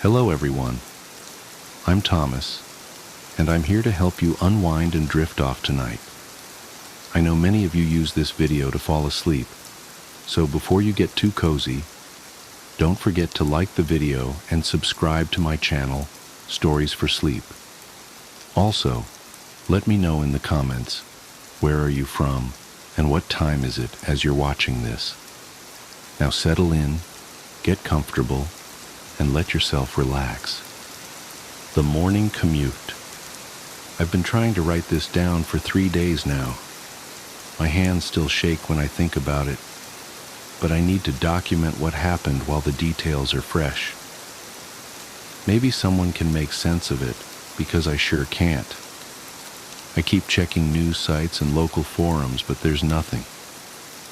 Hello everyone, I'm Thomas, and I'm here to help you unwind and drift off tonight. I know many of you use this video to fall asleep, so before you get too cozy, don't forget to like the video and subscribe to my channel, Stories for Sleep. Also, let me know in the comments, where are you from and what time is it as you're watching this. Now settle in, get comfortable, and let yourself relax. The morning commute. I've been trying to write this down for 3 days now. My hands still shake when I think about it, but I need to document what happened while the details are fresh. Maybe someone can make sense of it, because I sure can't. I keep checking news sites and local forums, but there's nothing.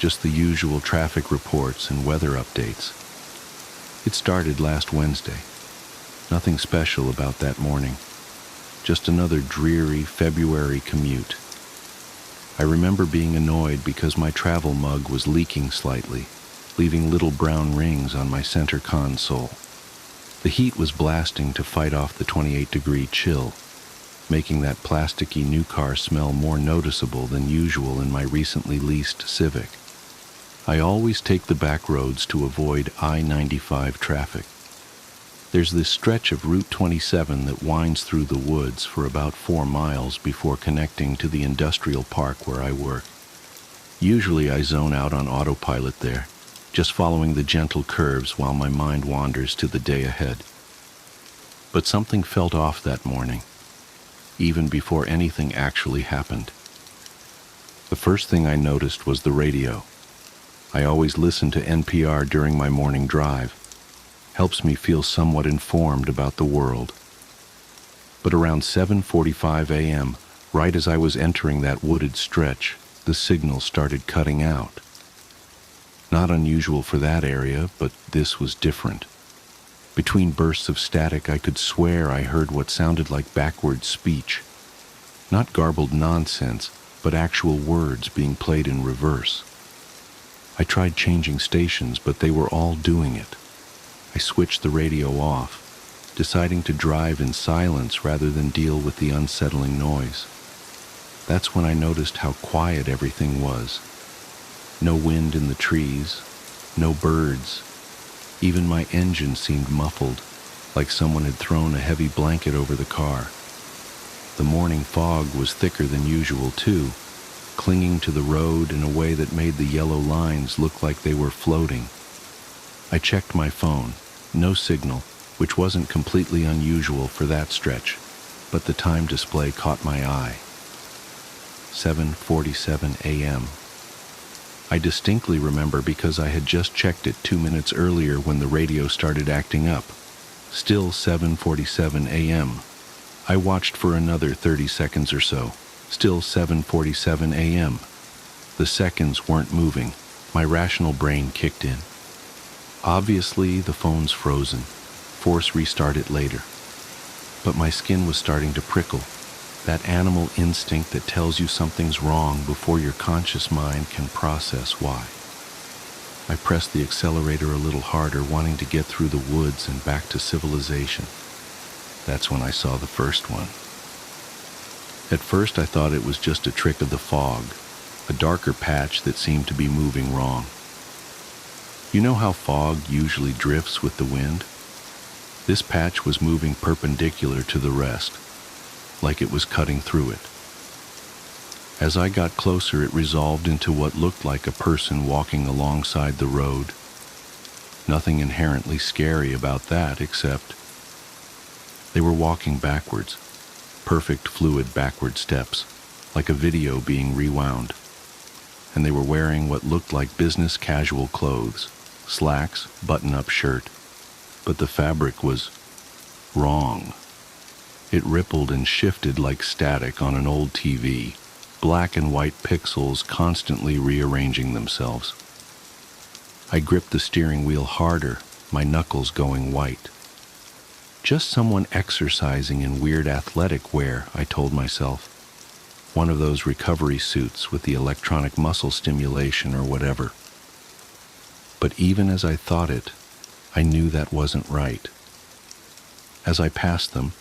Just the usual traffic reports and weather updates. It started last Wednesday. Nothing special about that morning. Just another dreary February commute. I remember being annoyed because my travel mug was leaking slightly, leaving little brown rings on my center console. The heat was blasting to fight off the 28-degree chill, making that plasticky new car smell more noticeable than usual in my recently leased Civic. I always take the back roads to avoid I-95 traffic. There's this stretch of Route 27 that winds through the woods for about 4 miles before connecting to the industrial park where I work. Usually I zone out on autopilot there, just following the gentle curves while my mind wanders to the day ahead. But something felt off that morning, even before anything actually happened. The first thing I noticed was the radio. I always listen to NPR during my morning drive. Helps me feel somewhat informed about the world. But around 7:45 a.m., right as I was entering that wooded stretch, the signal started cutting out. Not unusual for that area, but this was different. Between bursts of static, I could swear I heard what sounded like backward speech. Not garbled nonsense, but actual words being played in reverse. I tried changing stations, but they were all doing it. I switched the radio off, deciding to drive in silence rather than deal with the unsettling noise. That's when I noticed how quiet everything was. No wind in the trees, no birds. Even my engine seemed muffled, like someone had thrown a heavy blanket over the car. The morning fog was thicker than usual too, clinging to the road in a way that made the yellow lines look like they were floating. I checked my phone. No signal, which wasn't completely unusual for that stretch, but the time display caught my eye. 7:47 a.m. I distinctly remember because I had just checked it 2 minutes earlier when the radio started acting up. Still 7:47 a.m. I watched for another 30 seconds or so. Still 7:47 a.m. The seconds weren't moving. My rational brain kicked in. Obviously, the phone's frozen. Force restart it later. But my skin was starting to prickle. That animal instinct that tells you something's wrong before your conscious mind can process why. I pressed the accelerator a little harder, wanting to get through the woods and back to civilization. That's when I saw the first one. At first, I thought it was just a trick of the fog, a darker patch that seemed to be moving wrong. You know how fog usually drifts with the wind? This patch was moving perpendicular to the rest, like it was cutting through it. As I got closer, it resolved into what looked like a person walking alongside the road. Nothing inherently scary about that, except they were walking backwards, perfect fluid backward steps, like a video being rewound. And they were wearing what looked like business casual clothes, slacks, button-up shirt. But the fabric was wrong. It rippled and shifted like static on an old TV, black and white pixels constantly rearranging themselves. I gripped the steering wheel harder, my knuckles going white. Just someone exercising in weird athletic wear, I told myself. One of those recovery suits with the electronic muscle stimulation or whatever. But even as I thought it, I knew that wasn't right. As I passed them,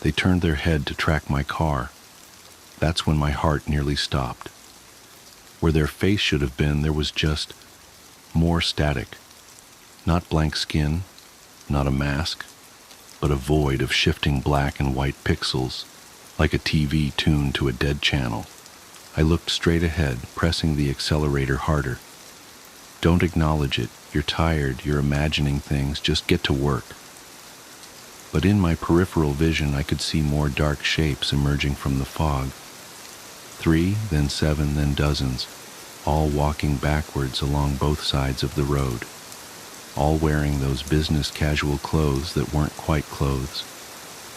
they turned their head to track my car. That's when my heart nearly stopped. Where their face should have been, there was just more static. Not blank skin, not a mask, but a void of shifting black and white pixels, like a TV tuned to a dead channel. I looked straight ahead, pressing the accelerator harder. Don't acknowledge it. You're tired, you're imagining things, just get to work. But in my peripheral vision, I could see more dark shapes emerging from the fog. 3, then 7, then dozens, all walking backwards along both sides of the road, all wearing those business casual clothes that weren't quite clothes,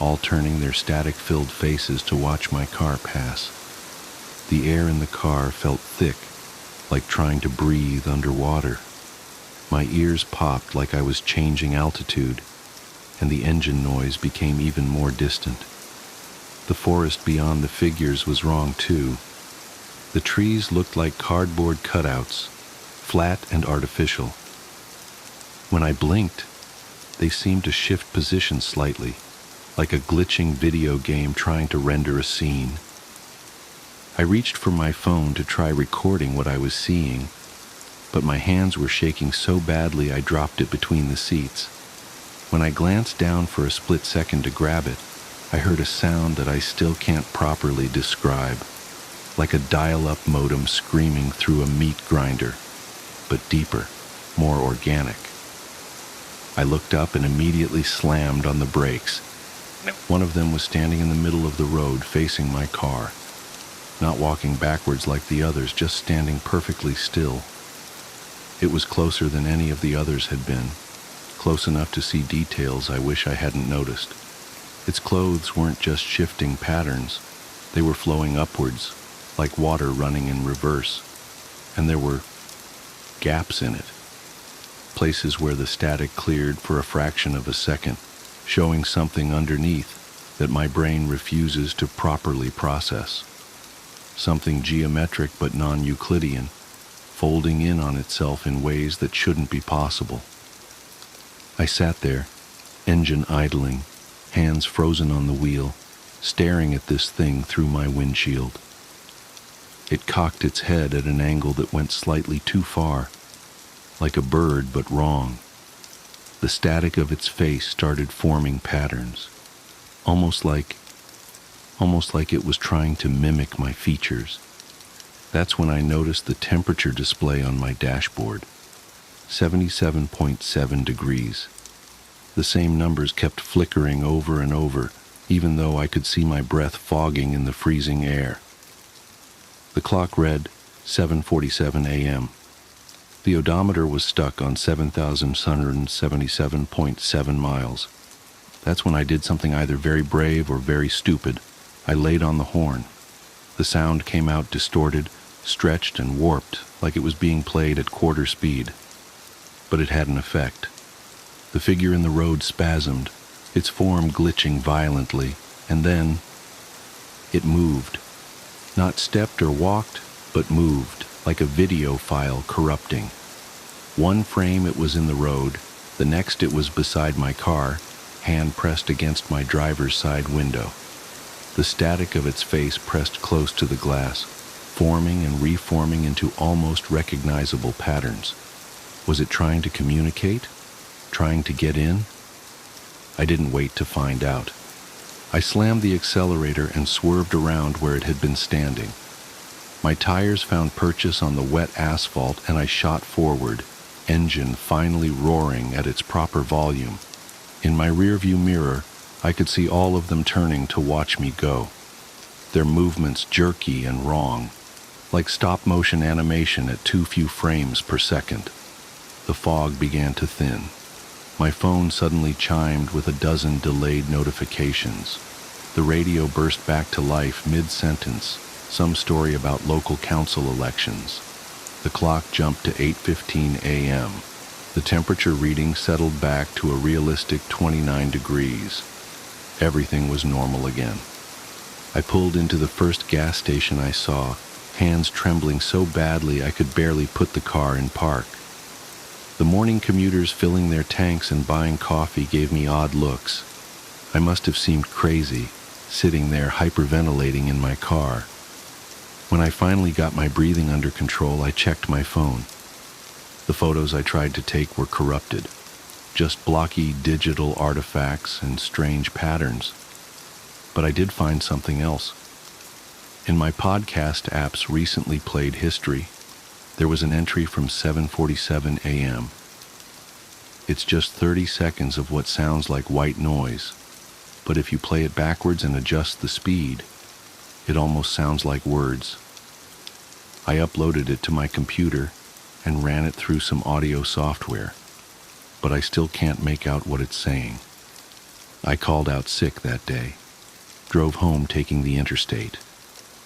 all turning their static-filled faces to watch my car pass. The air in the car felt thick, like trying to breathe underwater. My ears popped like I was changing altitude, and the engine noise became even more distant. The forest beyond the figures was wrong too. The trees looked like cardboard cutouts, flat and artificial. When I blinked, they seemed to shift position slightly, like a glitching video game trying to render a scene. I reached for my phone to try recording what I was seeing, but my hands were shaking so badly I dropped it between the seats. When I glanced down for a split second to grab it, I heard a sound that I still can't properly describe, like a dial-up modem screaming through a meat grinder, but deeper, more organic. I looked up and immediately slammed on the brakes. One of them was standing in the middle of the road facing my car, not walking backwards like the others, just standing perfectly still. It was closer than any of the others had been, close enough to see details I wish I hadn't noticed. Its clothes weren't just shifting patterns, they were flowing upwards, like water running in reverse, and there were gaps in it, places where the static cleared for a fraction of a second, showing something underneath that my brain refuses to properly process. Something geometric but non-Euclidean, folding in on itself in ways that shouldn't be possible. I sat there, engine idling, hands frozen on the wheel, staring at this thing through my windshield. It cocked its head at an angle that went slightly too far, like a bird but wrong. The static of its face started forming patterns, almost like it was trying to mimic my features. That's when I noticed the temperature display on my dashboard. 77.7 degrees. The same numbers kept flickering over and over, even though I could see my breath fogging in the freezing air. The clock read 7:47 a.m. The odometer was stuck on 7,177.7 miles. That's when I did something either very brave or very stupid. I laid on the horn. The sound came out distorted, stretched and warped, like it was being played at quarter speed. But it had an effect. The figure in the road spasmed, its form glitching violently, and then it moved. Not stepped or walked, but moved, like a video file corrupting. One frame it was in the road, the next it was beside my car, hand pressed against my driver's side window. The static of its face pressed close to the glass, forming and reforming into almost recognizable patterns. Was it trying to communicate? Trying to get in? I didn't wait to find out. I slammed the accelerator and swerved around where it had been standing. My tires found purchase on the wet asphalt and I shot forward, engine finally roaring at its proper volume. In my rearview mirror, I could see all of them turning to watch me go. Their movements jerky and wrong, like stop-motion animation at too few frames per second. The fog began to thin. My phone suddenly chimed with a dozen delayed notifications. The radio burst back to life mid-sentence, some story about local council elections. The clock jumped to 8:15 a.m. The temperature reading settled back to a realistic 29 degrees. Everything was normal again. I pulled into the first gas station I saw, hands trembling so badly I could barely put the car in park. The morning commuters filling their tanks and buying coffee gave me odd looks. I must have seemed crazy, sitting there hyperventilating in my car. When I finally got my breathing under control, I checked my phone. The photos I tried to take were corrupted, just blocky digital artifacts and strange patterns. But I did find something else. In my podcast app's recently played history, there was an entry from 7:47 a.m. It's just 30 seconds of what sounds like white noise, but if you play it backwards and adjust the speed, it almost sounds like words. I uploaded it to my computer and ran it through some audio software, but I still can't make out what it's saying. I called out sick that day, drove home taking the interstate,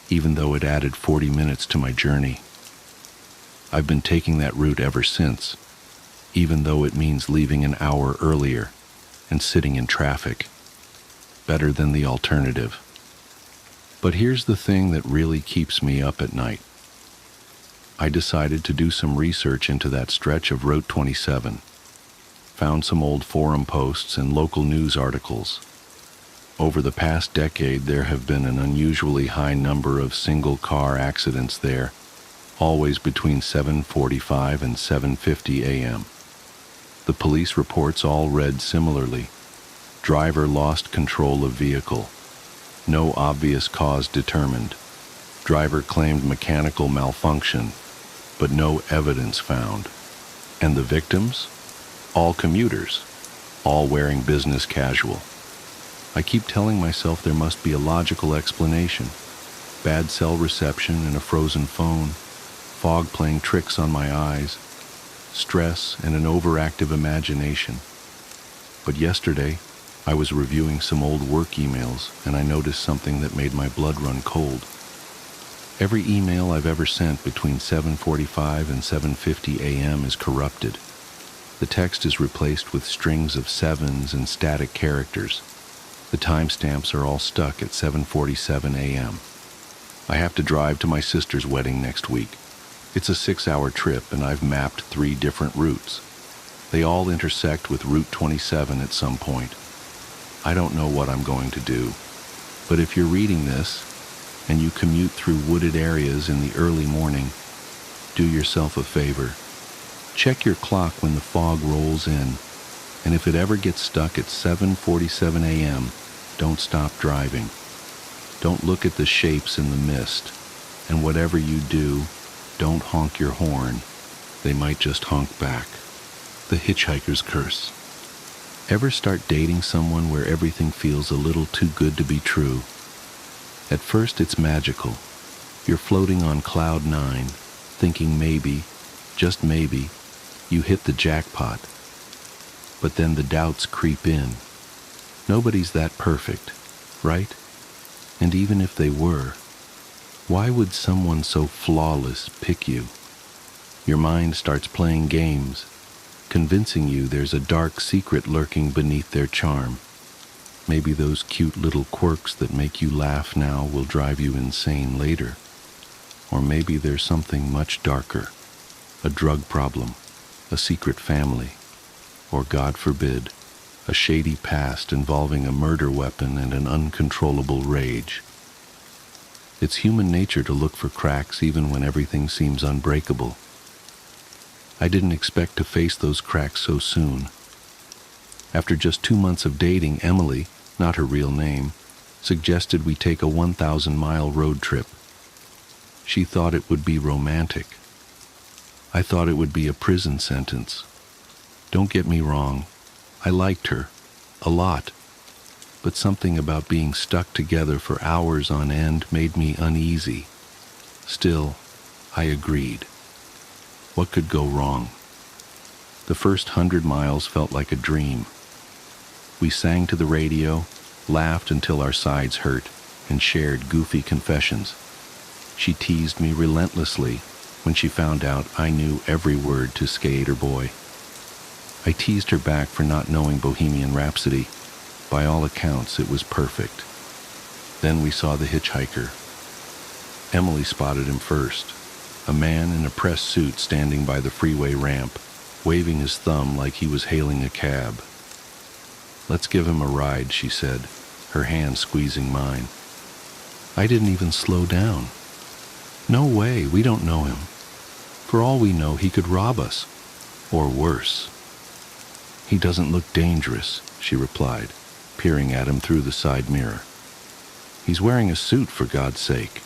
even though it added 40 minutes to my journey. I've been taking that route ever since, even though it means leaving an hour earlier and sitting in traffic. Better than the alternative. But here's the thing that really keeps me up at night. I decided to do some research into that stretch of Route 27. Found some old forum posts and local news articles. Over the past decade, there have been an unusually high number of single-car accidents there, always between 7:45 and 7:50 a.m. The police reports all read similarly. Driver lost control of vehicle. No obvious cause determined. Driver claimed mechanical malfunction, but no evidence found. And the victims? All commuters, all wearing business casual. I keep telling myself there must be a logical explanation. Bad cell reception and a frozen phone, fog playing tricks on my eyes, stress and an overactive imagination. But yesterday, I was reviewing some old work emails and I noticed something that made my blood run cold. Every email I've ever sent between 7:45 and 7:50 a.m. is corrupted. The text is replaced with strings of sevens and static characters. The timestamps are all stuck at 7:47 a.m. I have to drive to my sister's wedding next week. It's a 6-hour trip and I've mapped 3 different routes. They all intersect with Route 27 at some point. I don't know what I'm going to do, but if you're reading this and you commute through wooded areas in the early morning, do yourself a favor. Check your clock when the fog rolls in, and if it ever gets stuck at 7:47 a.m., don't stop driving. Don't look at the shapes in the mist, and whatever you do, don't honk your horn. They might just honk back. The hitchhiker's curse. Ever start dating someone where everything feels a little too good to be true? At first it's magical. You're floating on cloud 9, thinking maybe, just maybe, you hit the jackpot. But then the doubts creep in. Nobody's that perfect, right? And even if they were, why would someone so flawless pick you? Your mind starts playing games, convincing you there's a dark secret lurking beneath their charm. Maybe those cute little quirks that make you laugh now will drive you insane later. Or maybe there's something much darker, a drug problem, a secret family, or God forbid, a shady past involving a murder weapon and an uncontrollable rage. It's human nature to look for cracks even when everything seems unbreakable. I didn't expect to face those cracks so soon. After just 2 months of dating, Emily, not her real name, suggested we take a 1,000-mile road trip. She thought it would be romantic. I thought it would be a prison sentence. Don't get me wrong, I liked her, a lot, but something about being stuck together for hours on end made me uneasy. Still, I agreed. What could go wrong? The first 100 miles felt like a dream. We sang to the radio, laughed until our sides hurt, and shared goofy confessions. She teased me relentlessly when she found out I knew every word to Skater Boy. I teased her back for not knowing Bohemian Rhapsody. By all accounts, it was perfect. Then we saw the hitchhiker. Emily spotted him first, a man in a press suit standing by the freeway ramp, waving his thumb like he was hailing a cab. "Let's give him a ride," she said, her hand squeezing mine. I didn't even slow down. "No way, we don't know him. For all we know, he could rob us. Or worse." "He doesn't look dangerous," she replied, peering at him through the side mirror. "He's wearing a suit, for God's sake."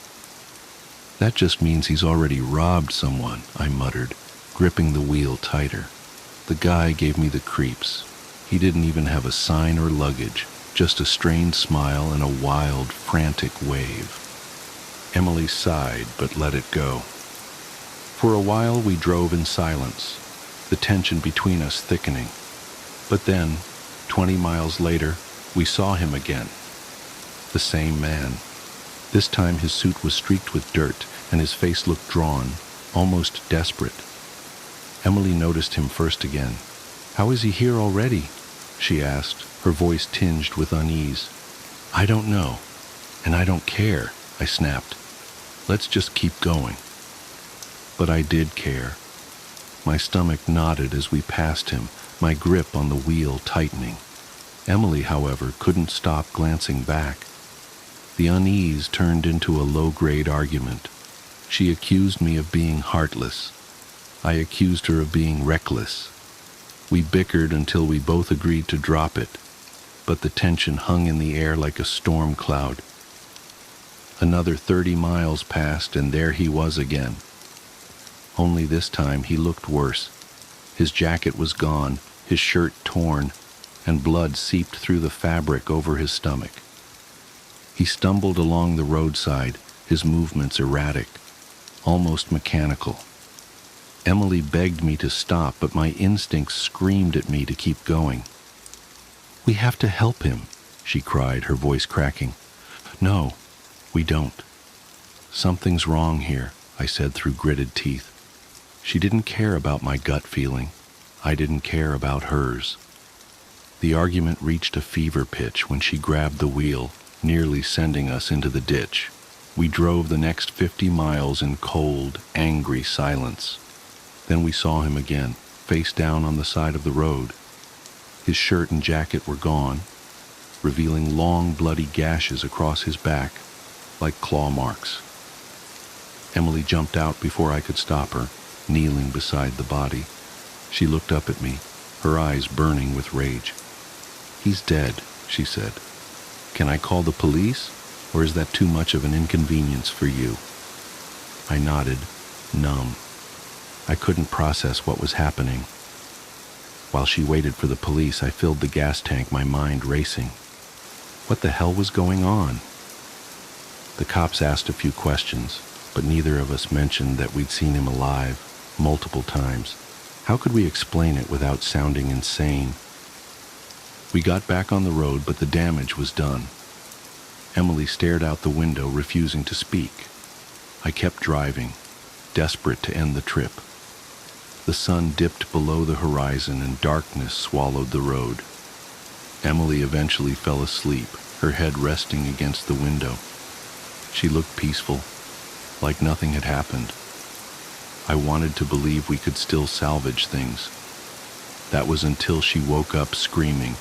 "That just means he's already robbed someone," I muttered, gripping the wheel tighter. The guy gave me the creeps. He didn't even have a sign or luggage, just a strained smile and a wild, frantic wave. Emily sighed, but let it go. For a while we drove in silence, the tension between us thickening. But then, 20 miles later, we saw him again. The same man. This time his suit was streaked with dirt, and his face looked drawn, almost desperate. Emily noticed him first again. "How is he here already?" she asked, her voice tinged with unease. "I don't know, and I don't care," I snapped. "Let's just keep going." But I did care. My stomach knotted as we passed him, my grip on the wheel tightening. Emily, however, couldn't stop glancing back. The unease turned into a low-grade argument. She accused me of being heartless. I accused her of being reckless. We bickered until we both agreed to drop it, but the tension hung in the air like a storm cloud. Another 30 miles passed, and there he was again. Only this time he looked worse. His jacket was gone, his shirt torn, and blood seeped through the fabric over his stomach. He stumbled along the roadside, his movements erratic, almost mechanical. Emily begged me to stop, but my instincts screamed at me to keep going. "We have to help him," she cried, her voice cracking. "No, we don't." "Something's wrong here," I said through gritted teeth. She didn't care about my gut feeling. I didn't care about hers. The argument reached a fever pitch when she grabbed the wheel, nearly sending us into the ditch. We drove the next 50 miles in cold, angry silence. Then we saw him again, face down on the side of the road. His shirt and jacket were gone, revealing long, bloody gashes across his back, like claw marks. Emily jumped out before I could stop her, kneeling beside the body. She looked up at me, her eyes burning with rage. "He's dead," she said. "Can I call the police, or is that too much of an inconvenience for you?" I nodded, numb. I couldn't process what was happening. While she waited for the police, I filled the gas tank, my mind racing. What the hell was going on? The cops asked a few questions, but neither of us mentioned that we'd seen him alive multiple times. How could we explain it without sounding insane? We got back on the road, but the damage was done. Emily stared out the window, refusing to speak. I kept driving, desperate to end the trip. The sun dipped below the horizon and darkness swallowed the road. Emily eventually fell asleep, her head resting against the window. She looked peaceful, like nothing had happened. I wanted to believe we could still salvage things. That was until she woke up screaming.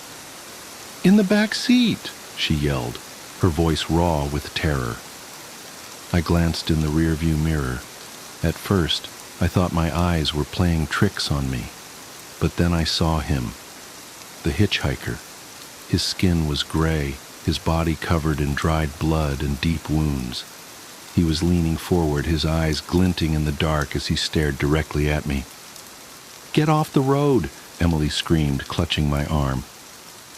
"In the back seat!" she yelled, her voice raw with terror. I glanced in the rearview mirror. At first, I thought my eyes were playing tricks on me, but then I saw him, the hitchhiker. His skin was gray, his body covered in dried blood and deep wounds. He was leaning forward, his eyes glinting in the dark as he stared directly at me. "Get off the road!" Emily screamed, clutching my arm.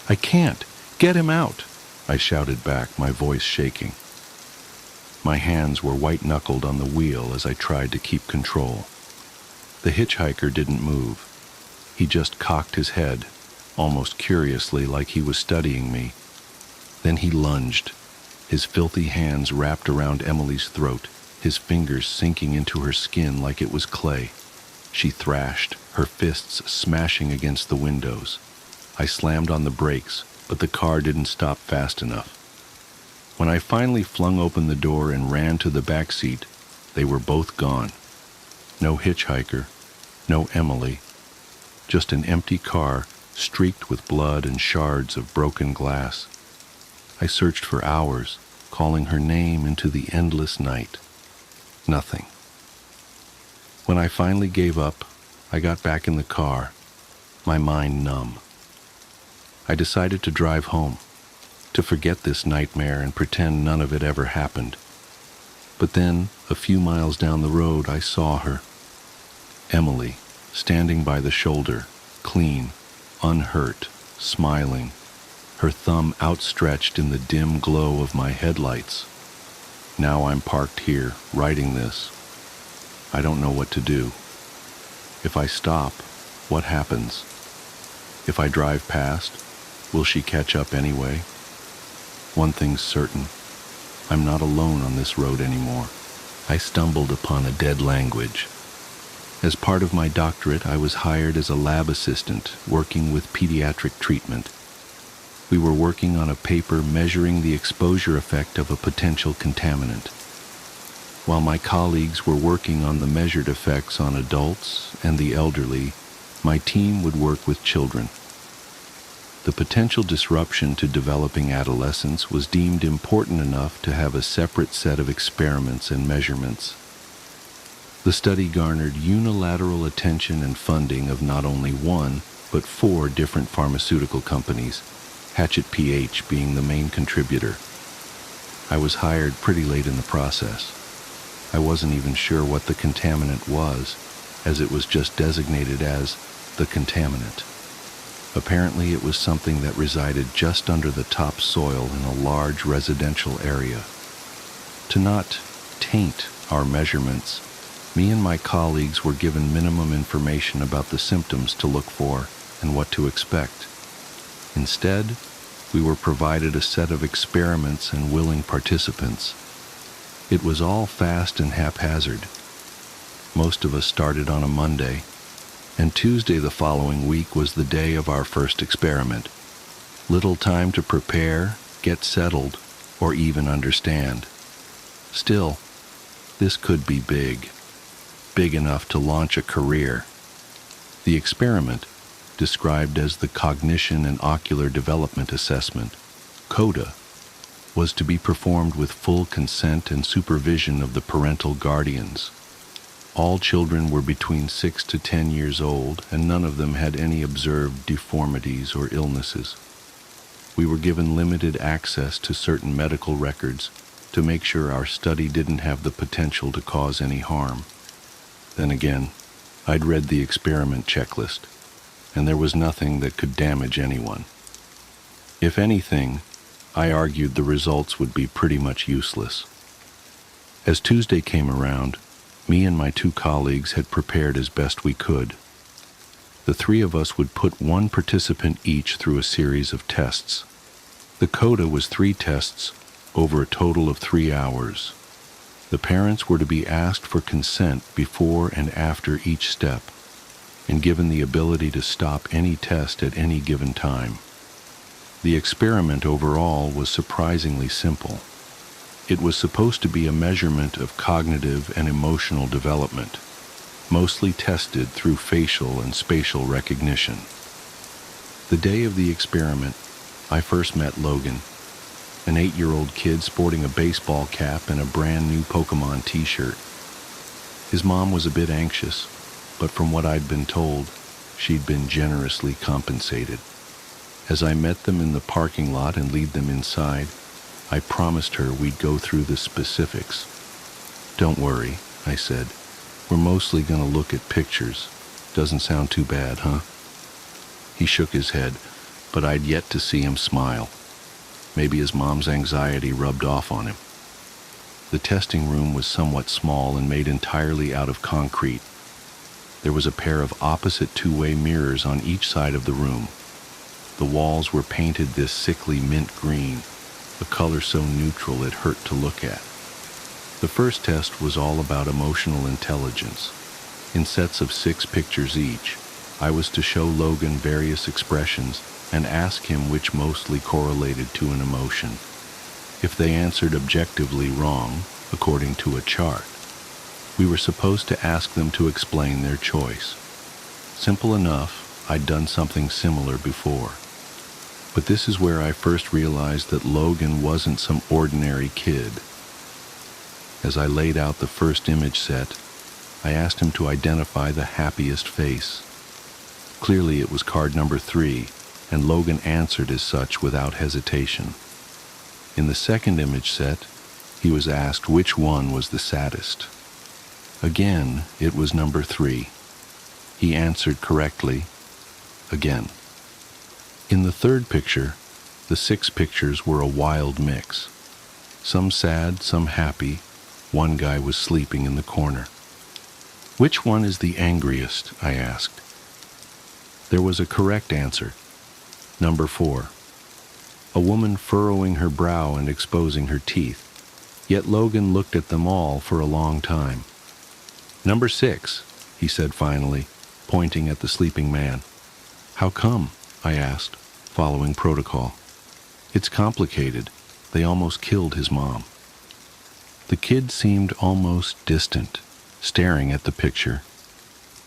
"I can't! Get him out!" I shouted back, my voice shaking. My hands were white-knuckled on the wheel as I tried to keep control. The hitchhiker didn't move. He just cocked his head, almost curiously, like he was studying me. Then he lunged, his filthy hands wrapped around Emily's throat, his fingers sinking into her skin like it was clay. She thrashed, her fists smashing against the windows. I slammed on the brakes, but the car didn't stop fast enough. When I finally flung open the door and ran to the back seat, they were both gone. No hitchhiker, no Emily, just an empty car streaked with blood and shards of broken glass. I searched for hours, calling her name into the endless night. Nothing. When I finally gave up, I got back in the car, my mind numb. I decided to drive home, to forget this nightmare and pretend none of it ever happened. But then, a few miles down the road, I saw her. Emily, standing by the shoulder, clean, unhurt, smiling, her thumb outstretched in the dim glow of my headlights. Now I'm parked here, writing this. I don't know what to do. If I stop, what happens? If I drive past, will she catch up anyway? One thing's certain. I'm not alone on this road anymore. I stumbled upon a dead language. As part of my doctorate, I was hired as a lab assistant, working with pediatric treatment. We were working on a paper measuring the exposure effect of a potential contaminant, while my colleagues were working on the measured effects on adults and the elderly. My team would work with children. The potential disruption to developing adolescence was deemed important enough to have a separate set of experiments and measurements. The study garnered unilateral attention and funding of not only one, but 4 different pharmaceutical companies, Hatchet PH being the main contributor. I was hired pretty late in the process. I wasn't even sure what the contaminant was, as it was just designated as the contaminant. Apparently it was something that resided just under the topsoil in a large residential area. To not taint our measurements, me and my colleagues were given minimum information about the symptoms to look for and what to expect. Instead, we were provided a set of experiments and willing participants. It was all fast and haphazard. Most of us started on a Monday, and Tuesday the following week was the day of our first experiment. Little time to prepare, get settled, or even understand. Still, this could be big enough to launch a career. The experiment, described as the Cognition and Ocular Development Assessment, CODA, was to be performed with full consent and supervision of the parental guardians. All children were between 6 to 10 years old, and none of them had any observed deformities or illnesses. We were given limited access to certain medical records to make sure our study didn't have the potential to cause any harm. Then again, I'd read the experiment checklist, and there was nothing that could damage anyone. If anything, I argued the results would be pretty much useless. As Tuesday came around, me and my 2 colleagues had prepared as best we could. The 3 of us would put 1 participant each through a series of tests. The CODA was 3 tests over a total of 3 hours. The parents were to be asked for consent before and after each step, and given the ability to stop any test at any given time. The experiment overall was surprisingly simple. It was supposed to be a measurement of cognitive and emotional development, mostly tested through facial and spatial recognition. The day of the experiment, I first met Logan, an 8-year-old kid sporting a baseball cap and a brand new Pokemon t-shirt. His mom was a bit anxious, but from what I'd been told, she'd been generously compensated. As I met them in the parking lot and lead them inside, I promised her we'd go through the specifics. "Don't worry," I said. "We're mostly going to look at pictures. Doesn't sound too bad, huh?" He shook his head, but I'd yet to see him smile. Maybe his mom's anxiety rubbed off on him. The testing room was somewhat small and made entirely out of concrete. There was a pair of opposite 2-way mirrors on each side of the room. The walls were painted this sickly mint green, a color so neutral it hurt to look at. The first test was all about emotional intelligence. In sets of 6 pictures each, I was to show Logan various expressions and ask him which mostly correlated to an emotion. If they answered objectively wrong, according to a chart, we were supposed to ask them to explain their choice. Simple enough, I'd done something similar before. But this is where I first realized that Logan wasn't some ordinary kid. As I laid out the first image set, I asked him to identify the happiest face. Clearly it was card number 3, and Logan answered as such without hesitation. In the second image set, he was asked which one was the saddest. Again, it was number 3. He answered correctly, again. In the third picture, the 6 pictures were a wild mix. Some sad, some happy. One guy was sleeping in the corner. Which one is the angriest? I asked. There was a correct answer. Number 4. A woman furrowing her brow and exposing her teeth. Yet Logan looked at them all for a long time. Number 6, he said finally, pointing at the sleeping man. How come? I asked, following protocol. It's complicated. They almost killed his mom. The kid seemed almost distant, staring at the picture.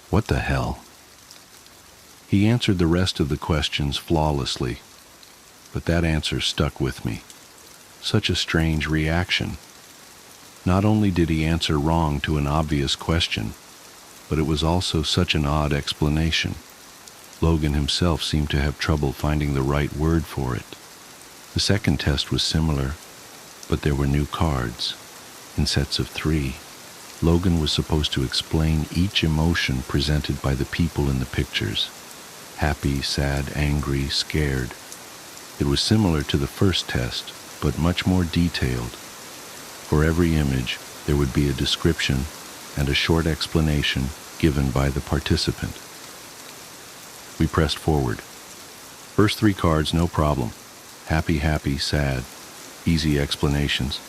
What the hell? He answered the rest of the questions flawlessly, but that answer stuck with me. Such a strange reaction. Not only did he answer wrong to an obvious question, but it was also such an odd explanation. Logan himself seemed to have trouble finding the right word for it. The second test was similar, but there were new cards, in sets of 3. Logan was supposed to explain each emotion presented by the people in the pictures. Happy, sad, angry, scared. It was similar to the first test, but much more detailed. For every image, there would be a description and a short explanation given by the participant. We pressed forward. First 3 cards, no problem. Happy, happy, sad. Easy explanations.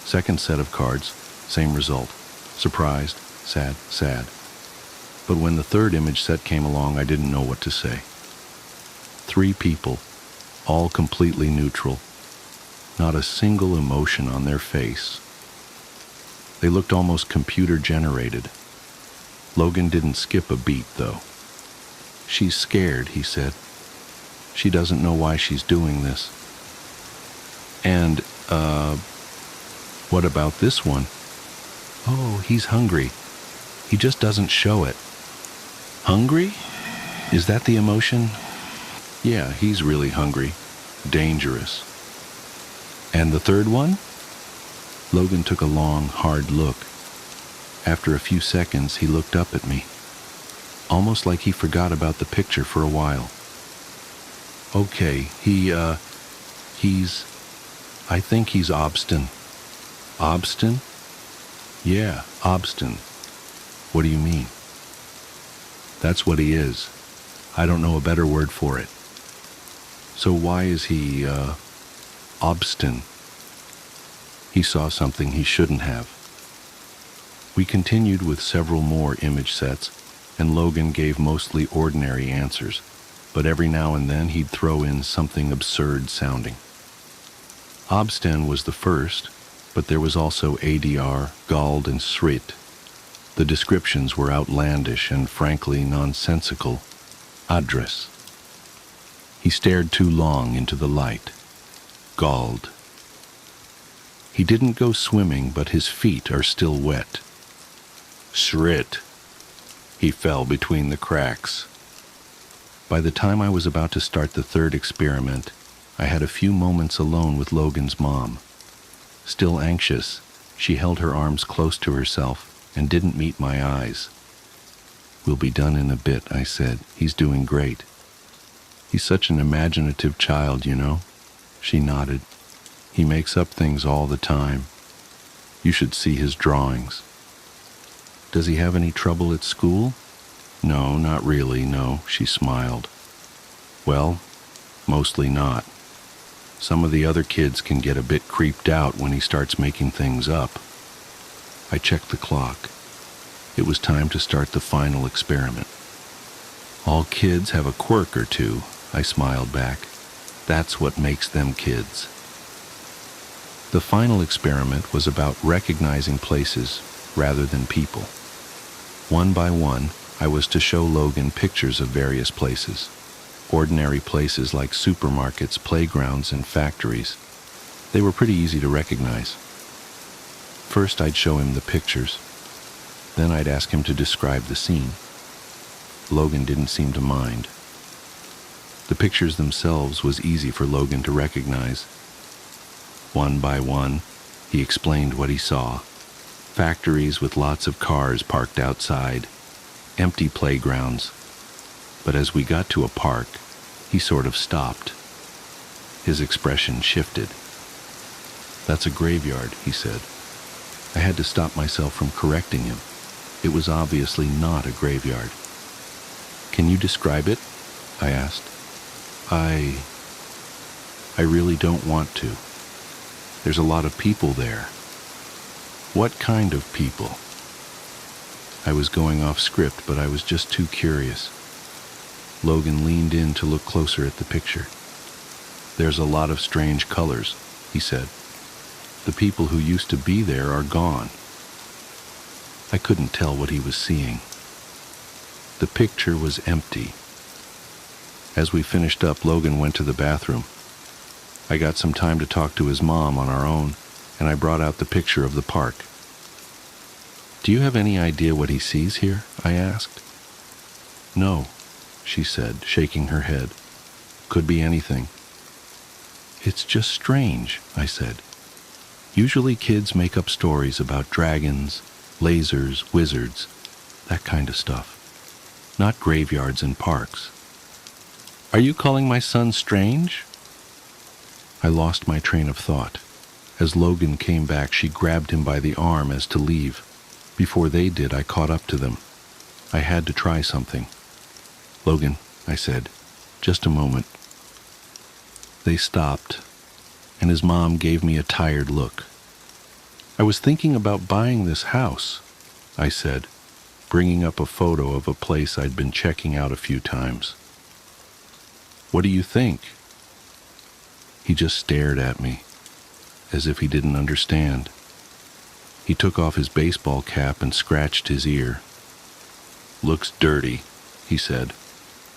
Second set of cards, same result. Surprised, sad, sad. But when the third image set came along, I didn't know what to say. 3 people, all completely neutral. Not a single emotion on their face. They looked almost computer-generated. Logan didn't skip a beat, though. She's scared, he said. She doesn't know why she's doing this. And, what about this one? Oh, he's hungry. He just doesn't show it. Hungry? Is that the emotion? Yeah, he's really hungry. Dangerous. And the third one? Logan took a long, hard look. After a few seconds, he looked up at me, almost like he forgot about the picture for a while. Okay, I think he's Obstin. Obstin? Yeah, Obstin. What do you mean? That's what he is. I don't know a better word for it. So why is he, Obstin? He saw something he shouldn't have. We continued with several more image sets, and Logan gave mostly ordinary answers, but every now and then he'd throw in something absurd sounding. Obstin was the first, but there was also ADR, Gald, and Srit. The descriptions were outlandish and frankly nonsensical. Address. He stared too long into the light. Gald. He didn't go swimming, but his feet are still wet. Srit. He fell between the cracks. By the time I was about to start the third experiment, I had a few moments alone with Logan's mom. Still anxious, she held her arms close to herself and didn't meet my eyes. We'll be done in a bit, I said. He's doing great. He's such an imaginative child, you know. She nodded. He makes up things all the time. You should see his drawings. Does he have any trouble at school? No, not really, no, she smiled. Well, mostly not. Some of the other kids can get a bit creeped out when he starts making things up. I checked the clock. It was time to start the final experiment. All kids have a quirk or two, I smiled back. That's what makes them kids. The final experiment was about recognizing places rather than people. One by one, I was to show Logan pictures of various places, ordinary places like supermarkets, playgrounds, and factories. They were pretty easy to recognize. First, I'd show him the pictures. Then I'd ask him to describe the scene. Logan didn't seem to mind. The pictures themselves was easy for Logan to recognize. One by one, he explained what he saw. Factories with lots of cars parked outside, empty playgrounds. But as we got to a park, he sort of stopped. His expression shifted. "That's a graveyard," he said. I had to stop myself from correcting him. It was obviously not a graveyard. "Can you describe it?" I asked. I really don't want to. There's a lot of people there." "What kind of people?" I was going off script, but I was just too curious. Logan leaned in to look closer at the picture. "There's a lot of strange colors," he said. "The people who used to be there are gone." I couldn't tell what he was seeing. The picture was empty. As we finished up, Logan went to the bathroom. I got some time to talk to his mom on our own, and I brought out the picture of the park. "Do you have any idea what he sees here?" I asked. "No," she said, shaking her head. "Could be anything." "It's just strange," I said. "Usually kids make up stories about dragons, lasers, wizards, that kind of stuff. Not graveyards and parks." "Are you calling my son strange?" I lost my train of thought. As Logan came back, she grabbed him by the arm as to leave. Before they did, I caught up to them. I had to try something. "Logan," I said, "just a moment." They stopped, and his mom gave me a tired look. "I was thinking about buying this house," I said, bringing up a photo of a place I'd been checking out a few times. "What do you think?" He just stared at me, as if he didn't understand. He took off his baseball cap and scratched his ear. "Looks dirty," he said.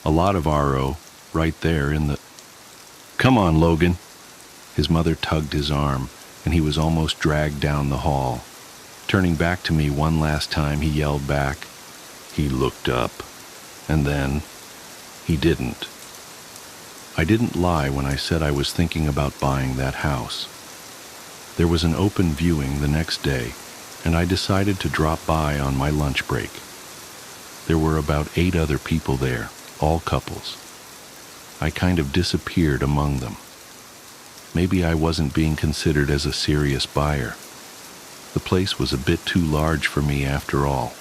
"A lot of RO right there in the—" "Come on, Logan." His mother tugged his arm, and he was almost dragged down the hall. Turning back to me one last time, he yelled back. He looked up, and then he didn't. I didn't lie when I said I was thinking about buying that house. There was an open viewing the next day, and I decided to drop by on my lunch break. There were about 8 other people there, all couples. I kind of disappeared among them. Maybe I wasn't being considered as a serious buyer. The place was a bit too large for me after all.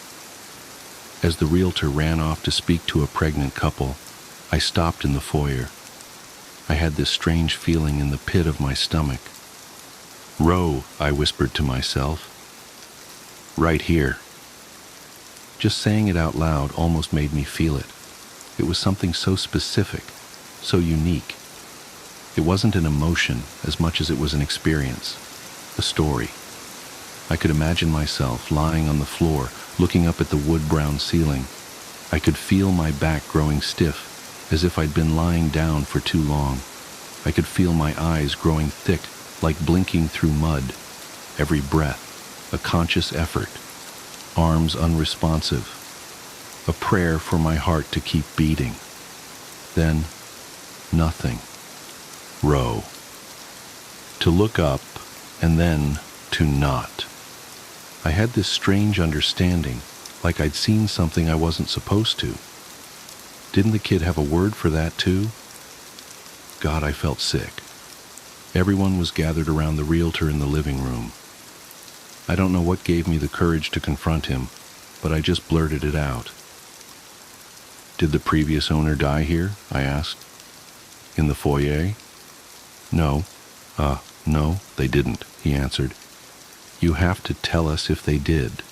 As the realtor ran off to speak to a pregnant couple, I stopped in the foyer. I had this strange feeling in the pit of my stomach. "Row," I whispered to myself. "Right here." Just saying it out loud almost made me feel it. It was something so specific, so unique. It wasn't an emotion as much as it was an experience, a story. I could imagine myself lying on the floor, looking up at the wood-brown ceiling. I could feel my back growing stiff, as if I'd been lying down for too long. I could feel my eyes growing thick, like blinking through mud. Every breath, a conscious effort. Arms unresponsive. A prayer for my heart to keep beating. Then, nothing. Row. To look up, and then to not. I had this strange understanding, like I'd seen something I wasn't supposed to. Didn't the kid have a word for that too? God, I felt sick. Everyone was gathered around the realtor in the living room. I don't know what gave me the courage to confront him, but I just blurted it out. "Did the previous owner die here?" I asked. "In the foyer?" No, they didn't," he answered. "You have to tell us if they did,"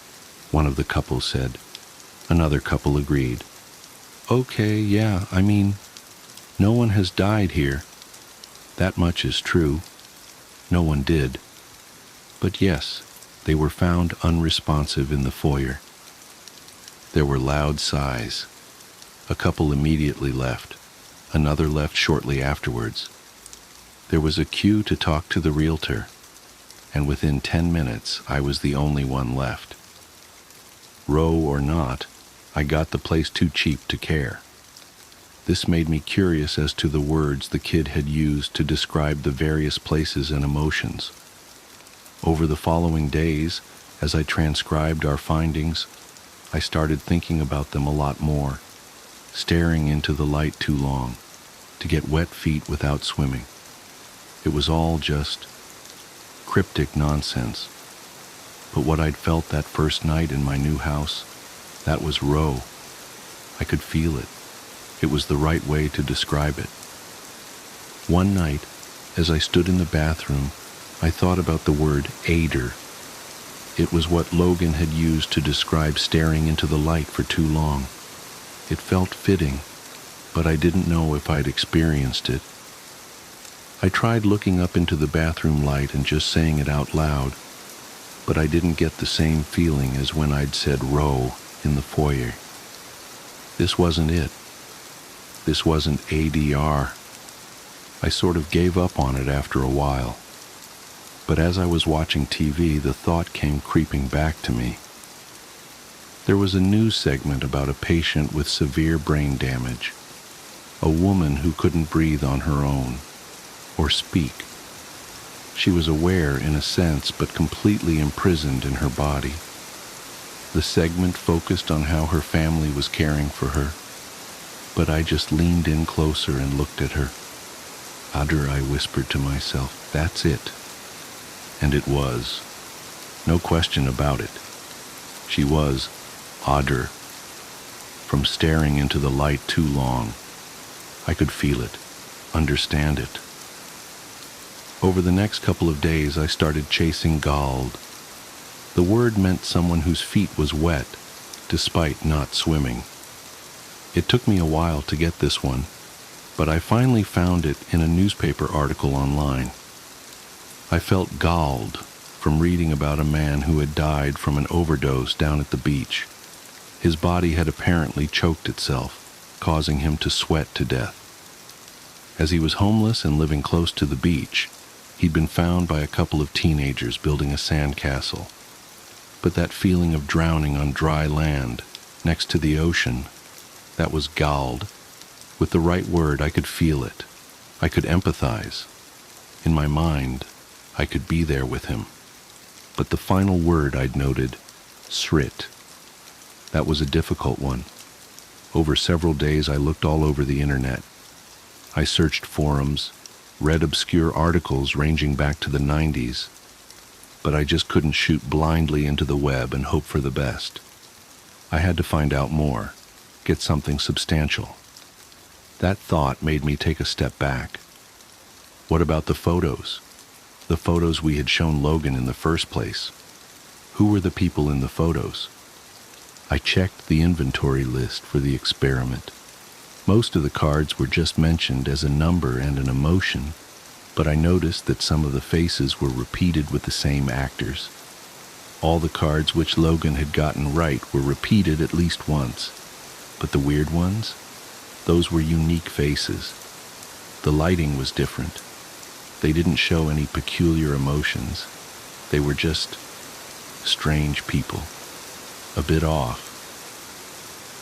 one of the couples said. Another couple agreed. "Okay, yeah, I mean, no one has died here. That much is true. No one did. But yes, they were found unresponsive in the foyer. There were loud sighs. A couple immediately left. Another left shortly afterwards. There was a queue to talk to the realtor, and within 10 minutes I was the only one left. Row or not, I got the place too cheap to care. This made me curious as to the words the kid had used to describe the various places and emotions. Over the following days, as I transcribed our findings, I started thinking about them a lot more, staring into the light too long, to get wet feet without swimming. It was all just cryptic nonsense. But what I'd felt that first night in my new house, that was Row. I could feel it. It was the right way to describe it. One night, as I stood in the bathroom, I thought about the word aider. It was what Logan had used to describe staring into the light for too long. It felt fitting, but I didn't know if I'd experienced it. I tried looking up into the bathroom light and just saying it out loud, but I didn't get the same feeling as when I'd said Row in the foyer. This wasn't it. This wasn't ADR. I sort of gave up on it after a while. But as I was watching TV, the thought came creeping back to me. There was a news segment about a patient with severe brain damage, a woman who couldn't breathe on her own, or speak. She was aware in a sense, but completely imprisoned in her body. The segment focused on how her family was caring for her, but I just leaned in closer and looked at her. "Adder," I whispered to myself, "that's it." And it was. No question about it. She was Adder. From staring into the light too long, I could feel it, understand it. Over the next couple of days, I started chasing Gald. The word meant someone whose feet was wet, despite not swimming. It took me a while to get this one, but I finally found it in a newspaper article online. I felt galled from reading about a man who had died from an overdose down at the beach. His body had apparently choked itself, causing him to sweat to death. As he was homeless and living close to the beach, he'd been found by a couple of teenagers building a sandcastle. But that feeling of drowning on dry land, next to the ocean, that was galled. With the right word, I could feel it. I could empathize. In my mind, I could be there with him. But the final word I'd noted, srit. That was a difficult one. Over several days, I looked all over the internet. I searched forums, read obscure articles ranging back to the 90s, but I just couldn't shoot blindly into the web and hope for the best. I had to find out more, get something substantial. That thought made me take a step back. What about the photos? The photos we had shown Logan in the first place. Who were the people in the photos? I checked the inventory list for the experiment. Most of the cards were just mentioned as a number and an emotion, but I noticed that some of the faces were repeated with the same actors. All the cards which Logan had gotten right were repeated at least once, but the weird ones? Those were unique faces. The lighting was different. They didn't show any peculiar emotions. They were just strange people. A bit off.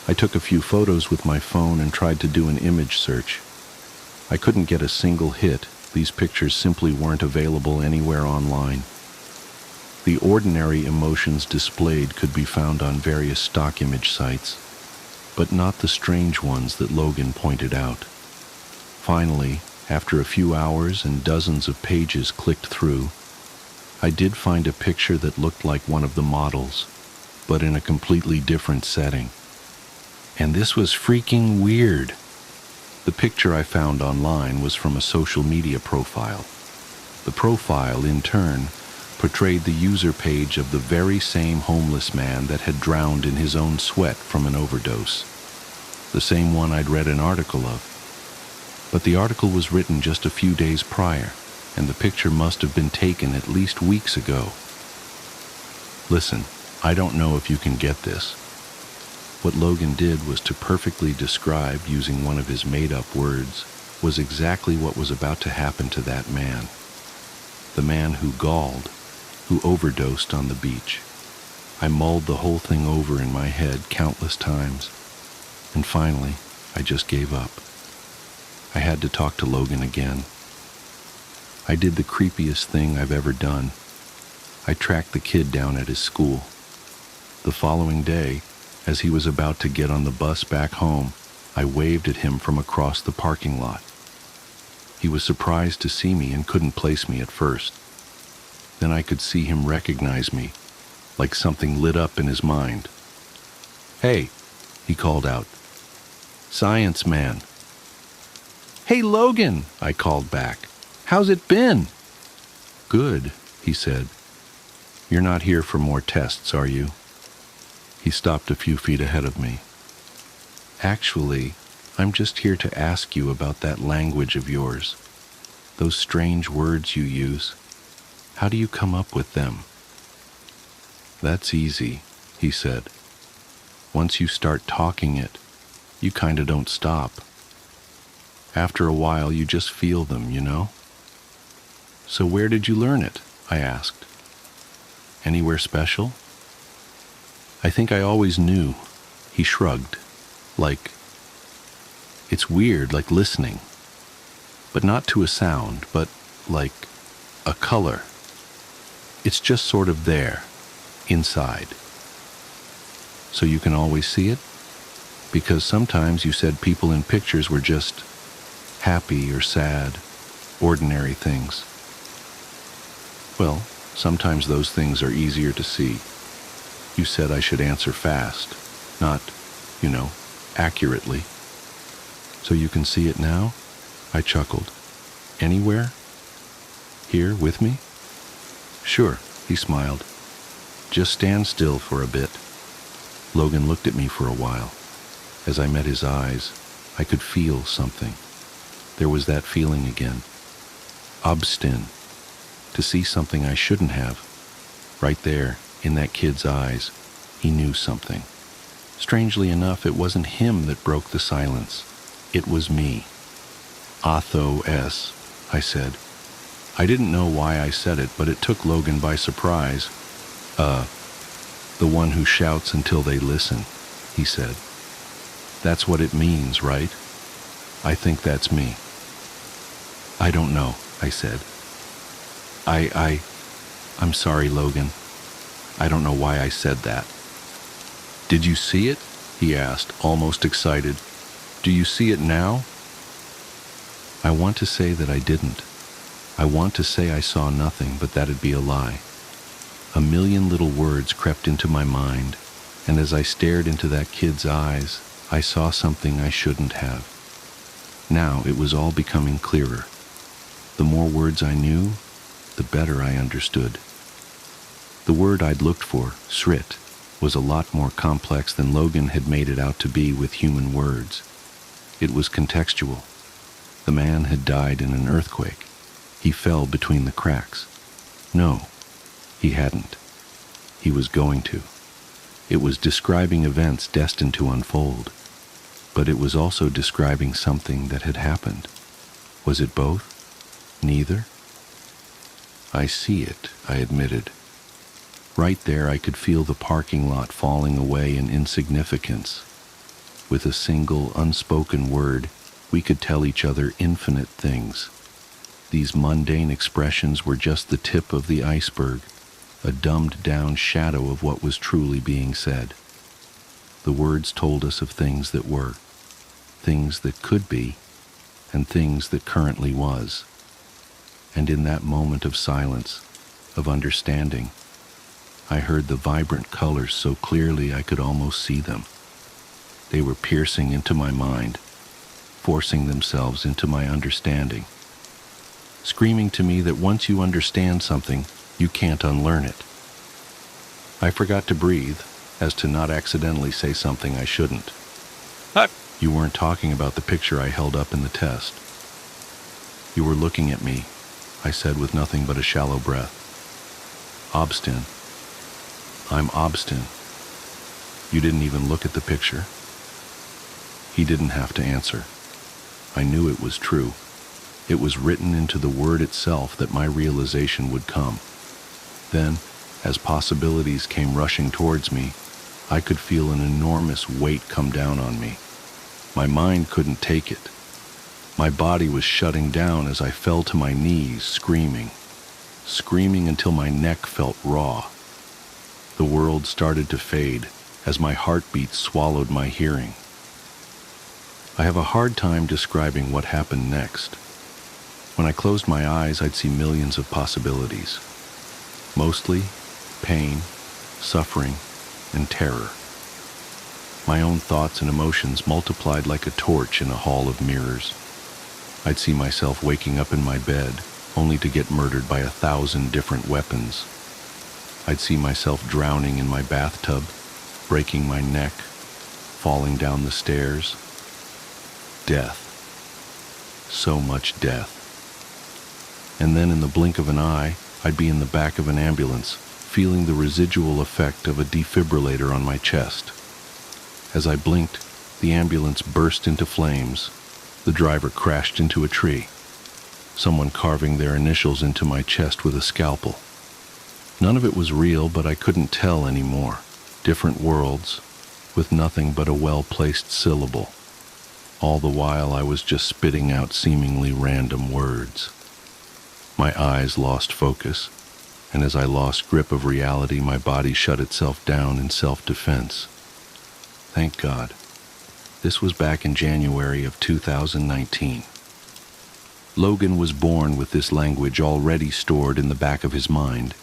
I took a few photos with my phone and tried to do an image search. I couldn't get a single hit. These pictures simply weren't available anywhere online. The ordinary emotions displayed could be found on various stock image sites, but not the strange ones that Logan pointed out. Finally, after a few hours and dozens of pages clicked through, I did find a picture that looked like one of the models, but in a completely different setting. And this was freaking weird. The picture I found online was from a social media profile. The profile, in turn, portrayed the user page of the very same homeless man that had drowned in his own sweat from an overdose. The same one I'd read an article of. But the article was written just a few days prior, and the picture must have been taken at least weeks ago. Listen, I don't know if you can get this, What Logan did was to perfectly describe, using one of his made-up words, was exactly what was about to happen to that man. The man who galled, who overdosed on the beach. I mulled the whole thing over in my head countless times, and finally, I just gave up. I had to talk to Logan again. I did the creepiest thing I've ever done. I tracked the kid down at his school. The following day, as he was about to get on the bus back home, I waved at him from across the parking lot. He was surprised to see me and couldn't place me at first. Then I could see him recognize me, like something lit up in his mind. "Hey," he called out. "Science man." "Hey, Logan," I called back. "How's it been?" "Good," he said. "You're not here for more tests, are you?" He stopped a few feet ahead of me. "Actually, I'm just here to ask you about that language of yours. Those strange words you use. How do you come up with them?" "That's easy," he said. "Once you start talking it, you kinda don't stop. After a while, you just feel them, you know?" "So where did you learn it?" I asked. "Anywhere special?" "I think I always knew." He shrugged. "Like, it's weird, like listening. But not to a sound, but like a color. It's just sort of there, inside." "So you can always see it? Because sometimes you said people in pictures were just happy or sad, ordinary things." "Well, sometimes those things are easier to see. You said I should answer fast, not, accurately. So you can see it now?" I chuckled. "Anywhere? Here with me?" "Sure," he smiled. "Just stand still for a bit." Logan looked at me for a while. As I met his eyes, I could feel something. There was that feeling again. Obstin. To see something I shouldn't have. Right there, in that kid's eyes, he knew something. Strangely enough, it wasn't him that broke the silence. It was me. "Athos," I said. I didn't know why I said it, but it took Logan by surprise. The one who shouts until they listen," he said. "That's what it means, right?" "I think that's me." "I don't know," I said. I'm sorry, Logan. I don't know why I said that." "Did you see it?" he asked, almost excited. "Do you see it now?" I want to say that I didn't. I want to say I saw nothing, but that'd be a lie. A million little words crept into my mind, and as I stared into that kid's eyes, I saw something I shouldn't have. Now it was all becoming clearer. The more words I knew, the better I understood. The word I'd looked for, srit, was a lot more complex than Logan had made it out to be with human words. It was contextual. The man had died in an earthquake. He fell between the cracks. No, he hadn't. He was going to. It was describing events destined to unfold, but it was also describing something that had happened. Was it both? Neither? "I see it," I admitted. Right there I could feel the parking lot falling away in insignificance. With a single, unspoken word, we could tell each other infinite things. These mundane expressions were just the tip of the iceberg, a dumbed-down shadow of what was truly being said. The words told us of things that were, things that could be, and things that currently was. And in that moment of silence, of understanding, I heard the vibrant colors so clearly I could almost see them. They were piercing into my mind, forcing themselves into my understanding, screaming to me that once you understand something, you can't unlearn it. I forgot to breathe, as to not accidentally say something I shouldn't. "You weren't talking about the picture I held up in the test. You were looking at me," I said with nothing but a shallow breath. "Obstin. I'm obstin." You didn't even look at the picture?" He didn't have to answer. I knew it was true. It was written into the word itself that my realization would come. Then, as possibilities came rushing towards me, I could feel an enormous weight come down on me. My mind couldn't take it. My body was shutting down as I fell to my knees, screaming until my neck felt raw. The world started to fade as my heartbeat swallowed my hearing. I have a hard time describing what happened next. When I closed my eyes, I'd see millions of possibilities. Mostly pain, suffering, and terror. My own thoughts and emotions multiplied like a torch in a hall of mirrors. I'd see myself waking up in my bed, only to get murdered by 1,000 different weapons. I'd see myself drowning in my bathtub, breaking my neck, falling down the stairs. Death. So much death. And then in the blink of an eye, I'd be in the back of an ambulance, feeling the residual effect of a defibrillator on my chest. As I blinked, the ambulance burst into flames. The driver crashed into a tree, someone carving their initials into my chest with a scalpel. None of it was real, but I couldn't tell anymore. Different worlds, with nothing but a well-placed syllable. All the while I was just spitting out seemingly random words. My eyes lost focus, and as I lost grip of reality, my body shut itself down in self-defense. Thank God. This was back in January of 2019. Logan was born with this language already stored in the back of his mind,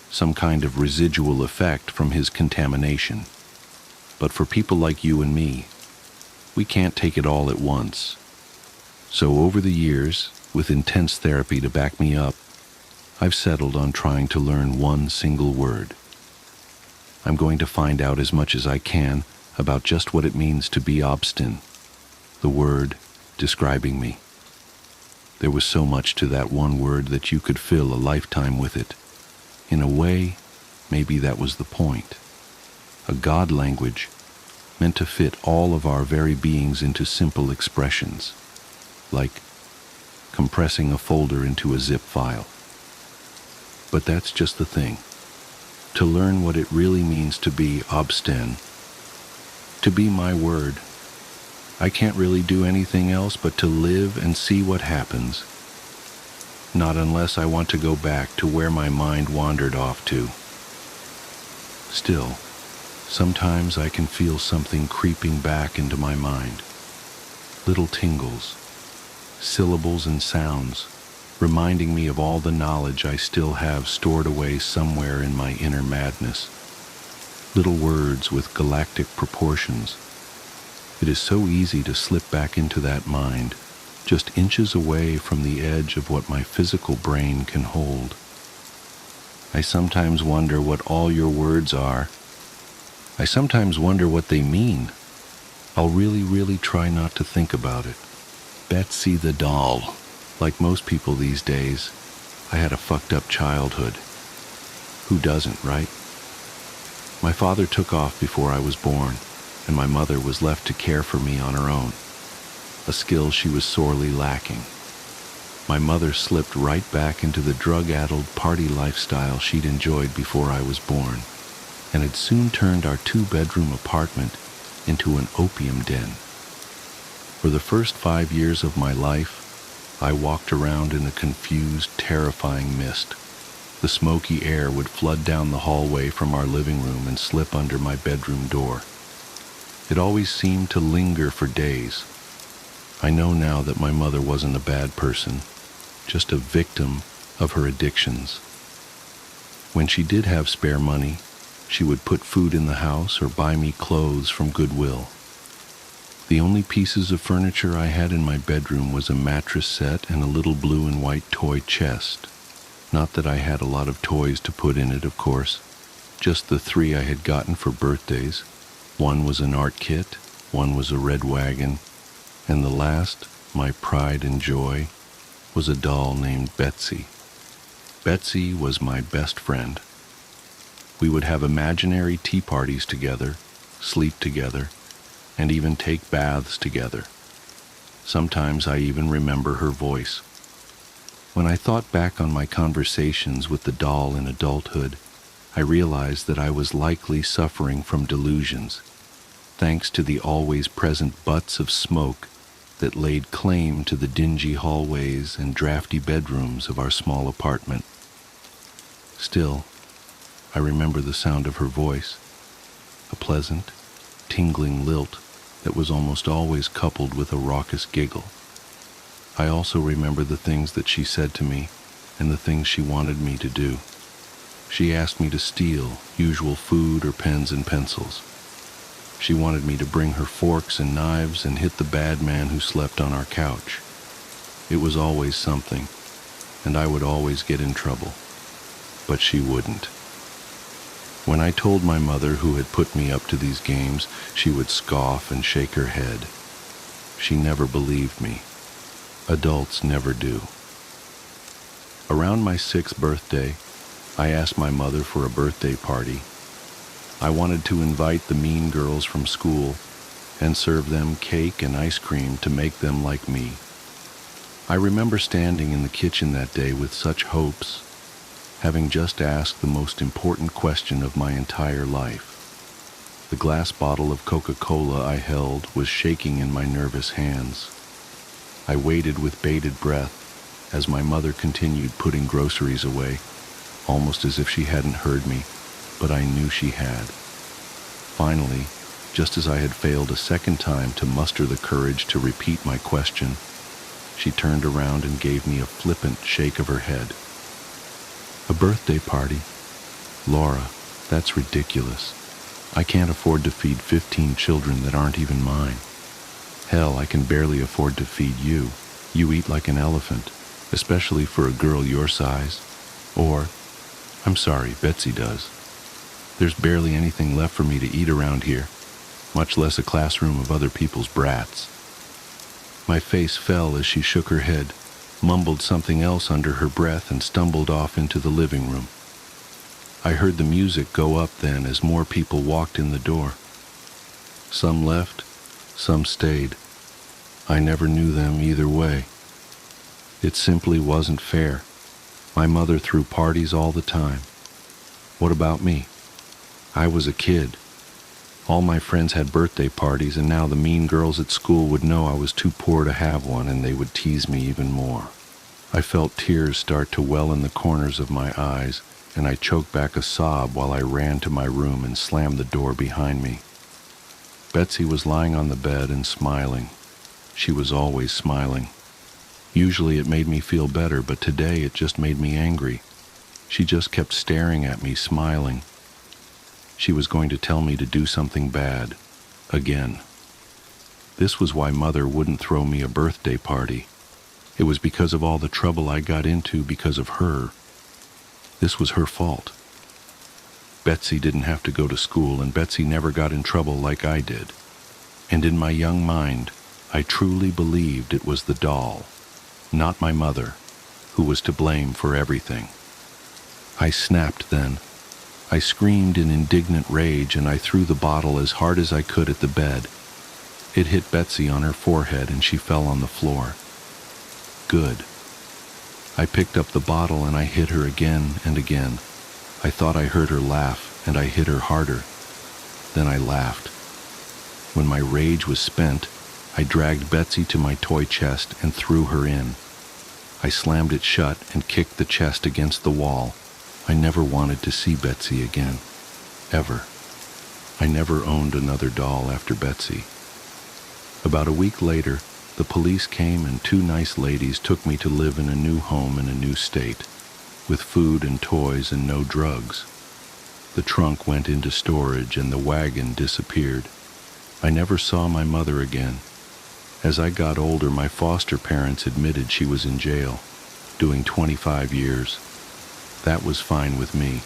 some kind of residual effect from his contamination. But for people like you and me, we can't take it all at once. So over the years, with intense therapy to back me up, I've settled on trying to learn one single word. I'm going to find out as much as I can about just what it means to be obstinate, the word describing me. There was so much to that one word that you could fill a lifetime with it. In a way, maybe that was the point. A God language meant to fit all of our very beings into simple expressions, like compressing a folder into a zip file. But that's just the thing. To learn what it really means to be obstinate, to be my word, I can't really do anything else but to live and see what happens. Not unless I want to go back to where my mind wandered off to. Still, sometimes I can feel something creeping back into my mind. Little tingles, syllables and sounds, reminding me of all the knowledge I still have stored away somewhere in my inner madness. Little words with galactic proportions. It is so easy to slip back into that mind, just inches away from the edge of what my physical brain can hold. I sometimes wonder what all your words are. I sometimes wonder what they mean. I'll really try not to think about it. Betsy the doll. Like most people these days, I had a fucked up childhood. Who doesn't, right? My father took off before I was born, and my mother was left to care for me on her own, a skill she was sorely lacking. My mother slipped right back into the drug-addled party lifestyle she'd enjoyed before I was born, and had soon turned our 2-bedroom apartment into an opium den. For the first 5 years of my life, I walked around in a confused, terrifying mist. The smoky air would flood down the hallway from our living room and slip under my bedroom door. It always seemed to linger for days. I know now that my mother wasn't a bad person, just a victim of her addictions. When she did have spare money, she would put food in the house or buy me clothes from Goodwill. The only pieces of furniture I had in my bedroom was a mattress set and a little blue and white toy chest. Not that I had a lot of toys to put in it, of course. Just the 3 I had gotten for birthdays. One was an art kit, one was a red wagon, and the last, my pride and joy, was a doll named Betsy. Betsy was my best friend. We would have imaginary tea parties together, sleep together, and even take baths together. Sometimes I even remember her voice. When I thought back on my conversations with the doll in adulthood, I realized that I was likely suffering from delusions, thanks to the always present butts of smoke that laid claim to the dingy hallways and drafty bedrooms of our small apartment. Still, I remember the sound of her voice, a pleasant, tingling lilt that was almost always coupled with a raucous giggle. I also remember the things that she said to me and the things she wanted me to do. She asked me to steal usual food or pens and pencils. She wanted me to bring her forks and knives and hit the bad man who slept on our couch. It was always something, and I would always get in trouble. But she wouldn't. When I told my mother who had put me up to these games, she would scoff and shake her head. She never believed me. Adults never do. Around my 6th birthday, I asked my mother for a birthday party. I wanted to invite the mean girls from school and serve them cake and ice cream to make them like me. I remember standing in the kitchen that day with such hopes, having just asked the most important question of my entire life. The glass bottle of Coca-Cola I held was shaking in my nervous hands. I waited with bated breath as my mother continued putting groceries away, almost as if she hadn't heard me, but I knew she had. Finally, just as I had failed a second time to muster the courage to repeat my question, she turned around and gave me a flippant shake of her head. "A birthday party? Laura, that's ridiculous. I can't afford to feed 15 children that aren't even mine. Hell, I can barely afford to feed you. You eat like an elephant, especially for a girl your size. Or, I'm sorry, Betsy does. There's barely anything left for me to eat around here, much less a classroom of other people's brats." My face fell as she shook her head, mumbled something else under her breath, and stumbled off into the living room. I heard the music go up then as more people walked in the door. Some left, some stayed. I never knew them either way. It simply wasn't fair. My mother threw parties all the time. What about me? I was a kid. All my friends had birthday parties, and now the mean girls at school would know I was too poor to have one, and they would tease me even more. I felt tears start to well in the corners of my eyes, and I choked back a sob while I ran to my room and slammed the door behind me. Betsy was lying on the bed and smiling. She was always smiling. Usually it made me feel better, but today it just made me angry. She just kept staring at me, smiling. She was going to tell me to do something bad, again. This was why Mother wouldn't throw me a birthday party. It was because of all the trouble I got into because of her. This was her fault. Betsy didn't have to go to school, and Betsy never got in trouble like I did. And in my young mind, I truly believed it was the doll, not my mother, who was to blame for everything. I snapped then. I screamed in indignant rage, and I threw the bottle as hard as I could at the bed. It hit Betsy on her forehead, and she fell on the floor. Good. I picked up the bottle and I hit her again and again. I thought I heard her laugh, and I hit her harder. Then I laughed. When my rage was spent, I dragged Betsy to my toy chest and threw her in. I slammed it shut and kicked the chest against the wall. I never wanted to see Betsy again. Ever. I never owned another doll after Betsy. About a week later, the police came and 2 nice ladies took me to live in a new home in a new state, with food and toys and no drugs. The trunk went into storage and the wagon disappeared. I never saw my mother again. As I got older, my foster parents admitted she was in jail, doing 25 years. That was fine with me.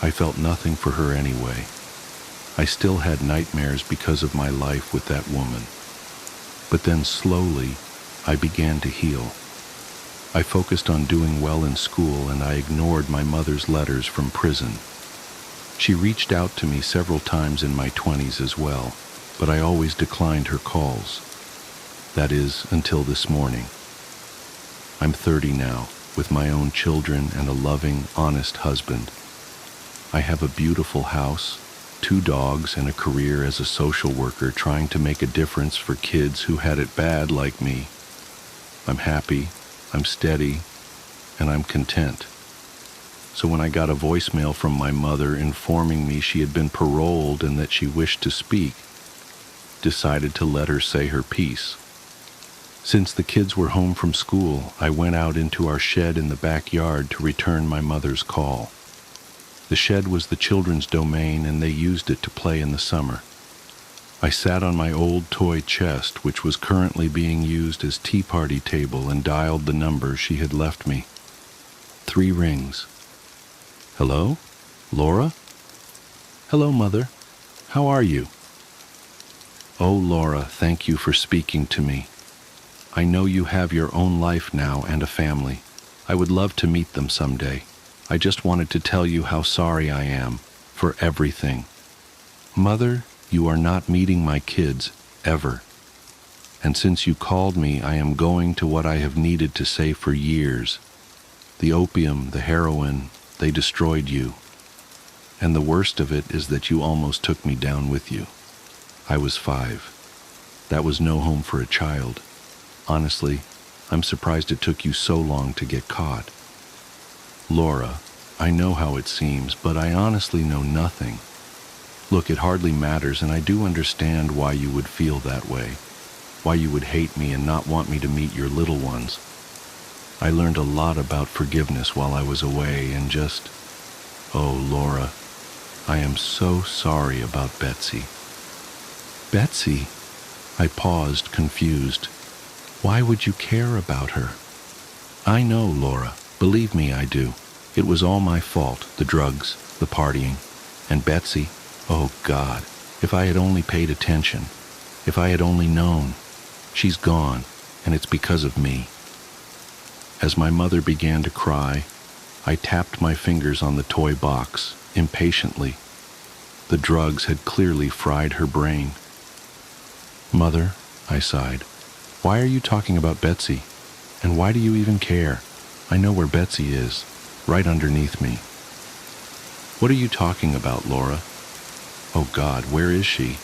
I felt nothing for her anyway. I still had nightmares because of my life with that woman. But then slowly, I began to heal. I focused on doing well in school, and I ignored my mother's letters from prison. She reached out to me several times in my 20s as well, but I always declined her calls. That is, until this morning. I'm 30 now, with my own children and a loving, honest husband. I have a beautiful house, 2 dogs, and a career as a social worker trying to make a difference for kids who had it bad like me. I'm happy, I'm steady, and I'm content. So when I got a voicemail from my mother informing me she had been paroled and that she wished to speak, decided to let her say her piece. Since the kids were home from school, I went out into our shed in the backyard to return my mother's call. The shed was the children's domain and they used it to play in the summer. I sat on my old toy chest, which was currently being used as tea party table, and dialed the number she had left me. 3 rings. Hello? Laura? Hello, Mother. How are you? Oh, Laura, thank you for speaking to me. I know you have your own life now and a family. I would love to meet them someday. I just wanted to tell you how sorry I am for everything. Mother, you are not meeting my kids, ever. And since you called me, I am going to what I have needed to say for years. The opium, the heroin, they destroyed you. And the worst of it is that you almost took me down with you. I was 5. That was no home for a child. Honestly, I'm surprised it took you so long to get caught. Laura, I know how it seems, but I honestly know nothing. Look, it hardly matters, and I do understand why you would feel that way, why you would hate me and not want me to meet your little ones. I learned a lot about forgiveness while I was away, and just, oh, Laura, I am so sorry about Betsy. Betsy? I paused, confused. Why would you care about her? I know, Laura. Believe me, I do. It was all my fault, the drugs, the partying. And Betsy, oh God, if I had only paid attention, if I had only known. She's gone, and it's because of me. As my mother began to cry, I tapped my fingers on the toy box, impatiently. The drugs had clearly fried her brain. Mother, I sighed, why are you talking about Betsy? And why do you even care? I know where Betsy is, right underneath me. What are you talking about, Laura? Oh God, where is she?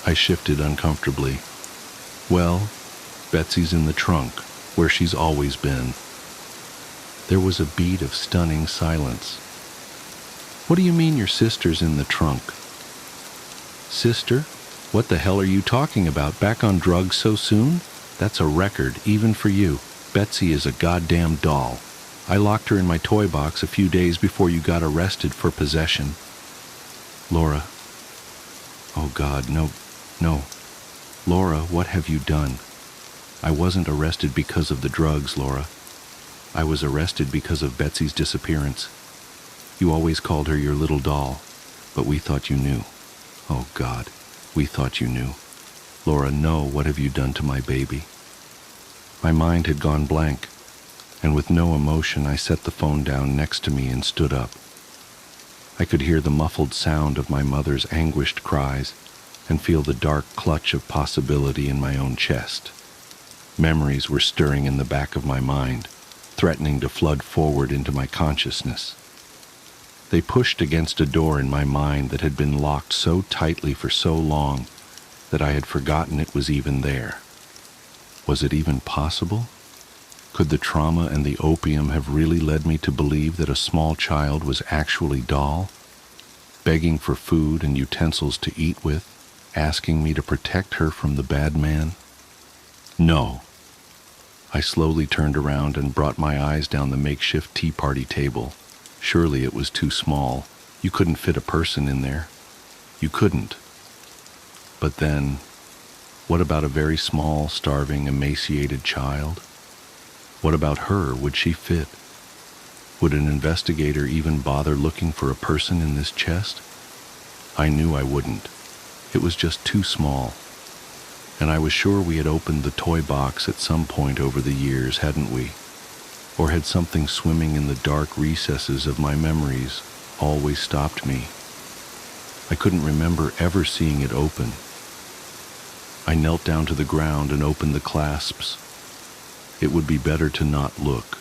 I shifted uncomfortably. Well, Betsy's in the trunk, where she's always been. There was a beat of stunning silence. What do you mean your sister's in the trunk? Sister? What the hell are you talking about? Back on drugs so soon? That's a record, even for you. Betsy is a goddamn doll. I locked her in my toy box a few days before you got arrested for possession. Laura. Oh God, no. Laura, what have you done? I wasn't arrested because of the drugs, Laura. I was arrested because of Betsy's disappearance. You always called her your little doll, but we thought you knew. Oh God, we thought you knew. Laura, no, what have you done to my baby? My mind had gone blank, and with no emotion I set the phone down next to me and stood up. I could hear the muffled sound of my mother's anguished cries and feel the dark clutch of possibility in my own chest. Memories were stirring in the back of my mind, threatening to flood forward into my consciousness. They pushed against a door in my mind that had been locked so tightly for so long that I had forgotten it was even there. Was it even possible? Could the trauma and the opium have really led me to believe that a small child was actually doll, begging for food and utensils to eat with, asking me to protect her from the bad man? No. I slowly turned around and brought my eyes down the makeshift tea party table. Surely it was too small. You couldn't fit a person in there. You couldn't. But then, what about a very small, starving, emaciated child? What about her? Would she fit? Would an investigator even bother looking for a person in this chest? I knew I wouldn't. It was just too small. And I was sure we had opened the toy box at some point over the years, hadn't we? Or had something swimming in the dark recesses of my memories always stopped me. I couldn't remember ever seeing it open. I knelt down to the ground and opened the clasps. It would be better to not look.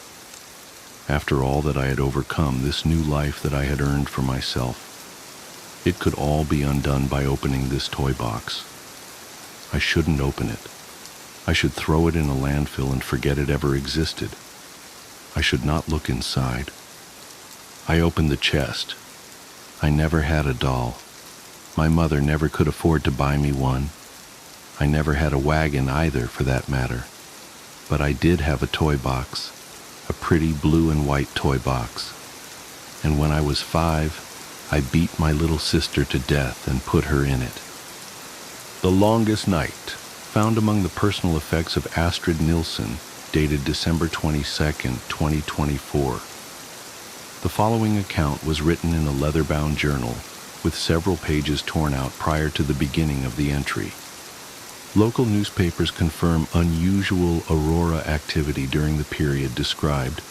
After all that I had overcome, this new life that I had earned for myself, it could all be undone by opening this toy box. I shouldn't open it. I should throw it in a landfill and forget it ever existed. I should not look inside. I opened the chest. I never had a doll. My mother never could afford to buy me one. I never had a wagon either, for that matter. But I did have a toy box, a pretty blue and white toy box. And when I was 5, I beat my little sister to death and put her in it. The Longest Night, found among the personal effects of Astrid Nilsson, dated December 22, 2024. The following account was written in a leather-bound journal, with several pages torn out prior to the beginning of the entry. Local newspapers confirm unusual aurora activity during the period described.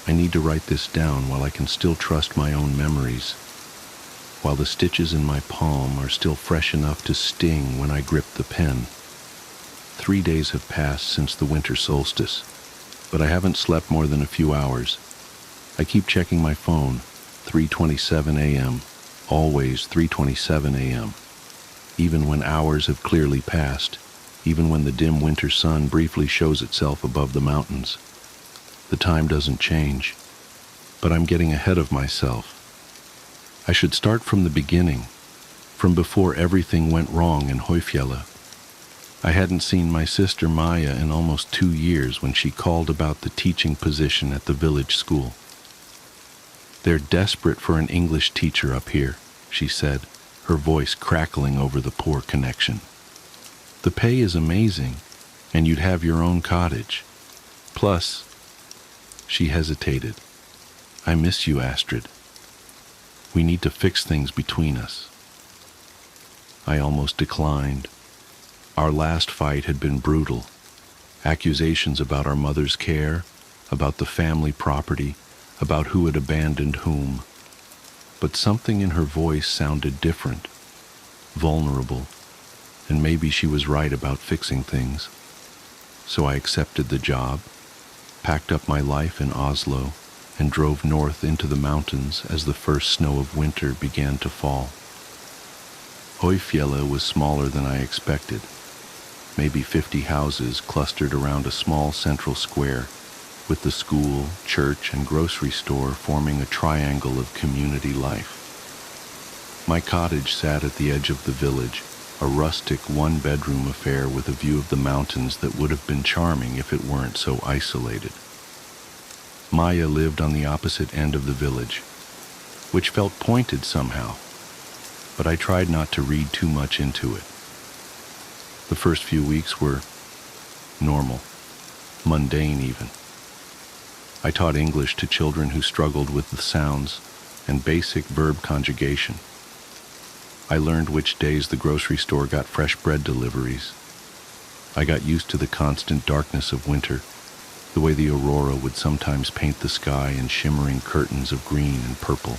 I need to write this down while I can still trust my own memories, while the stitches in my palm are still fresh enough to sting when I grip the pen. 3 days have passed since the winter solstice, but I haven't slept more than a few hours. I keep checking my phone, 3:27 a.m., always 3:27 a.m., even when hours have clearly passed, even when the dim winter sun briefly shows itself above the mountains. The time doesn't change, but I'm getting ahead of myself. I should start from the beginning, from before everything went wrong in Hoyfjella. I hadn't seen my sister Maya in almost 2 years when she called about the teaching position at the village school. "They're desperate for an English teacher up here," she said, her voice crackling over the poor connection. "The pay is amazing, and you'd have your own cottage. Plus," she hesitated, "I miss you, Astrid. We need to fix things between us." I almost declined. Our last fight had been brutal. Accusations about our mother's care, about the family property, about who had abandoned whom. But something in her voice sounded different, vulnerable, and maybe she was right about fixing things. So I accepted the job, packed up my life in Oslo, and drove north into the mountains as the first snow of winter began to fall. Hoyfjella was smaller than I expected, maybe 50 houses clustered around a small central square, with the school, church, and grocery store forming a triangle of community life. My cottage sat at the edge of the village, a rustic one-bedroom affair with a view of the mountains that would have been charming if it weren't so isolated. Maya lived on the opposite end of the village, which felt pointed somehow, but I tried not to read too much into it. The first few weeks were normal, mundane even. I taught English to children who struggled with the sounds and basic verb conjugation. I learned which days the grocery store got fresh bread deliveries. I got used to the constant darkness of winter, the way the aurora would sometimes paint the sky in shimmering curtains of green and purple.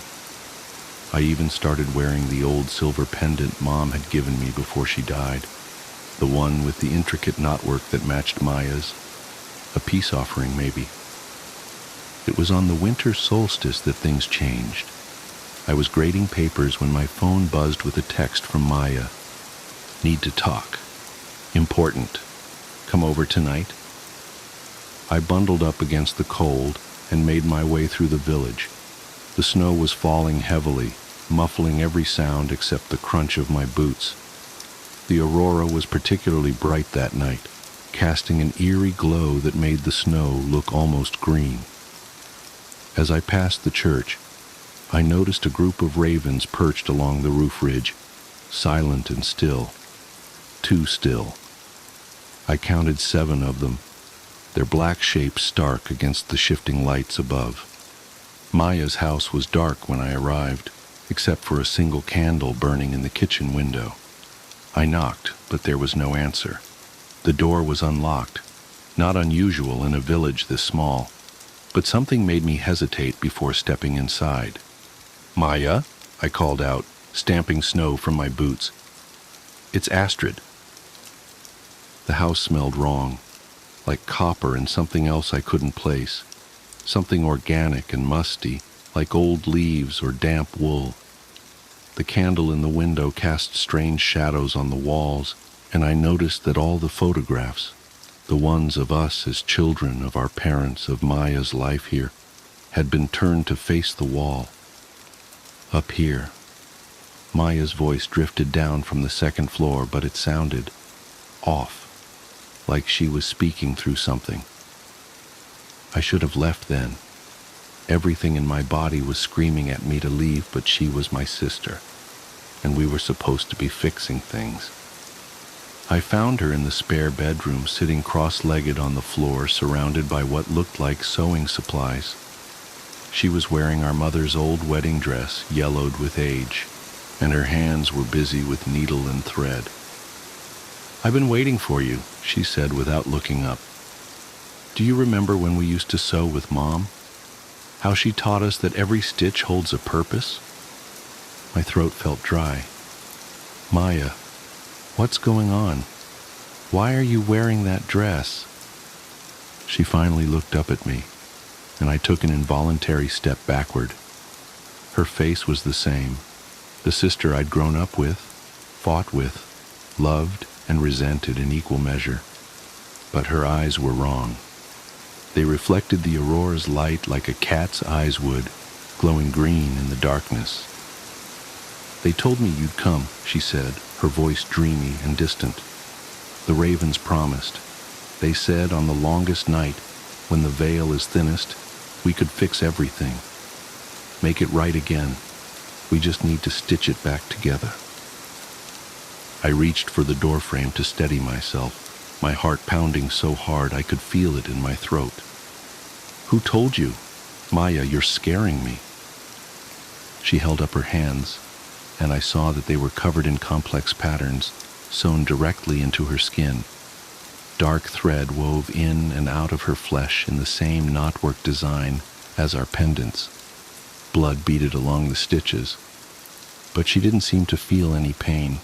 I even started wearing the old silver pendant Mom had given me before she died, the one with the intricate knotwork that matched Maya's, a peace offering maybe. It was on the winter solstice that things changed. I was grading papers when my phone buzzed with a text from Maya. "Need to talk. Important. Come over tonight?" I bundled up against the cold and made my way through the village. The snow was falling heavily, muffling every sound except the crunch of my boots. The aurora was particularly bright that night, casting an eerie glow that made the snow look almost green. As I passed the church, I noticed a group of ravens perched along the roof ridge, silent and still, too still. I counted 7 of them, their black shapes stark against the shifting lights above. Maya's house was dark when I arrived, except for a single candle burning in the kitchen window. I knocked, but there was no answer. The door was unlocked, not unusual in a village this small, but something made me hesitate before stepping inside. "Maya," I called out, stamping snow from my boots. "It's Astrid." The house smelled wrong, like copper and something else I couldn't place, something organic and musty, like old leaves or damp wool. The candle in the window cast strange shadows on the walls, and I noticed that all the photographs, the ones of us as children, of our parents, of Maya's life here, had been turned to face the wall. Up here. Maya's voice drifted down from the second floor, but it sounded off, like she was speaking through something. I should have left then. Everything in my body was screaming at me to leave, but she was my sister, and we were supposed to be fixing things. I found her in the spare bedroom, sitting cross-legged on the floor, surrounded by what looked like sewing supplies. She was wearing our mother's old wedding dress, yellowed with age, and her hands were busy with needle and thread. "I've been waiting for you," she said without looking up. "Do you remember when we used to sew with Mom? How she taught us that every stitch holds a purpose?" My throat felt dry. "Maya, what's going on? Why are you wearing that dress?" She finally looked up at me, and I took an involuntary step backward. Her face was the same, the sister I'd grown up with, fought with, loved and resented in equal measure. But her eyes were wrong. They reflected the aurora's light like a cat's eyes would, glowing green in the darkness. "They told me you'd come," she said, her voice dreamy and distant. "The ravens promised. They said on the longest night, when the veil is thinnest, we could fix everything. Make it right again. We just need to stitch it back together." I reached for the doorframe to steady myself, my heart pounding so hard I could feel it in my throat. "Who told you? Maya, you're scaring me." She held up her hands, and I saw that they were covered in complex patterns, sewn directly into her skin. Dark thread wove in and out of her flesh in the same knotwork design as our pendants. Blood beaded along the stitches, but she didn't seem to feel any pain.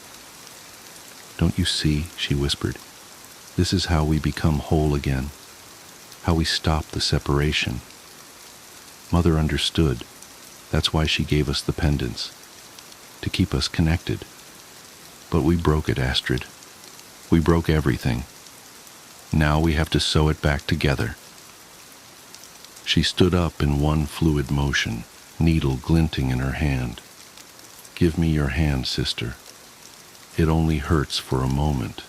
"Don't you see?" she whispered. "This is how we become whole again, how we stop the separation." Mother understood. That's why she gave us the pendants, to keep us connected. But we broke it, Astrid. We broke everything. Now we have to sew it back together. She stood up in one fluid motion, needle glinting in her hand. "Give me your hand, sister. It only hurts for a moment."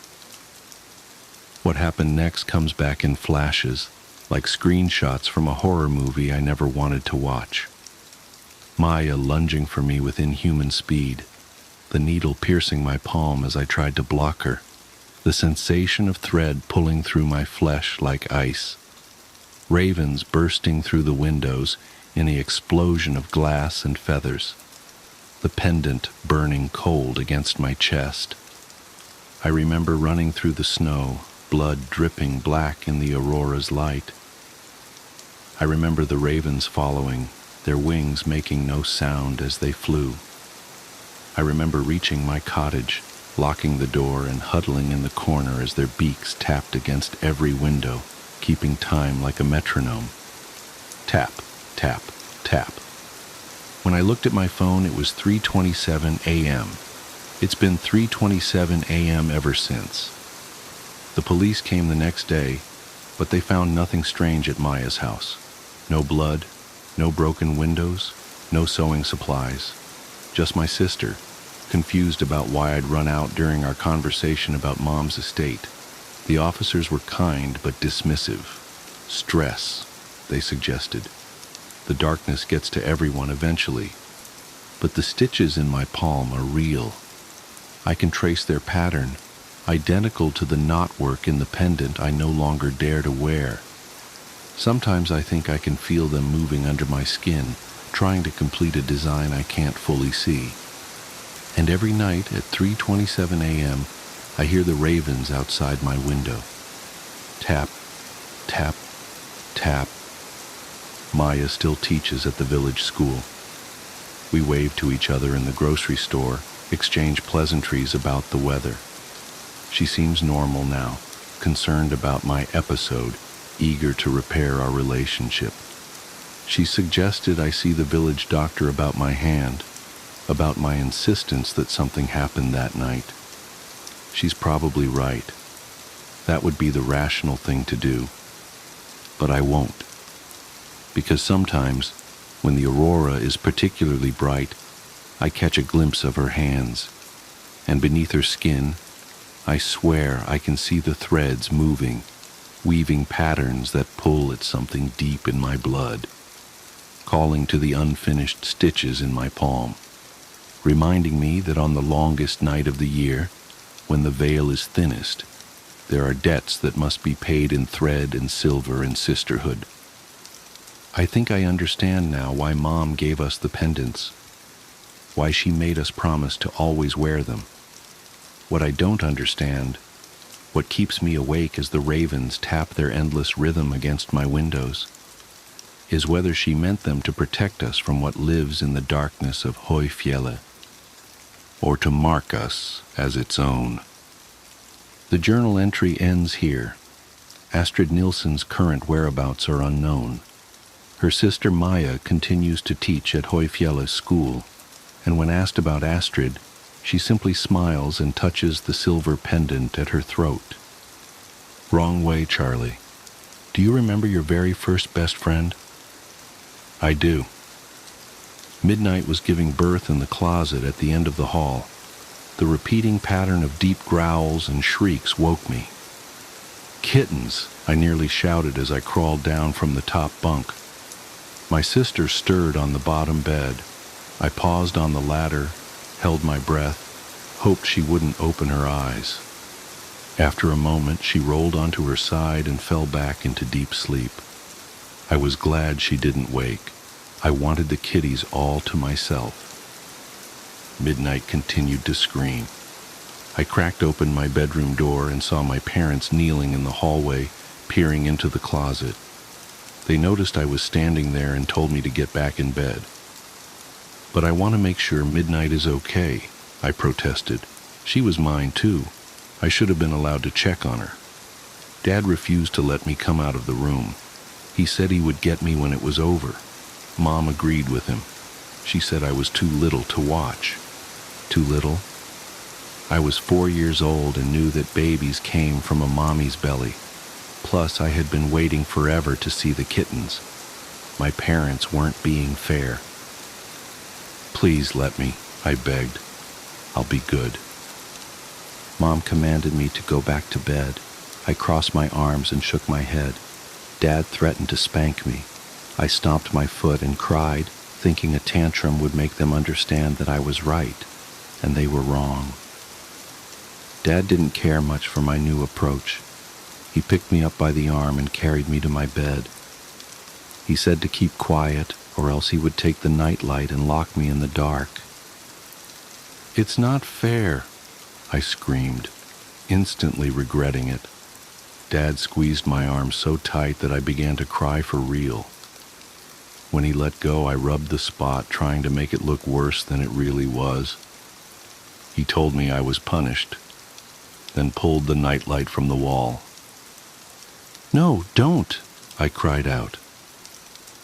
What happened next comes back in flashes, like screenshots from a horror movie I never wanted to watch. Maya lunging for me with inhuman speed, the needle piercing my palm as I tried to block her, the sensation of thread pulling through my flesh like ice. Ravens bursting through the windows in the explosion of glass and feathers, the pendant burning cold against my chest. I remember running through the snow, blood dripping black in the aurora's light. I remember the ravens following, their wings making no sound as they flew. I remember reaching my cottage, locking the door and huddling in the corner as their beaks tapped against every window, keeping time like a metronome. Tap, tap, tap. When I looked at my phone, it was 3:27 a.m. It's been 3:27 a.m. ever since. The police came the next day, but they found nothing strange at Maya's house. No blood, no broken windows, no sewing supplies. Just my sister, confused about why I'd run out during our conversation about Mom's estate. The officers were kind but dismissive. "Stress," they suggested. "The darkness gets to everyone eventually. But the stitches in my palm are real. I can trace their pattern, identical to the knotwork in the pendant I no longer dare to wear. Sometimes I think I can feel them moving under my skin, trying to complete a design I can't fully see. And every night at 3:27 a.m., I hear the ravens outside my window. Tap, tap, tap. Maya still teaches at the village school. We wave to each other in the grocery store, exchange pleasantries about the weather. She seems normal now, concerned about my episode, eager to repair our relationship. She suggested I see the village doctor about my hand, about my insistence that something happened that night. She's probably right. That would be the rational thing to do. But I won't. Because sometimes, when the aurora is particularly bright, I catch a glimpse of her hands, and beneath her skin, I swear I can see the threads moving, weaving patterns that pull at something deep in my blood, calling to the unfinished stitches in my palm, reminding me that on the longest night of the year, when the veil is thinnest, there are debts that must be paid in thread and silver and sisterhood. I think I understand now why Mom gave us the pendants, why she made us promise to always wear them. What I don't understand, what keeps me awake as the ravens tap their endless rhythm against my windows, is whether she meant them to protect us from what lives in the darkness of Høyfjellet, or to mark us as its own. The journal entry ends here. Astrid Nilsson's current whereabouts are unknown. Her sister Maya continues to teach at Høyfjellet school, and when asked about Astrid, she simply smiles and touches the silver pendant at her throat. Wrong way, Charlie. Do you remember your very first best friend? I do. Midnight was giving birth in the closet at the end of the hall. The repeating pattern of deep growls and shrieks woke me. Kittens, I nearly shouted as I crawled down from the top bunk. My sister stirred on the bottom bed. I paused on the ladder, held my breath, hoped she wouldn't open her eyes. After a moment, she rolled onto her side and fell back into deep sleep. I was glad she didn't wake. I wanted the kitties all to myself. Midnight continued to scream. I cracked open my bedroom door and saw my parents kneeling in the hallway, peering into the closet. They noticed I was standing there and told me to get back in bed. But I want to make sure Midnight is okay, I protested. She was mine too. I should have been allowed to check on her. Dad refused to let me come out of the room. He said he would get me when it was over. Mom agreed with him. She said I was too little to watch. Too little? I was 4 years old and knew that babies came from a mommy's belly. Plus, I had been waiting forever to see the kittens. My parents weren't being fair. Please let me, I begged. I'll be good. Mom commanded me to go back to bed. I crossed my arms and shook my head. Dad threatened to spank me. I stomped my foot and cried, thinking a tantrum would make them understand that I was right, and they were wrong. Dad didn't care much for my new approach. He picked me up by the arm and carried me to my bed. He said to keep quiet, or else he would take the nightlight and lock me in the dark. It's not fair, I screamed, instantly regretting it. Dad squeezed my arm so tight that I began to cry for real. When he let go, I rubbed the spot, trying to make it look worse than it really was. He told me I was punished, then pulled the nightlight from the wall. No, don't, I cried out.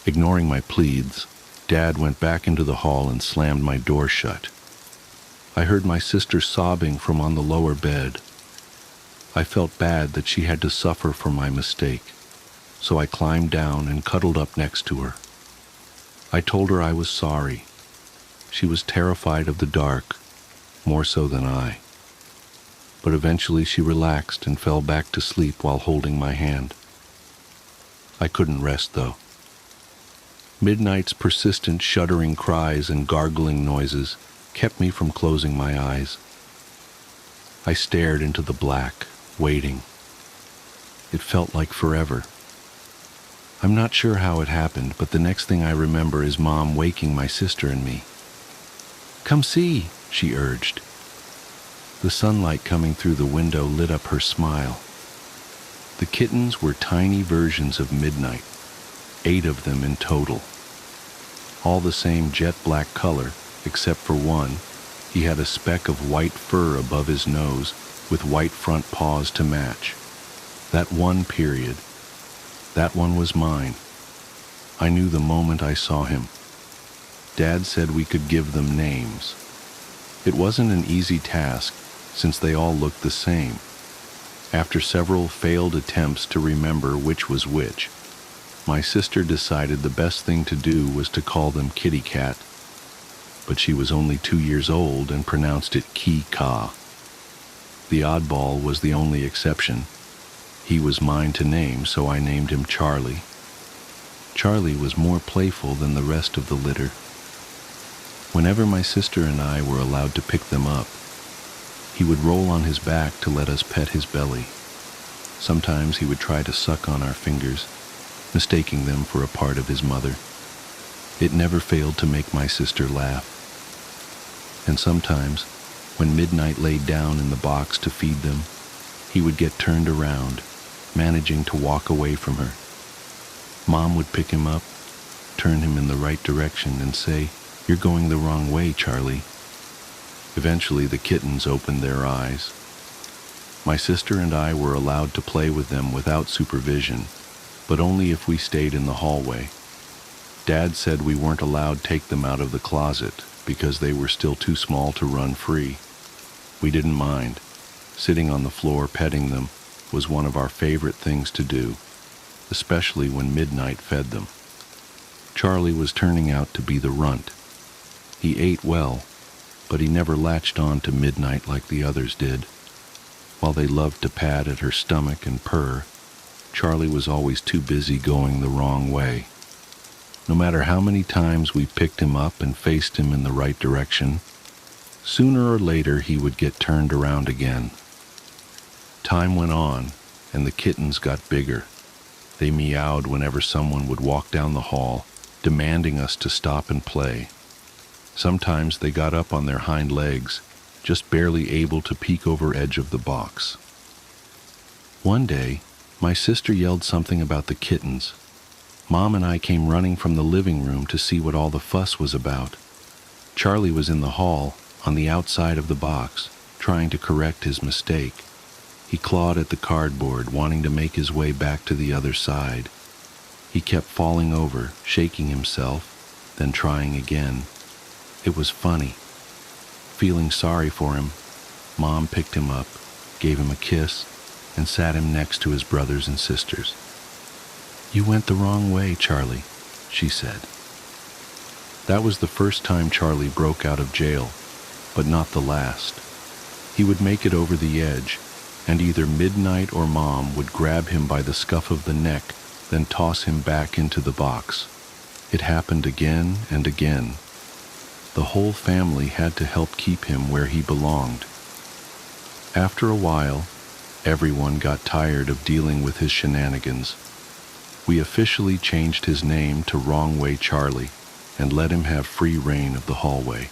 Ignoring my pleads, Dad went back into the hall and slammed my door shut. I heard my sister sobbing from on the lower bed. I felt bad that she had to suffer for my mistake, so I climbed down and cuddled up next to her. I told her I was sorry. She was terrified of the dark, more so than I. But eventually she relaxed and fell back to sleep while holding my hand. I couldn't rest, though. Midnight's persistent shuddering cries and gargling noises kept me from closing my eyes. I stared into the black, waiting. It felt like forever. I'm not sure how it happened, but the next thing I remember is Mom waking my sister and me. Come see, she urged. The sunlight coming through the window lit up her smile. The kittens were tiny versions of Midnight, 8 of them in total. all the same jet black color, except for one. He had a speck of white fur above his nose, with white front paws to match. That one period. That one was mine. I knew the moment I saw him. Dad said we could give them names. It wasn't an easy task, since they all looked the same. After several failed attempts to remember which was which, my sister decided the best thing to do was to call them Kitty Cat, but she was only 2 years old and pronounced it Ki-Ka. The oddball was the only exception. He was mine to name, so I named him Charlie. Charlie was more playful than the rest of the litter. Whenever my sister and I were allowed to pick them up, he would roll on his back to let us pet his belly. Sometimes he would try to suck on our fingers, mistaking them for a part of his mother. It never failed to make my sister laugh. And sometimes, when Midnight laid down in the box to feed them, he would get turned around, managing to walk away from her. Mom would pick him up, turn him in the right direction, and say, "You're going the wrong way, Charlie." Eventually, the kittens opened their eyes. My sister and I were allowed to play with them without supervision, but only if we stayed in the hallway. Dad said we weren't allowed to take them out of the closet because they were still too small to run free. We didn't mind. Sitting on the floor petting them was one of our favorite things to do, especially when Midnight fed them. Charlie was turning out to be the runt. He ate well, but he never latched on to Midnight like the others did. While they loved to pat at her stomach and purr, Charlie was always too busy going the wrong way. No matter how many times we picked him up and faced him in the right direction, sooner or later he would get turned around again. Time went on, and the kittens got bigger. They meowed whenever someone would walk down the hall, demanding us to stop and play. Sometimes they got up on their hind legs, just barely able to peek over edge of the box. One day, my sister yelled something about the kittens. Mom and I came running from the living room to see what all the fuss was about. Charlie was in the hall, on the outside of the box, trying to correct his mistake. He clawed at the cardboard, wanting to make his way back to the other side. He kept falling over, shaking himself, then trying again. It was funny. Feeling sorry for him, Mom picked him up, gave him a kiss, and sat him next to his brothers and sisters. "You went the wrong way, Charlie," she said. That was the first time Charlie broke out of jail, but not the last. He would make it over the edge, and either Midnight or Mom would grab him by the scuff of the neck, then toss him back into the box. It happened again and again. The whole family had to help keep him where he belonged. After a while, everyone got tired of dealing with his shenanigans. We officially changed his name to Wrong Way Charlie and let him have free reign of the hallway.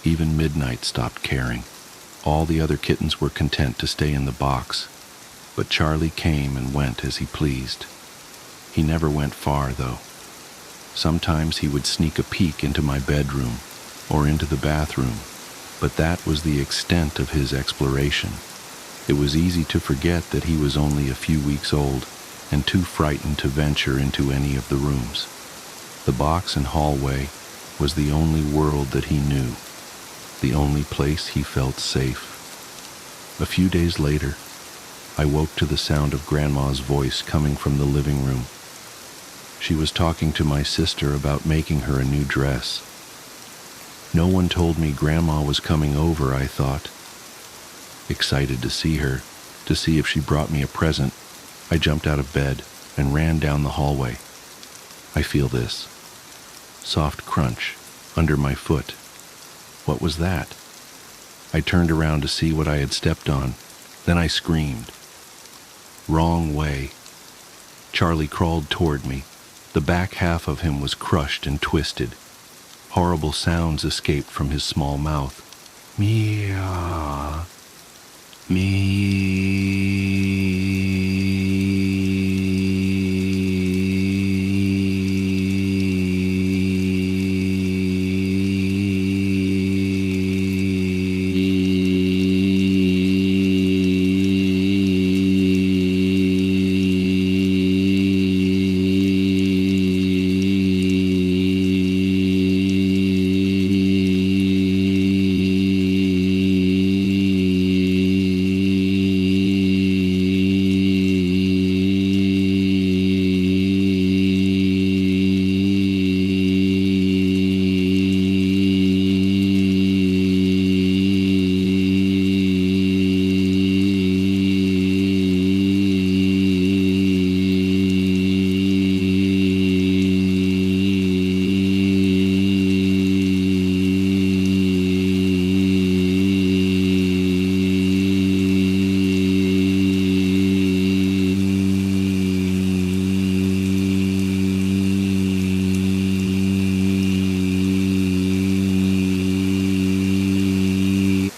Even Midnight stopped caring. All the other kittens were content to stay in the box, but Charlie came and went as he pleased. He never went far, though. Sometimes he would sneak a peek into my bedroom or into the bathroom, but that was the extent of his exploration. It was easy to forget that he was only a few weeks old and too frightened to venture into any of the rooms. The box and hallway was the only world that he knew, the only place he felt safe. A few days later, I woke to the sound of Grandma's voice coming from the living room. She was talking to my sister about making her a new dress. No one told me Grandma was coming over, I thought. Excited to see her, to see if she brought me a present, I jumped out of bed and ran down the hallway. I feel this soft crunch under my foot. What was that? I turned around to see what I had stepped on. Then I screamed. Wrong way. Charlie crawled toward me. The back half of him was crushed and twisted. Horrible sounds escaped from his small mouth. Meow.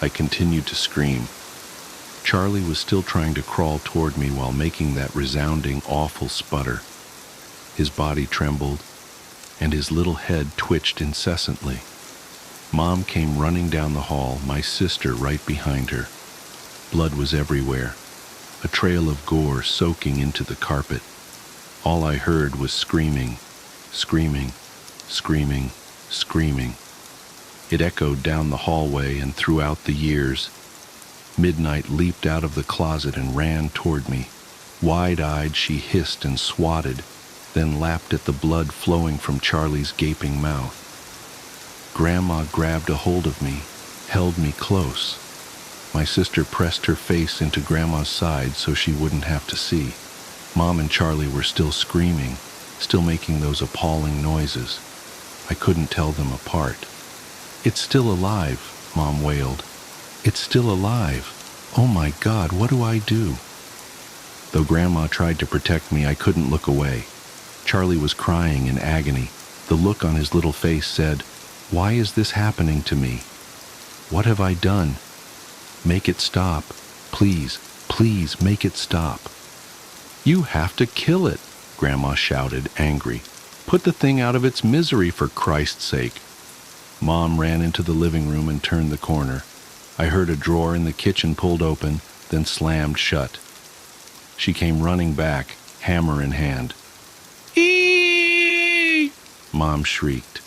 I continued to scream. Charlie was still trying to crawl toward me while making that resounding, awful sputter. His body trembled, and his little head twitched incessantly. Mom came running down the hall, my sister right behind her. Blood was everywhere, a trail of gore soaking into the carpet. All I heard was screaming, screaming, screaming, screaming. It echoed down the hallway and throughout the years. Midnight leaped out of the closet and ran toward me. Wide-eyed, she hissed and swatted, then lapped at the blood flowing from Charlie's gaping mouth. Grandma grabbed a hold of me, held me close. My sister pressed her face into Grandma's side so she wouldn't have to see. Mom and Charlie were still screaming, still making those appalling noises. I couldn't tell them apart. "It's still alive," Mom wailed. "It's still alive. Oh my God, what do I do?" Though Grandma tried to protect me, I couldn't look away. Charlie was crying in agony. The look on his little face said, "Why is this happening to me? What have I done? Make it stop. Please, please make it stop." "You have to kill it," Grandma shouted, angry. "Put the thing out of its misery, for Christ's sake." Mom ran into the living room and turned the corner. I heard a drawer in the kitchen pulled open, then slammed shut. She came running back, hammer in hand. "Eeeeee!" Mom shrieked.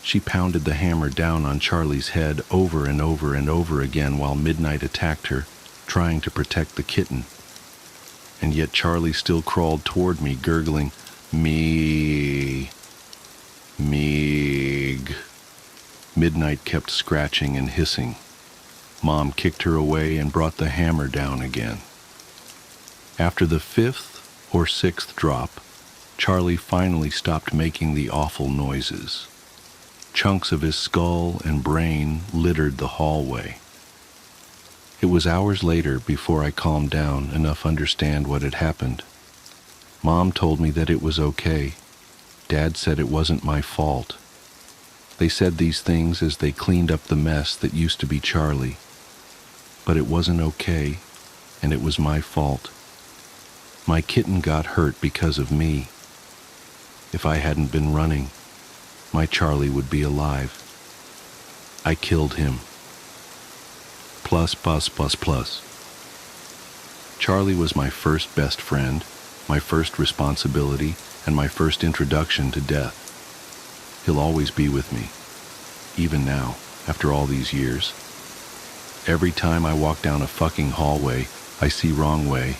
She pounded the hammer down on Charlie's head over and over and over again while midnight attacked her, trying to protect the kitten. And yet Charlie still crawled toward me, gurgling, "Me, Meeg." Midnight kept scratching and hissing. Mom kicked her away and brought the hammer down again. After the 5th or 6th drop, Charlie finally stopped making the awful noises. Chunks of his skull and brain littered the hallway. It was hours later before I calmed down enough to understand what had happened. Mom told me that it was okay. Dad said it wasn't my fault. They said these things as they cleaned up the mess that used to be Charlie. But it wasn't okay, and it was my fault. My kitten got hurt because of me. If I hadn't been running, my Charlie would be alive. I killed him. Plus, plus, plus, plus. Charlie was my first best friend, my first responsibility, and my first introduction to death. He'll always be with me, even now, after all these years. Every time I walk down a fucking hallway, I see wrong way.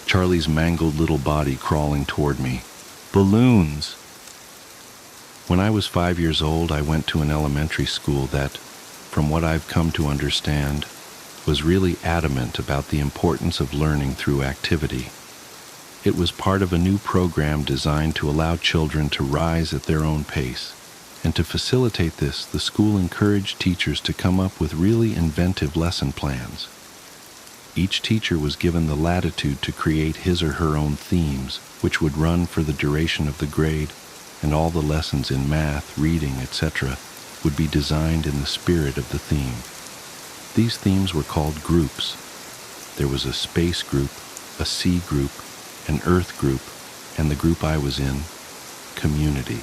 Charlie's mangled little body crawling toward me. Balloons! When I was 5 years old, I went to an elementary school that, from what I've come to understand, was really adamant about the importance of learning through activity. It was part of a new program designed to allow children to rise at their own pace. And to facilitate this, the school encouraged teachers to come up with really inventive lesson plans. Each teacher was given the latitude to create his or her own themes, which would run for the duration of the grade, and all the lessons in math, reading, etc. would be designed in the spirit of the theme. These themes were called groups. There was a space group, a sea group, an earth group, and the group I was in, community.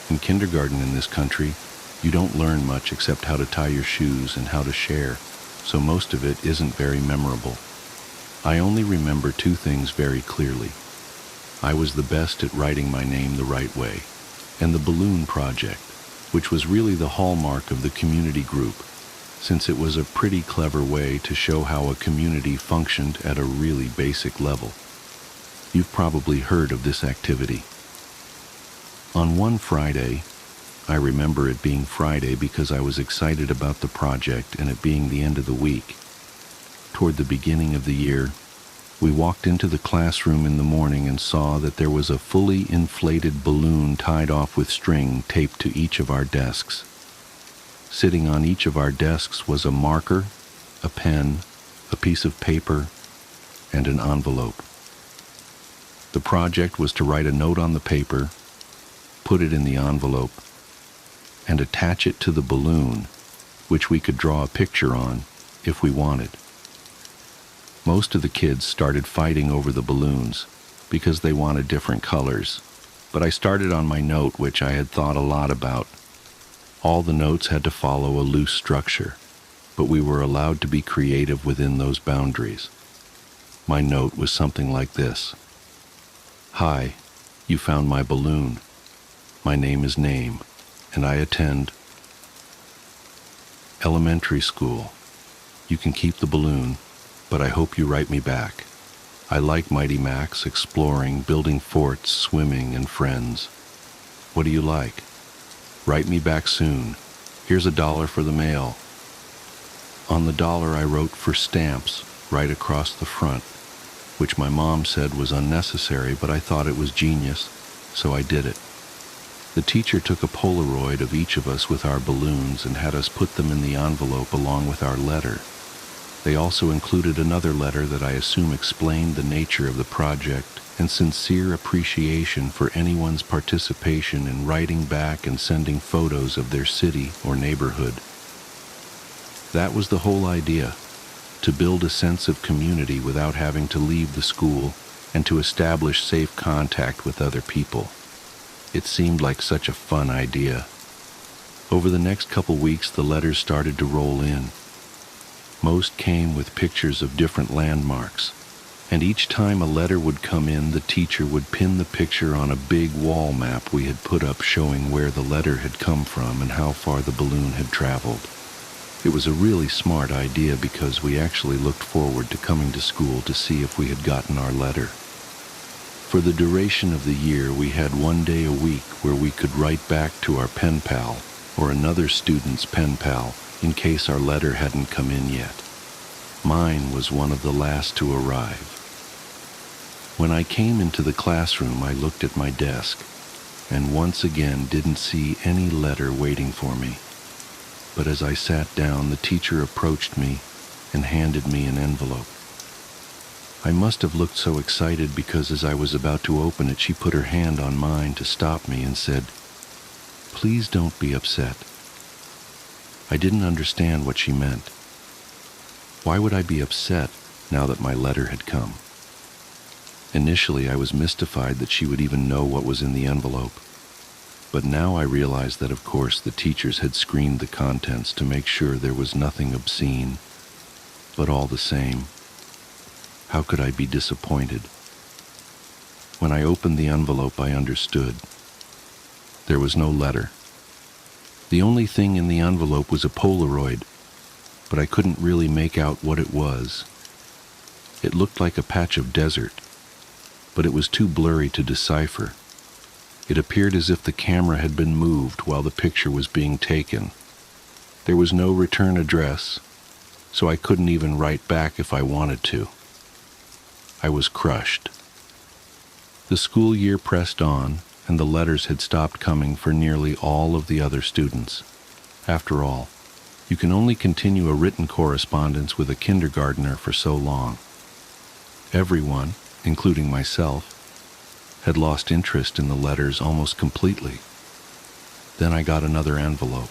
In kindergarten in this country, you don't learn much except how to tie your shoes and how to share, so most of it isn't very memorable. I only remember 2 things very clearly. I was the best at writing my name the right way, and the balloon project, which was really the hallmark of the community group, since it was a pretty clever way to show how a community functioned at a really basic level. You've probably heard of this activity. On one Friday, I remember it being Friday because I was excited about the project and it being the end of the week. Toward the beginning of the year, we walked into the classroom in the morning and saw that there was a fully inflated balloon tied off with string taped to each of our desks. Sitting on each of our desks was a marker, a pen, a piece of paper, and an envelope. The project was to write a note on the paper, put it in the envelope, and attach it to the balloon which we could draw a picture on if we wanted. Most of the kids started fighting over the balloons because they wanted different colors, but I started on my note, which I had thought a lot about. All the notes had to follow a loose structure, but we were allowed to be creative within those boundaries. My note was something like this: "Hi, you found my balloon. My name is Name, and I attend elementary school. You can keep the balloon, but I hope you write me back. I like Mighty Max, exploring, building forts, swimming, and friends. What do you like? Write me back soon. Here's $1 for the mail." On the dollar I wrote for stamps right across the front, which my mom said was unnecessary, but I thought it was genius, so I did it. The teacher took a Polaroid of each of us with our balloons and had us put them in the envelope along with our letter. They also included another letter that I assume explained the nature of the project and sincere appreciation for anyone's participation in writing back and sending photos of their city or neighborhood. That was the whole idea, to build a sense of community without having to leave the school and to establish safe contact with other people. It seemed like such a fun idea. Over the next couple weeks, the letters started to roll in. Most came with pictures of different landmarks, and each time a letter would come in, the teacher would pin the picture on a big wall map we had put up showing where the letter had come from and how far the balloon had traveled. It was a really smart idea because we actually looked forward to coming to school to see if we had gotten our letter. For the duration of the year, we had 1 day a week where we could write back to our pen pal or another student's pen pal in case our letter hadn't come in yet. Mine was one of the last to arrive. When I came into the classroom, I looked at my desk and once again didn't see any letter waiting for me. But as I sat down, the teacher approached me and handed me an envelope. I must have looked so excited because as I was about to open it, she put her hand on mine to stop me and said, "Please don't be upset." I didn't understand what she meant. Why would I be upset now that my letter had come? Initially, I was mystified that she would even know what was in the envelope. But now I realized that, of course, the teachers had screened the contents to make sure there was nothing obscene. But all the same, how could I be disappointed? When I opened the envelope, I understood. There was no letter. The only thing in the envelope was a Polaroid, but I couldn't really make out what it was. It looked like a patch of desert, but it was too blurry to decipher. It appeared as if the camera had been moved while the picture was being taken. There was no return address, so I couldn't even write back if I wanted to. I was crushed. The school year pressed on, and the letters had stopped coming for nearly all of the other students. After all, you can only continue a written correspondence with a kindergartner for so long. Everyone, including myself, had lost interest in the letters almost completely. Then I got another envelope.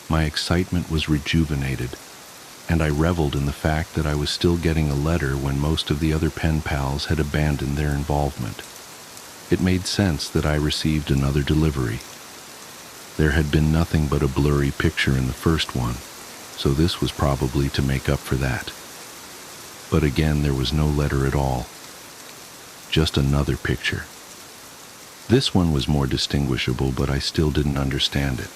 My excitement was rejuvenated, and I reveled in the fact that I was still getting a letter when most of the other pen pals had abandoned their involvement. It made sense that I received another delivery. There had been nothing but a blurry picture in the first one, so this was probably to make up for that. But again, there was no letter at all. Just another picture. This one was more distinguishable, but I still didn't understand it.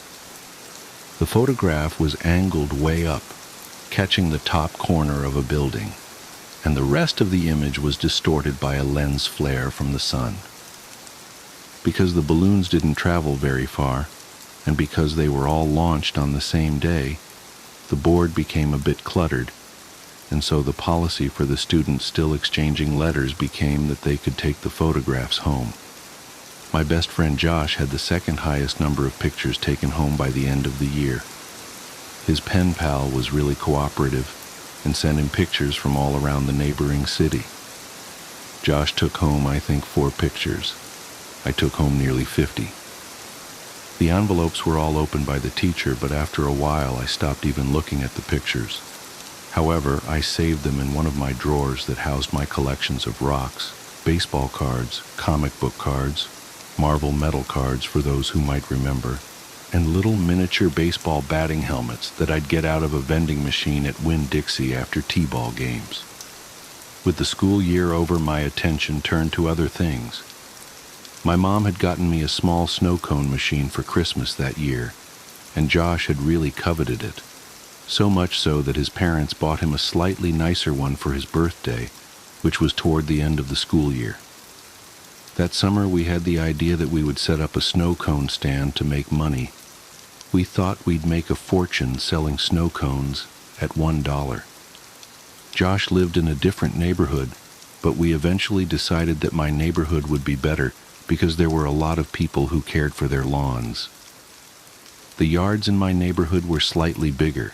The photograph was angled way up, catching the top corner of a building, and the rest of the image was distorted by a lens flare from the sun. Because the balloons didn't travel very far, and because they were all launched on the same day, the board became a bit cluttered, and so the policy for the students still exchanging letters became that they could take the photographs home. My best friend Josh had the second highest number of pictures taken home by the end of the year. His pen pal was really cooperative and sent him pictures from all around the neighboring city. Josh took home, I think, 4 pictures. I took home nearly 50. The envelopes were all opened by the teacher, but after a while I stopped even looking at the pictures. However, I saved them in one of my drawers that housed my collections of rocks, baseball cards, comic book cards, Marvel metal cards for those who might remember, and little miniature baseball batting helmets that I'd get out of a vending machine at Winn-Dixie after t-ball games. With the school year over, my attention turned to other things. My mom had gotten me a small snow cone machine for Christmas that year, and Josh had really coveted it. So much so that his parents bought him a slightly nicer one for his birthday, which was toward the end of the school year. That summer we had the idea that we would set up a snow cone stand to make money. We thought we'd make a fortune selling snow cones at $1. Josh lived in a different neighborhood, but we eventually decided that my neighborhood would be better because there were a lot of people who cared for their lawns. The yards in my neighborhood were slightly bigger.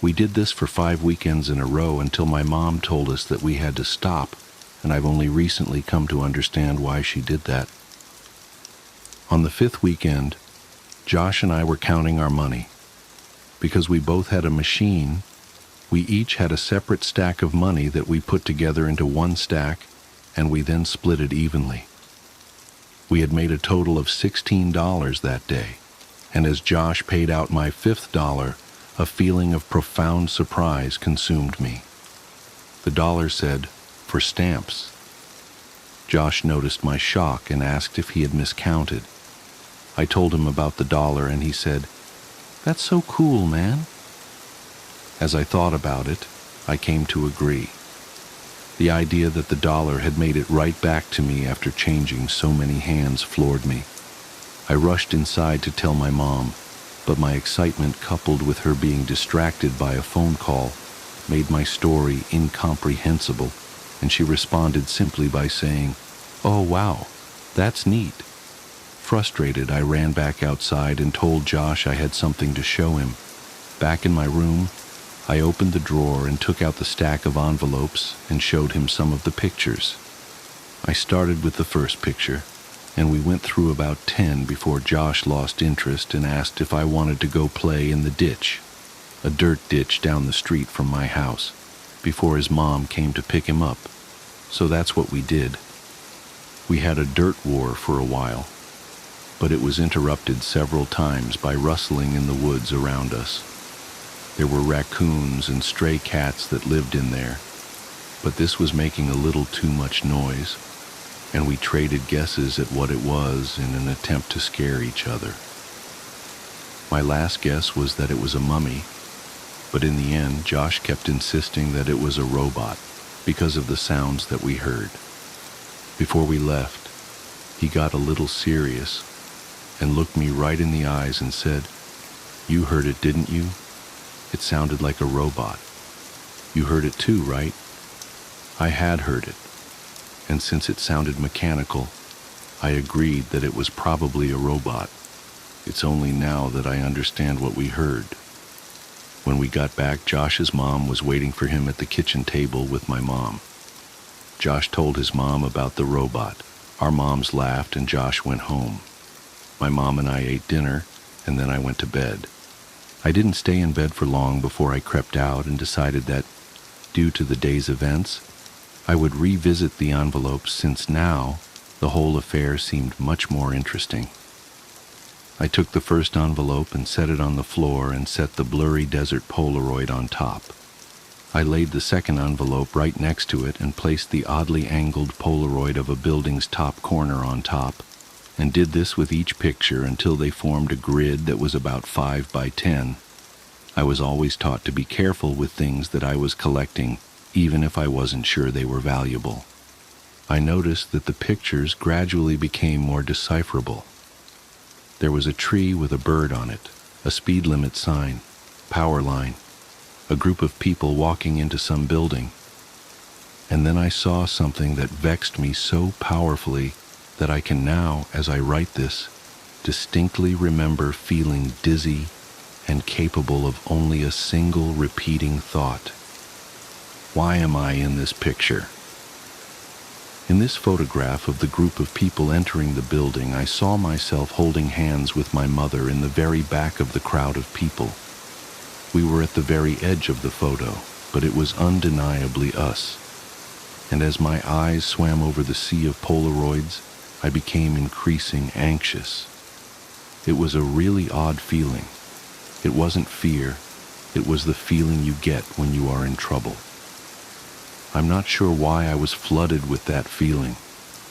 We did this for 5 weekends in a row until my mom told us that we had to stop, and I've only recently come to understand why she did that. On the 5th weekend, Josh and I were counting our money. Because we both had a machine, we each had a separate stack of money that we put together into one stack, and we then split it evenly. We had made a total of $16 that day, and as Josh paid out my $5th, a feeling of profound surprise consumed me. The dollar said, "For stamps." Josh noticed my shock and asked if he had miscounted. I told him about the dollar, and he said, "That's so cool, man." As I thought about it, I came to agree. The idea that the dollar had made it right back to me after changing so many hands floored me. I rushed inside to tell my mom, but my excitement, coupled with her being distracted by a phone call, made my story incomprehensible, and she responded simply by saying, "Oh wow, that's neat." Frustrated, I ran back outside and told Josh I had something to show him. Back in my room, I opened the drawer and took out the stack of envelopes and showed him some of the pictures. I started with the first picture, and we went through about 10 before Josh lost interest and asked if I wanted to go play in the ditch, a dirt ditch down the street from my house, before his mom came to pick him up. So that's what we did. We had a dirt war for a while, but it was interrupted several times by rustling in the woods around us. There were raccoons and stray cats that lived in there, but this was making a little too much noise, and we traded guesses at what it was in an attempt to scare each other. My last guess was that it was a mummy, but in the end, Josh kept insisting that it was a robot because of the sounds that we heard. Before we left, he got a little serious and looked me right in the eyes and said, "You heard it, didn't you? It sounded like a robot. You heard it too, right?" I had heard it, and since it sounded mechanical, I agreed that it was probably a robot. It's only now that I understand what we heard. When we got back, Josh's mom was waiting for him at the kitchen table with my mom. Josh told his mom about the robot. Our moms laughed and Josh went home. My mom and I ate dinner, and then I went to bed. I didn't stay in bed for long before I crept out and decided that, due to the day's events, I would revisit the envelopes since now the whole affair seemed much more interesting. I took the first envelope and set it on the floor and set the blurry desert Polaroid on top. I laid the second envelope right next to it and placed the oddly angled Polaroid of a building's top corner on top, and did this with each picture until they formed a grid that was about 5 by 10. I was always taught to be careful with things that I was collecting, even if I wasn't sure they were valuable. I noticed that the pictures gradually became more decipherable. There was a tree with a bird on it, a speed limit sign, power line, a group of people walking into some building. And then I saw something that vexed me so powerfully that I can now, as I write this, distinctly remember feeling dizzy and capable of only a single repeating thought. Why am I in this picture? In this photograph of the group of people entering the building, I saw myself holding hands with my mother in the very back of the crowd of people. We were at the very edge of the photo, but it was undeniably us. And as my eyes swam over the sea of Polaroids, I became increasingly anxious. It was a really odd feeling. It wasn't fear, it was the feeling you get when you are in trouble. I'm not sure why I was flooded with that feeling,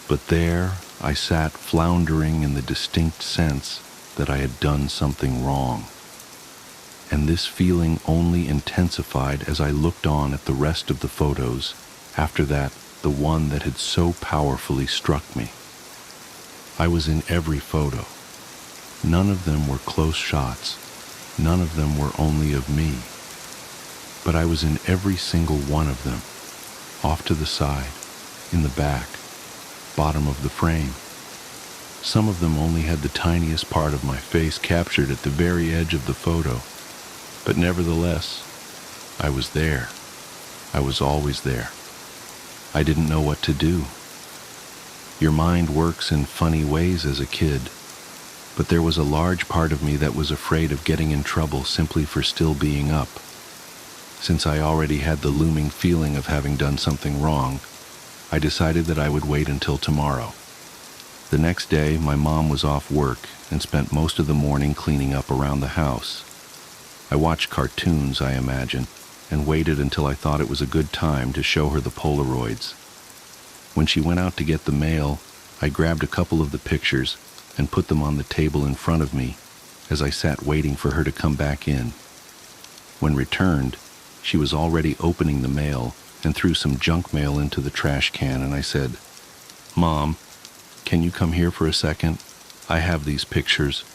but there I sat floundering in the distinct sense that I had done something wrong. And this feeling only intensified as I looked on at the rest of the photos, after that, the one that had so powerfully struck me. I was in every photo. None of them were close shots. None of them were only of me. But I was in every single one of them, off to the side, in the back, bottom of the frame. Some of them only had the tiniest part of my face captured at the very edge of the photo. But nevertheless, I was there. I was always there. I didn't know what to do. Your mind works in funny ways as a kid, but there was a large part of me that was afraid of getting in trouble simply for still being up. Since I already had the looming feeling of having done something wrong, I decided that I would wait until tomorrow. The next day, my mom was off work and spent most of the morning cleaning up around the house. I watched cartoons, I imagine, and waited until I thought it was a good time to show her the Polaroids. When she went out to get the mail, I grabbed a couple of the pictures and put them on the table in front of me as I sat waiting for her to come back in. When returned, she was already opening the mail and threw some junk mail into the trash can, and I said, "Mom, can you come here for a second? I have these pictures."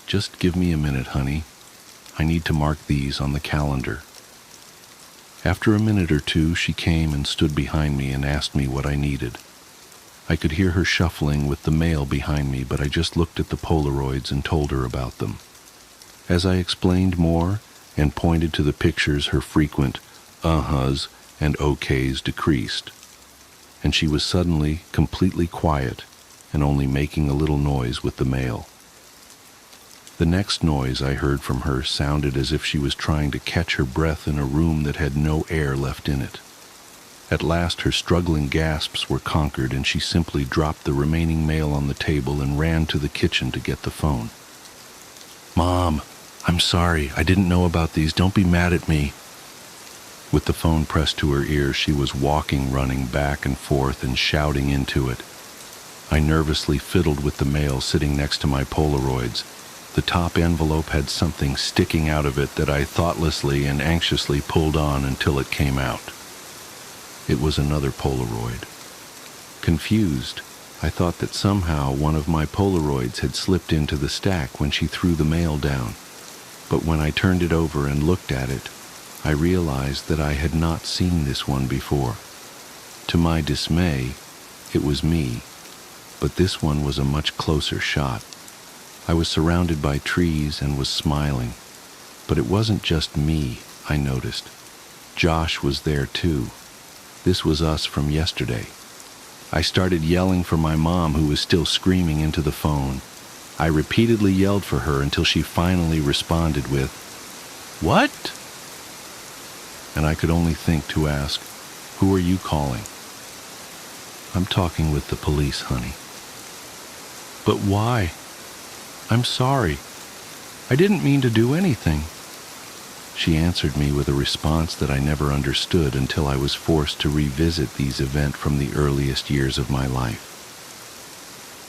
"Just give me a minute, honey. I need to mark these on the calendar." After a minute or two, she came and stood behind me and asked me what I needed. I could hear her shuffling with the mail behind me, but I just looked at the Polaroids and told her about them. As I explained more and pointed to the pictures, her frequent uh-huhs and okays decreased, and she was suddenly completely quiet and only making a little noise with the mail. The next noise I heard from her sounded as if she was trying to catch her breath in a room that had no air left in it. At last her struggling gasps were conquered, and she simply dropped the remaining mail on the table and ran to the kitchen to get the phone. "Mom, I'm sorry, I didn't know about these, don't be mad at me." With the phone pressed to her ear, she was running back and forth and shouting into it. I nervously fiddled with the mail sitting next to my Polaroids. The top envelope had something sticking out of it that I thoughtlessly and anxiously pulled on until it came out. It was another Polaroid. Confused, I thought that somehow one of my Polaroids had slipped into the stack when she threw the mail down. But when I turned it over and looked at it, I realized that I had not seen this one before. To my dismay, it was me, but this one was a much closer shot. I was surrounded by trees and was smiling, but it wasn't just me, I noticed. Josh was there too. This was us from yesterday. I started yelling for my mom, who was still screaming into the phone. I repeatedly yelled for her until she finally responded with, "What?" And I could only think to ask, "Who are you calling?" "I'm talking with the police, honey." "But why?" "I'm sorry. I didn't mean to do anything." She answered me with a response that I never understood until I was forced to revisit these events from the earliest years of my life.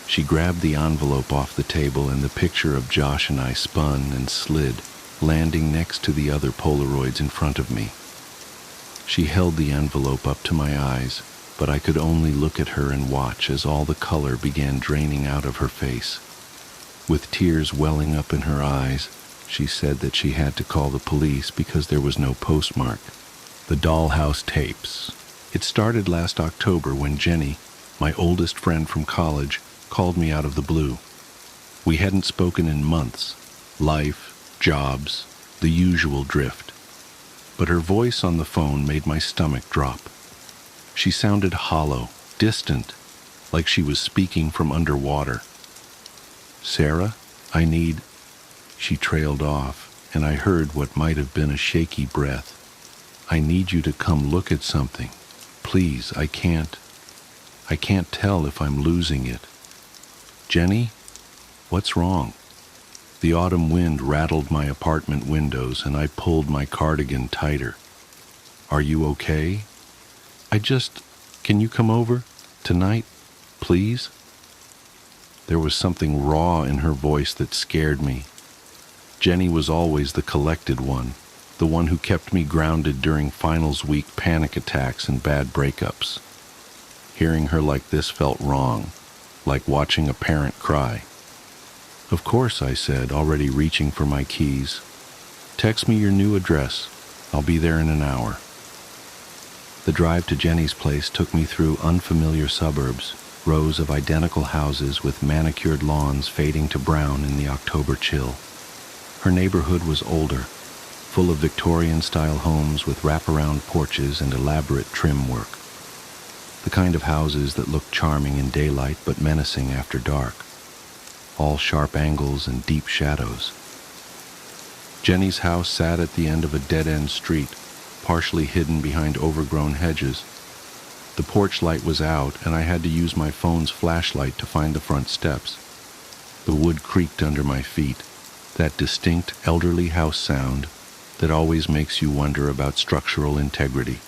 She grabbed the envelope off the table, and the picture of Josh and I spun and slid, landing next to the other Polaroids in front of me. She held the envelope up to my eyes, but I could only look at her and watch as all the color began draining out of her face. With tears welling up in her eyes, she said that she had to call the police because there was no postmark. The dollhouse tapes. It started last October when Jenny, my oldest friend from college, called me out of the blue. We hadn't spoken in months. Life, jobs, the usual drift. But her voice on the phone made my stomach drop. She sounded hollow, distant, like she was speaking from underwater. "Sarah, I need—" She trailed off, and I heard what might have been a shaky breath. "I need you to come look at something. Please, I can't tell if I'm losing it." "Jenny, what's wrong?" The autumn wind rattled my apartment windows, and I pulled my cardigan tighter. "Are you okay?" Can you come over? Tonight? Please?" There was something raw in her voice that scared me. Jenny was always the collected one, the one who kept me grounded during finals week panic attacks and bad breakups. Hearing her like this felt wrong, like watching a parent cry. "Of course," I said, already reaching for my keys. "Text me your new address. I'll be there in an hour." The drive to Jenny's place took me through unfamiliar suburbs, rows of identical houses with manicured lawns fading to brown in the October chill. Her neighborhood was older, full of Victorian-style homes with wraparound porches and elaborate trim work. The kind of houses that look charming in daylight but menacing after dark. All sharp angles and deep shadows. Jenny's house sat at the end of a dead-end street, partially hidden behind overgrown hedges. The porch light was out, and I had to use my phone's flashlight to find the front steps. The wood creaked under my feet, that distinct elderly house sound that always makes you wonder about structural integrity.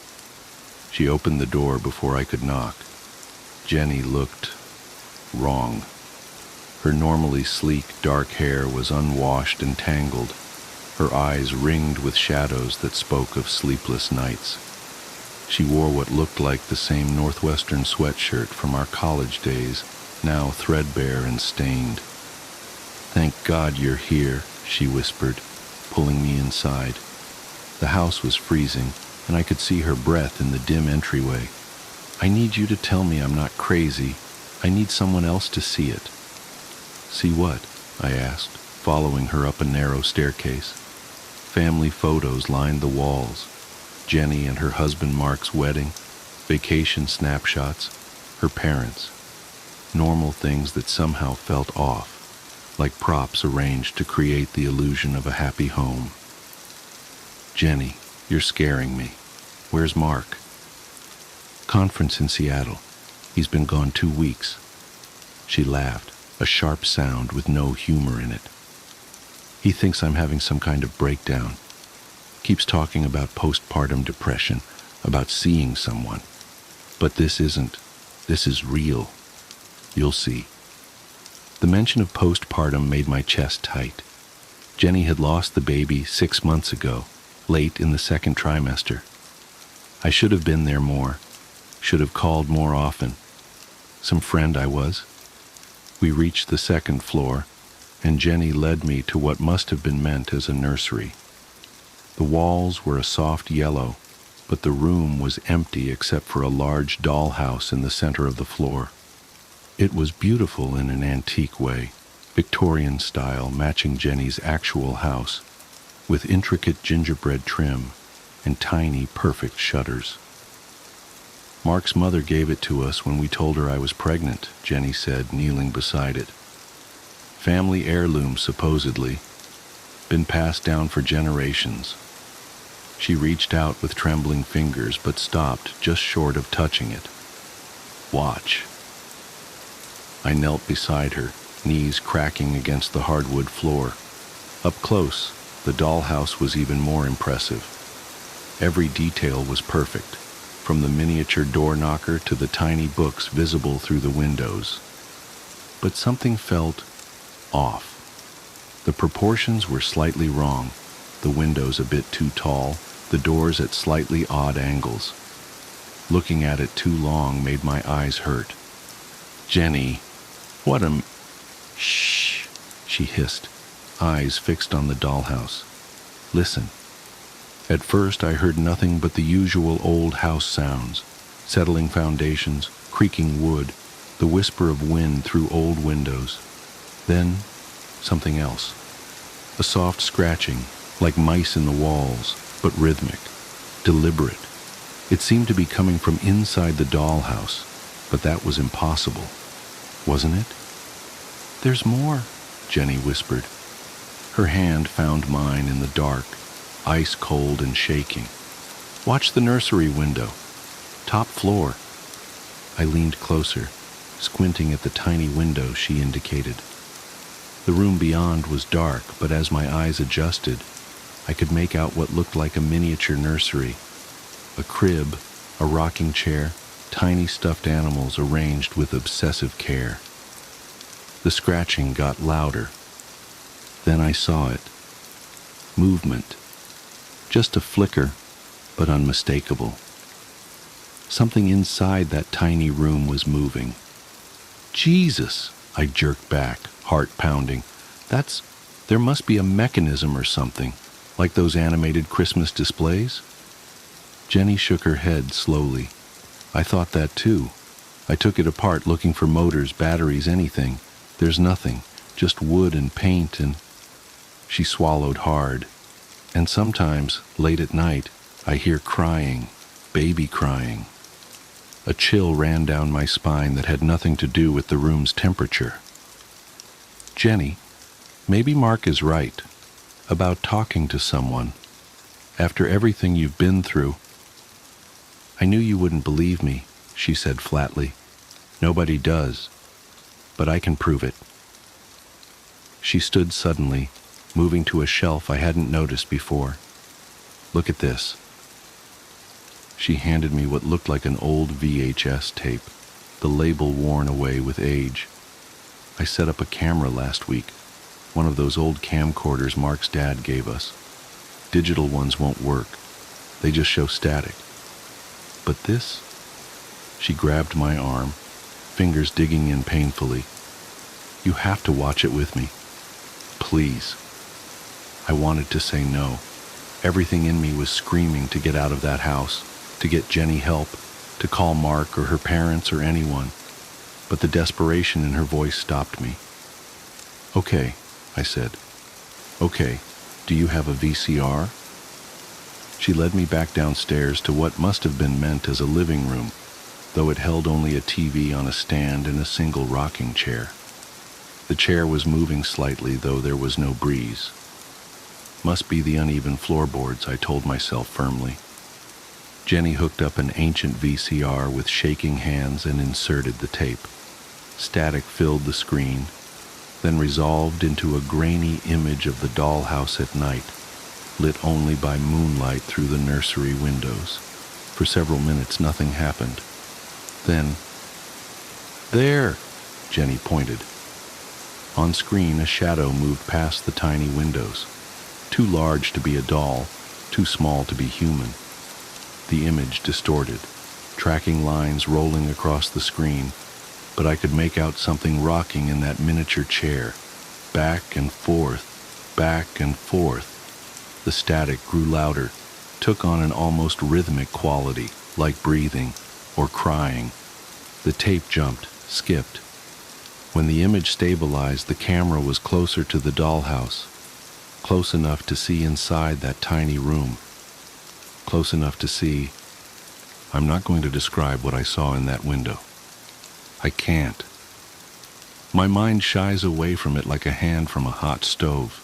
She opened the door before I could knock. Jenny looked wrong. Her normally sleek, dark hair was unwashed and tangled, her eyes ringed with shadows that spoke of sleepless nights. She wore what looked like the same Northwestern sweatshirt from our college days, now threadbare and stained. "Thank God you're here," she whispered, pulling me inside. The house was freezing, and I could see her breath in the dim entryway. "I need you to tell me I'm not crazy. I need someone else to see it." "See what?" I asked, following her up a narrow staircase. Family photos lined the walls. Jenny and her husband Mark's wedding, vacation snapshots, her parents. Normal things that somehow felt off, like props arranged to create the illusion of a happy home. "Jenny, you're scaring me. Where's Mark?" "Conference in Seattle. He's been gone 2 weeks." She laughed, a sharp sound with no humor in it. "He thinks I'm having some kind of breakdown. Keeps talking about postpartum depression, about seeing someone. But this isn't. This is real. You'll see." The mention of postpartum made my chest tight. Jenny had lost the baby 6 months ago, late in the second trimester. I should have been there more, should have called more often. Some friend I was. We reached the second floor, and Jenny led me to what must have been meant as a nursery. The walls were a soft yellow, but the room was empty except for a large dollhouse in the center of the floor. It was beautiful in an antique way, Victorian style, matching Jenny's actual house, with intricate gingerbread trim and tiny, perfect shutters. "Mark's mother gave it to us when we told her I was pregnant," Jenny said, kneeling beside it. "Family heirloom, supposedly. Been passed down for generations." She reached out with trembling fingers, but stopped just short of touching it. "Watch." I knelt beside her, knees cracking against the hardwood floor. Up close, the dollhouse was even more impressive. Every detail was perfect, from the miniature door knocker to the tiny books visible through the windows. But something felt off. The proportions were slightly wrong, the windows a bit too tall, the doors at slightly odd angles. Looking at it too long made my eyes hurt. "Jenny, what a..." "Shh," she hissed, eyes fixed on the dollhouse. "Listen." At first I heard nothing but the usual old house sounds, settling foundations, creaking wood, the whisper of wind through old windows. Then, something else. A soft scratching, like mice in the walls, but rhythmic, deliberate. It seemed to be coming from inside the dollhouse, But that was impossible, wasn't it? "There's more," Jenny whispered. Her hand found mine in the dark, ice cold and shaking. "Watch the nursery window. Top floor." I leaned closer, squinting at the tiny window she indicated. The room beyond was dark, but as my eyes adjusted, I could make out what looked like a miniature nursery. A crib, a rocking chair, tiny stuffed animals arranged with obsessive care. The scratching got louder. Then I saw it. Movement. Just a flicker, but unmistakable. Something inside that tiny room was moving. "Jesus!" I jerked back, heart pounding. There must be a mechanism or something, like those animated Christmas displays." Jenny shook her head slowly. "I thought that too. I took it apart looking for motors, batteries, anything. There's nothing, just wood and paint and..." She swallowed hard. "And sometimes, late at night, I hear crying, baby crying." A chill ran down my spine that had nothing to do with the room's temperature. "Jenny, maybe Mark is right about talking to someone. After everything you've been through..." "I knew you wouldn't believe me," she said flatly. "Nobody does, but I can prove it." She stood suddenly, moving to a shelf I hadn't noticed before. "Look at this." She handed me what looked like an old VHS tape, the label worn away with age. "I set up a camera last week, one of those old camcorders Mark's dad gave us. Digital ones won't work. They just show static. But this..." She grabbed my arm, fingers digging in painfully. "You have to watch it with me. Please." I wanted to say no. Everything in me was screaming to get out of that house, to get Jenny help, to call Mark or her parents or anyone. But the desperation in her voice stopped me. "Okay," I said. "Okay, do you have a VCR?" She led me back downstairs to what must have been meant as a living room, though it held only a TV on a stand and a single rocking chair. The chair was moving slightly, though there was no breeze. Must be the uneven floorboards, I told myself firmly. Jenny hooked up an ancient VCR with shaking hands and inserted the tape. Static filled the screen, then resolved into a grainy image of the dollhouse at night, lit only by moonlight through the nursery windows. For several minutes nothing happened. Then, "There!" Jenny pointed. On screen, a shadow moved past the tiny windows. Too large to be a doll, too small to be human. The image distorted, tracking lines rolling across the screen, but I could make out something rocking in that miniature chair, back and forth, back and forth. The static grew louder, took on an almost rhythmic quality, like breathing or crying. The tape jumped, skipped. When the image stabilized, the camera was closer to the dollhouse, close enough to see inside that tiny room. Close enough to see... I'm not going to describe what I saw in that window. I can't. My mind shies away from it like a hand from a hot stove.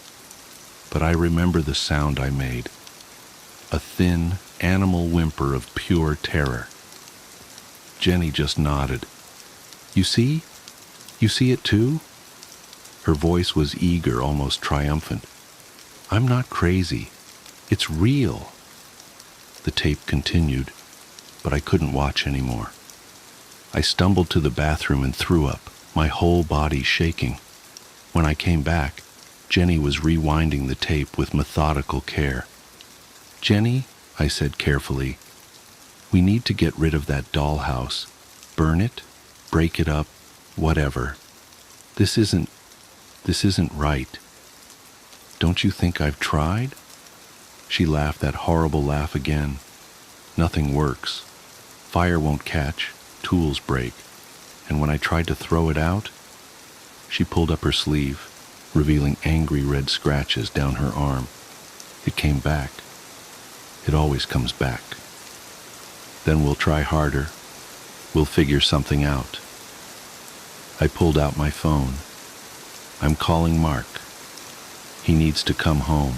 But I remember the sound I made. A thin, animal whimper of pure terror. Jenny just nodded. "You see? You see it too?" Her voice was eager, almost triumphant. "I'm not crazy. It's real." The tape continued, but I couldn't watch anymore. I stumbled to the bathroom and threw up, my whole body shaking. When I came back, Jenny was rewinding the tape with methodical care. "Jenny," I said carefully, "we need to get rid of that dollhouse. Burn it, break it up, whatever. This isn't right. Don't you think I've tried?" She laughed that horrible laugh again. "Nothing works. Fire won't catch, tools break. And when I tried to throw it out..." She pulled up her sleeve, revealing angry red scratches down her arm. "It came back. It always comes back. Then we'll try harder. We'll figure something out. I pulled out my phone. I'm calling Mark. He needs to come home.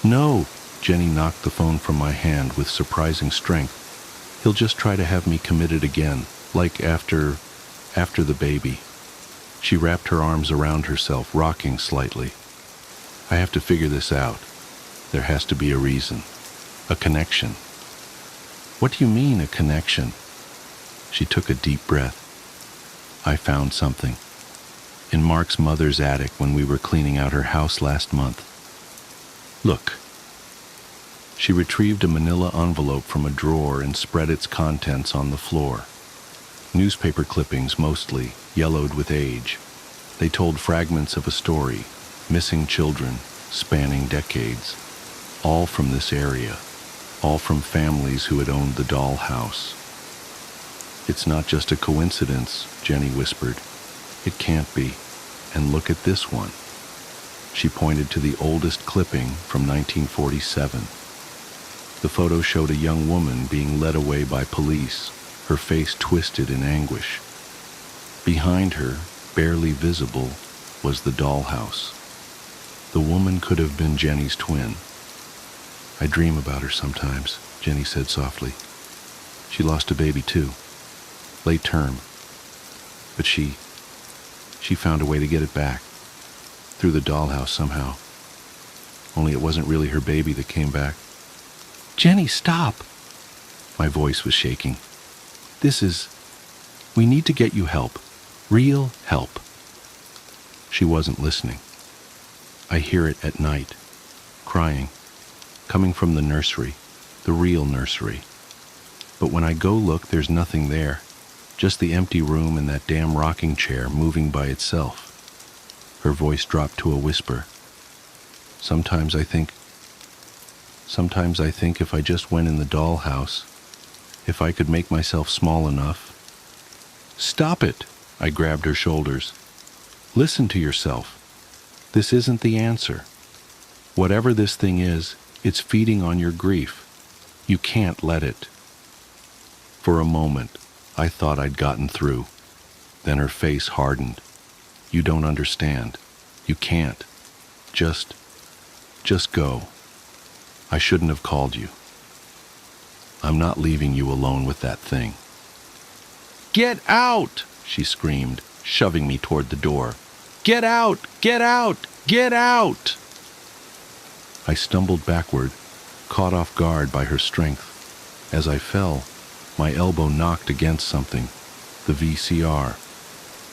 No, Jenny knocked the phone from my hand with surprising strength. He'll just try to have me committed again, like after the baby. She wrapped her arms around herself, rocking slightly. I have to figure this out. There has to be a reason. A connection. What do you mean, a connection? She took a deep breath. I found something. In Mark's mother's attic when we were cleaning out her house last month. Look. She retrieved a manila envelope from a drawer and spread its contents on the floor. Newspaper clippings mostly, yellowed with age. They told fragments of a story, missing children, spanning decades. All from this area, all from families who had owned the dollhouse. It's not just a coincidence, Jenny whispered. It can't be. And look at this one. She pointed to the oldest clipping from 1947. The photo showed a young woman being led away by police, her face twisted in anguish. Behind her, barely visible, was the dollhouse. The woman could have been Jenny's twin. I dream about her sometimes, Jenny said softly. She lost a baby too, late term. But she found a way to get it back, through the dollhouse somehow. Only it wasn't really her baby that came back. Jenny, stop! My voice was shaking. We need to get you help. Real help. She wasn't listening. I hear it at night, crying, coming from the nursery, the real nursery. But when I go look, there's nothing there, just the empty room and that damn rocking chair moving by itself. Her voice dropped to a whisper. Sometimes I think if I just went in the dollhouse, if I could make myself small enough. Stop it! I grabbed her shoulders. Listen to yourself. This isn't the answer. Whatever this thing is, it's feeding on your grief. You can't let it. For a moment, I thought I'd gotten through. Then her face hardened. You don't understand. You can't. Just go. I shouldn't have called you. I'm not leaving you alone with that thing. Get out! She screamed, shoving me toward the door. Get out! Get out! Get out! I stumbled backward, caught off guard by her strength. As I fell, my elbow knocked against something, the VCR.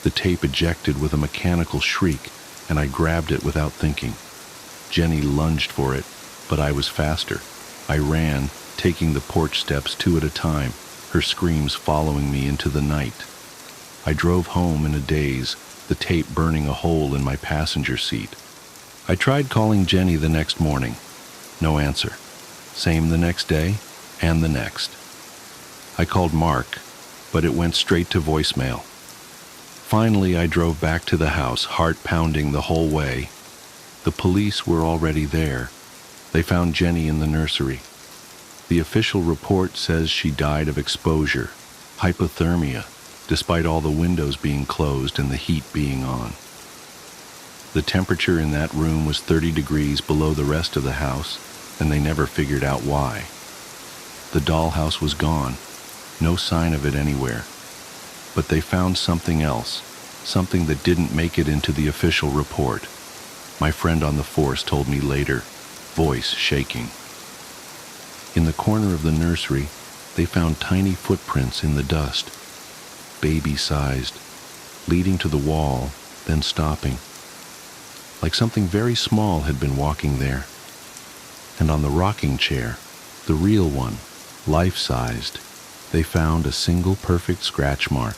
The tape ejected with a mechanical shriek, and I grabbed it without thinking. Jenny lunged for it, but I was faster. I ran, taking the porch steps 2 at a time, her screams following me into the night. I drove home in a daze, the tape burning a hole in my passenger seat. I tried calling Jenny the next morning. No answer. Same the next day, and the next. I called Mark, but it went straight to voicemail. Finally, I drove back to the house, heart pounding the whole way. The police were already there. They found Jenny in the nursery. The official report says she died of exposure, hypothermia, despite all the windows being closed and the heat being on. The temperature in that room was 30 degrees below the rest of the house, and they never figured out why. The dollhouse was gone, no sign of it anywhere. But they found something else, something that didn't make it into the official report. My friend on the force told me later, voice shaking. In the corner of the nursery, they found tiny footprints in the dust, baby-sized, leading to the wall, then stopping. Like something very small had been walking there. And on the rocking chair, the real one, life-sized, they found a single perfect scratch mark.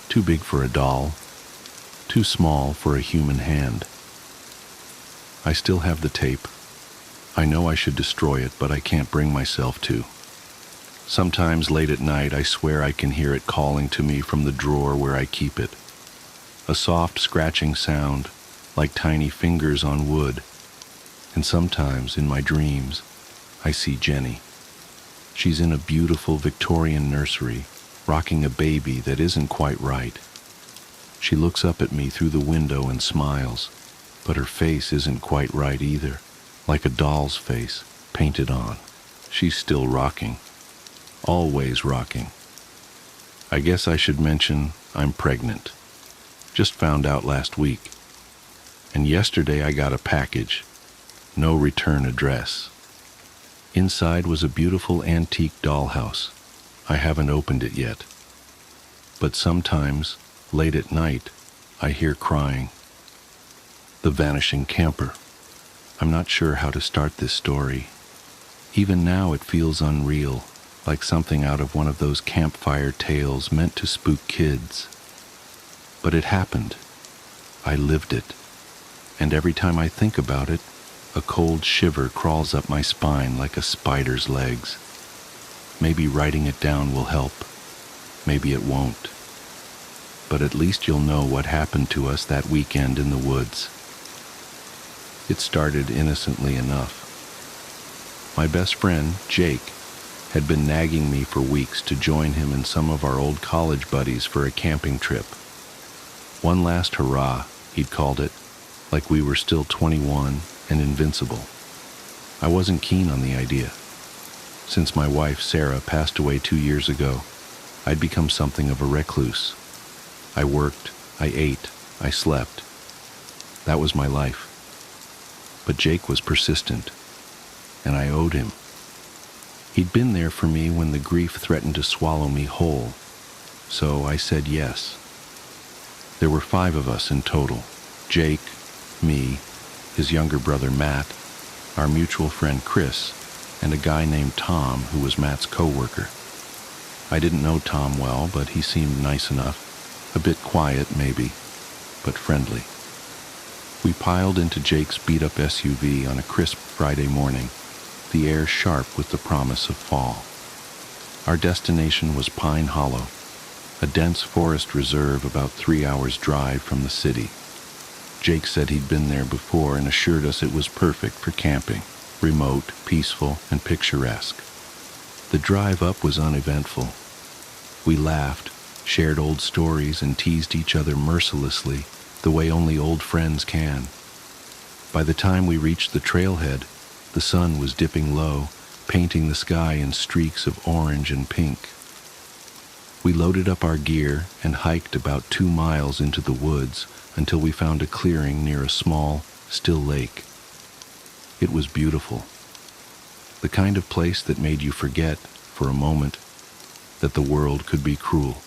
Too big for a doll, too small for a human hand. I still have the tape. I know I should destroy it, but I can't bring myself to. Sometimes late at night, I swear I can hear it calling to me from the drawer where I keep it. A soft scratching sound, like tiny fingers on wood. And sometimes, in my dreams, I see Jenny. She's in a beautiful Victorian nursery, rocking a baby that isn't quite right. She looks up at me through the window and smiles, but her face isn't quite right either, like a doll's face, painted on. She's still rocking. Always rocking. I guess I should mention I'm pregnant. Just found out last week. And yesterday I got a package. No return address. Inside was a beautiful antique dollhouse. I haven't opened it yet. But sometimes, late at night, I hear crying. The vanishing camper. I'm not sure how to start this story. Even now it feels unreal, like something out of one of those campfire tales meant to spook kids. But it happened. I lived it. And every time I think about it, a cold shiver crawls up my spine like a spider's legs. Maybe writing it down will help. Maybe it won't. But at least you'll know what happened to us that weekend in the woods. It started innocently enough. My best friend, Jake, had been nagging me for weeks to join him and some of our old college buddies for a camping trip. One last hurrah, he'd called it, like we were still 21 and invincible. I wasn't keen on the idea. Since my wife, Sarah, passed away 2 years ago, I'd become something of a recluse. I worked, I ate, I slept. That was my life. But Jake was persistent, and I owed him. He'd been there for me when the grief threatened to swallow me whole, so I said yes. There were 5 of us in total: Jake, me, his younger brother Matt, our mutual friend Chris, and a guy named Tom who was Matt's co-worker. I didn't know Tom well, but he seemed nice enough. A bit quiet, maybe, but friendly. We piled into Jake's beat-up SUV on a crisp Friday morning, the air sharp with the promise of fall. Our destination was Pine Hollow, a dense forest reserve about 3 hours' drive from the city. Jake said he'd been there before and assured us it was perfect for camping, remote, peaceful, and picturesque. The drive up was uneventful. We laughed, shared old stories, and teased each other mercilessly, the way only old friends can. By the time we reached the trailhead, the sun was dipping low, painting the sky in streaks of orange and pink. We loaded up our gear and hiked about 2 miles into the woods until we found a clearing near a small, still lake. It was beautiful. The kind of place that made you forget, for a moment, that the world could be cruel.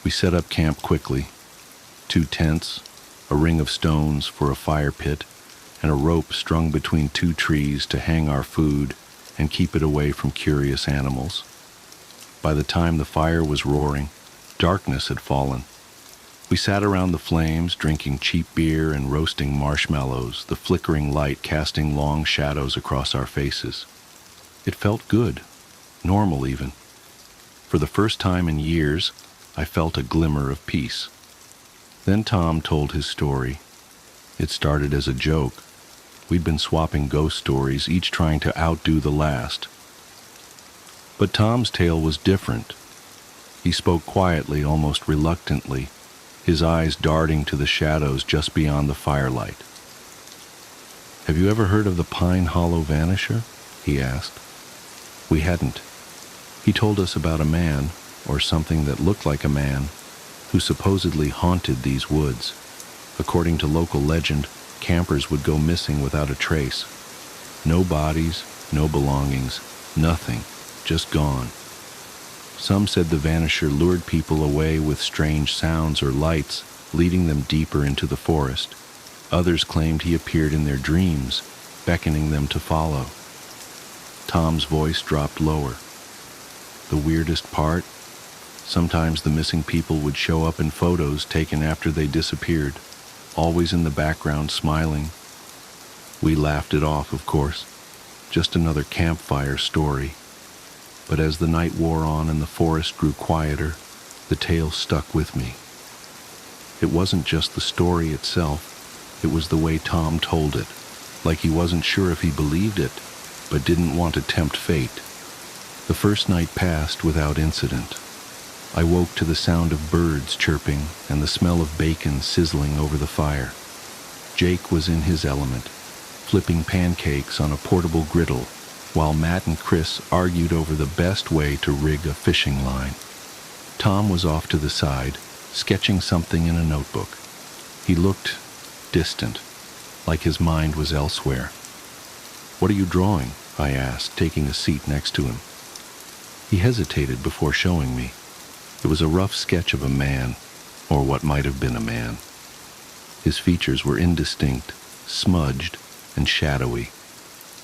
We set up camp quickly. 2 tents, a ring of stones for a fire pit, and a rope strung between 2 trees to hang our food and keep it away from curious animals. By the time the fire was roaring, darkness had fallen. We sat around the flames, drinking cheap beer and roasting marshmallows, the flickering light casting long shadows across our faces. It felt good, normal even. For the first time in years, I felt a glimmer of peace. Then Tom told his story. It started as a joke. We'd been swapping ghost stories, each trying to outdo the last. But Tom's tale was different. He spoke quietly, almost reluctantly, his eyes darting to the shadows just beyond the firelight. "Have you ever heard of the Pine Hollow Vanisher?" he asked. We hadn't. He told us about a man, or something that looked like a man, who supposedly haunted these woods. According to local legend, campers would go missing without a trace. No bodies, no belongings, nothing, just gone. Some said the Vanisher lured people away with strange sounds or lights, leading them deeper into the forest. Others claimed he appeared in their dreams, beckoning them to follow. Tom's voice dropped lower. The weirdest part? Sometimes the missing people would show up in photos taken after they disappeared, always in the background smiling. We laughed it off, of course. Just another campfire story. But as the night wore on and the forest grew quieter, the tale stuck with me. It wasn't just the story itself, it was the way Tom told it, like he wasn't sure if he believed it, but didn't want to tempt fate. The first night passed without incident. I woke to the sound of birds chirping and the smell of bacon sizzling over the fire. Jake was in his element, flipping pancakes on a portable griddle, while Matt and Chris argued over the best way to rig a fishing line. Tom was off to the side, sketching something in a notebook. He looked distant, like his mind was elsewhere. "What are you drawing?" I asked, taking a seat next to him. He hesitated before showing me. It was a rough sketch of a man, or what might have been a man. His features were indistinct, smudged, and shadowy,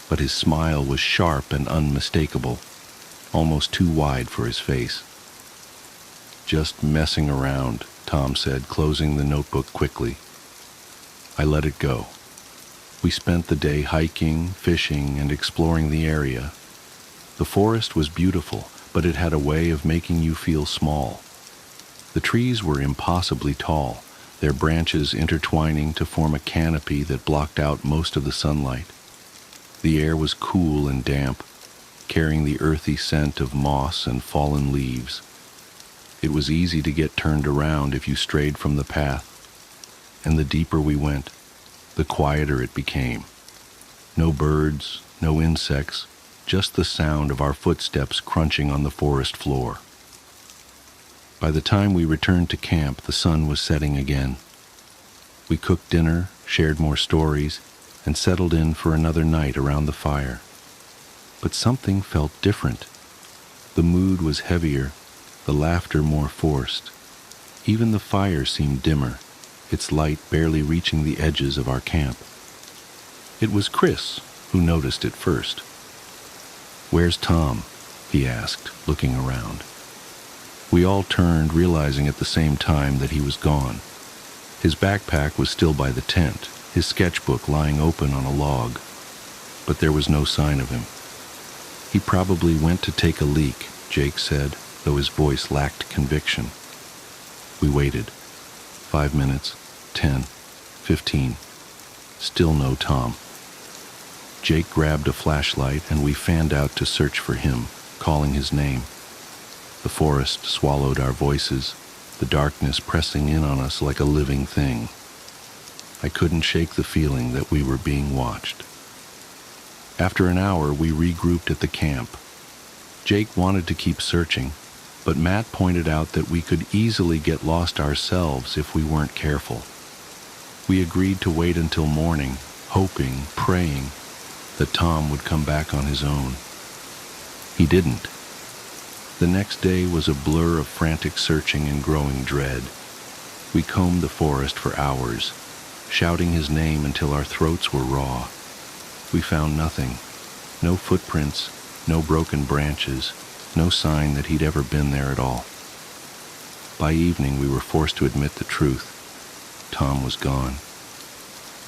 but his smile was sharp and unmistakable, almost too wide for his face. "Just messing around," Tom said, closing the notebook quickly. I let it go. We spent the day hiking, fishing, and exploring the area. The forest was beautiful, but it had a way of making you feel small. The trees were impossibly tall, their branches intertwining to form a canopy that blocked out most of the sunlight. The air was cool and damp, carrying the earthy scent of moss and fallen leaves. It was easy to get turned around if you strayed from the path, and the deeper we went, the quieter it became. No birds, no insects, just the sound of our footsteps crunching on the forest floor. By the time we returned to camp, the sun was setting again. We cooked dinner, shared more stories, and settled in for another night around the fire. But something felt different. The mood was heavier, the laughter more forced. Even the fire seemed dimmer, its light barely reaching the edges of our camp. It was Chris who noticed it first. "Where's Tom?" he asked, looking around. We all turned, realizing at the same time that he was gone. His backpack was still by the tent, his sketchbook lying open on a log, but there was no sign of him. "He probably went to take a leak," Jake said, though his voice lacked conviction. We waited. 5 minutes, 10, 15. Still no Tom. Jake grabbed a flashlight and we fanned out to search for him, calling his name. The forest swallowed our voices, the darkness pressing in on us like a living thing. I couldn't shake the feeling that we were being watched. After an hour, we regrouped at the camp. Jake wanted to keep searching, but Matt pointed out that we could easily get lost ourselves if we weren't careful. We agreed to wait until morning, hoping, praying, that Tom would come back on his own. He didn't. The next day was a blur of frantic searching and growing dread. We combed the forest for hours, shouting his name until our throats were raw. We found nothing. No footprints, no broken branches, no sign that he'd ever been there at all. By evening, we were forced to admit the truth. Tom was gone.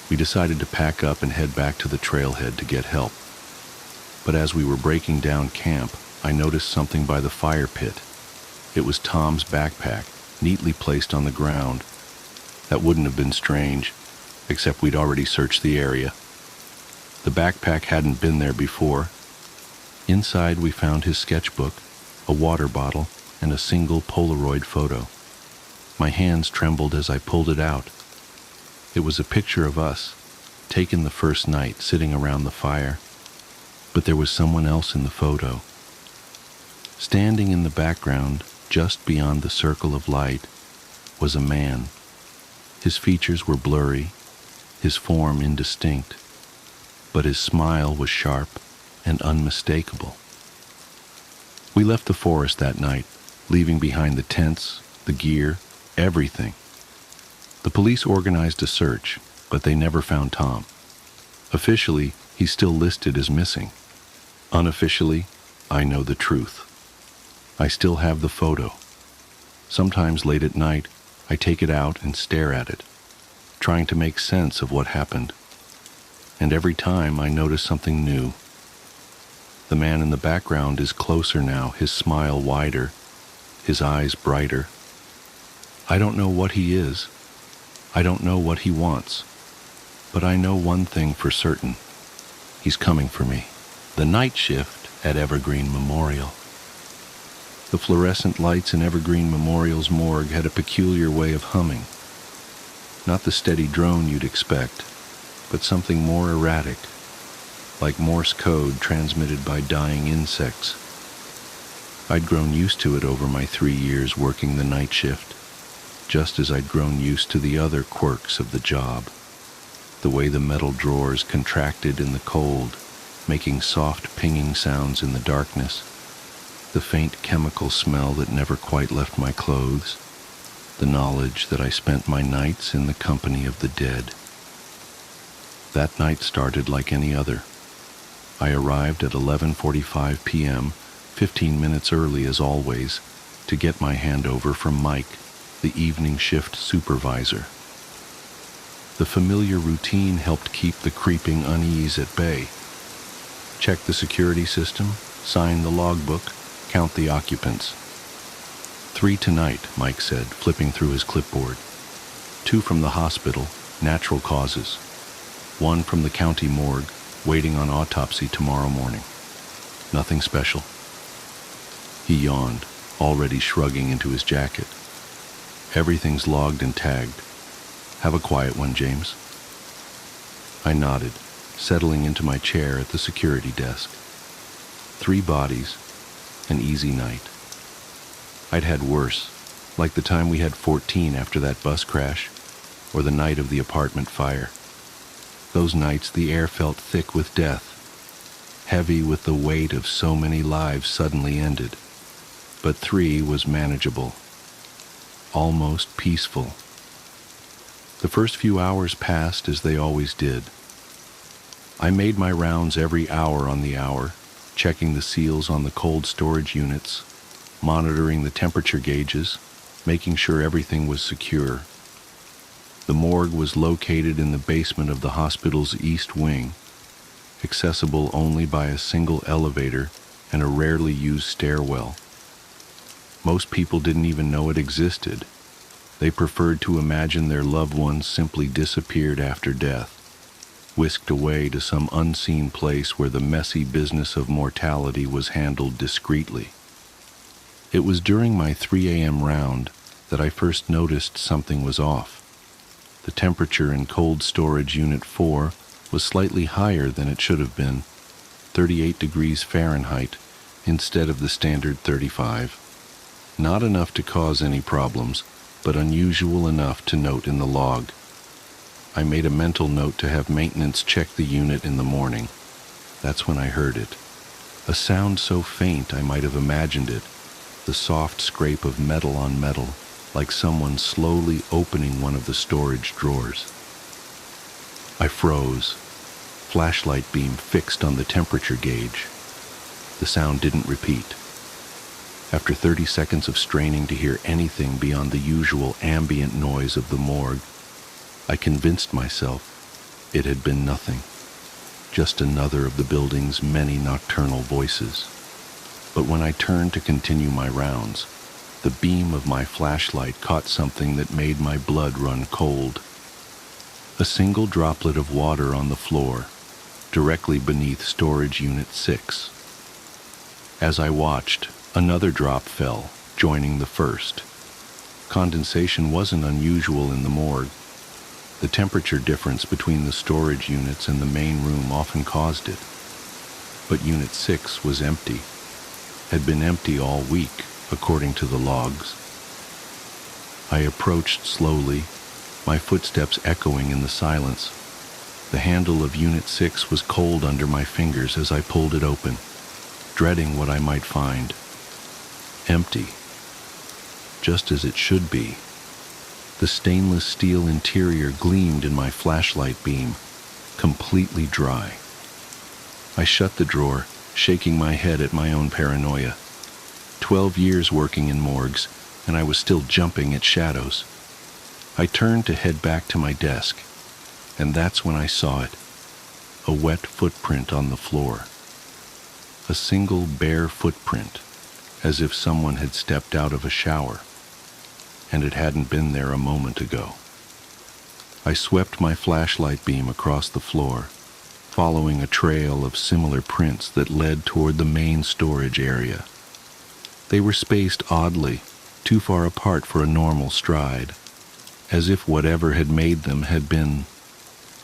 We decided to pack up and head back to the trailhead to get help. But as we were breaking down camp, I noticed something by the fire pit. It was Tom's backpack, neatly placed on the ground. That wouldn't have been strange, except we'd already searched the area. The backpack hadn't been there before. Inside we found his sketchbook, a water bottle, and a single Polaroid photo. My hands trembled as I pulled it out. It was a picture of us, taken the first night, sitting around the fire. But there was someone else in the photo. Standing in the background, just beyond the circle of light, was a man. His features were blurry, his form indistinct, but his smile was sharp and unmistakable. We left the forest that night, leaving behind the tents, the gear, everything. The police organized a search, but they never found Tom. Officially, he's still listed as missing. Unofficially, I know the truth. I still have the photo. Sometimes late at night, I take it out and stare at it, trying to make sense of what happened. And every time I notice something new. The man in the background is closer now, his smile wider, his eyes brighter. I don't know what he is. I don't know what he wants. But I know one thing for certain. He's coming for me. The Night Shift at Evergreen Memorial. The fluorescent lights in Evergreen Memorial's morgue had a peculiar way of humming. Not the steady drone you'd expect, but something more erratic, like Morse code transmitted by dying insects. I'd grown used to it over my 3 years working the night shift, just as I'd grown used to the other quirks of the job. The way the metal drawers contracted in the cold, making soft pinging sounds in the darkness. The faint chemical smell that never quite left my clothes. The knowledge that I spent my nights in the company of the dead. That night started like any other. I arrived at 11:45 p.m., 15 minutes early as always, to get my handover from Mike, the evening shift supervisor. The familiar routine helped keep the creeping unease at bay. Check the security system, sign the logbook, count the occupants. 3 tonight, Mike said, flipping through his clipboard. 2 from the hospital, natural causes. 1 from the county morgue, waiting on autopsy tomorrow morning. Nothing special. He yawned, already shrugging into his jacket. Everything's logged and tagged. Have a quiet one, James. I nodded, settling into my chair at the security desk. 3 bodies, an easy night. I'd had worse, like the time we had 14 after that bus crash, or the night of the apartment fire. Those nights the air felt thick with death, heavy with the weight of so many lives suddenly ended. But 3 was manageable, almost peaceful. The first few hours passed as they always did. I made my rounds every hour on the hour, checking the seals on the cold storage units, monitoring the temperature gauges, making sure everything was secure. The morgue was located in the basement of the hospital's east wing, accessible only by a single elevator and a rarely used stairwell. Most people didn't even know it existed. They preferred to imagine their loved ones simply disappeared after death, whisked away to some unseen place where the messy business of mortality was handled discreetly. It was during my 3 a.m. round that I first noticed something was off. The temperature in cold storage unit 4 was slightly higher than it should have been, 38 degrees Fahrenheit instead of the standard 35. Not enough to cause any problems, but unusual enough to note in the log. I made a mental note to have maintenance check the unit in the morning. That's when I heard it. A sound so faint I might have imagined it, the soft scrape of metal on metal, like someone slowly opening one of the storage drawers. I froze, flashlight beam fixed on the temperature gauge. The sound didn't repeat. After 30 seconds of straining to hear anything beyond the usual ambient noise of the morgue, I convinced myself it had been nothing, just another of the building's many nocturnal voices. But when I turned to continue my rounds, the beam of my flashlight caught something that made my blood run cold. A single droplet of water on the floor, directly beneath storage unit 6. As I watched, another drop fell, joining the first. Condensation wasn't unusual in the morgue. The temperature difference between the storage units and the main room often caused it. But Unit 6 was empty, had been empty all week, according to the logs. I approached slowly, my footsteps echoing in the silence. The handle of Unit 6 was cold under my fingers as I pulled it open, dreading what I might find. Empty, just as it should be. The stainless steel interior gleamed in my flashlight beam, completely dry. I shut the drawer, shaking my head at my own paranoia. 12 years working in morgues, and I was still jumping at shadows. I turned to head back to my desk, and that's when I saw it. A wet footprint on the floor. A single bare footprint, as if someone had stepped out of a shower, and it hadn't been there a moment ago. I swept my flashlight beam across the floor, following a trail of similar prints that led toward the main storage area. They were spaced oddly, too far apart for a normal stride, as if whatever had made them had been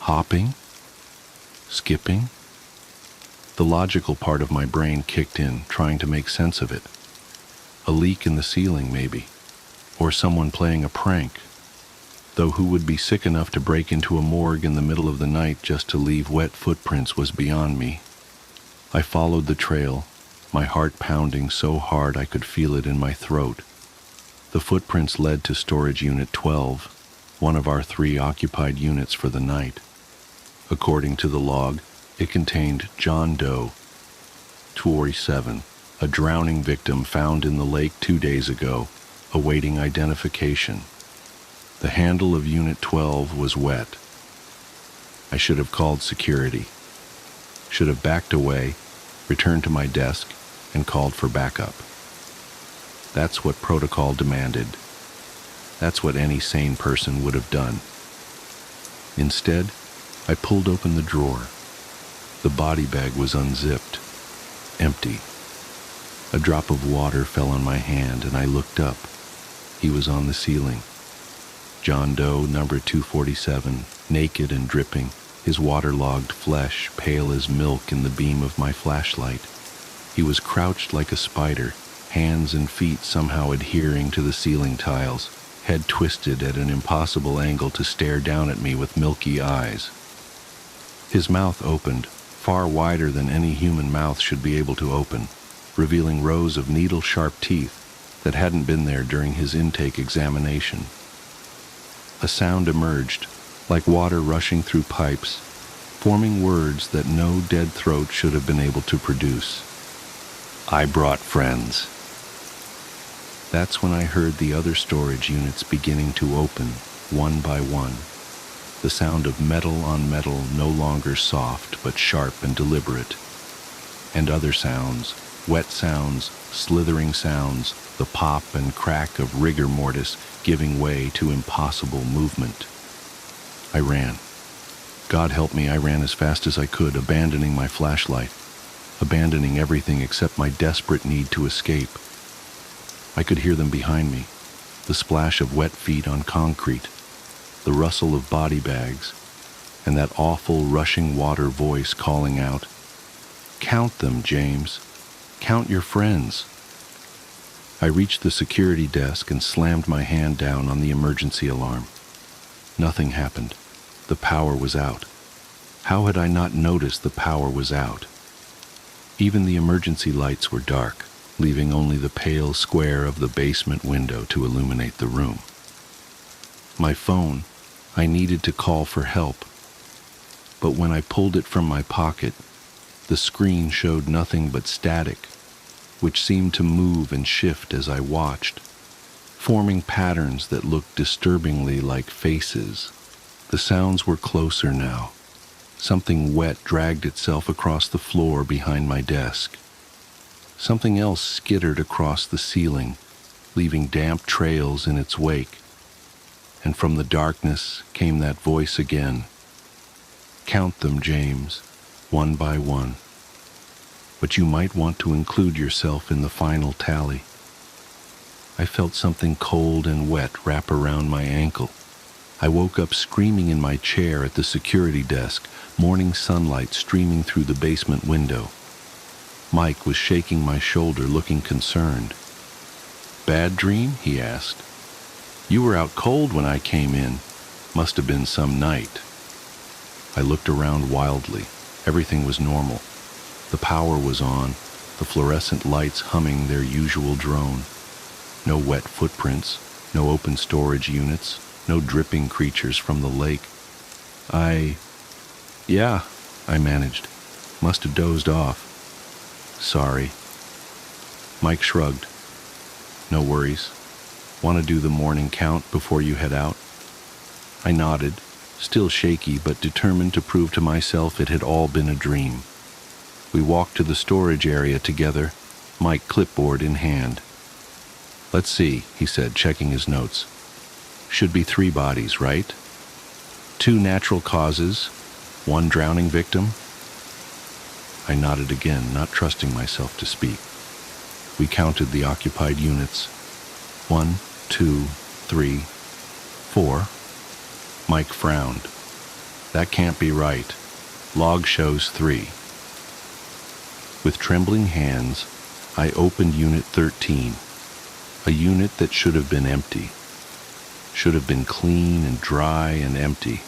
hopping, skipping. The logical part of my brain kicked in, trying to make sense of it. A leak in the ceiling, maybe, or someone playing a prank, though who would be sick enough to break into a morgue in the middle of the night just to leave wet footprints was beyond me. I followed the trail, my heart pounding so hard I could feel it in my throat. The footprints led to storage unit 12, one of our 3 occupied units for the night. According to the log, it contained John Doe, 247, a drowning victim found in the lake 2 days ago, awaiting identification. The handle of Unit 12 was wet. I should have called security. Should have backed away, returned to my desk, and called for backup. That's what protocol demanded. That's what any sane person would have done. Instead, I pulled open the drawer. The body bag was unzipped, empty. A drop of water fell on my hand and I looked up. He was on the ceiling. John Doe, number 247, naked and dripping, his waterlogged flesh pale as milk in the beam of my flashlight. He was crouched like a spider, hands and feet somehow adhering to the ceiling tiles, head twisted at an impossible angle to stare down at me with milky eyes. His mouth opened, far wider than any human mouth should be able to open, revealing rows of needle-sharp teeth that hadn't been there during his intake examination. A sound emerged, like water rushing through pipes, forming words that no dead throat should have been able to produce. I brought friends. That's when I heard the other storage units beginning to open, one by one. The sound of metal on metal no longer soft but sharp and deliberate. And other sounds, wet sounds, slithering sounds, the pop and crack of rigor mortis giving way to impossible movement. I ran. God help me, I ran as fast as I could, abandoning my flashlight, abandoning everything except my desperate need to escape. I could hear them behind me, the splash of wet feet on concrete, the rustle of body bags, and that awful rushing water voice calling out, "Count them, James. Count your friends." I reached the security desk and slammed my hand down on the emergency alarm. Nothing happened. The power was out. How had I not noticed the power was out? Even the emergency lights were dark, leaving only the pale square of the basement window to illuminate the room. My phone, I needed to call for help. But when I pulled it from my pocket, the screen showed nothing but static, which seemed to move and shift as I watched, forming patterns that looked disturbingly like faces. The sounds were closer now. Something wet dragged itself across the floor behind my desk. Something else skittered across the ceiling, leaving damp trails in its wake. And from the darkness came that voice again. "Count them, James, one by one. But you might want to include yourself in the final tally." I felt something cold and wet wrap around my ankle. I woke up screaming in my chair at the security desk, morning sunlight streaming through the basement window. Mike was shaking my shoulder, looking concerned. "Bad dream?" he asked. "You were out cold when I came in. Must have been some night." I looked around wildly. Everything was normal. The power was on, the fluorescent lights humming their usual drone. No wet footprints, no open storage units, no dripping creatures from the lake. Yeah, I managed. Must have dozed off. Sorry. Mike shrugged. "No worries. Want to do the morning count before you head out?" I nodded, still shaky but determined to prove to myself it had all been a dream. We walked to the storage area together, Mike clipboard in hand. "Let's see," he said, checking his notes. "Should be 3 bodies, right? 2 natural causes, 1 drowning victim." I nodded again, not trusting myself to speak. We counted the occupied units. 1, 2, 3, 4. Mike frowned. That can't be right. Log shows 3. With trembling hands, I opened Unit 13, a unit that should have been empty, should have been clean and dry and empty.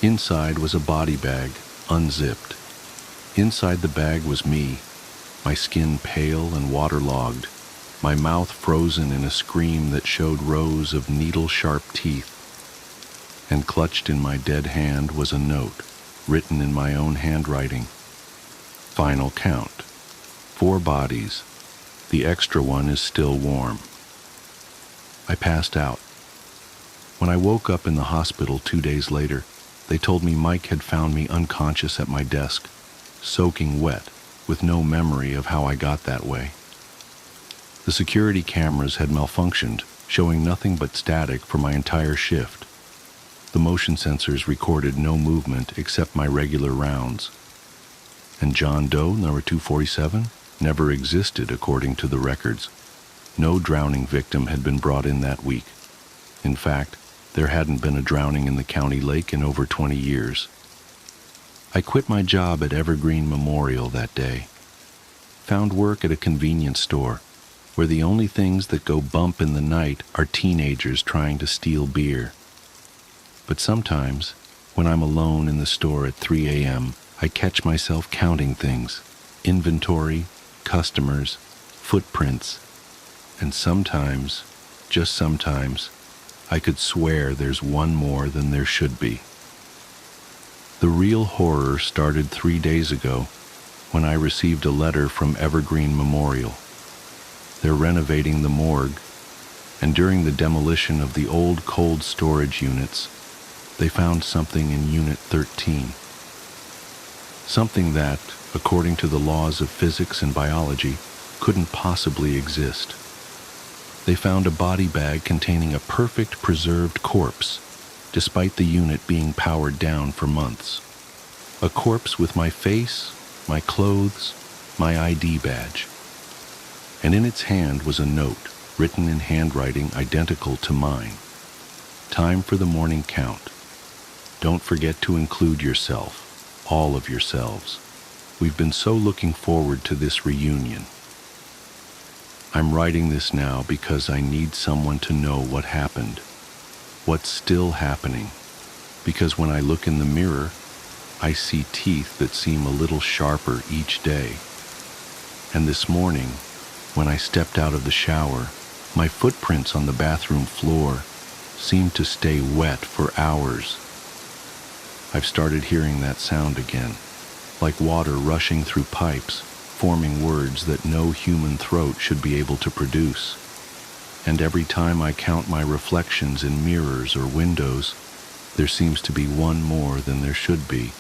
Inside was a body bag, unzipped. Inside the bag was me, my skin pale and waterlogged, my mouth frozen in a scream that showed rows of needle-sharp teeth. And clutched in my dead hand was a note, written in my own handwriting. Final count. 4 bodies. The extra one is still warm. I passed out. When I woke up in the hospital 2 days later, they told me Mike had found me unconscious at my desk, soaking wet, with no memory of how I got that way. The security cameras had malfunctioned, showing nothing but static for my entire shift. The motion sensors recorded no movement except my regular rounds. And John Doe, number 247, never existed according to the records. No drowning victim had been brought in that week. In fact, there hadn't been a drowning in the county lake in over 20 years. I quit my job at Evergreen Memorial that day. Found work at a convenience store, where the only things that go bump in the night are teenagers trying to steal beer. But sometimes, when I'm alone in the store at 3 a.m., I catch myself counting things, inventory, customers, footprints, and sometimes, just sometimes, I could swear there's one more than there should be. The real horror started 3 days ago when I received a letter from Evergreen Memorial. They're renovating the morgue, and during the demolition of the old cold storage units, they found something in Unit 13. Something that, according to the laws of physics and biology, couldn't possibly exist. They found a body bag containing a perfect preserved corpse, despite the unit being powered down for months. A corpse with my face, my clothes, my ID badge. And in its hand was a note, written in handwriting identical to mine. Time for the morning count. Don't forget to include yourself, all of yourselves. We've been so looking forward to this reunion. I'm writing this now because I need someone to know what happened, what's still happening, because when I look in the mirror, I see teeth that seem a little sharper each day. And this morning, when I stepped out of the shower, my footprints on the bathroom floor seemed to stay wet for hours. I've started hearing that sound again, like water rushing through pipes, forming words that no human throat should be able to produce. And every time I count my reflections in mirrors or windows, there seems to be one more than there should be.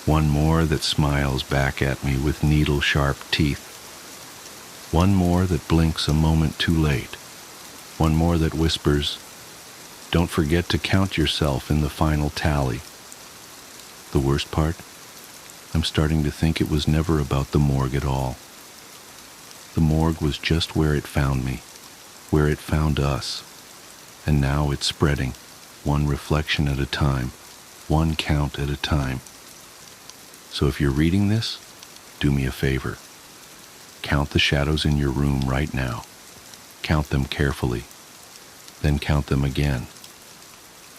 One more that smiles back at me with needle-sharp teeth. One more that blinks a moment too late. One more that whispers, "Don't forget to count yourself in the final tally." The worst part? I'm starting to think it was never about the morgue at all. The morgue was just where it found me, where it found us. And now it's spreading, one reflection at a time, one count at a time. So if you're reading this, do me a favor. Count the shadows in your room right now. Count them carefully. Then count them again.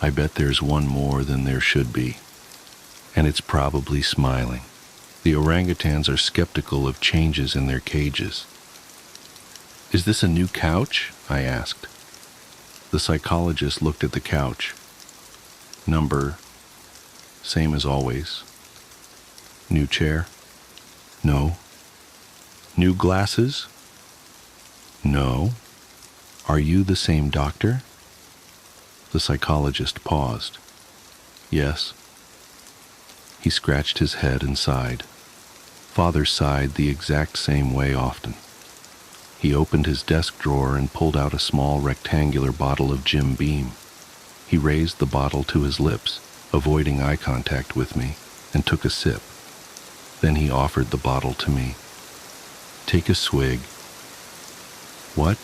I bet there's one more than there should be. And it's probably smiling. The orangutans are skeptical of changes in their cages. "Is this a new couch?" I asked. The psychologist looked at the couch. Number, same as always. New chair? No. New glasses? No. Are you the same doctor? The psychologist paused. Yes. He scratched his head and sighed. Father sighed the exact same way often. He opened his desk drawer and pulled out a small rectangular bottle of Jim Beam. He raised the bottle to his lips, avoiding eye contact with me, and took a sip. Then he offered the bottle to me. Take a swig. What?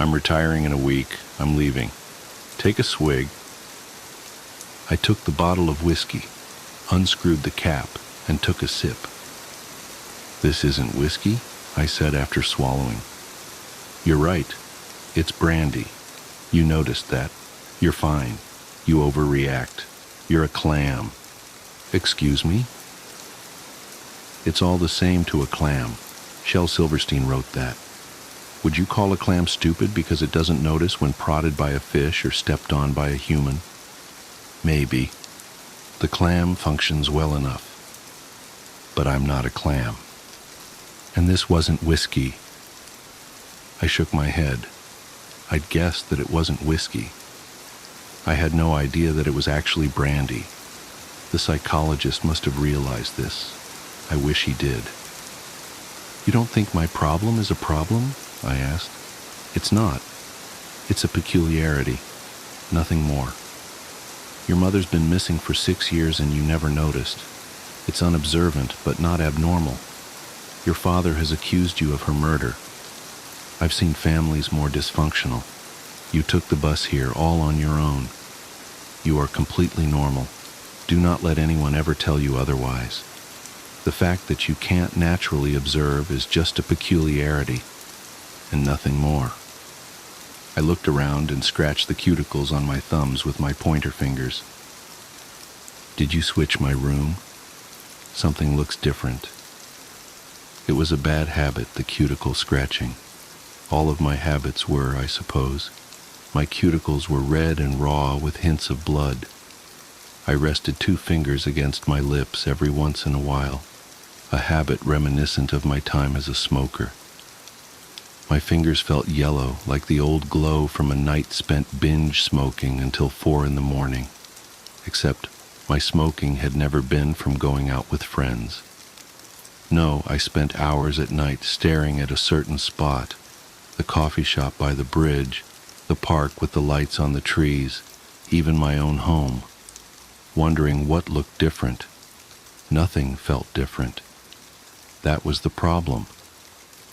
I'm retiring in a week. I'm leaving. Take a swig. I took the bottle of whiskey, unscrewed the cap, and took a sip. This isn't whiskey, I said after swallowing. You're right. It's brandy. You noticed that. You're fine. You overreact. You're a clam. Excuse me? It's all the same to a clam. Shel Silverstein wrote that. Would you call a clam stupid because it doesn't notice when prodded by a fish or stepped on by a human? Maybe. The clam functions well enough. But I'm not a clam. And this wasn't whiskey. I shook my head. I'd guessed that it wasn't whiskey. I had no idea that it was actually brandy. The psychologist must have realized this. I wish he did. You don't think my problem is a problem? I asked. It's not. It's a peculiarity. Nothing more. Your mother's been missing for 6 years and you never noticed. It's unobservant, but not abnormal. Your father has accused you of her murder. I've seen families more dysfunctional. You took the bus here all on your own. You are completely normal. Do not let anyone ever tell you otherwise. The fact that you can't naturally observe is just a peculiarity, and nothing more. I looked around and scratched the cuticles on my thumbs with my pointer fingers. Did you switch my room? Something looks different. It was a bad habit, the cuticle scratching. All of my habits were, I suppose. My cuticles were red and raw with hints of blood. I rested 2 fingers against my lips every once in a while, a habit reminiscent of my time as a smoker. My fingers felt yellow, like the old glow from a night spent binge smoking until 4 in the morning, except my smoking had never been from going out with friends. No, I spent hours at night staring at a certain spot, the coffee shop by the bridge, the park with the lights on the trees, even my own home, wondering what looked different. Nothing felt different. That was the problem.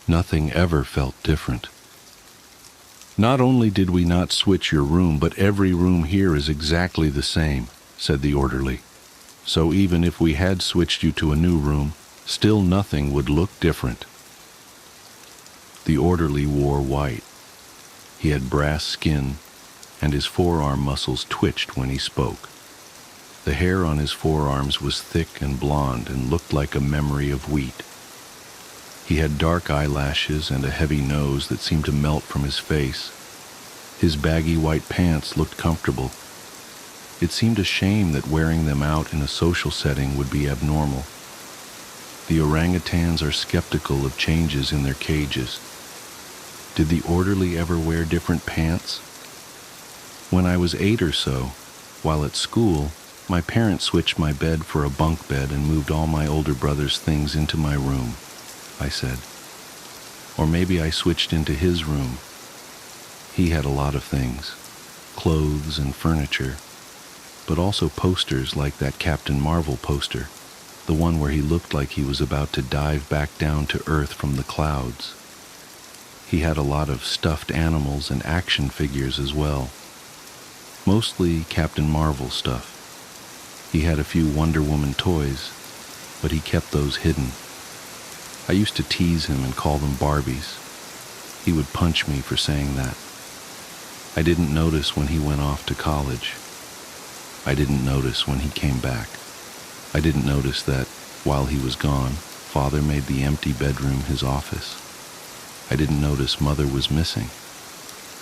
Nothing ever felt different. Not only did we not switch your room, but every room here is exactly the same, said the orderly. So even if we had switched you to a new room, still nothing would look different. The orderly wore white. He had brass skin, and his forearm muscles twitched when he spoke. The hair on his forearms was thick and blonde and looked like a memory of wheat. He had dark eyelashes and a heavy nose that seemed to melt from his face. His baggy white pants looked comfortable. It seemed a shame that wearing them out in a social setting would be abnormal. The orangutans are skeptical of changes in their cages. Did the orderly ever wear different pants? When I was 8 or so, while at school, my parents switched my bed for a bunk bed and moved all my older brother's things into my room, I said. Or maybe I switched into his room. He had a lot of things, clothes and furniture, but also posters like that Captain Marvel poster, the one where he looked like he was about to dive back down to Earth from the clouds. He had a lot of stuffed animals and action figures as well, mostly Captain Marvel stuff. He had a few Wonder Woman toys, but he kept those hidden. I used to tease him and call them Barbies. He would punch me for saying that. I didn't notice when he went off to college. I didn't notice when he came back. I didn't notice that, while he was gone, Father made the empty bedroom his office. I didn't notice Mother was missing.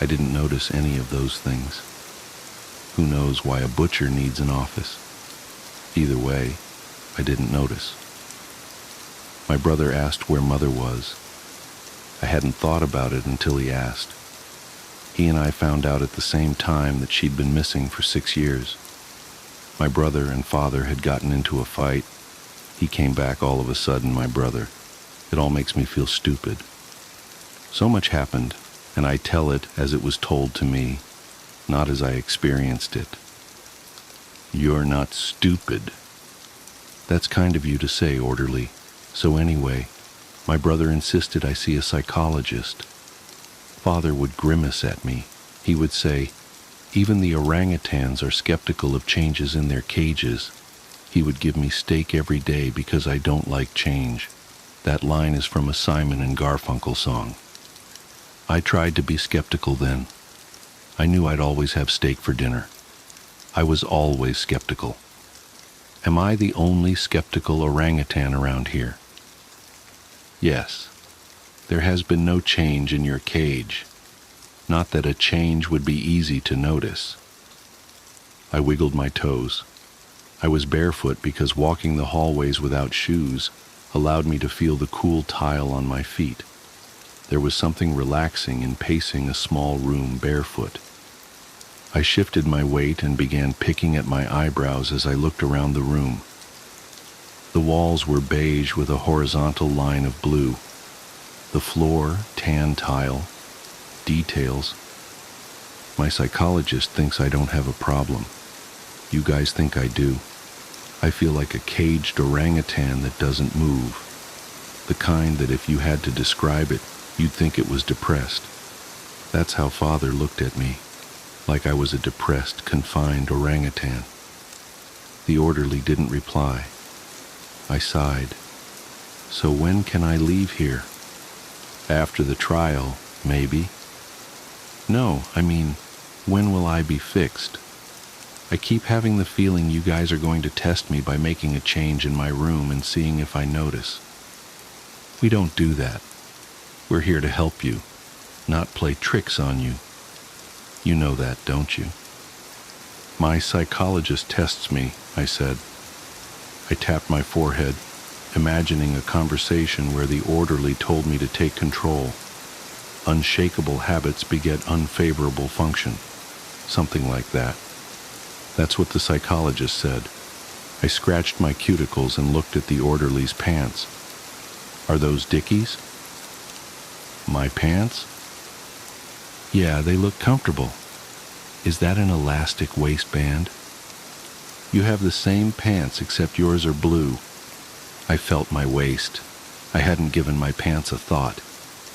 I didn't notice any of those things. Who knows why a butcher needs an office? Either way, I didn't notice. My brother asked where Mother was. I hadn't thought about it until he asked. He and I found out at the same time that she'd been missing for 6 years. My brother and Father had gotten into a fight. He came back all of a sudden, my brother. It all makes me feel stupid. So much happened, and I tell it as it was told to me, not as I experienced it. You're not stupid. That's kind of you to say, orderly. So anyway, My brother insisted I see a psychologist. Father would grimace at me. He would say, "Even the orangutans are skeptical of changes in their cages." He would give me steak every day because I don't like change. That line is from a Simon and Garfunkel song. I tried to be skeptical then. I knew I'd always have steak for dinner. I was always skeptical. Am I the only skeptical orangutan around here? Yes. There has been no change in your cage. Not that a change would be easy to notice. I wiggled my toes. I was barefoot because walking the hallways without shoes allowed me to feel the cool tile on my feet. There was something relaxing in pacing a small room barefoot. I shifted my weight and began picking at my eyebrows as I looked around the room. The walls were beige with a horizontal line of blue. The floor, tan tile, details. My psychologist thinks I don't have a problem. You guys think I do. I feel like a caged orangutan that doesn't move. The kind that if you had to describe it, you'd think it was depressed. That's how Father looked at me, like I was a depressed, confined orangutan. The orderly didn't reply. I sighed. So when can I leave here? After the trial, maybe. No, I mean, when will I be fixed? I keep having the feeling you guys are going to test me by making a change in my room and seeing if I notice. We don't do that. We're here to help you, not play tricks on you. You know that, don't you? My psychologist tests me, I said. I tapped my forehead, imagining a conversation where the orderly told me to take control. Unshakable habits beget unfavorable function. Something like that. That's what the psychologist said. I scratched my cuticles and looked at the orderly's pants. Are those Dickies? My pants? Yeah, they look comfortable. Is that an elastic waistband? You have the same pants except yours are blue. I felt my waist. I hadn't given my pants a thought.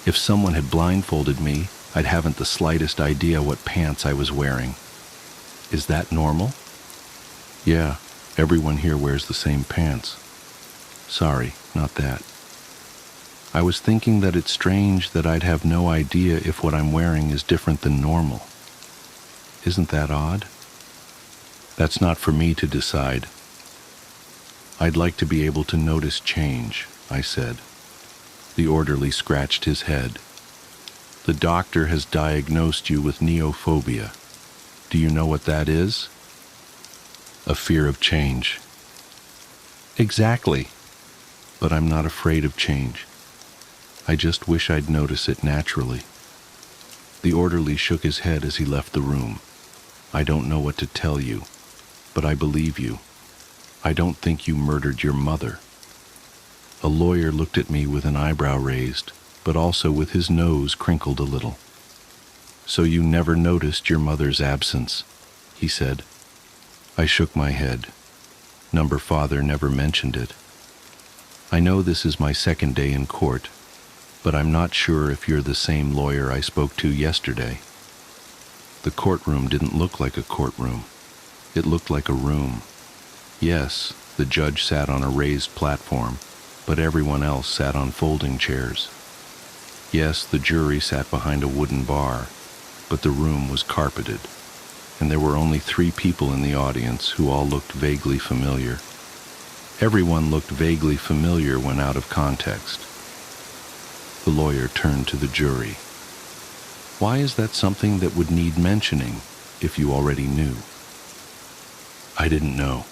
If someone had blindfolded me, I'd haven't the slightest idea what pants I was wearing. Is that normal? Yeah, everyone here wears the same pants. Sorry, not that. I was thinking that it's strange that I'd have no idea if what I'm wearing is different than normal. Isn't that odd? That's not for me to decide. I'd like to be able to notice change, I said. The orderly scratched his head. The doctor has diagnosed you with neophobia. Do you know what that is? A fear of change. Exactly. But I'm not afraid of change. I just wish I'd notice it naturally. The orderly shook his head as he left the room. I don't know what to tell you, but I believe you. I don't think you murdered your mother. A lawyer looked at me with an eyebrow raised, but also with his nose crinkled a little. So you never noticed your mother's absence, he said. I shook my head. Number Father never mentioned it. I know this is my second day in court, but I'm not sure if you're the same lawyer I spoke to yesterday. The courtroom didn't look like a courtroom. It looked like a room. Yes, the judge sat on a raised platform, but everyone else sat on folding chairs. Yes, the jury sat behind a wooden bar, but the room was carpeted, and there were only 3 people in the audience who all looked vaguely familiar. Everyone looked vaguely familiar when out of context. The lawyer turned to the jury. Why is that something that would need mentioning if you already knew? I didn't know.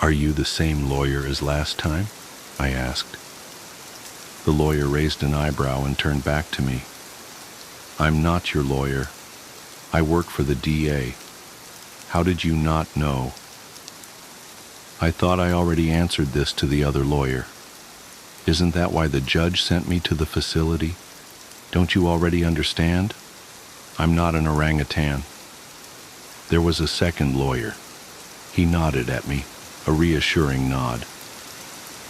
Are you the same lawyer as last time? I asked. The lawyer raised an eyebrow and turned back to me. I'm not your lawyer. I work for the DA. How did you not know? I thought I already answered this to the other lawyer. Isn't that why the judge sent me to the facility? Don't you already understand? I'm not an orangutan. There was a second lawyer. He nodded at me, a reassuring nod.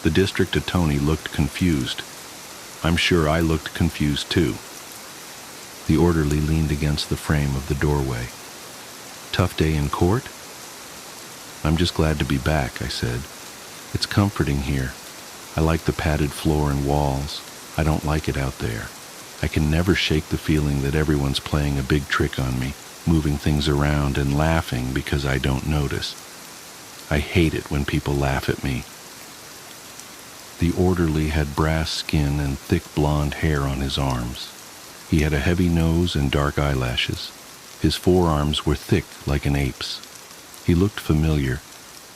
The district attorney looked confused. I'm sure I looked confused too. The orderly leaned against the frame of the doorway. Tough day in court? I'm just glad to be back, I said. It's comforting here. I like the padded floor and walls. I don't like it out there. I can never shake the feeling that everyone's playing a big trick on me, moving things around and laughing because I don't notice. I hate it when people laugh at me. The orderly had brass skin and thick blonde hair on his arms. He had a heavy nose and dark eyelashes. His forearms were thick like an ape's. He looked familiar,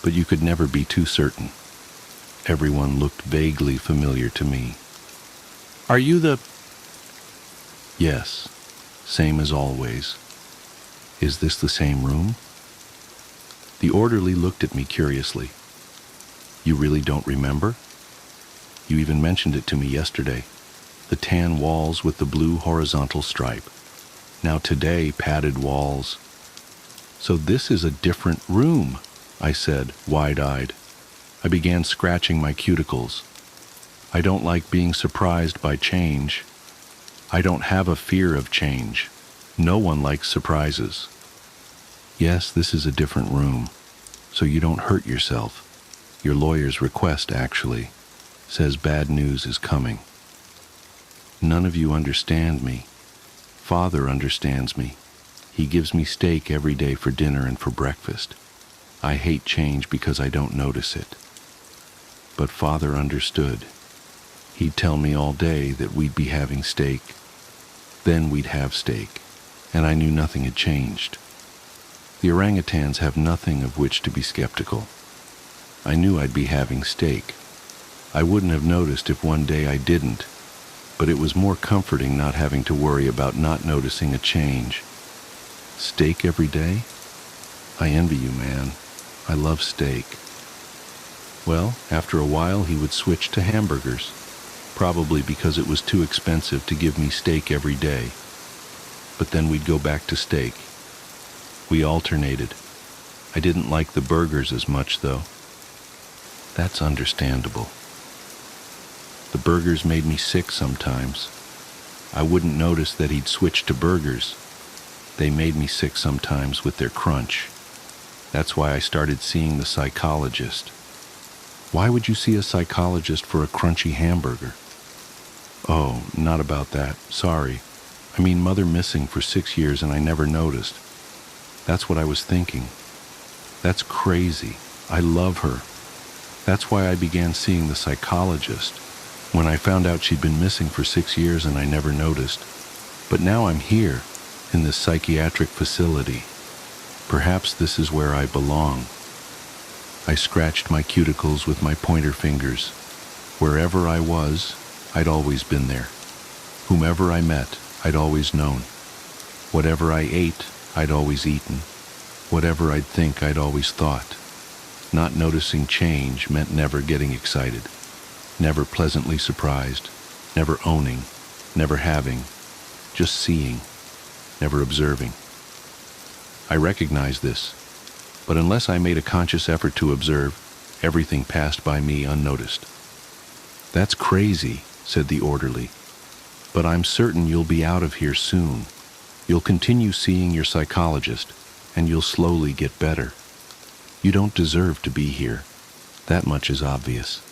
but you could never be too certain. Everyone looked vaguely familiar to me. Are you the... Yes, same as always. Is this the same room? The orderly looked at me curiously. You really don't remember? You even mentioned it to me yesterday. The tan walls with the blue horizontal stripe. Now today, padded walls. So this is a different room, I said, wide-eyed. I began scratching my cuticles. I don't like being surprised by change. I don't have a fear of change. No one likes surprises. Yes, this is a different room, so you don't hurt yourself. Your lawyer's request, actually, says bad news is coming. None of you understand me. Father understands me. He gives me steak every day for dinner and for breakfast. I hate change because I don't notice it. But Father understood. He'd tell me all day that we'd be having steak. Then we'd have steak, and I knew nothing had changed. The orangutans have nothing of which to be skeptical. I knew I'd be having steak. I wouldn't have noticed if one day I didn't, but it was more comforting not having to worry about not noticing a change. Steak every day? I envy you, man. I love steak. Well, after a while he would switch to hamburgers, probably because it was too expensive to give me steak every day. But then we'd go back to steak. We alternated. I didn't like the burgers as much, though. That's understandable. The burgers made me sick sometimes. I wouldn't notice that he'd switched to burgers. They made me sick sometimes with their crunch. That's why I started seeing the psychologist. Why would you see a psychologist for a crunchy hamburger? Oh, not about that. Sorry. I mean, Mother missing for 6 years and I never noticed. That's what I was thinking. That's crazy. I love her. That's why I began seeing the psychologist, when I found out she'd been missing for 6 years and I never noticed. But now I'm here, in this psychiatric facility. Perhaps this is where I belong. I scratched my cuticles with my pointer fingers. Wherever I was, I'd always been there. Whomever I met, I'd always known. Whatever I ate, I'd always eaten. Whatever I'd think, I'd always thought. Not noticing change meant never getting excited, never pleasantly surprised, never owning, never having, just seeing, never observing. I recognized this, but unless I made a conscious effort to observe, everything passed by me unnoticed. That's crazy, said the orderly, but I'm certain you'll be out of here soon. You'll continue seeing your psychologist, and you'll slowly get better. You don't deserve to be here. That much is obvious.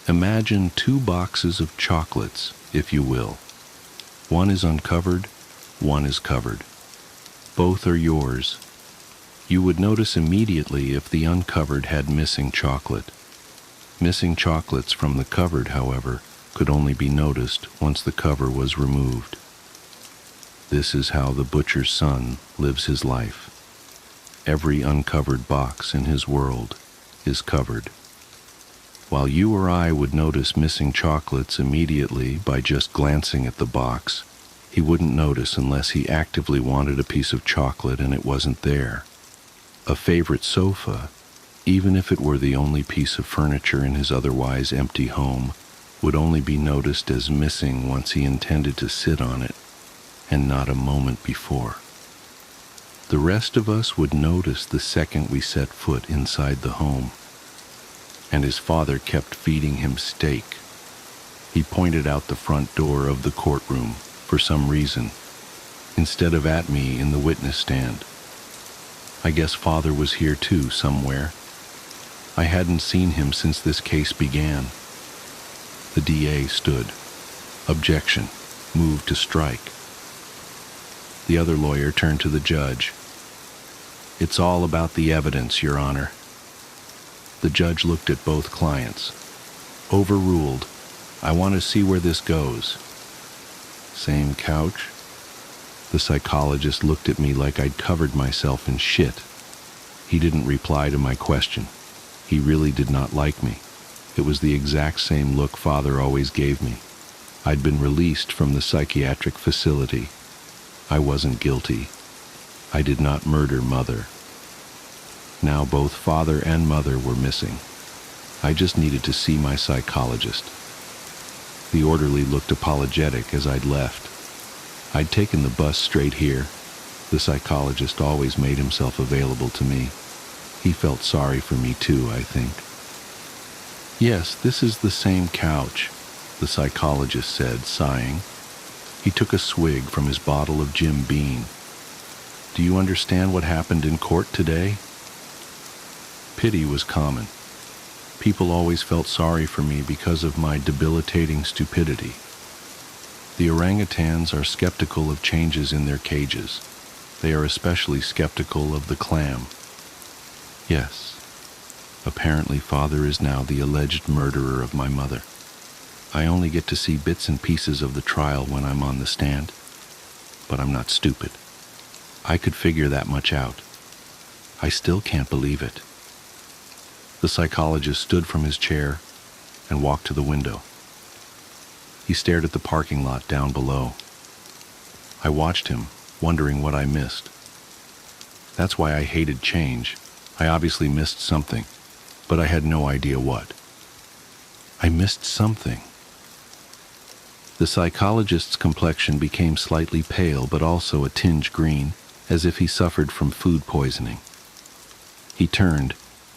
Imagine 2 boxes of chocolates, if you will. One is uncovered, one is covered. Both are yours. You would notice immediately if the uncovered had missing chocolate. Missing chocolates from the covered, however, could only be noticed once the cover was removed. This is how the butcher's son lives his life. Every uncovered box in his world is covered. While you or I would notice missing chocolates immediately by just glancing at the box, he wouldn't notice unless he actively wanted a piece of chocolate and it wasn't there. A favorite sofa, even if it were the only piece of furniture in his otherwise empty home, would only be noticed as missing once he intended to sit on it, and not a moment before. The rest of us would notice the second we set foot inside the home. and his father kept feeding him steak. He pointed out the front door of the courtroom for some reason, instead of at me in the witness stand. I guess father was here too somewhere. I hadn't seen him since this case began. The DA stood. Objection. Move to strike. The other lawyer turned to the judge. It's all about the evidence, Your Honor. The judge looked at both clients. Overruled. I want to see where this goes. Same couch? The psychologist looked at me like I'd covered myself in shit. He didn't reply to my question. He really did not like me. It was the exact same look father always gave me. I'd been released from the psychiatric facility. I wasn't guilty. I did not murder mother. Now both father and mother were missing. I just needed to see my psychologist. The orderly looked apologetic as I'd left. I'd taken the bus straight here. The psychologist always made himself available to me. He felt sorry for me too, I think. Yes, this is the same couch, the psychologist said, sighing. He took a swig from his bottle of Jim Beam. Do you understand what happened in court today? Pity was common. People always felt sorry for me because of my debilitating stupidity. The orangutans are skeptical of changes in their cages. They are especially skeptical of the clam. Yes. Apparently father is now the alleged murderer of my mother. I only get to see bits and pieces of the trial when I'm on the stand. But I'm not stupid. I could figure that much out. I still can't believe it. The psychologist stood from his chair and walked to the window. He stared at the parking lot down below. I watched him, wondering what I missed. That's why I hated change. I obviously missed something, but I had no idea what. I missed something. The psychologist's complexion became slightly pale, but also a tinge green, as if he suffered from food poisoning. He turned,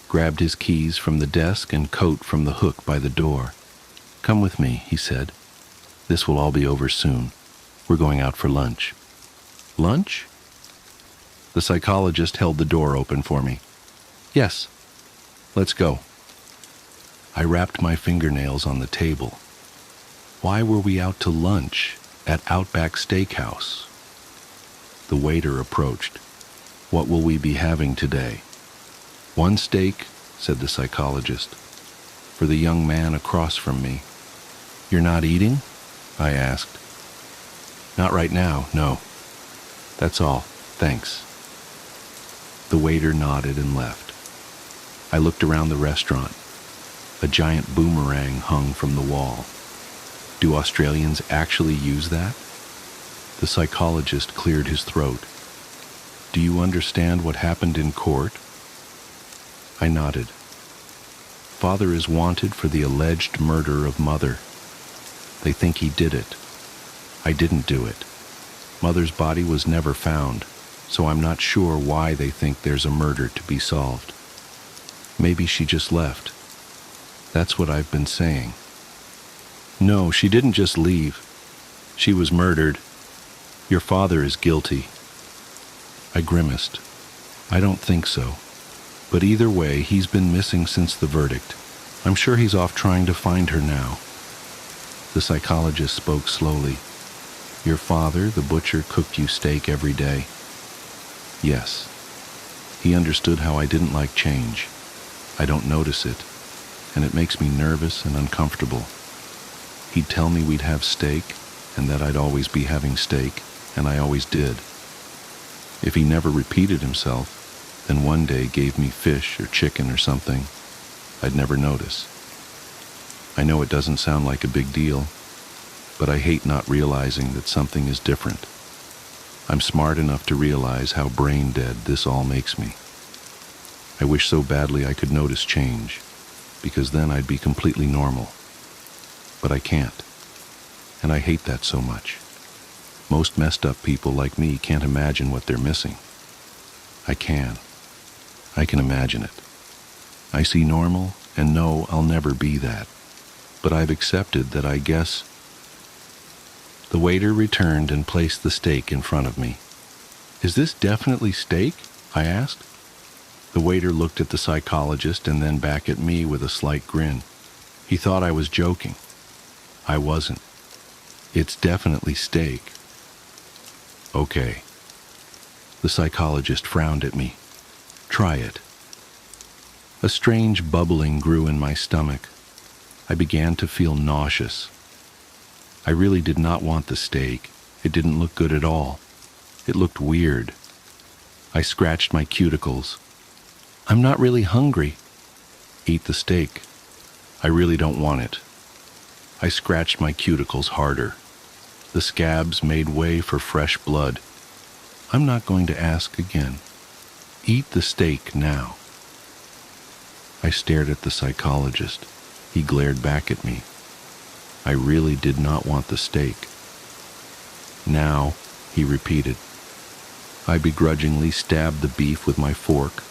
grabbed his keys from the desk and coat from the hook by the door. Come with me, he said. This will all be over soon. We're going out for lunch. Lunch? The psychologist held the door open for me. Yes, let's go. I wrapped my fingernails on the table. Why were we out to lunch at Outback Steakhouse? The waiter approached. What will we be having today? One steak, said the psychologist. For the young man across from me. You're not eating? I asked. Not right now, no. That's all, thanks. The waiter nodded and left. I looked around the restaurant. A giant boomerang hung from the wall. Do Australians actually use that? The psychologist cleared his throat. Do you understand what happened in court? I nodded. Father is wanted for the alleged murder of mother. They think he did it. I didn't do it. Mother's body was never found, so I'm not sure why they think there's a murder to be solved. Maybe she just left. That's what I've been saying. No, she didn't just leave. She was murdered. Your father is guilty. I grimaced. I don't think so. But either way, he's been missing since the verdict. I'm sure he's off trying to find her now. The psychologist spoke slowly. Your father, the butcher, cooked you steak every day. Yes. He understood how I didn't like change. I don't notice it, and it makes me nervous and uncomfortable. He'd tell me we'd have steak, and that I'd always be having steak, and I always did. If he never repeated himself, then one day gave me fish or chicken or something, I'd never notice. I know it doesn't sound like a big deal, but I hate not realizing that something is different. I'm smart enough to realize how brain dead this all makes me. I wish so badly I could notice change, because then I'd be completely normal. But I can't, and I hate that so much. Most messed up people like me can't imagine what they're missing. I can. I can imagine it. I see normal And no, I'll never be that. But I've accepted that, I guess. The waiter returned and placed the steak in front of me. Is this definitely steak? I asked. The waiter looked at the psychologist and then back at me with a slight grin. He thought I was joking. I wasn't. It's definitely steak. Okay. The psychologist frowned at me. Try it. A strange bubbling grew in my stomach. I began to feel nauseous. I really did not want the steak. It didn't look good at all. It looked weird. I scratched my cuticles. I'm not really hungry. Eat the steak. I really don't want it. I scratched my cuticles harder. The scabs made way for fresh blood. I'm not going to ask again. Eat the steak now. I stared at the psychologist. He glared back at me. I really did not want the steak. Now, he repeated. I begrudgingly stabbed the beef with my fork,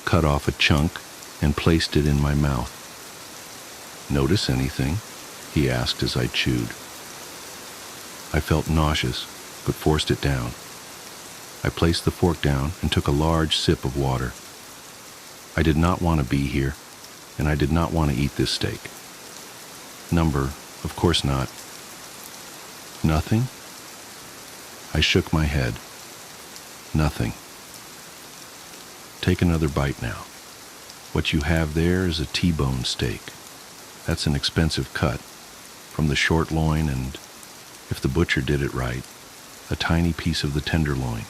cut off a chunk, and placed it in my mouth. Notice anything? He asked as I chewed. I felt nauseous, but forced it down. I placed the fork down and took a large sip of water. I did not want to be here, and I did not want to eat this steak. Of course not. Nothing? I shook my head. Nothing. Take another bite now. What you have there is a T-bone steak. That's an expensive cut, from the short loin and, if the butcher did it right, a tiny piece of the tenderloin.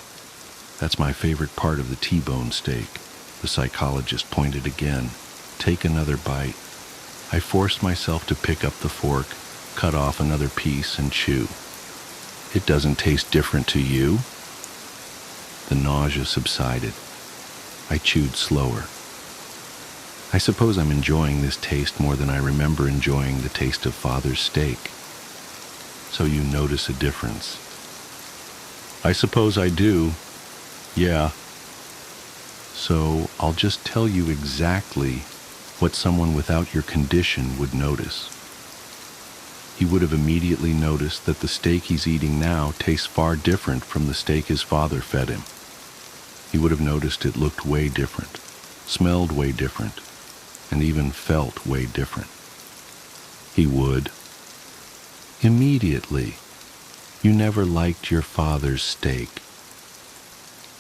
That's my favorite part of the T-bone steak. The psychologist pointed again. Take another bite. I forced myself to pick up the fork, cut off another piece, and chew. It doesn't taste different to you? The nausea subsided. I chewed slower. I suppose I'm enjoying this taste more than I remember enjoying the taste of Father's steak. So you notice a difference. I suppose I do. Yeah. So I'll just tell you exactly what someone without your condition would notice. He would have immediately noticed that the steak he's eating now tastes far different from the steak his father fed him. He would have noticed it looked way different, smelled way different, and even felt way different. He would. Immediately. You never liked your father's steak.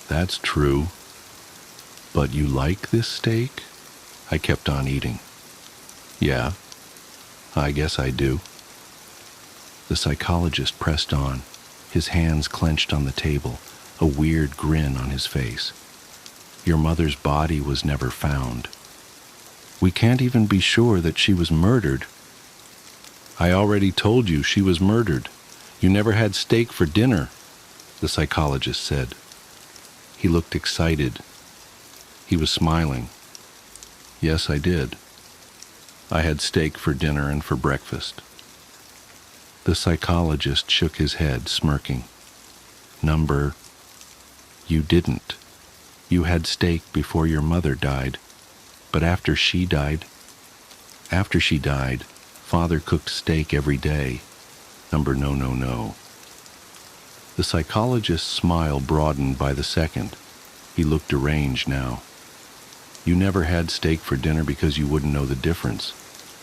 That's true. But you like this steak? I kept on eating. Yeah, I guess I do. The psychologist pressed on, his hands clenched on the table, a weird grin on his face. Your mother's body was never found. We can't even be sure that she was murdered. I already told you she was murdered. You never had steak for dinner, the psychologist said. He looked excited. He was smiling. Yes, I did. I had steak for dinner and for breakfast. The psychologist shook his head, smirking. You didn't. You had steak before your mother died, but after she died, Father cooked steak every day. No. The psychologist's smile broadened by the second. He looked deranged now. You never had steak for dinner because you wouldn't know the difference.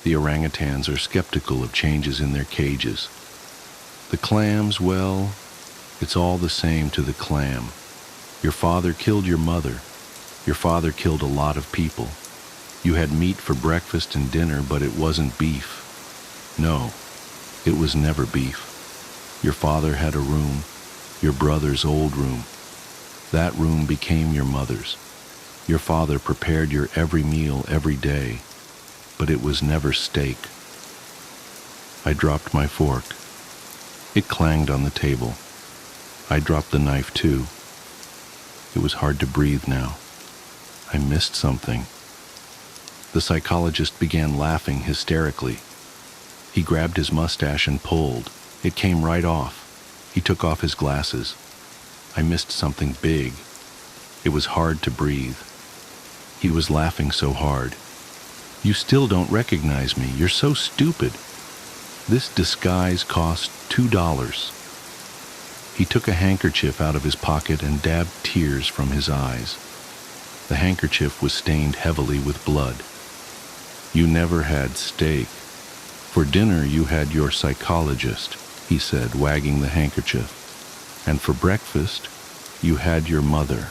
The orangutans are skeptical of changes in their cages. The clams, well, it's all the same to the clam. Your father killed your mother. Your father killed a lot of people. You had meat for breakfast and dinner, but it wasn't beef. No, it was never beef. Your father had a room, your brother's old room. That room became your mother's. Your father prepared your every meal every day, but it was never steak. I dropped my fork. It clanged on the table. I dropped the knife too. It was hard to breathe now. I missed something. The psychologist began laughing hysterically. He grabbed his mustache and pulled. It came right off. He took off his glasses. I missed something big. It was hard to breathe. He was laughing so hard. You still don't recognize me. You're so stupid. This disguise cost $2. He took a handkerchief out of his pocket and dabbed tears from his eyes. The handkerchief was stained heavily with blood. You never had steak. For dinner you had your psychologist, he said, wagging the handkerchief. And for breakfast, you had your mother.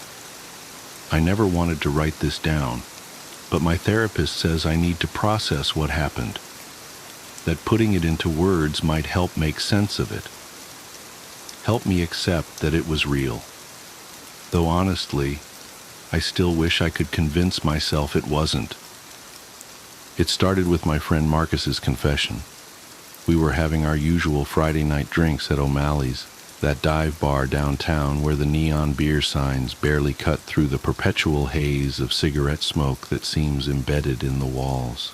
I never wanted to write this down, but my therapist says I need to process what happened, that putting it into words might help make sense of it. Help me accept that it was real. Though honestly, I still wish I could convince myself it wasn't. It started with my friend Marcus's confession. We were having our usual Friday night drinks at O'Malley's, that dive bar downtown where the neon beer signs barely cut through the perpetual haze of cigarette smoke that seems embedded in the walls.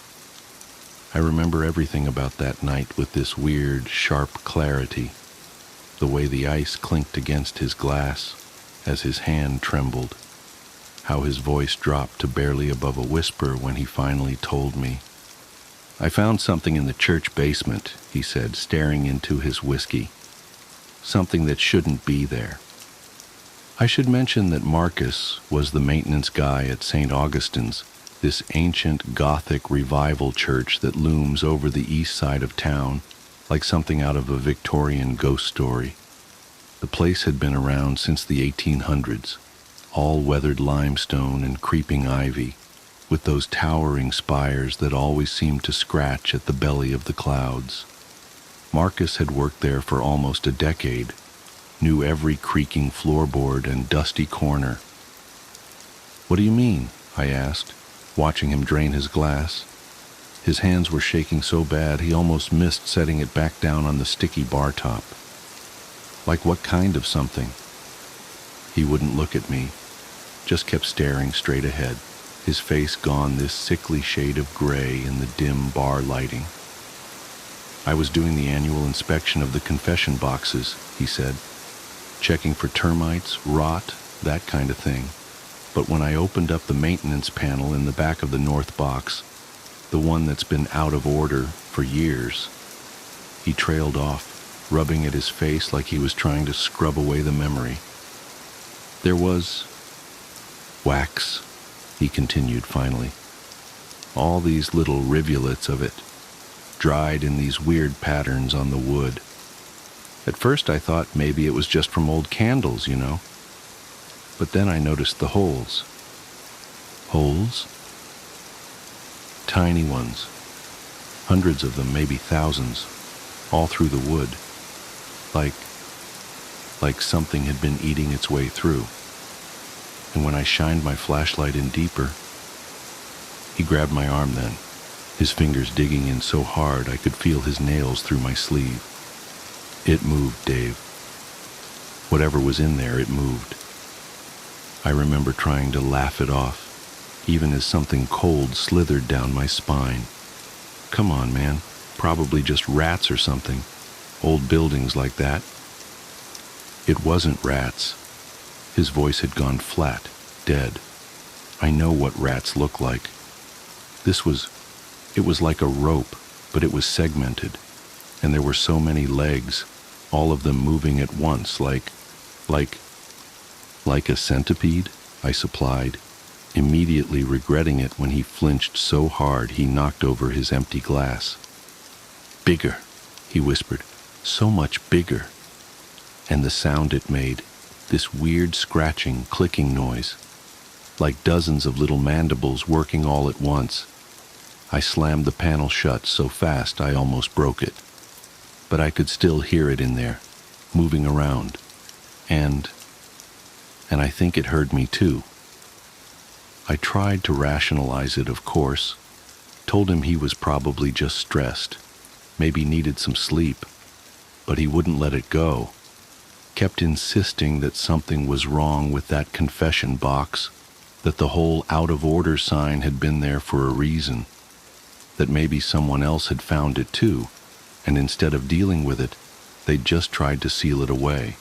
I remember everything about that night with this weird, sharp clarity. The way the ice clinked against his glass as his hand trembled. How his voice dropped to barely above a whisper when he finally told me. I found something in the church basement, he said, staring into his whiskey. Something that shouldn't be there. I should mention that Marcus was the maintenance guy at St. Augustine's, this ancient Gothic revival church that looms over the east side of town like something out of a Victorian ghost story. The place had been around since the 1800s, all weathered limestone and creeping ivy, with those towering spires that always seemed to scratch at the belly of the clouds. Marcus had worked there for almost a decade, knew every creaking floorboard and dusty corner. What do you mean? I asked, watching him drain his glass. His hands were shaking so bad he almost missed setting it back down on the sticky bar top. Like what kind of something? He wouldn't look at me, just kept staring straight ahead, his face gone this sickly shade of gray in the dim bar lighting. I was doing the annual inspection of the confession boxes, he said, checking for termites, rot, that kind of thing. But when I opened up the maintenance panel in the back of the north box, the one that's been out of order for years, he trailed off, rubbing at his face like he was trying to scrub away the memory. There was wax, he continued finally. All these little rivulets of it, dried in these weird patterns on the wood. At first I thought maybe it was just from old candles, you know. But then I noticed the holes. Holes? Tiny ones. Hundreds of them, maybe thousands, all through the wood. Like something had been eating its way through. And when I shined my flashlight in deeper, he grabbed my arm then, his fingers digging in so hard I could feel his nails through my sleeve. It moved, Dave. Whatever was in there, it moved. I remember trying to laugh it off, even as something cold slithered down my spine. Come on, man. Probably just rats or something. Old buildings like that. It wasn't rats. His voice had gone flat, dead. I know what rats look like. It was like a rope, but it was segmented, and there were so many legs, all of them moving at once, like a centipede, I supplied, immediately regretting it when he flinched so hard he knocked over his empty glass. Bigger, he whispered, so much bigger. And the sound it made, this weird scratching, clicking noise, like dozens of little mandibles working all at once. I slammed the panel shut so fast I almost broke it. But I could still hear it in there, moving around. And I think it heard me too. I tried to rationalize it, of course. Told him he was probably just stressed, maybe needed some sleep, but he wouldn't let it go. Kept insisting that something was wrong with that confession box, that the whole out of order sign had been there for a reason, that maybe someone else had found it too, and instead of dealing with it, they'd just tried to seal it away.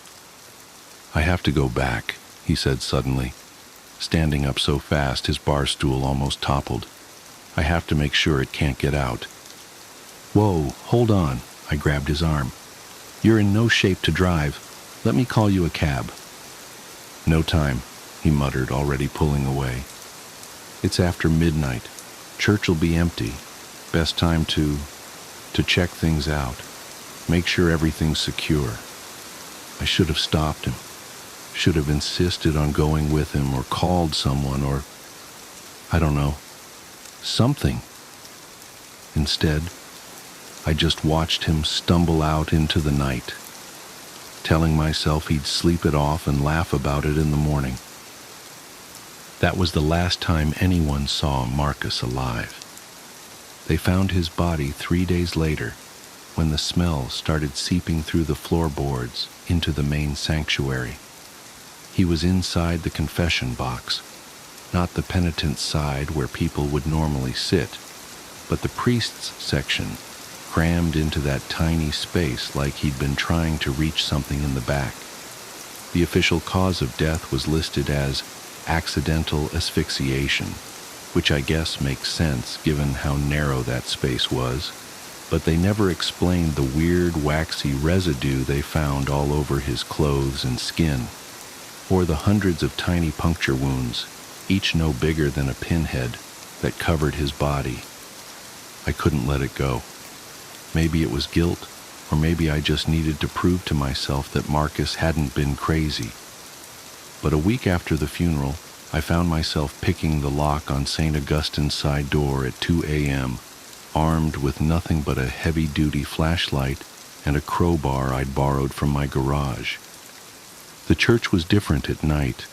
I have to go back, he said suddenly, standing up so fast his bar stool almost toppled. I have to make sure it can't get out. Whoa, hold on, I grabbed his arm. You're in no shape to drive. Let me call you a cab. No time, he muttered, already pulling away. It's after midnight. Church'll be empty. Best time to check things out. Make sure everything's secure. I should have stopped him. Should have insisted on going with him or called someone or, I don't know, something. Instead, I just watched him stumble out into the night, telling myself he'd sleep it off and laugh about it in the morning. That was the last time anyone saw Marcus alive. They found his body 3 days later, when the smell started seeping through the floorboards into the main sanctuary. He was inside the confession box, not the penitent's side where people would normally sit, but the priest's section, crammed into that tiny space like he'd been trying to reach something in the back. The official cause of death was listed as accidental asphyxiation, which I guess makes sense given how narrow that space was, but they never explained the weird waxy residue they found all over his clothes and skin, or the hundreds of tiny puncture wounds, each no bigger than a pinhead, that covered his body. I couldn't let it go. Maybe it was guilt, or maybe I just needed to prove to myself that Marcus hadn't been crazy. But a week after the funeral, I found myself picking the lock on St. Augustine's side door at 2 a.m., armed with nothing but a heavy-duty flashlight and a crowbar I'd borrowed from my garage. The church was different at night.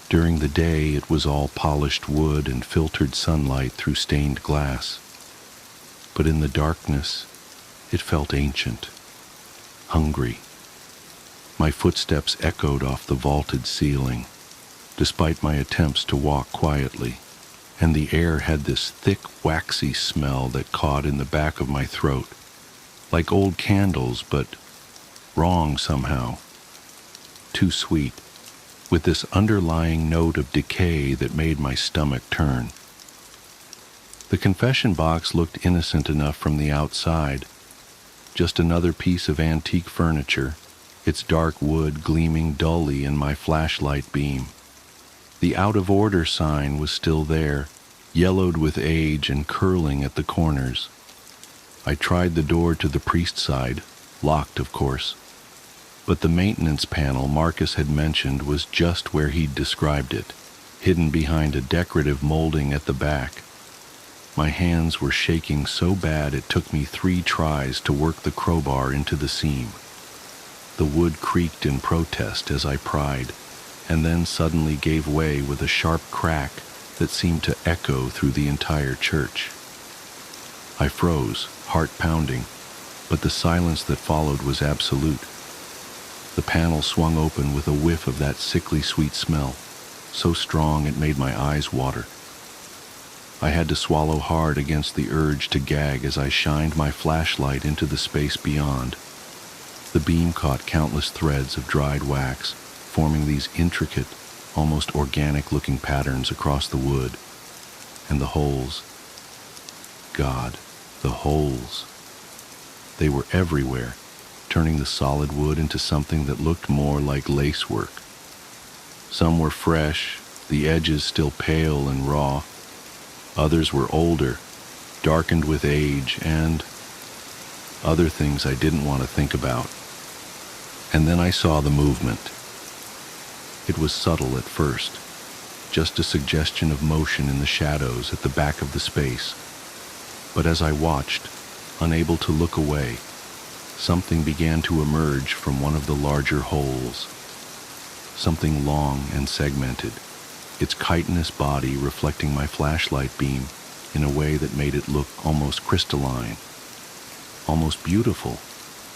During the day, it was all polished wood and filtered sunlight through stained glass. But in the darkness, it felt ancient, hungry. My footsteps echoed off the vaulted ceiling, despite my attempts to walk quietly, and the air had this thick, waxy smell that caught in the back of my throat, like old candles, but wrong somehow. Too sweet, with this underlying note of decay that made my stomach turn. The confession box looked innocent enough from the outside, just another piece of antique furniture, its dark wood gleaming dully in my flashlight beam. The out-of-order sign was still there, yellowed with age and curling at the corners. I tried the door to the priest's side, locked of course, but the maintenance panel Marcus had mentioned was just where he'd described it, hidden behind a decorative molding at the back. My hands were shaking so bad it took me 3 tries to work the crowbar into the seam. The wood creaked in protest as I pried, and then suddenly gave way with a sharp crack that seemed to echo through the entire church. I froze, heart pounding, but the silence that followed was absolute. The panel swung open with a whiff of that sickly sweet smell, so strong it made my eyes water. I had to swallow hard against the urge to gag as I shined my flashlight into the space beyond. The beam caught countless threads of dried wax, forming these intricate, almost organic-looking patterns across the wood. And the holes. God, the holes. They were everywhere, turning the solid wood into something that looked more like lacework. Some were fresh, the edges still pale and raw. Others were older, darkened with age, and other things I didn't want to think about. And then I saw the movement. It was subtle at first, just a suggestion of motion in the shadows at the back of the space. But as I watched, unable to look away, something began to emerge from one of the larger holes. Something long and segmented, its chitinous body reflecting my flashlight beam in a way that made it look almost crystalline, almost beautiful,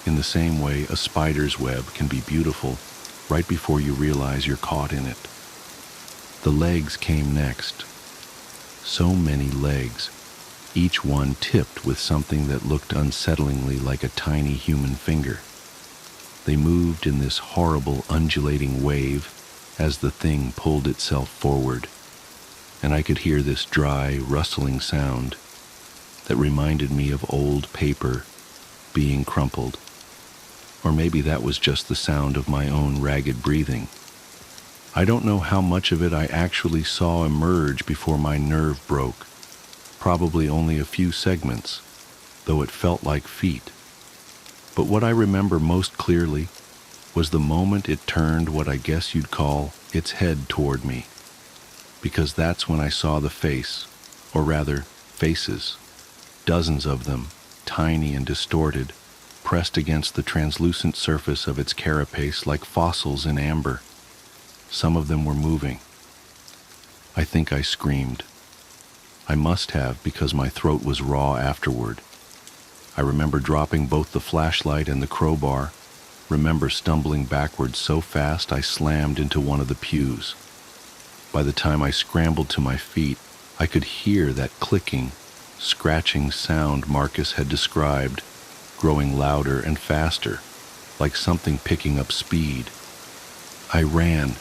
in the same way a spider's web can be beautiful right before you realize you're caught in it. The legs came next. So many legs, each one tipped with something that looked unsettlingly like a tiny human finger. They moved in this horrible undulating wave as the thing pulled itself forward, and I could hear this dry, rustling sound that reminded me of old paper being crumpled. Or maybe that was just the sound of my own ragged breathing. I don't know how much of it I actually saw emerge before my nerve broke. Probably only a few segments, though it felt like feet. But what I remember most clearly was the moment it turned what I guess you'd call its head toward me. Because that's when I saw the face, or rather, faces. Dozens of them, tiny and distorted, pressed against the translucent surface of its carapace like fossils in amber. Some of them were moving. I think I screamed. I must have, because my throat was raw afterward. I remember dropping both the flashlight and the crowbar, remember stumbling backwards so fast I slammed into one of the pews. By the time I scrambled to my feet, I could hear that clicking, scratching sound Marcus had described, growing louder and faster, like something picking up speed. I ran.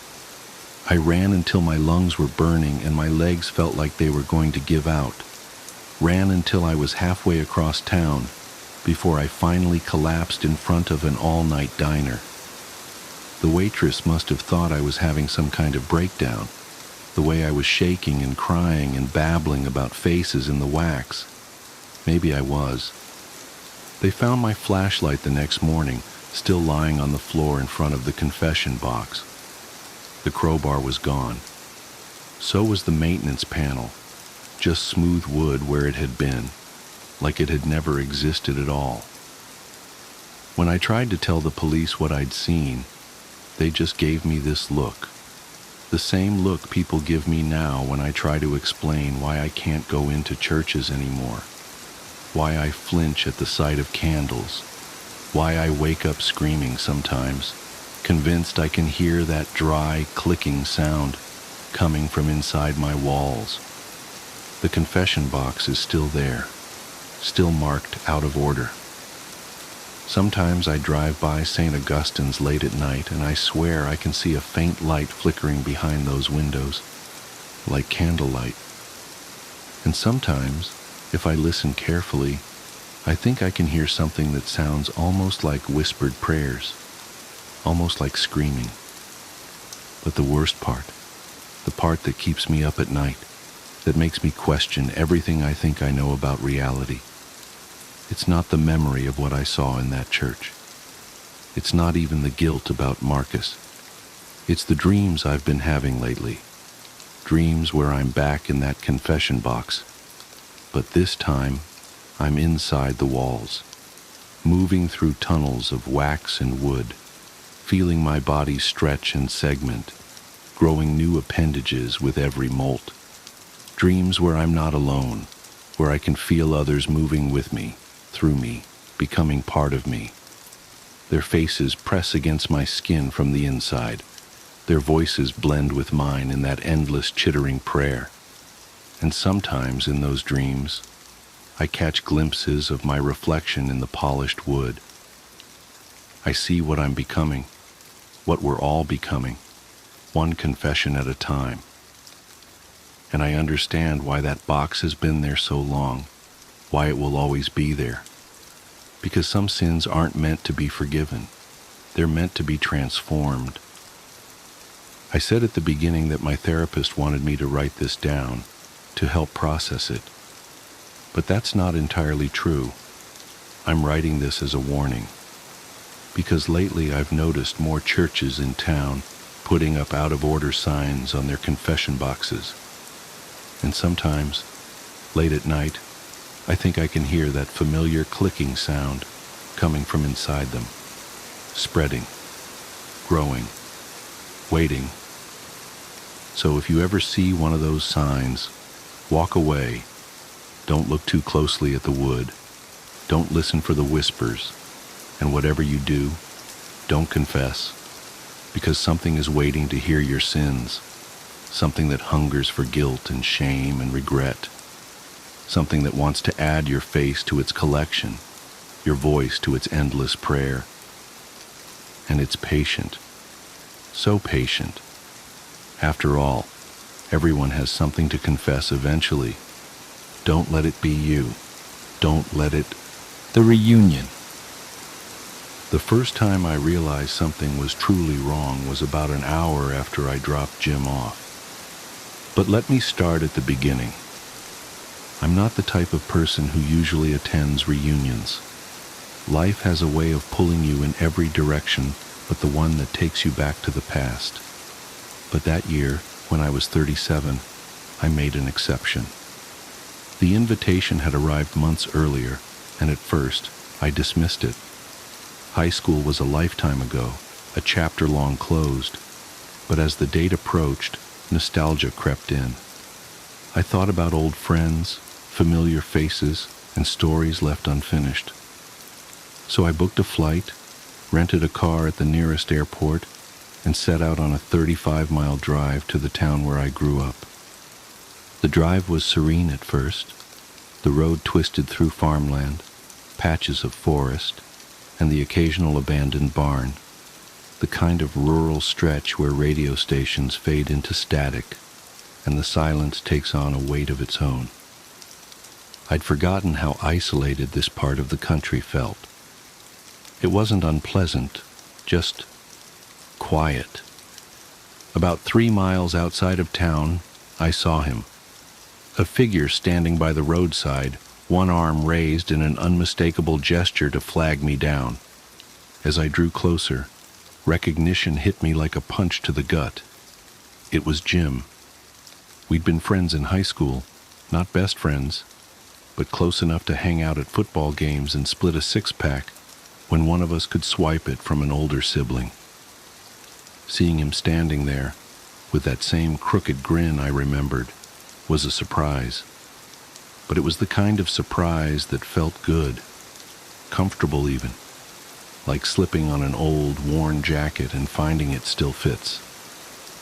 I ran until my lungs were burning and my legs felt like they were going to give out. Ran until I was halfway across town, before I finally collapsed in front of an all-night diner. The waitress must have thought I was having some kind of breakdown, the way I was shaking and crying and babbling about faces in the wax. Maybe I was. They found my flashlight the next morning, still lying on the floor in front of the confession box. The crowbar was gone. So was the maintenance panel, just smooth wood where it had been, like it had never existed at all. When I tried to tell the police what I'd seen, they just gave me this look. The same look people give me now when I try to explain why I can't go into churches anymore, why I flinch at the sight of candles, why I wake up screaming sometimes, convinced I can hear that dry, clicking sound coming from inside my walls. The confession box is still there, still marked out of order. Sometimes I drive by St. Augustine's late at night and I swear I can see a faint light flickering behind those windows, like candlelight. And sometimes, if I listen carefully, I think I can hear something that sounds almost like whispered prayers, almost like screaming. But the worst part, the part that keeps me up at night, that makes me question everything I think I know about reality. It's not the memory of what I saw in that church. It's not even the guilt about Marcus. It's the dreams I've been having lately. Dreams where I'm back in that confession box. But this time, I'm inside the walls, moving through tunnels of wax and wood, feeling my body stretch and segment, growing new appendages with every molt. Dreams where I'm not alone, where I can feel others moving with me, through me, becoming part of me. Their faces press against my skin from the inside. Their voices blend with mine in that endless chittering prayer. And sometimes in those dreams, I catch glimpses of my reflection in the polished wood. I see what I'm becoming, what we're all becoming, one confession at a time. And I understand why that box has been there so long, why it will always be there. Because some sins aren't meant to be forgiven. They're meant to be transformed. I said at the beginning that my therapist wanted me to write this down, to help process it. But that's not entirely true. I'm writing this as a warning. Because lately I've noticed more churches in town putting up out-of-order signs on their confession boxes. And sometimes, late at night, I think I can hear that familiar clicking sound coming from inside them, spreading, growing, waiting. So if you ever see one of those signs, walk away. Don't look too closely at the wood. Don't listen for the whispers. And whatever you do, don't confess, because something is waiting to hear your sins, something that hungers for guilt and shame and regret, something that wants to add your face to its collection, your voice to its endless prayer. And it's patient, so patient. After all, everyone has something to confess eventually. Don't let it be you. Don't let it. The reunion. The first time I realized something was truly wrong was about an hour after I dropped Jim off. But let me start at the beginning. I'm not the type of person who usually attends reunions. Life has a way of pulling you in every direction but the one that takes you back to the past. But that year, when I was 37, I made an exception. The invitation had arrived months earlier, and at first, I dismissed it. High school was a lifetime ago, a chapter long closed, but as the date approached, nostalgia crept in. I thought about old friends, familiar faces, and stories left unfinished. So I booked a flight, rented a car at the nearest airport, and set out on a 35-mile drive to the town where I grew up. The drive was serene at first. The road twisted through farmland, patches of forest, and the occasional abandoned barn, the kind of rural stretch where radio stations fade into static and the silence takes on a weight of its own. I'd forgotten how isolated this part of the country felt. It wasn't unpleasant, just quiet. About 3 miles outside of town, I saw him. A figure standing by the roadside, one arm raised in an unmistakable gesture to flag me down. As I drew closer, recognition hit me like a punch to the gut. It was Jim. We'd been friends in high school, not best friends, but close enough to hang out at football games and split a six-pack when one of us could swipe it from an older sibling. Seeing him standing there, with that same crooked grin I remembered, was a surprise. But it was the kind of surprise that felt good, comfortable even, like slipping on an old, worn jacket and finding it still fits.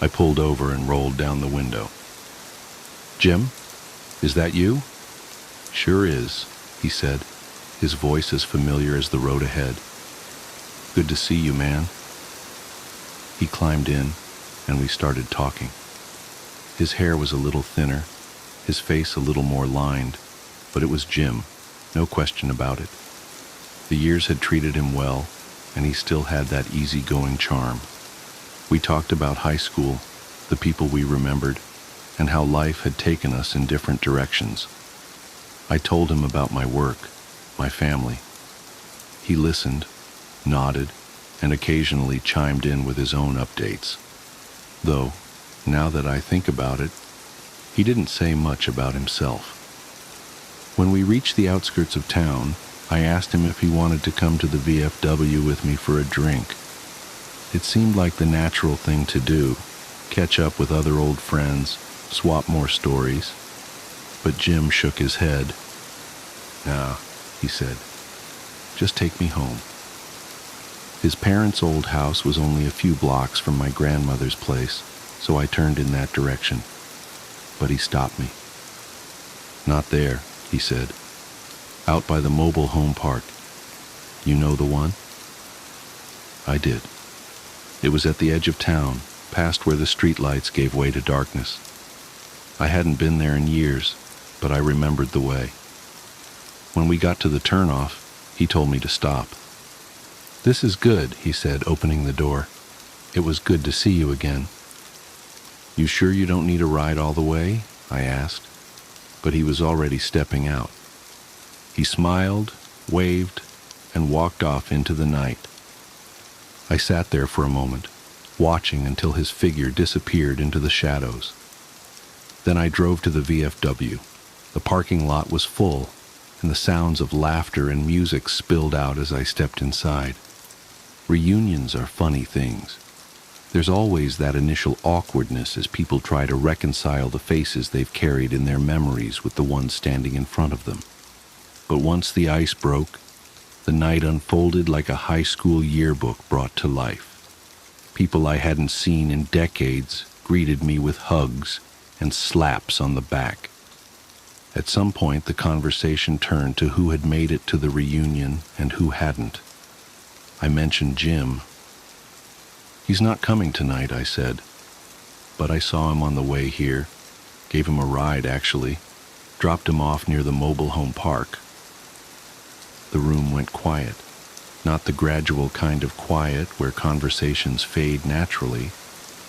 I pulled over and rolled down the window. "Jim, is that you?" "Sure is," he said, his voice as familiar as the road ahead. "Good to see you, man." He climbed in, and we started talking. His hair was a little thinner, his face a little more lined, but it was Jim, no question about it. The years had treated him well, and he still had that easygoing charm. We talked about high school, the people we remembered, and how life had taken us in different directions. I told him about my work, my family. He listened, nodded, and occasionally chimed in with his own updates. Though, now that I think about it, he didn't say much about himself. When we reached the outskirts of town, I asked him if he wanted to come to the VFW with me for a drink. It seemed like the natural thing to do, catch up with other old friends, swap more stories. But Jim shook his head. "Nah," he said, "just take me home." His parents' old house was only a few blocks from my grandmother's place, so I turned in that direction. But he stopped me. "Not there," he said. "Out by the mobile home park. You know the one?" I did. It was at the edge of town, past where the streetlights gave way to darkness. I hadn't been there in years, but I remembered the way. When we got to the turnoff, he told me to stop. "This is good," he said, opening the door. "It was good to see you again." "You sure you don't need a ride all the way?" I asked, but he was already stepping out. He smiled, waved, and walked off into the night. I sat there for a moment, watching until his figure disappeared into the shadows. Then I drove to the VFW. The parking lot was full, and the sounds of laughter and music spilled out as I stepped inside. Reunions are funny things. There's always that initial awkwardness as people try to reconcile the faces they've carried in their memories with the ones standing in front of them. But once the ice broke, the night unfolded like a high school yearbook brought to life. People I hadn't seen in decades greeted me with hugs and slaps on the back. At some point, the conversation turned to who had made it to the reunion and who hadn't. I mentioned Jim. "He's not coming tonight," I said. But I saw him on the way here, gave him a ride actually, dropped him off near the mobile home park. The room went quiet. Not the gradual kind of quiet where conversations fade naturally,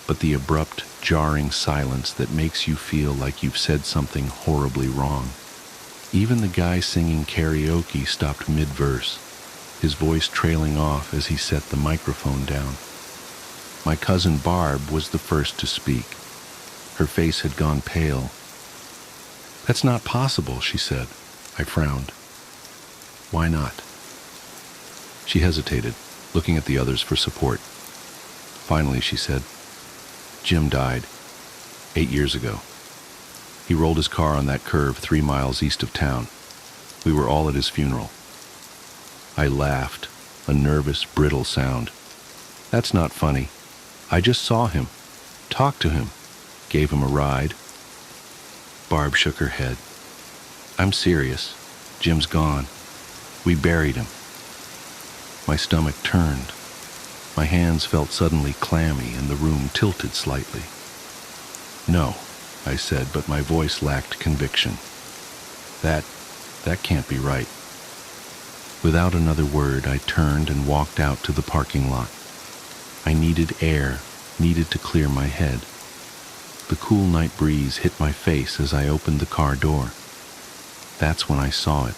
but the abrupt, jarring silence that makes you feel like you've said something horribly wrong. Even the guy singing karaoke stopped mid-verse, his voice trailing off as he set the microphone down. My cousin Barb was the first to speak. Her face had gone pale. "That's not possible," she said. I frowned. "Why not?" She hesitated, looking at the others for support. Finally, she said, "Jim died 8 years ago. He rolled his car on that curve 3 miles east of town. We were all at his funeral." I laughed, a nervous, brittle sound. "That's not funny. I just saw him, talked to him, gave him a ride." Barb shook her head. "I'm serious. Jim's gone. We buried him." My stomach turned. My hands felt suddenly clammy and the room tilted slightly. "No," I said, but my voice lacked conviction. That can't be right." Without another word, I turned and walked out to the parking lot. I needed air, needed to clear my head. The cool night breeze hit my face as I opened the car door. That's when I saw it.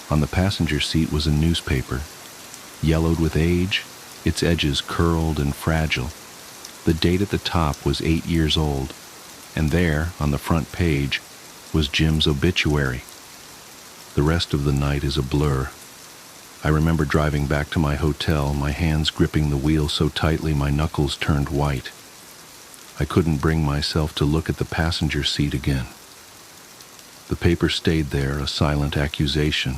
On the passenger seat was a newspaper, yellowed with age, its edges curled and fragile. The date at the top was 8 years old, and there, on the front page, was Jim's obituary. The rest of the night is a blur. I remember driving back to my hotel, my hands gripping the wheel so tightly my knuckles turned white. I couldn't bring myself to look at the passenger seat again. The paper stayed there, a silent accusation,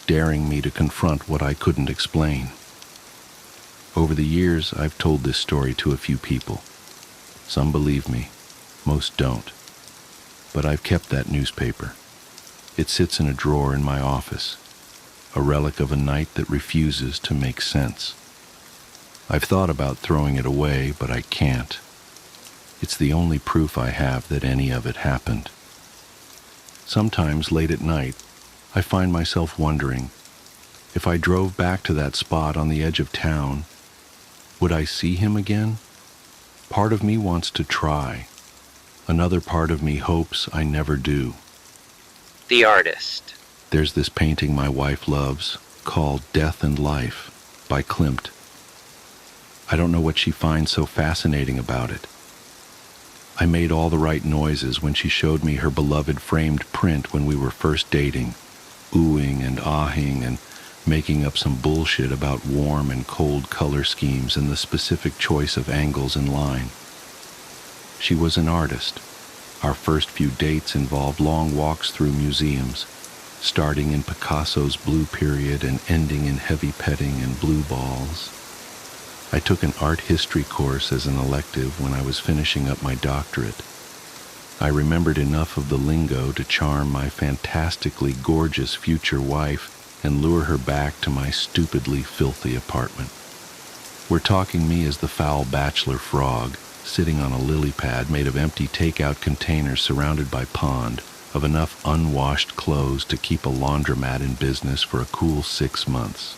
daring me to confront what I couldn't explain. Over the years, I've told this story to a few people. Some believe me, most don't. But I've kept that newspaper. It sits in a drawer in my office, a relic of a night that refuses to make sense. I've thought about throwing it away, but I can't. It's the only proof I have that any of it happened. Sometimes, late at night, I find myself wondering, if I drove back to that spot on the edge of town, would I see him again? Part of me wants to try. Another part of me hopes I never do. The Artist. There's this painting my wife loves, called Death and Life, by Klimt. I don't know what she finds so fascinating about it. I made all the right noises when she showed me her beloved framed print when we were first dating, oohing and ahing and making up some bullshit about warm and cold color schemes and the specific choice of angles and line. She was an artist. Our first few dates involved long walks through museums, starting in Picasso's Blue Period and ending in heavy petting and blue balls. I took an art history course as an elective when I was finishing up my doctorate. I remembered enough of the lingo to charm my fantastically gorgeous future wife and lure her back to my stupidly filthy apartment. We're talking me as the foul bachelor frog, sitting on a lily pad made of empty takeout containers surrounded by pond, of enough unwashed clothes to keep a laundromat in business for a cool 6 months.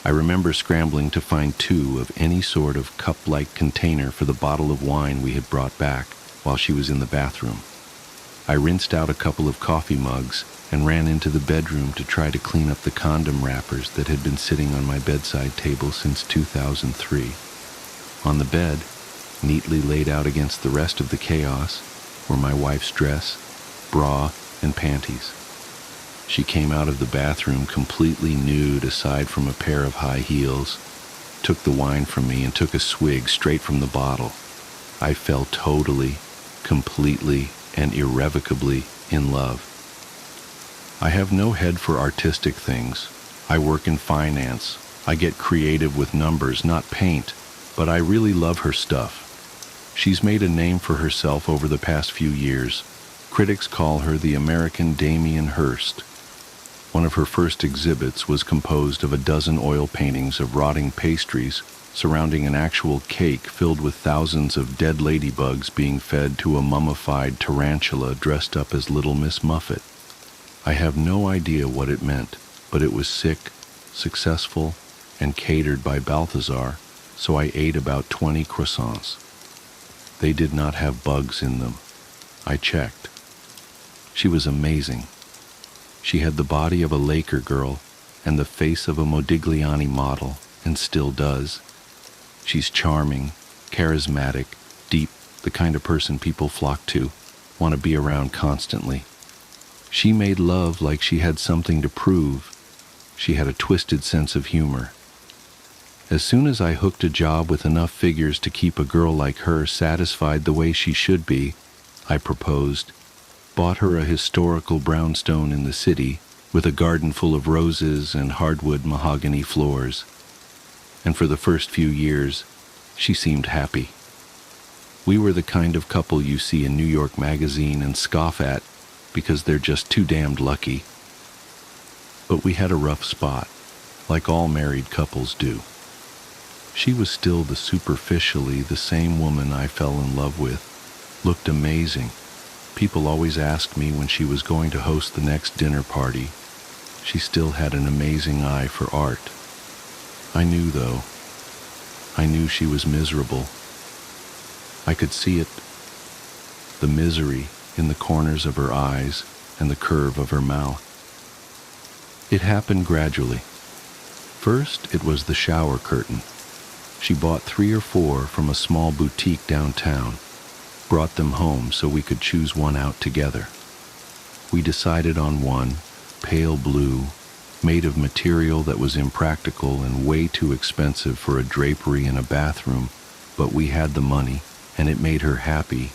I remember scrambling to find 2 of any sort of cup-like container for the bottle of wine we had brought back while she was in the bathroom. I rinsed out a couple of coffee mugs and ran into the bedroom to try to clean up the condom wrappers that had been sitting on my bedside table since 2003. On the bed, neatly laid out against the rest of the chaos, were my wife's dress, bra, and panties. She came out of the bathroom completely nude aside from a pair of high heels, took the wine from me and took a swig straight from the bottle. I fell totally, completely, and irrevocably in love. I have no head for artistic things. I work in finance. I get creative with numbers, not paint, but I really love her stuff. She's made a name for herself over the past few years. Critics call her the American Damien Hirst. One of her first exhibits was composed of a dozen oil paintings of rotting pastries surrounding an actual cake filled with thousands of dead ladybugs being fed to a mummified tarantula dressed up as Little Miss Muffet. I have no idea what it meant, but it was sick, successful, and catered by Balthazar, so I ate about 20 croissants. They did not have bugs in them. I checked. She was amazing. She had the body of a Laker girl and the face of a Modigliani model, and still does. She's charming, charismatic, deep, the kind of person people flock to, want to be around constantly. She made love like she had something to prove. She had a twisted sense of humor. As soon as I hooked a job with enough figures to keep a girl like her satisfied the way she should be, I proposed, bought her a historical brownstone in the city with a garden full of roses and hardwood mahogany floors. And for the first few years, she seemed happy. We were the kind of couple you see in New York Magazine and scoff at because they're just too damned lucky. But we had a rough spot, like all married couples do. She was still superficially the same woman I fell in love with, looked amazing. People always asked me when she was going to host the next dinner party. She still had an amazing eye for art. I knew, though. I knew she was miserable. I could see it, the misery in the corners of her eyes and the curve of her mouth. It happened gradually. First, it was the shower curtain. She bought 3 or 4 from a small boutique downtown, brought them home so we could choose one out together. We decided on one, pale blue, made of material that was impractical and way too expensive for a drapery in a bathroom, but we had the money, and it made her happy,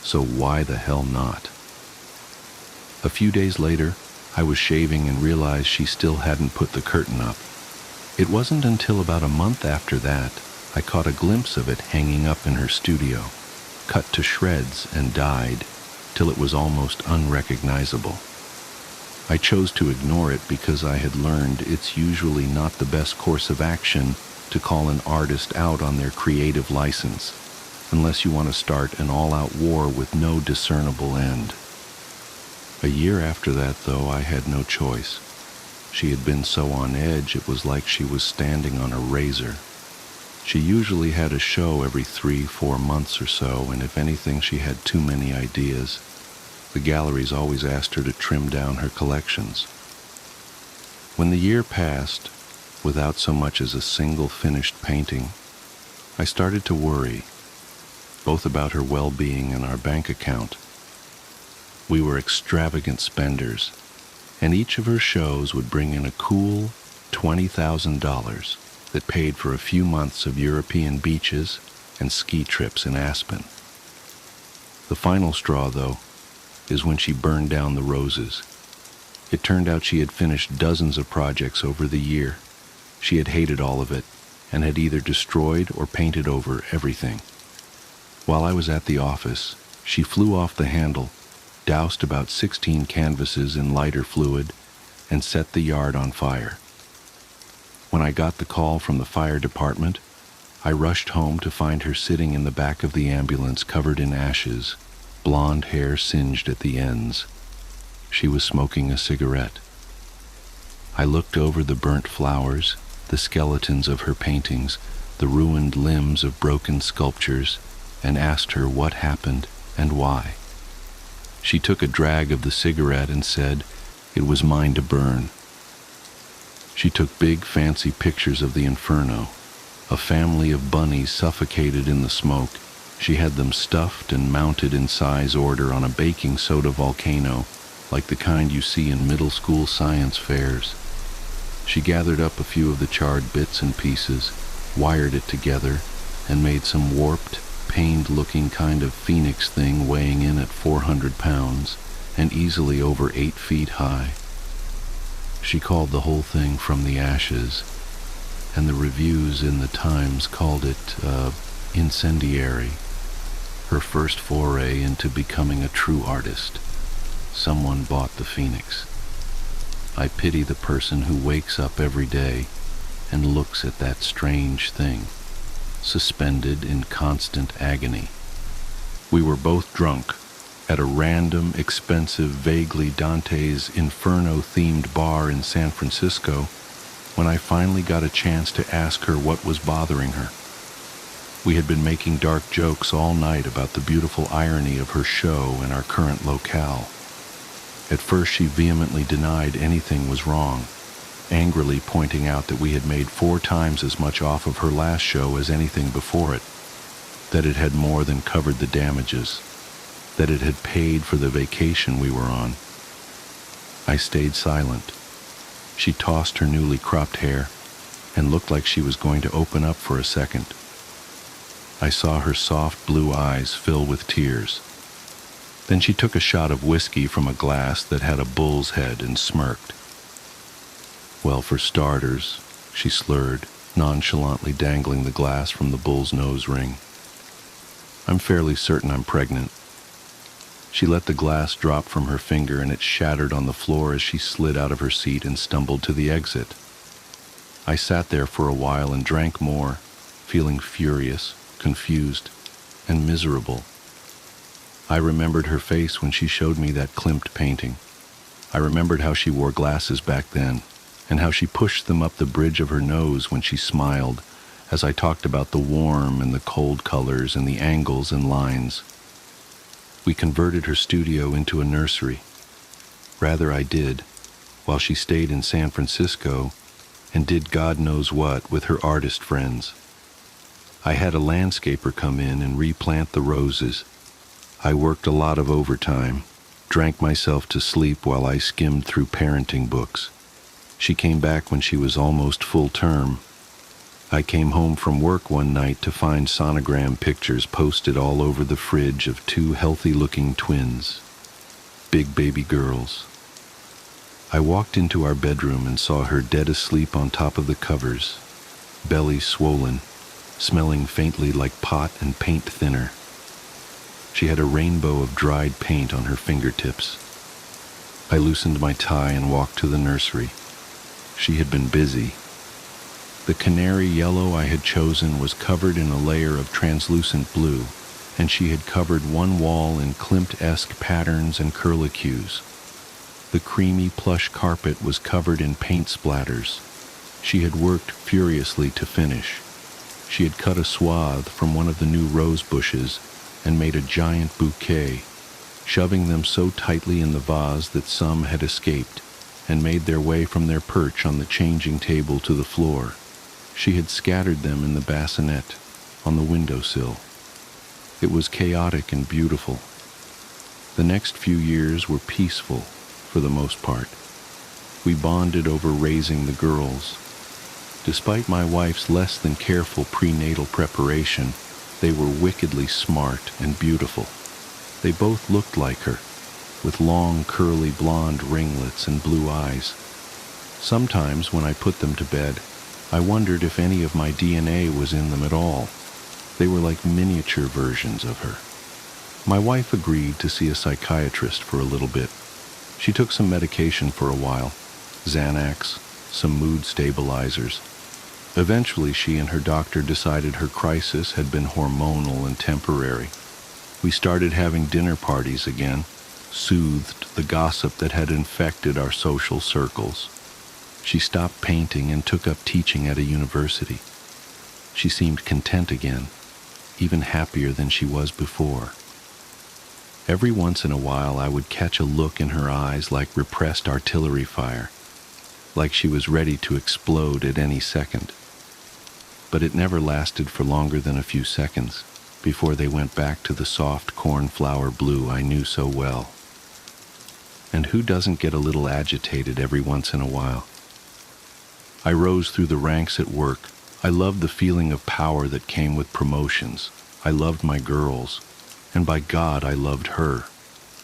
so why the hell not? A few days later, I was shaving and realized she still hadn't put the curtain up. It wasn't until about a month after that I caught a glimpse of it hanging up in her studio, cut to shreds and dyed, till it was almost unrecognizable. I chose to ignore it because I had learned it's usually not the best course of action to call an artist out on their creative license, unless you want to start an all-out war with no discernible end. A year after that, though, I had no choice. She had been so on edge it was like she was standing on a razor. She usually had a show every 3-4 months or so, and if anything, she had too many ideas. The galleries always asked her to trim down her collections. When the year passed, without so much as a single finished painting, I started to worry, both about her well-being and our bank account. We were extravagant spenders, and each of her shows would bring in a cool $20,000 that paid for a few months of European beaches and ski trips in Aspen. The final straw, though, is when she burned down the roses. It turned out she had finished dozens of projects over the year. She had hated all of it and had either destroyed or painted over everything. While I was at the office, she flew off the handle, doused about 16 canvases in lighter fluid, and set the yard on fire. When I got the call from the fire department, I rushed home to find her sitting in the back of the ambulance covered in ashes, blonde hair singed at the ends. She was smoking a cigarette. I looked over the burnt flowers, the skeletons of her paintings, the ruined limbs of broken sculptures, and asked her what happened and why. She took a drag of the cigarette and said it was mine to burn. She took big, fancy pictures of the inferno, a family of bunnies suffocated in the smoke. She had them stuffed and mounted in size order on a baking soda volcano, like the kind you see in middle school science fairs. She gathered up a few of the charred bits and pieces, wired it together, and made some warped, pained-looking kind of phoenix thing weighing in at 400 pounds and easily over 8 feet high. She called the whole thing From the Ashes, and the reviews in the Times called it incendiary. Her first foray into becoming a true artist. Someone bought the phoenix. I pity the person who wakes up every day and looks at that strange thing, suspended in constant agony. We were both drunk, at a random, expensive, vaguely Dante's Inferno-themed bar in San Francisco when I finally got a chance to ask her what was bothering her. We had been making dark jokes all night about the beautiful irony of her show and our current locale. At first she vehemently denied anything was wrong, angrily pointing out that we had made 4 times as much off of her last show as anything before it, that it had more than covered the damages, that it had paid for the vacation we were on. I stayed silent. She tossed her newly cropped hair and looked like she was going to open up for a second. I saw her soft blue eyes fill with tears. Then she took a shot of whiskey from a glass that had a bull's head and smirked. "Well, for starters," she slurred, nonchalantly dangling the glass from the bull's nose ring, "I'm fairly certain I'm pregnant." She let the glass drop from her finger and it shattered on the floor as she slid out of her seat and stumbled to the exit. I sat there for a while and drank more, feeling furious, confused, and miserable. I remembered her face when she showed me that Klimt painting. I remembered how she wore glasses back then, and how she pushed them up the bridge of her nose when she smiled, as I talked about the warm and the cold colors and the angles and lines. We converted her studio into a nursery. Rather, I did, while she stayed in San Francisco and did God knows what with her artist friends. I had a landscaper come in and replant the roses. I worked a lot of overtime, drank myself to sleep while I skimmed through parenting books. She came back when she was almost full term. I came home from work one night to find sonogram pictures posted all over the fridge of 2 healthy-looking twins, big baby girls. I walked into our bedroom and saw her dead asleep on top of the covers, belly swollen, smelling faintly like pot and paint thinner. She had a rainbow of dried paint on her fingertips. I loosened my tie and walked to the nursery. She had been busy. The canary yellow I had chosen was covered in a layer of translucent blue, and she had covered one wall in Klimt-esque patterns and curlicues. The creamy plush carpet was covered in paint splatters. She had worked furiously to finish. She had cut a swath from one of the new rose bushes and made a giant bouquet, shoving them so tightly in the vase that some had escaped and made their way from their perch on the changing table to the floor. She had scattered them in the bassinet on the windowsill. It was chaotic and beautiful. The next few years were peaceful, for the most part. We bonded over raising the girls. Despite my wife's less than careful prenatal preparation, they were wickedly smart and beautiful. They both looked like her, with long curly blonde ringlets and blue eyes. Sometimes when I put them to bed, I wondered if any of my DNA was in them at all. They were like miniature versions of her. My wife agreed to see a psychiatrist for a little bit. She took some medication for a while, Xanax, some mood stabilizers. Eventually, she and her doctor decided her crisis had been hormonal and temporary. We started having dinner parties again, soothed the gossip that had infected our social circles. She stopped painting and took up teaching at a university. She seemed content again, even happier than she was before. Every once in a while I would catch a look in her eyes like repressed artillery fire, like she was ready to explode at any second. But it never lasted for longer than a few seconds before they went back to the soft cornflower blue I knew so well. And who doesn't get a little agitated every once in a while? I rose through the ranks at work. I loved the feeling of power that came with promotions. I loved my girls. And by God, I loved her.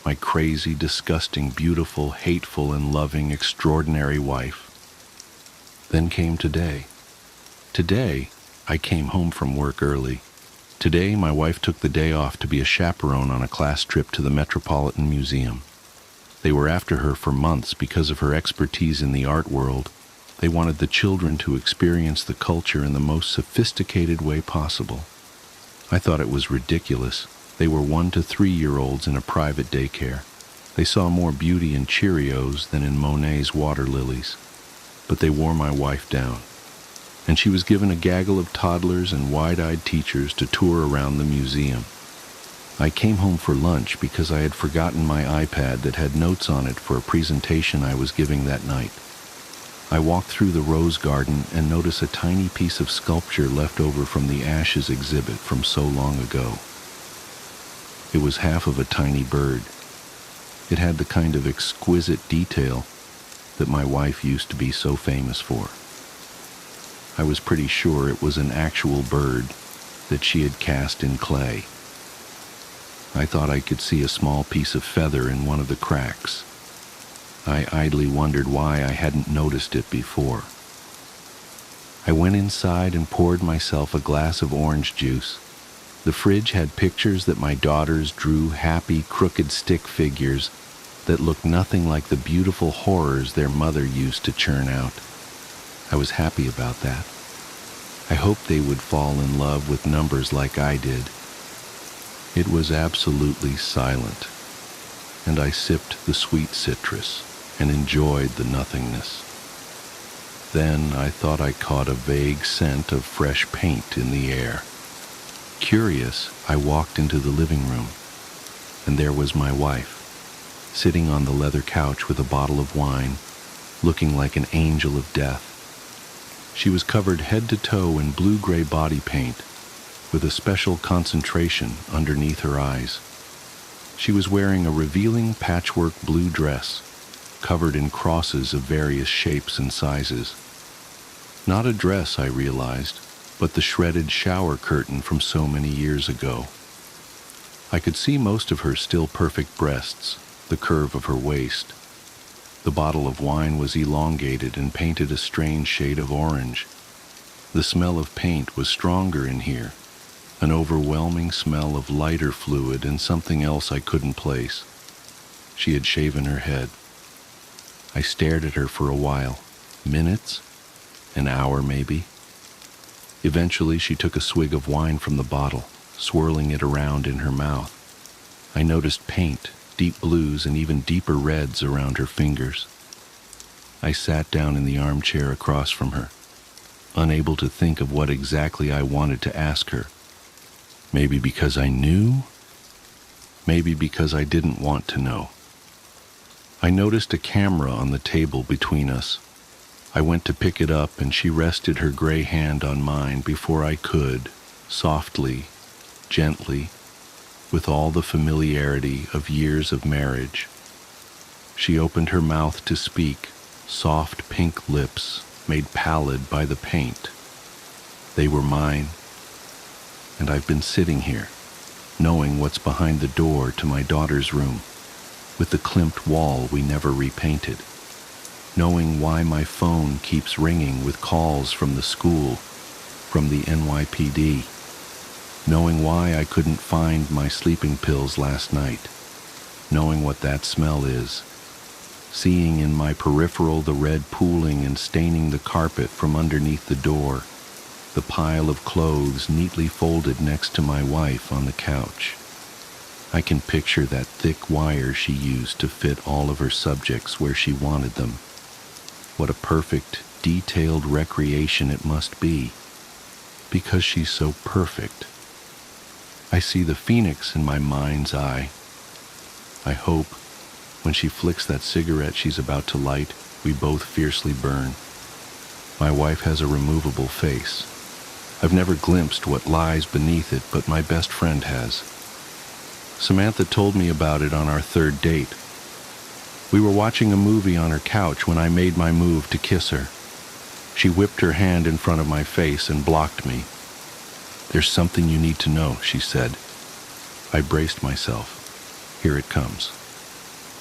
My crazy, disgusting, beautiful, hateful, and loving, extraordinary wife. Then came today. Today, I came home from work early. Today, my wife took the day off to be a chaperone on a class trip to the Metropolitan Museum. They were after her for months because of her expertise in the art world. They wanted the children to experience the culture in the most sophisticated way possible. I thought it was ridiculous, They were 1 to 3-year-olds in a private daycare. They saw more beauty in Cheerios than in Monet's water lilies. But they wore my wife down, and she was given a gaggle of toddlers and wide-eyed teachers to tour around the museum. I came home for lunch because I had forgotten my iPad that had notes on it for a presentation I was giving that night. I walked through the rose garden and noticed a tiny piece of sculpture left over from the Ashes exhibit from so long ago. It was half of a tiny bird. It had the kind of exquisite detail that my wife used to be so famous for. I was pretty sure it was an actual bird that she had cast in clay. I thought I could see a small piece of feather in one of the cracks. I idly wondered why I hadn't noticed it before. I went inside and poured myself a glass of orange juice. The fridge had pictures that my daughters drew, happy, crooked stick figures that looked nothing like the beautiful horrors their mother used to churn out. I was happy about that. I hoped they would fall in love with numbers like I did. It was absolutely silent, and I sipped the sweet citrus and enjoyed the nothingness. Then I thought I caught a vague scent of fresh paint in the air. Curious, I walked into the living room, and there was my wife, sitting on the leather couch with a bottle of wine, looking like an angel of death. She was covered head to toe in blue-gray body paint, with a special concentration underneath her eyes. She was wearing a revealing patchwork blue dress, covered in crosses of various shapes and sizes. Not a dress, I realized, but the shredded shower curtain from so many years ago. I could see most of her still perfect breasts, the curve of her waist. The bottle of wine was elongated and painted a strange shade of orange. The smell of paint was stronger in here, an overwhelming smell of lighter fluid and something else I couldn't place. She had shaven her head. I stared at her for a while, minutes, an hour maybe. Eventually she took a swig of wine from the bottle, swirling it around in her mouth. I noticed paint, deep blues and even deeper reds around her fingers. I sat down in the armchair across from her, unable to think of what exactly I wanted to ask her. Maybe because I knew, maybe because I didn't want to know. I noticed a camera on the table between us. I went to pick it up and she rested her gray hand on mine before I could, softly, gently, with all the familiarity of years of marriage. She opened her mouth to speak, soft pink lips made pallid by the paint. They were mine, and I've been sitting here, knowing what's behind the door to my daughter's room, with the klimt wall we never repainted, knowing why my phone keeps ringing with calls from the school, from the NYPD, knowing why I couldn't find my sleeping pills last night, knowing what that smell is, seeing in my peripheral the red pooling and staining the carpet from underneath the door, the pile of clothes neatly folded next to my wife on the couch. I can picture that thick wire she used to fit all of her subjects where she wanted them. What a perfect, detailed recreation it must be, because she's so perfect. I see the phoenix in my mind's eye. I hope, when she flicks that cigarette she's about to light, we both fiercely burn. My wife has a removable face. I've never glimpsed what lies beneath it, but my best friend has. Samantha told me about it on our third date. We were watching a movie on her couch when I made my move to kiss her. She whipped her hand in front of my face and blocked me. "There's something you need to know," she said. I braced myself. Here it comes.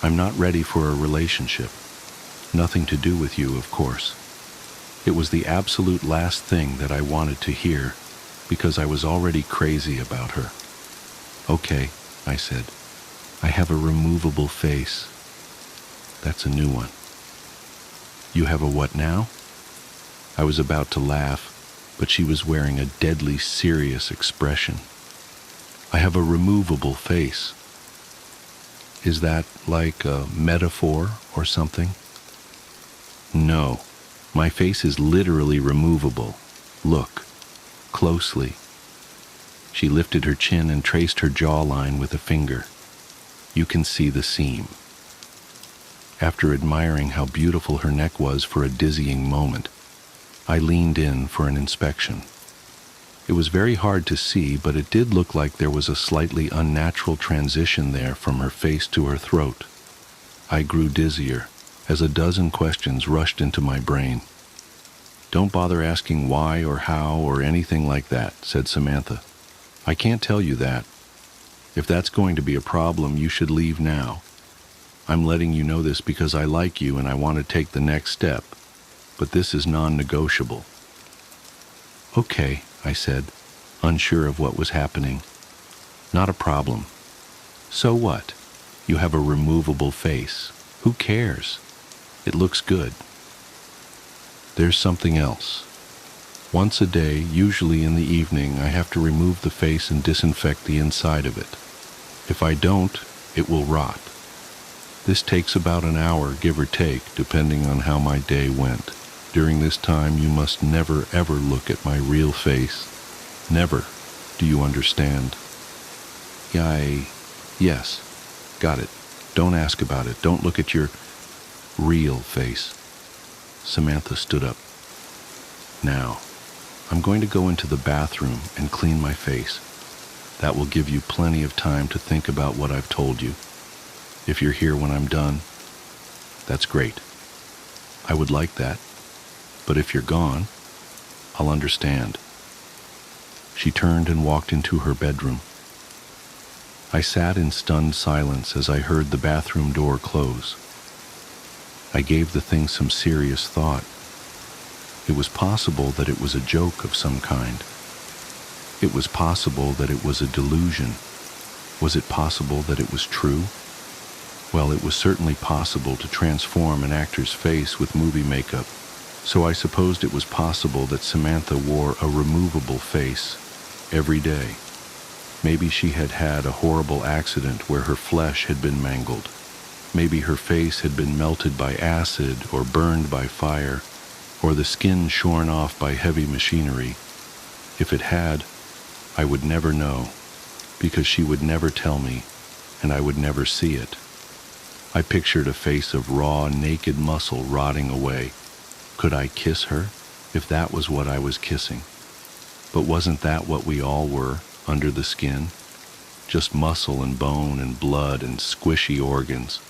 I'm not ready for a relationship. Nothing to do with you, of course. It was the absolute last thing that I wanted to hear, because I was already crazy about her. "Okay," I said. "I have a removable face." That's a new one. "You have a what now?" I was about to laugh, but she was wearing a deadly serious expression. I have a removable face. Is that like a metaphor or something? No, my face is literally removable. Look, closely. She lifted her chin and traced her jawline with a finger. You can see the seam. After admiring how beautiful her neck was for a dizzying moment, I leaned in for an inspection. It was very hard to see, but it did look like there was a slightly unnatural transition there from her face to her throat. I grew dizzier as a dozen questions rushed into my brain. Don't bother asking why or how or anything like that, said Samantha. I can't tell you that. If that's going to be a problem, you should leave now. I'm letting you know this because I like you and I want to take the next step, but this is non-negotiable. Okay, I said, unsure of what was happening. Not a problem. So what? You have a removable face. Who cares? It looks good. There's something else. Once a day, usually in the evening, I have to remove the face and disinfect the inside of it. If I don't, it will rot. This takes about an hour, give or take, depending on how my day went. During this time, you must never ever look at my real face. Never. Do you understand? Yes. Got it. Don't ask about it. Don't look at your real face. Samantha stood up. Now, I'm going to go into the bathroom and clean my face. That will give you plenty of time to think about what I've told you. If you're here when I'm done, that's great. I would like that. But if you're gone, I'll understand. She turned and walked into her bedroom. I sat in stunned silence as I heard the bathroom door close. I gave the thing some serious thought. It was possible that it was a joke of some kind. It was possible that it was a delusion. Was it possible that it was true? Well, it was certainly possible to transform an actor's face with movie makeup, so I supposed it was possible that Samantha wore a removable face every day. Maybe she had had a horrible accident where her flesh had been mangled. Maybe her face had been melted by acid or burned by fire, or the skin shorn off by heavy machinery. If it had, I would never know, because she would never tell me, and I would never see it. I pictured a face of raw, naked muscle rotting away. Could I kiss her, if that was what I was kissing? But wasn't that what we all were, under the skin? Just muscle and bone and blood and squishy organs.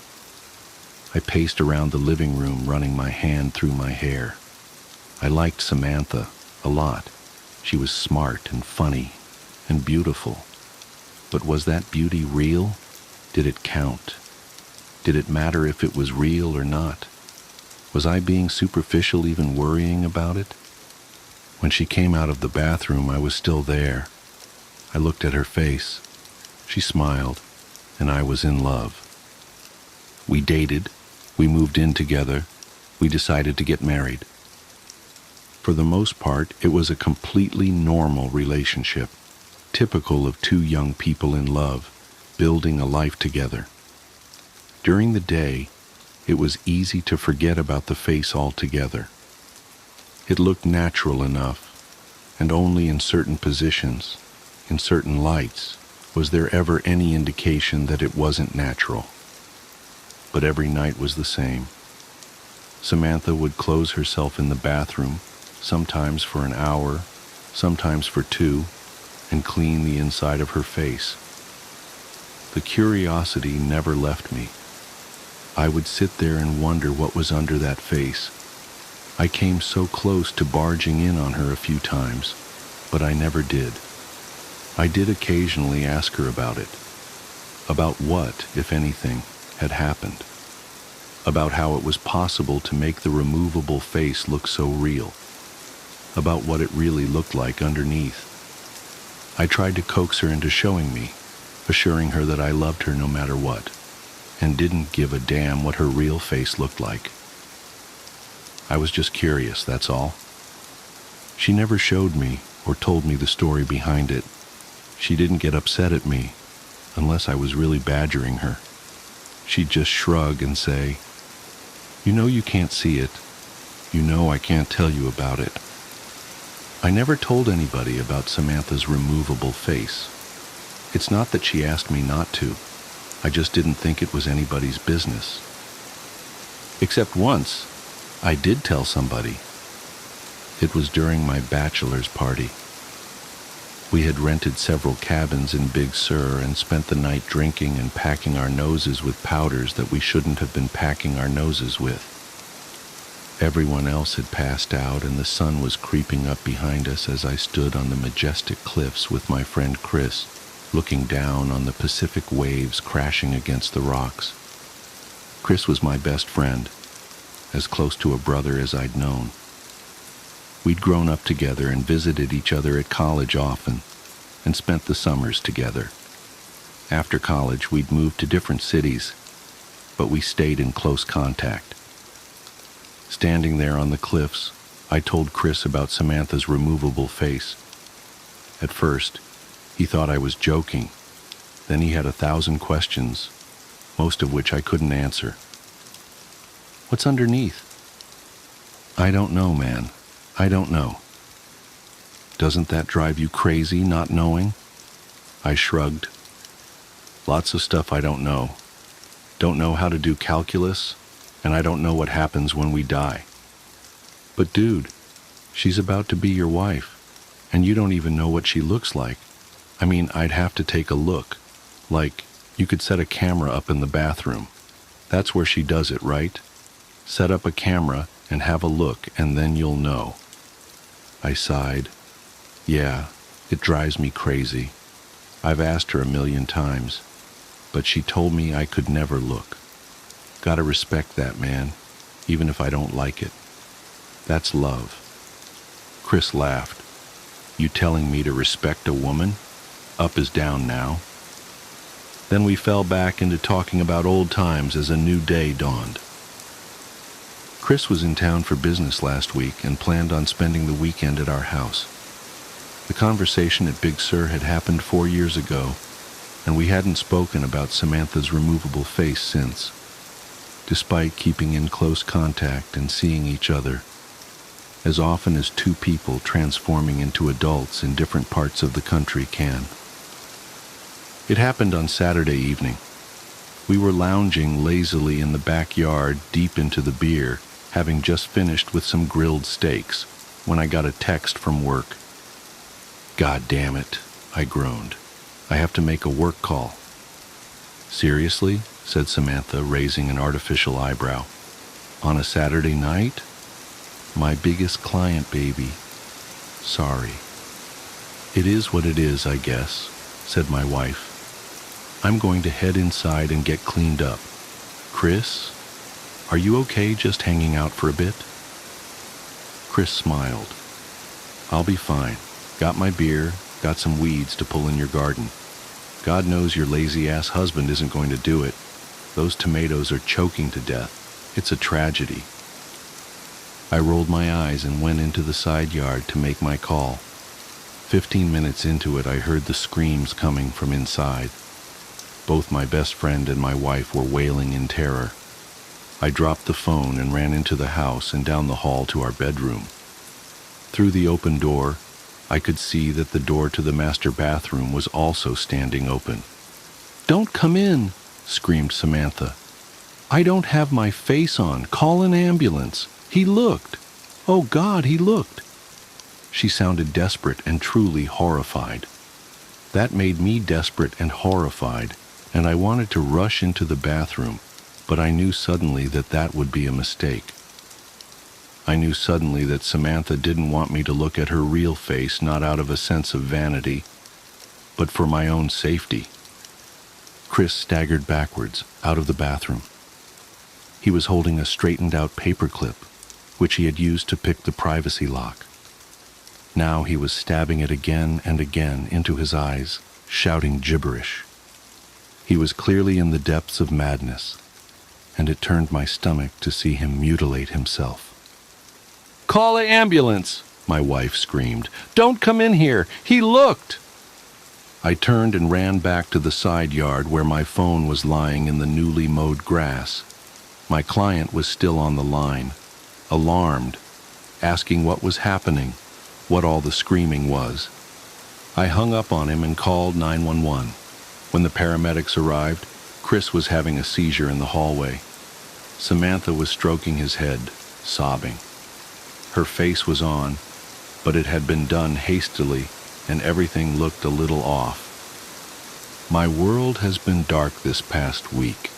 I paced around the living room, running my hand through my hair. I liked Samantha a lot. She was smart and funny and beautiful. But was that beauty real? Did it count? Did it matter if it was real or not? Was I being superficial, even worrying about it? When she came out of the bathroom, I was still there. I looked at her face. She smiled, and I was in love. We dated. We moved in together. We decided to get married. For the most part, it was a completely normal relationship, typical of two young people in love, building a life together. During the day, it was easy to forget about the face altogether. It looked natural enough, and only in certain positions, in certain lights, was there ever any indication that it wasn't natural. But every night was the same. Samantha would close herself in the bathroom, sometimes for an hour, sometimes for 2, and clean the inside of her face. The curiosity never left me. I would sit there and wonder what was under that face. I came so close to barging in on her a few times, but I never did. I did occasionally ask her about it. About what, if anything, had happened. About how it was possible to make the removable face look so real. About what it really looked like underneath. I tried to coax her into showing me, assuring her that I loved her no matter what, and didn't give a damn what her real face looked like. I was just curious, that's all. She never showed me or told me the story behind it. She didn't get upset at me, unless I was really badgering her. She'd just shrug and say, "You know you can't see it. You know I can't tell you about it." I never told anybody about Samantha's removable face. It's not that she asked me not to. I just didn't think it was anybody's business. Except once, I did tell somebody. It was during my bachelor's party. We had rented several cabins in Big Sur and spent the night drinking and packing our noses with powders that we shouldn't have been packing our noses with. Everyone else had passed out and the sun was creeping up behind us as I stood on the majestic cliffs with my friend Chris, looking down on the Pacific waves crashing against the rocks. Chris was my best friend, as close to a brother as I'd known. We'd grown up together and visited each other at college often, and spent the summers together. After college, we'd moved to different cities, but we stayed in close contact. Standing there on the cliffs, I told Chris about Samantha's removable face. At first, he thought I was joking. Then he had 1,000 questions, most of which I couldn't answer. "What's underneath?" "I don't know, man. I don't know." "Doesn't that drive you crazy, not knowing?" I shrugged. "Lots of stuff I don't know. Don't know how to do calculus, and I don't know what happens when we die." "But dude, she's about to be your wife, and you don't even know what she looks like. I mean, I'd have to take a look. Like, you could set a camera up in the bathroom. That's where she does it, right? Set up a camera and have a look, and then you'll know." I sighed. "Yeah, it drives me crazy. I've asked her 1,000,000 times, but she told me I could never look. Gotta respect that, man, even if I don't like it. That's love." Chris laughed. "You telling me to respect a woman? Up is down now." Then we fell back into talking about old times as a new day dawned. Chris was in town for business last week and planned on spending the weekend at our house. The conversation at Big Sur had happened 4 years ago, and we hadn't spoken about Samantha's removable face since, despite keeping in close contact and seeing each other, as often as two people transforming into adults in different parts of the country can. It happened on Saturday evening. We were lounging lazily in the backyard deep into the beer, having just finished with some grilled steaks, when I got a text from work. "God damn it," I groaned. "I have to make a work call." "Seriously?" said Samantha, raising an artificial eyebrow. "On a Saturday night?" "My biggest client, baby. Sorry." "It is what it is, I guess," said my wife. "I'm going to head inside and get cleaned up. Chris, are you okay just hanging out for a bit?" Chris smiled. "I'll be fine. Got my beer, got some weeds to pull in your garden. God knows your lazy-ass husband isn't going to do it. Those tomatoes are choking to death. It's a tragedy." I rolled my eyes and went into the side yard to make my call. 15 minutes into it, I heard the screams coming from inside. Both my best friend and my wife were wailing in terror. I dropped the phone and ran into the house and down the hall to our bedroom. Through the open door, I could see that the door to the master bathroom was also standing open. "Don't come in," screamed Samantha. "I don't have my face on. Call an ambulance. He looked. Oh God, he looked." She sounded desperate and truly horrified. That made me desperate and horrified, and I wanted to rush into the bathroom, but I knew suddenly that that would be a mistake. I knew suddenly that Samantha didn't want me to look at her real face, not out of a sense of vanity, but for my own safety. Chris staggered backwards, out of the bathroom. He was holding a straightened-out paperclip, which he had used to pick the privacy lock. Now he was stabbing it again and again into his eyes, shouting gibberish. He was clearly in the depths of madness, and it turned my stomach to see him mutilate himself. "Call an ambulance," my wife screamed. "Don't come in here. He looked." I turned and ran back to the side yard where my phone was lying in the newly mowed grass. My client was still on the line, alarmed, asking what was happening, what all the screaming was. I hung up on him and called 911. When the paramedics arrived, Chris was having a seizure in the hallway. Samantha was stroking his head, sobbing. Her face was on, but it had been done hastily, and everything looked a little off. My world has been dark this past week.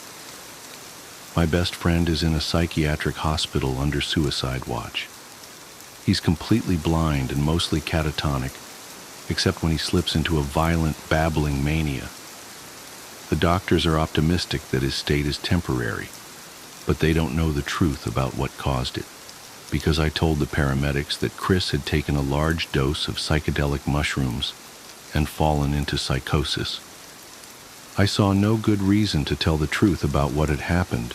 My best friend is in a psychiatric hospital under suicide watch. He's completely blind and mostly catatonic, except when he slips into a violent, babbling mania. The doctors are optimistic that his state is temporary, but they don't know the truth about what caused it, because I told the paramedics that Chris had taken a large dose of psychedelic mushrooms and fallen into psychosis. I saw no good reason to tell the truth about what had happened.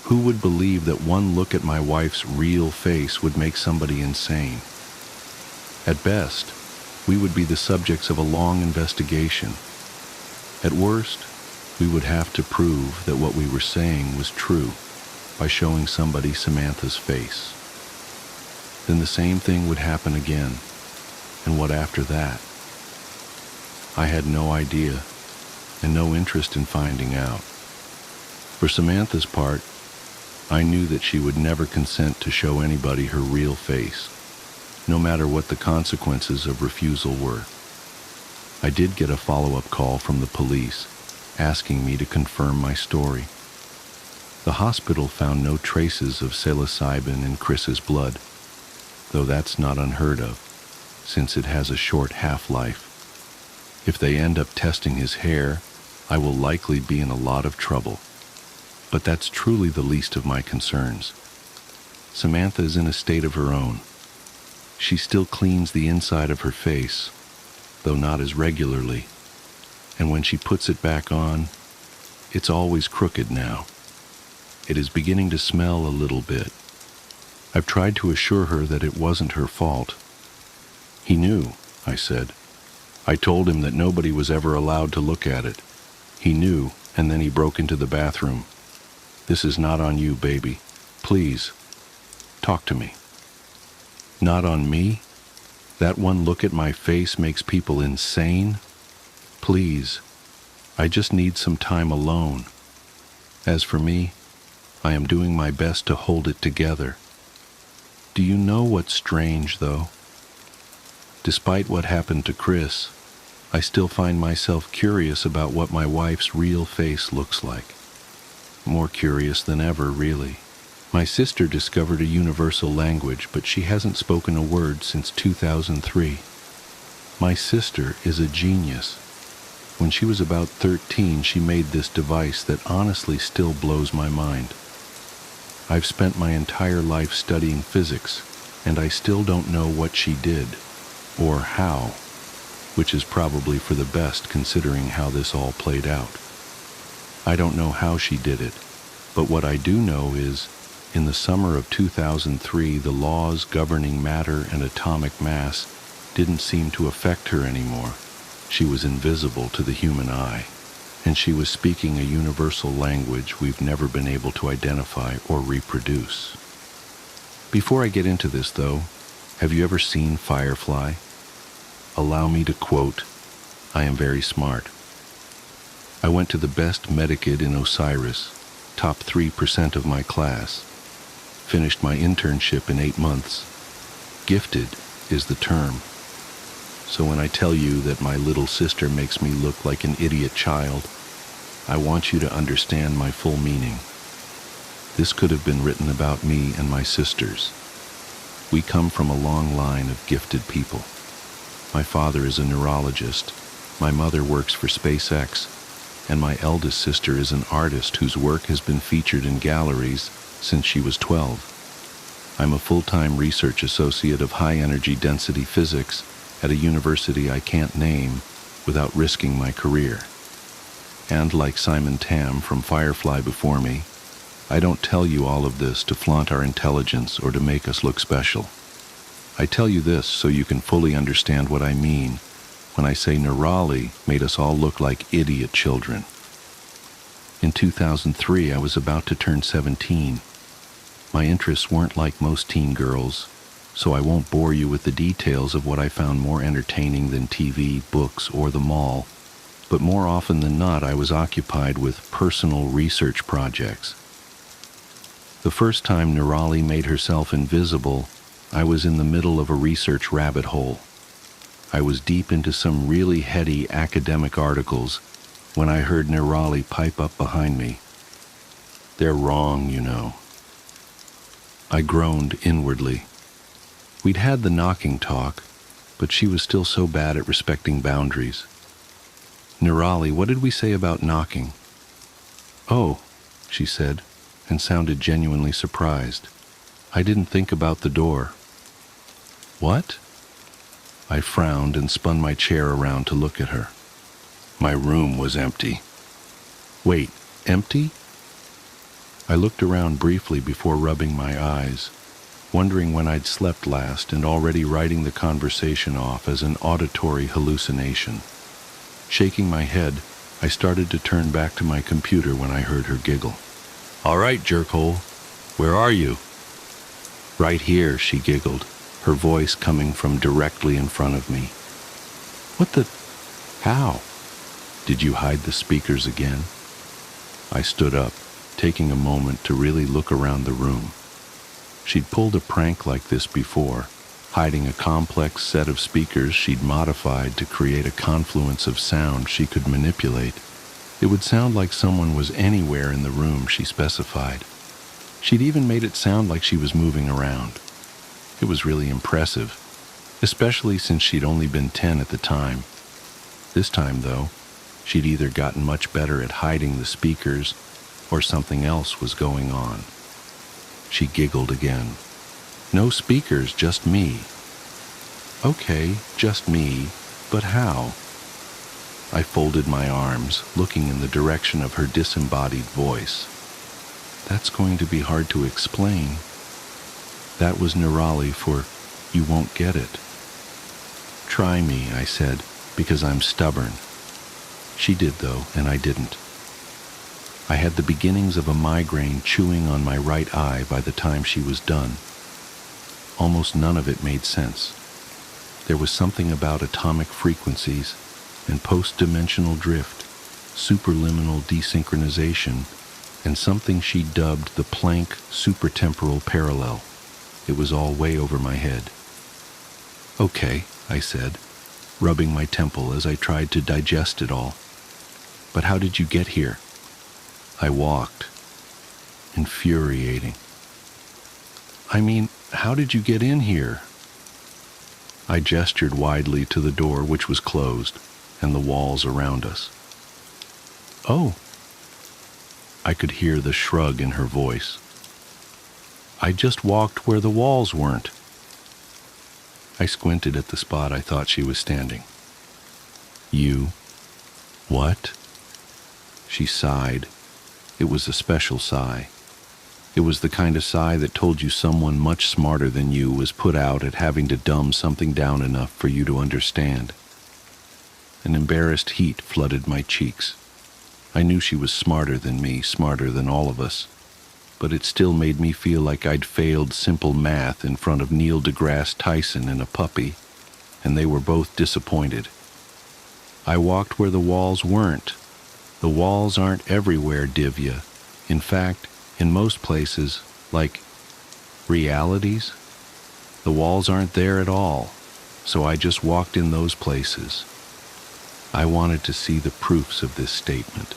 Who would believe that one look at my wife's real face would make somebody insane? At best, we would be the subjects of a long investigation. At worst, we would have to prove that what we were saying was true by showing somebody Samantha's face. Then the same thing would happen again. And what after that? I had no idea and no interest in finding out. For Samantha's part, I knew that she would never consent to show anybody her real face, no matter what the consequences of refusal were. I did get a follow-up call from the police asking me to confirm my story. The hospital found no traces of psilocybin in Chris's blood, though that's not unheard of, since it has a short half-life. If they end up testing his hair, I will likely be in a lot of trouble. But that's truly the least of my concerns. Samantha is in a state of her own. She still cleans the inside of her face, though not as regularly. And when she puts it back on, it's always crooked now. It is beginning to smell a little bit. I've tried to assure her that it wasn't her fault. He knew, I said. I told him that nobody was ever allowed to look at it. He knew, and then he broke into the bathroom. This is not on you, baby. Please, talk to me. Not on me? That one look at my face makes people insane? Please, I just need some time alone. As for me, I am doing my best to hold it together. Do you know what's strange, though? Despite what happened to Chris, I still find myself curious about what my wife's real face looks like. More curious than ever, really. My sister discovered a universal language, but she hasn't spoken a word since 2003. My sister is a genius. When she was about 13, she made this device that honestly still blows my mind. I've spent my entire life studying physics, and I still don't know what she did, or how, which is probably for the best considering how this all played out. I don't know how she did it, but what I do know is, in the summer of 2003, the laws governing matter and atomic mass didn't seem to affect her anymore. She was invisible to the human eye, and she was speaking a universal language we've never been able to identify or reproduce. Before I get into this, though, have you ever seen Firefly? Allow me to quote, I am very smart. I went to the best medikid in Osiris, top 3% of my class, finished my internship in 8 months. Gifted is the term. So when I tell you that my little sister makes me look like an idiot child, I want you to understand my full meaning. This could have been written about me and my sisters. We come from a long line of gifted people. My father is a neurologist, my mother works for SpaceX, and my eldest sister is an artist whose work has been featured in galleries since she was 12. I'm a full-time research associate of high-energy density physics at a university I can't name without risking my career. And like Simon Tam from Firefly before me, I don't tell you all of this to flaunt our intelligence or to make us look special. I tell you this so you can fully understand what I mean when I say Nerali made us all look like idiot children. In 2003, I was about to turn 17. My interests weren't like most teen girls, so I won't bore you with the details of what I found more entertaining than TV, books, or the mall. But more often than not, I was occupied with personal research projects. The first time Nerali made herself invisible, I was in the middle of a research rabbit hole. I was deep into some really heady academic articles when I heard Nerali pipe up behind me. "They're wrong, you know." I groaned inwardly. We'd had the knocking talk, but she was still so bad at respecting boundaries. "Nerali, what did we say about knocking?" "Oh," she said, and sounded genuinely surprised. "I didn't think about the door." "What?" I frowned and spun my chair around to look at her. My room was empty. "Wait, empty?" I looked around briefly before rubbing my eyes, wondering when I'd slept last and already writing the conversation off as an auditory hallucination. Shaking my head, I started to turn back to my computer when I heard her giggle. "All right, jerkhole, where are you?" "Right here," she giggled, her voice coming from directly in front of me. "What the? How? Did you hide the speakers again?" I stood up, taking a moment to really look around the room. She'd pulled a prank like this before, hiding a complex set of speakers she'd modified to create a confluence of sound she could manipulate. It would sound like someone was anywhere in the room, she specified. She'd even made it sound like she was moving around. It was really impressive, especially since she'd only been 10 at the time. This time, though, she'd either gotten much better at hiding the speakers or something else was going on. She giggled again. "No speakers, just me." "Okay, just me, but how?" I folded my arms, looking in the direction of her disembodied voice. "That's going to be hard to explain." That was Nerali for "you won't get it." "Try me," I said, "because I'm stubborn." She did, though, and I didn't. I had the beginnings of a migraine chewing on my right eye by the time she was done. Almost none of it made sense. There was something about atomic frequencies and post-dimensional drift, superliminal desynchronization, and something she dubbed the Planck supertemporal parallel. It was all way over my head. "Okay," I said, rubbing my temple as I tried to digest it all. "But how did you get here?" I walked. Infuriating. "I mean, how did you get in here?" I gestured widely to the door, which was closed, and the walls around us. "Oh." I could hear the shrug in her voice. "I just walked where the walls weren't." I squinted at the spot I thought she was standing. "You? What?" She sighed. It was a special sigh. It was the kind of sigh that told you someone much smarter than you was put out at having to dumb something down enough for you to understand. An embarrassed heat flooded my cheeks. I knew she was smarter than me, smarter than all of us, but it still made me feel like I'd failed simple math in front of Neil deGrasse Tyson and a puppy, and they were both disappointed. "I walked where the walls weren't." "The walls aren't everywhere, Divya. In fact, in most places, like realities, the walls aren't there at all, so I just walked in those places." I wanted to see the proofs of this statement,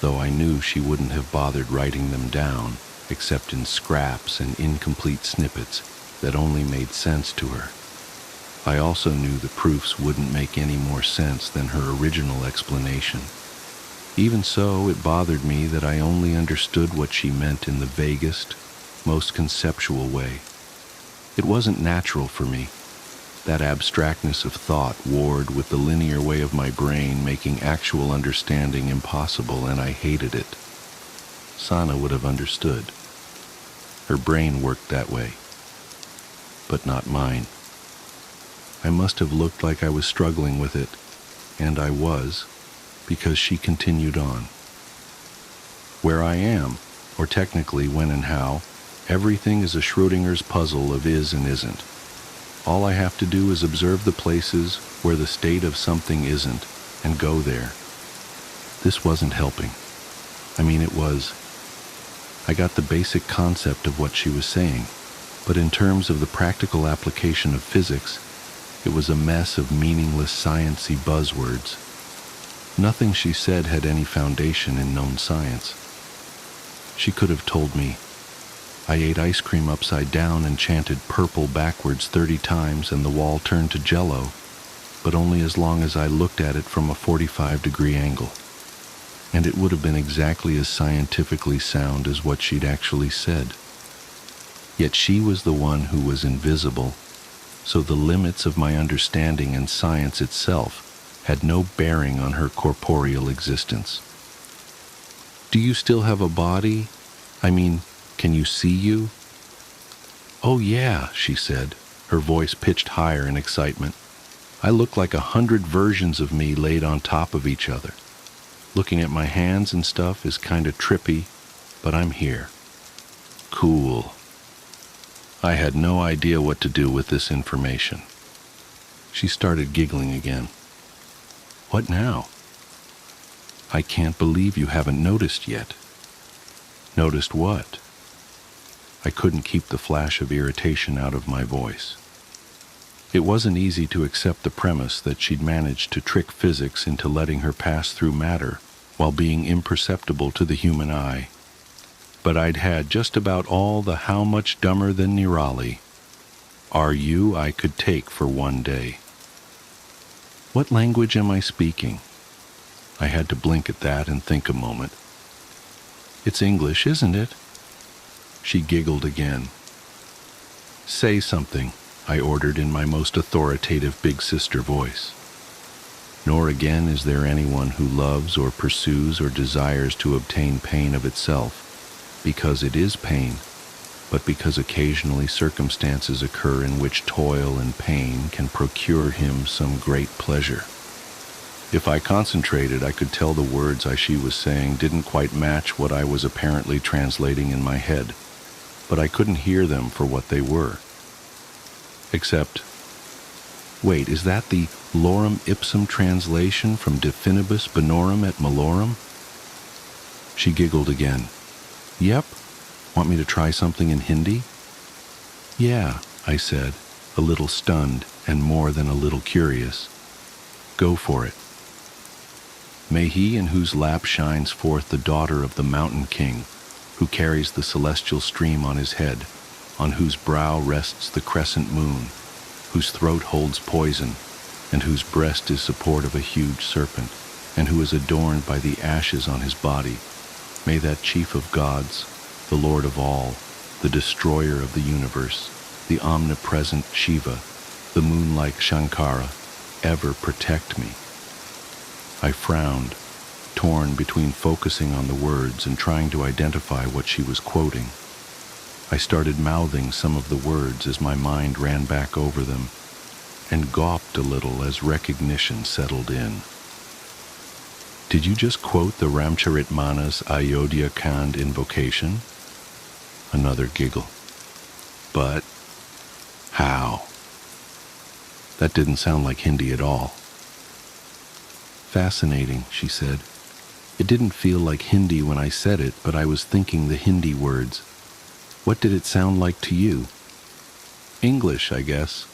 though I knew she wouldn't have bothered writing them down, except in scraps and incomplete snippets that only made sense to her. I also knew the proofs wouldn't make any more sense than her original explanation. Even so, it bothered me that I only understood what she meant in the vaguest, most conceptual way. It wasn't natural for me. That abstractness of thought warred with the linear way of my brain, making actual understanding impossible, and I hated it. Sana would have understood. Her brain worked that way, but not mine. I must have looked like I was struggling with it, and I was, because she continued on. Where I am, or technically when and how, everything is a Schrodinger's puzzle of is and isn't. All I have to do is observe the places where the state of something isn't, and go there. This wasn't helping. It was. I got the basic concept of what she was saying, but in terms of the practical application of physics, it was a mess of meaningless science-y buzzwords. Nothing she said had any foundation in known science. She could have told me, I ate ice cream upside down and chanted purple backwards 30 times and the wall turned to jello, but only as long as I looked at it from a 45-degree angle. And it would have been exactly as scientifically sound as what she'd actually said. Yet she was the one who was invisible, so the limits of my understanding and science itself had no bearing on her corporeal existence. Do you still have a body? Can you see you? Oh yeah, she said, her voice pitched higher in excitement. I look like 100 versions of me laid on top of each other. Looking at my hands and stuff is kinda trippy, but I'm here. Cool. I had no idea what to do with this information. She started giggling again. What now? I can't believe you haven't noticed yet. Noticed what? I couldn't keep the flash of irritation out of my voice. It wasn't easy to accept the premise that she'd managed to trick physics into letting her pass through matter while being imperceptible to the human eye. But I'd had just about all the how much dumber than Nirali are you I could take for one day. What language am I speaking? I had to blink at that and think a moment. It's English, isn't it? She giggled again. Say something, I ordered in my most authoritative big sister voice. Nor again is there anyone who loves or pursues or desires to obtain pain of itself, because it is pain, but because occasionally circumstances occur in which toil and pain can procure him some great pleasure. If I concentrated, I could tell the words she was saying didn't quite match what I was apparently translating in my head, but I couldn't hear them for what they were. Except, wait, is that the lorem ipsum translation from de finibus bonorum et malorum? She giggled again. Yep. Want me to try something in Hindi? Yeah, I said, a little stunned and more than a little curious. Go for it. May he in whose lap shines forth the daughter of the mountain king, who carries the celestial stream on his head, on whose brow rests the crescent moon, whose throat holds poison, and whose breast is support of a huge serpent, and who is adorned by the ashes on his body, may that chief of gods, the Lord of all, the destroyer of the universe, the omnipresent Shiva, the moon-like Shankara, ever protect me. I frowned, torn between focusing on the words and trying to identify what she was quoting. I started mouthing some of the words as my mind ran back over them, and gawped a little as recognition settled in. Did you just quote the Ramcharitmanas Ayodhya Kand invocation? Another giggle. But how? That didn't sound like Hindi at all. Fascinating, she said. It didn't feel like Hindi when I said it, but I was thinking the Hindi words. What did it sound like to you? English, I guess.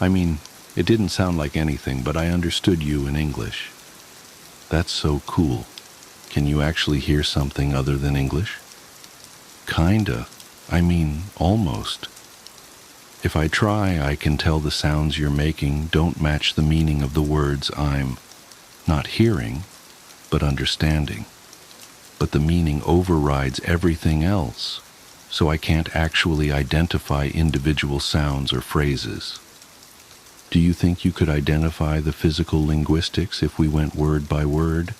It didn't sound like anything, but I understood you in English. That's so cool. Can you actually hear something other than English? Kinda. Almost. If I try, I can tell the sounds you're making don't match the meaning of the words I'm not hearing, but understanding. But the meaning overrides everything else, so I can't actually identify individual sounds or phrases. Do you think you could identify the physical linguistics if we went word by word?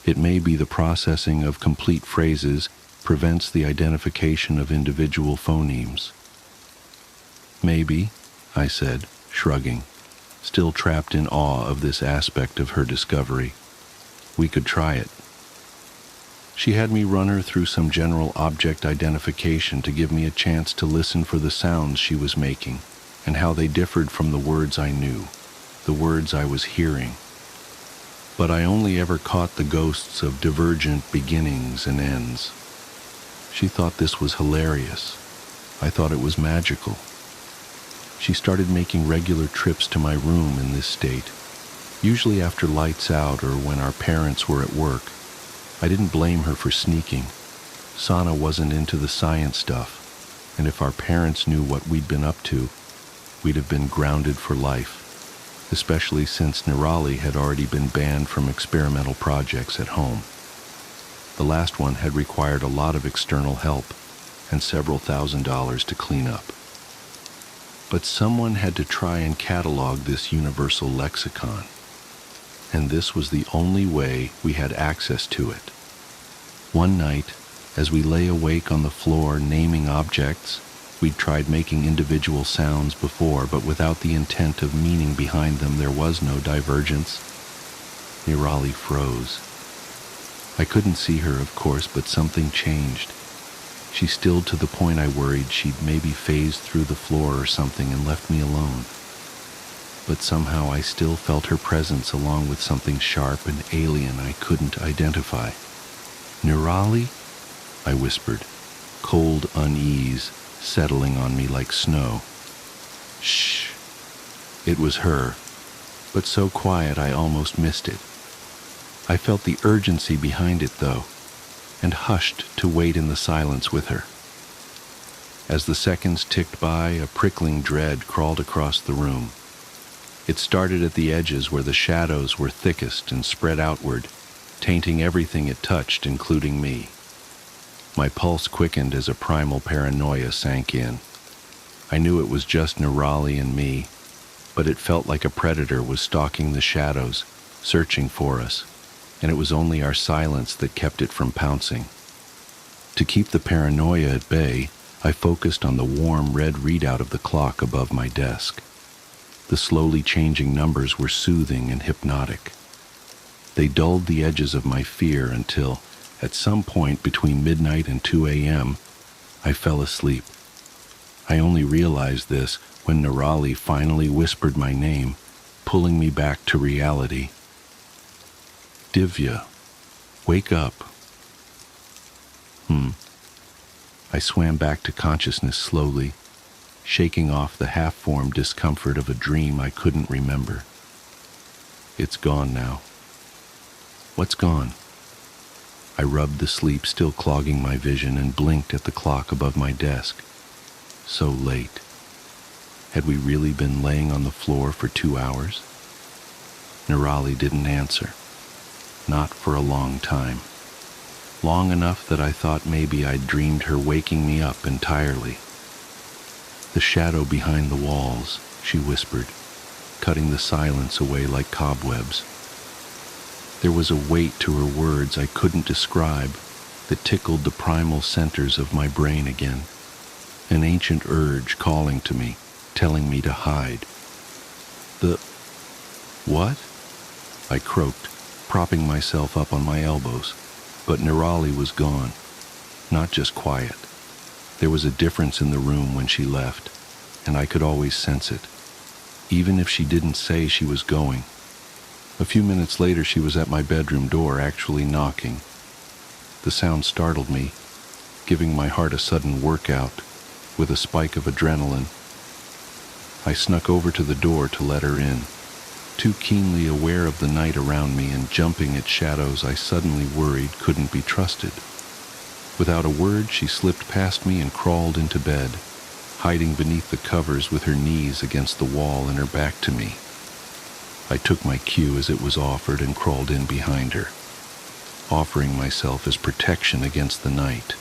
It may be the processing of complete phrases prevents the identification of individual phonemes. Maybe, I said, shrugging. still trapped in awe of this aspect of her discovery. We could try it. She had me run her through some general object identification to give me a chance to listen for the sounds she was making and how they differed from the words I knew, the words I was hearing. But I only ever caught the ghosts of divergent beginnings and ends. She thought this was hilarious. I thought it was magical. She started making regular trips to my room in this state, usually after lights out or when our parents were at work. I didn't blame her for sneaking. Sana wasn't into the science stuff, and if our parents knew what we'd been up to, we'd have been grounded for life, especially since Nirali had already been banned from experimental projects at home. The last one had required a lot of external help and several $1,000s to clean up. But someone had to try and catalog this universal lexicon, and this was the only way we had access to it. One night, as we lay awake on the floor naming objects, we'd tried making individual sounds before, but without the intent of meaning behind them, there was no divergence. Nirali froze. I couldn't see her, of course, but something changed. She stilled to the point I worried she'd maybe phased through the floor or something and left me alone. But somehow I still felt her presence along with something sharp and alien I couldn't identify. "Nirali?" I whispered, cold unease settling on me like snow. "Shh." It was her, but so quiet I almost missed it. I felt the urgency behind it, though, and hushed to wait in the silence with her. As the seconds ticked by, a prickling dread crawled across the room. It started at the edges where the shadows were thickest and spread outward, tainting everything it touched, including me. My pulse quickened as a primal paranoia sank in. I knew it was just Nirali and me, but it felt like a predator was stalking the shadows, searching for us, and it was only our silence that kept it from pouncing. To keep the paranoia at bay, I focused on the warm red readout of the clock above my desk. The slowly changing numbers were soothing and hypnotic. They dulled the edges of my fear until, at some point between midnight and 2 a.m., I fell asleep. I only realized this when Nirali finally whispered my name, pulling me back to reality. "Divya, wake up." I swam back to consciousness slowly, shaking off the half-formed discomfort of a dream I couldn't remember. "It's gone now." "What's gone?" I rubbed the sleep still clogging my vision and blinked at the clock above my desk. So late. Had we really been laying on the floor for 2 hours? Nirali didn't answer. Not for a long time. Long enough that I thought maybe I'd dreamed her waking me up entirely. "The shadow behind the walls," she whispered, cutting the silence away like cobwebs. There was a weight to her words I couldn't describe that tickled the primal centers of my brain again. An ancient urge calling to me, telling me to hide. "The... what?" I croaked, propping myself up on my elbows. But Nirali was gone. Not just quiet. There was a difference in the room when she left, and I could always sense it, even if she didn't say she was going. A few minutes later, she was at my bedroom door, actually knocking. The sound startled me, giving my heart a sudden workout with a spike of adrenaline. I snuck over to the door to let her in, too keenly aware of the night around me and jumping at shadows I suddenly worried couldn't be trusted. Without a word, she slipped past me and crawled into bed, hiding beneath the covers with her knees against the wall and her back to me. I took my cue as it was offered and crawled in behind her, offering myself as protection against the night.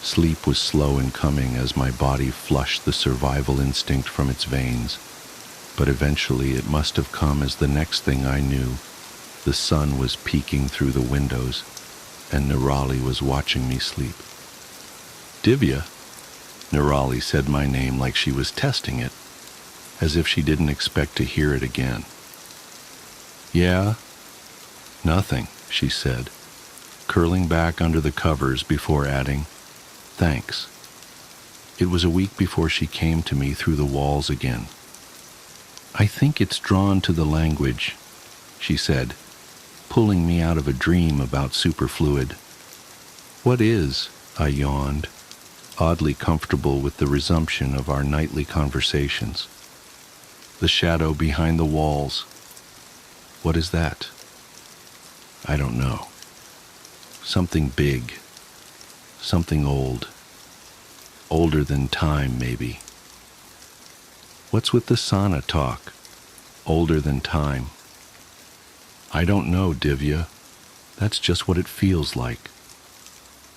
Sleep was slow in coming as my body flushed the survival instinct from its veins. But eventually it must have come as the next thing I knew, the sun was peeking through the windows, and Nirali was watching me sleep. "Divya?" Nirali said my name like she was testing it. as if she didn't expect to hear it again. "Yeah? Nothing," she said, curling back under the covers before adding, "Thanks." It was a week before she came to me through the walls again. "I think it's drawn to the language," she said, pulling me out of a dream about superfluid. "What is?" I yawned, oddly comfortable with the resumption of our nightly conversations. "The shadow behind the walls." "What is that?" "I don't know. Something big. Something old. Older than time, maybe." "What's with the sauna talk? Older than time?" "I don't know, Divya. That's just what it feels like."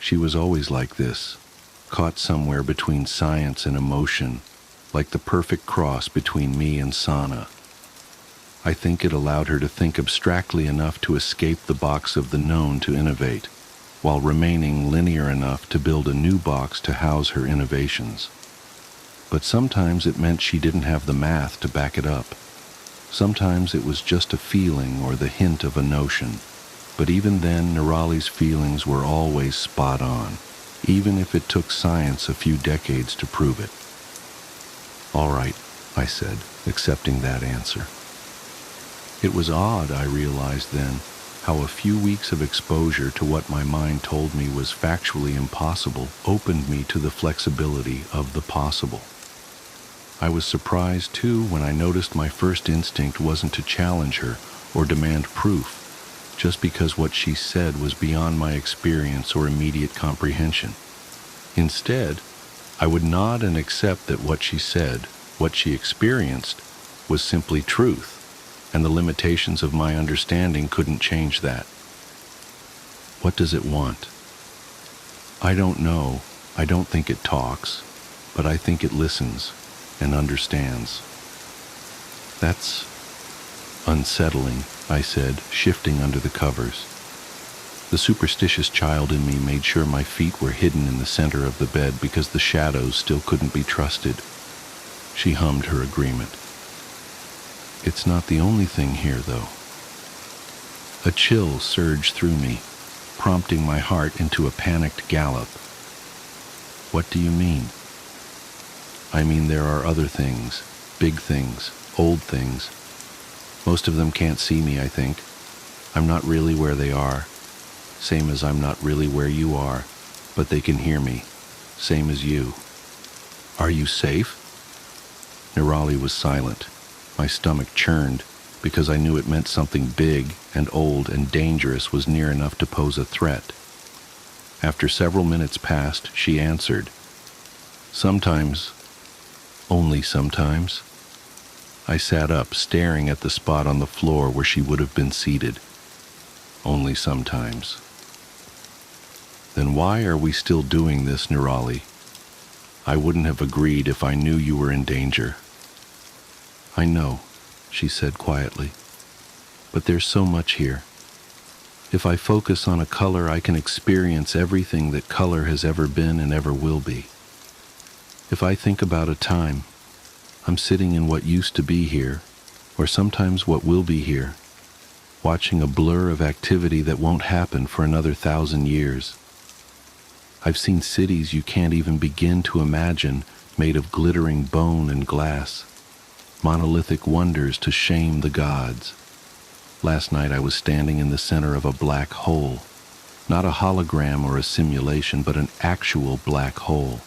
She was always like this, caught somewhere between science and emotion, like the perfect cross between me and sauna. I think it allowed her to think abstractly enough to escape the box of the known to innovate, while remaining linear enough to build a new box to house her innovations. But sometimes it meant she didn't have the math to back it up. Sometimes it was just a feeling or the hint of a notion. But even then, Nirali's feelings were always spot on, even if it took science a few decades to prove it. "All right," I said, accepting that answer. It was odd, I realized then, how a few weeks of exposure to what my mind told me was factually impossible opened me to the flexibility of the possible. I was surprised, too, when I noticed my first instinct wasn't to challenge her or demand proof, just because what she said was beyond my experience or immediate comprehension. Instead, I would nod and accept that what she said, what she experienced, was simply truth, and the limitations of my understanding couldn't change that. "What does it want?" "I don't know. I don't think it talks, but I think it listens and understands." "That's unsettling," I said, shifting under the covers. The superstitious child in me made sure my feet were hidden in the center of the bed because the shadows still couldn't be trusted. She hummed her agreement. "It's not the only thing here, though." A chill surged through me, prompting my heart into a panicked gallop. "What do you mean?" "I mean there are other things, big things, old things. Most of them can't see me, I think. I'm not really where they are, same as I'm not really where you are, but they can hear me, same as you." "Are you safe?" Nirali was silent. My stomach churned, because I knew it meant something big and old and dangerous was near enough to pose a threat. After several minutes passed, she answered, "Sometimes, only sometimes." I sat up, staring at the spot on the floor where she would have been seated. "Only sometimes." "Then why are we still doing this, Nirali? I wouldn't have agreed if I knew you were in danger." "I know," she said quietly, "but there's so much here. If I focus on a color, I can experience everything that color has ever been and ever will be. If I think about a time, I'm sitting in what used to be here, or sometimes what will be here, watching a blur of activity that won't happen for another 1,000 years. I've seen cities you can't even begin to imagine, made of glittering bone and glass, monolithic wonders to shame the gods. Last night I was standing in the center of a black hole, not a hologram or a simulation, but an actual black hole.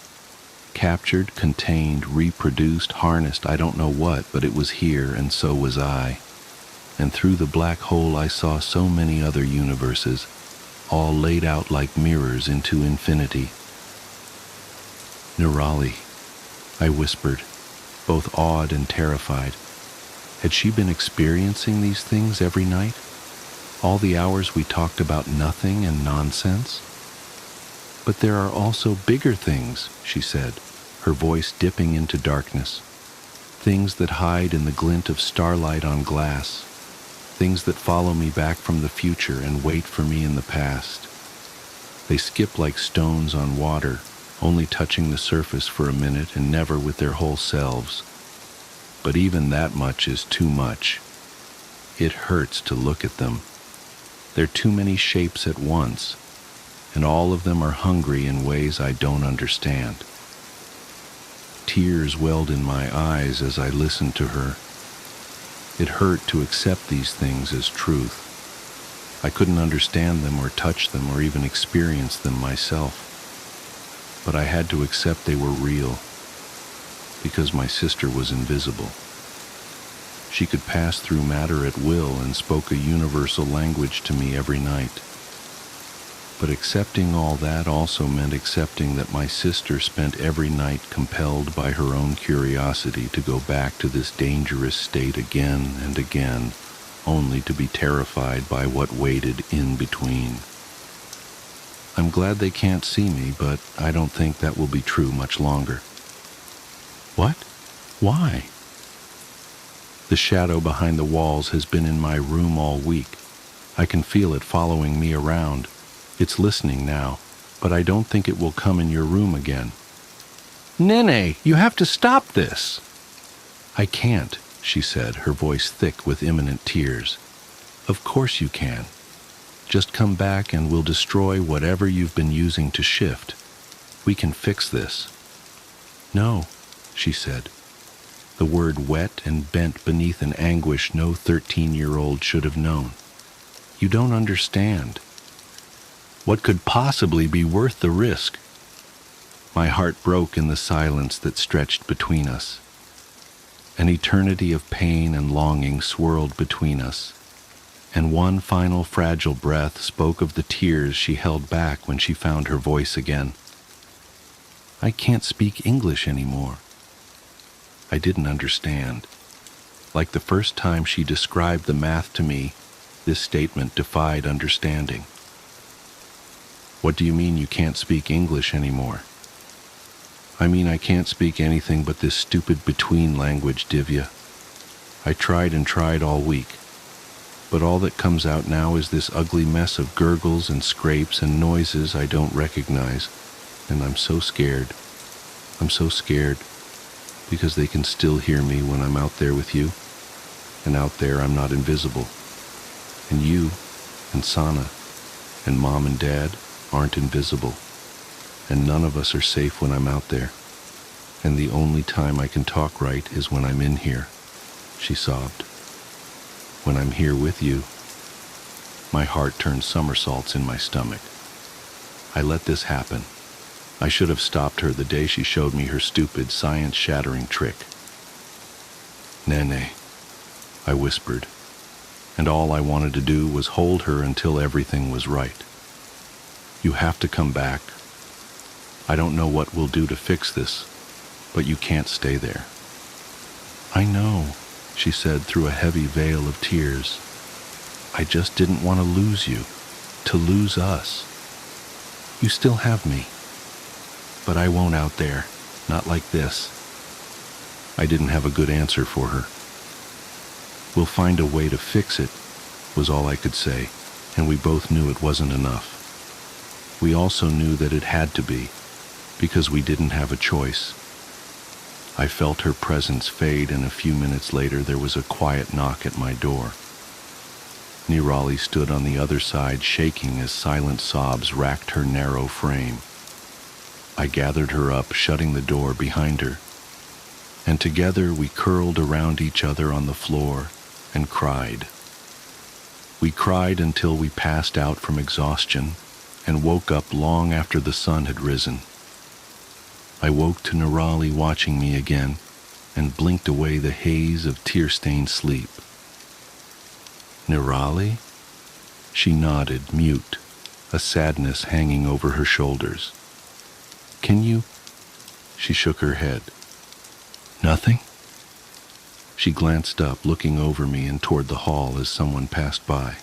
Captured, contained, reproduced, harnessed, I don't know what, but it was here, and so was I. And through the black hole I saw so many other universes, all laid out like mirrors into infinity." "Nirali," I whispered, both awed and terrified. Had she been experiencing these things every night? All the hours we talked about nothing and nonsense? "But there are also bigger things," she said, her voice dipping into darkness. "Things that hide in the glint of starlight on glass. Things that follow me back from the future and wait for me in the past. They skip like stones on water, only touching the surface for a minute and never with their whole selves. but even that much is too much. It hurts to look at them. There are too many shapes at once, and all of them are hungry in ways I don't understand. Tears welled in my eyes as I listened to her. It hurt to accept these things as truth. I couldn't understand them or touch them or even experience them myself. But I had to accept they were real, because my sister was invisible. She could pass through matter at will and spoke a universal language to me every night. But accepting all that also meant accepting that my sister spent every night compelled by her own curiosity to go back to this dangerous state again and again, only to be terrified by what waited in between. I'm glad they can't see me, but I don't think that will be true much longer. What? Why? The shadow behind the walls has been in my room all week. I can feel it following me around. It's listening now, but I don't think it will come in your room again. Nene, you have to stop this. I can't, she said, her voice thick with imminent tears. Of course you can. Just come back and we'll destroy whatever you've been using to shift. We can fix this. No, she said. The word wet and bent beneath an anguish no 13-year-old should have known. You don't understand. What could possibly be worth the risk? My heart broke in the silence that stretched between us. An eternity of pain and longing swirled between us, and one final fragile breath spoke of the tears she held back when she found her voice again. I can't speak English anymore. I didn't understand. Like the first time she described the math to me, this statement defied understanding. What do you mean you can't speak English anymore? I mean I can't speak anything but this stupid between language, Divya. I tried and tried all week, but all that comes out now is this ugly mess of gurgles and scrapes and noises I don't recognize, and I'm so scared. I'm so scared, because they can still hear me when I'm out there with you, and out there I'm not invisible. And you, and Sana, and Mom and Dad aren't invisible, and none of us are safe when I'm out there, and the only time I can talk right is when I'm in here, she sobbed. When I'm here with you. My heart turned somersaults in my stomach. I let this happen. I should have stopped her the day she showed me her stupid, science-shattering trick. Nene, I whispered, and all I wanted to do was hold her until everything was right. You have to come back. I don't know what we'll do to fix this, but you can't stay there. I know, she said through a heavy veil of tears. I just didn't want to lose you, to lose us. You still have me, but I won't out there, not like this. I didn't have a good answer for her. We'll find a way to fix it, was all I could say, and we both knew it wasn't enough. We also knew that it had to be, because we didn't have a choice. I felt her presence fade, and a few minutes later there was a quiet knock at my door. Nirali stood on the other side, shaking as silent sobs racked her narrow frame. I gathered her up, shutting the door behind her, and together we curled around each other on the floor and cried. We cried until we passed out from exhaustion and woke up long after the sun had risen. I woke to Nirali watching me again and blinked away the haze of tear-stained sleep. Nirali? She nodded, mute, a sadness hanging over her shoulders. Can you? She shook her head. Nothing? She glanced up, looking over me and toward the hall as someone passed by.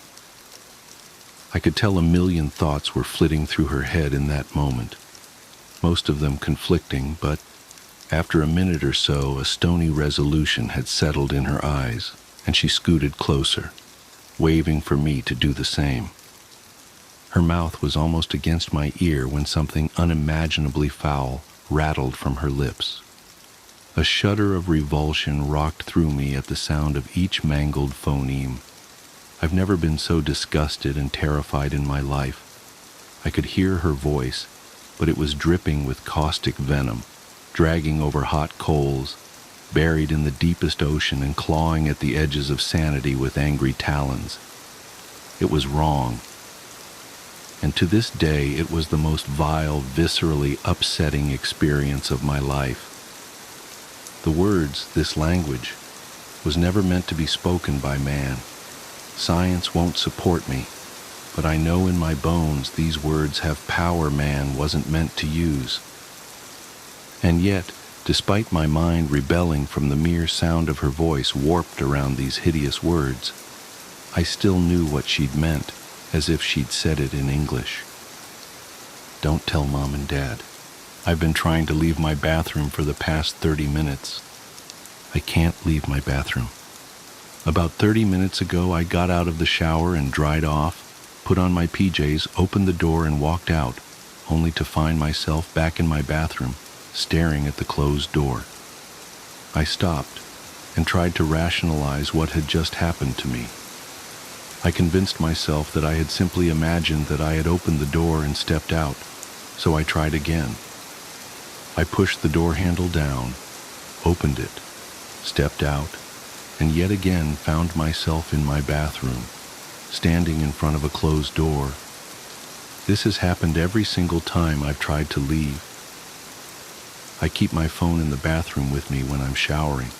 I could tell a million thoughts were flitting through her head in that moment, most of them conflicting, but after a minute or so, a stony resolution had settled in her eyes, and she scooted closer, waving for me to do the same. Her mouth was almost against my ear when something unimaginably foul rattled from her lips. A shudder of revulsion rocked through me at the sound of each mangled phoneme. I've never been so disgusted and terrified in my life. I could hear her voice, but it was dripping with caustic venom, dragging over hot coals, buried in the deepest ocean and clawing at the edges of sanity with angry talons. It was wrong. And to this day, it was the most vile, viscerally upsetting experience of my life. The words, this language, was never meant to be spoken by man. Science won't support me, but I know in my bones these words have power man wasn't meant to use. And yet, despite my mind rebelling from the mere sound of her voice warped around these hideous words, I still knew what she'd meant, as if she'd said it in English. Don't tell Mom and Dad. I've been trying to leave my bathroom for the past 30 minutes. I can't leave my bathroom. About 30 minutes ago, I got out of the shower and dried off, put on my PJs, opened the door and walked out, only to find myself back in my bathroom, staring at the closed door. I stopped and tried to rationalize what had just happened to me. I convinced myself that I had simply imagined that I had opened the door and stepped out, so I tried again. I pushed the door handle down, opened it, stepped out, and yet again found myself in my bathroom, standing in front of a closed door. This has happened every single time I've tried to leave. I keep my phone in the bathroom with me when I'm showering.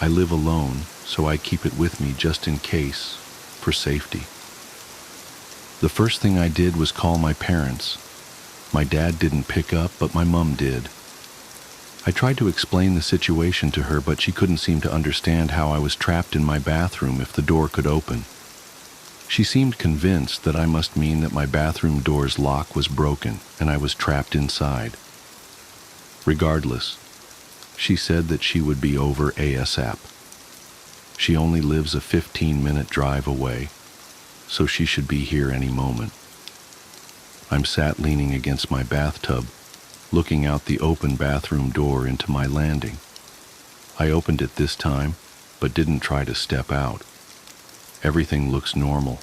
I live alone, so I keep it with me just in case, for safety. The first thing I did was call my parents. My dad didn't pick up, but my mom did. I tried to explain the situation to her, but she couldn't seem to understand how I was trapped in my bathroom if the door could open. She seemed convinced that I must mean that my bathroom door's lock was broken and I was trapped inside. Regardless, she said that she would be over ASAP. She only lives a 15-minute drive away, so she should be here any moment. I'm sat leaning against my bathtub, looking out the open bathroom door into my landing. I opened it this time, but didn't try to step out. Everything looks normal.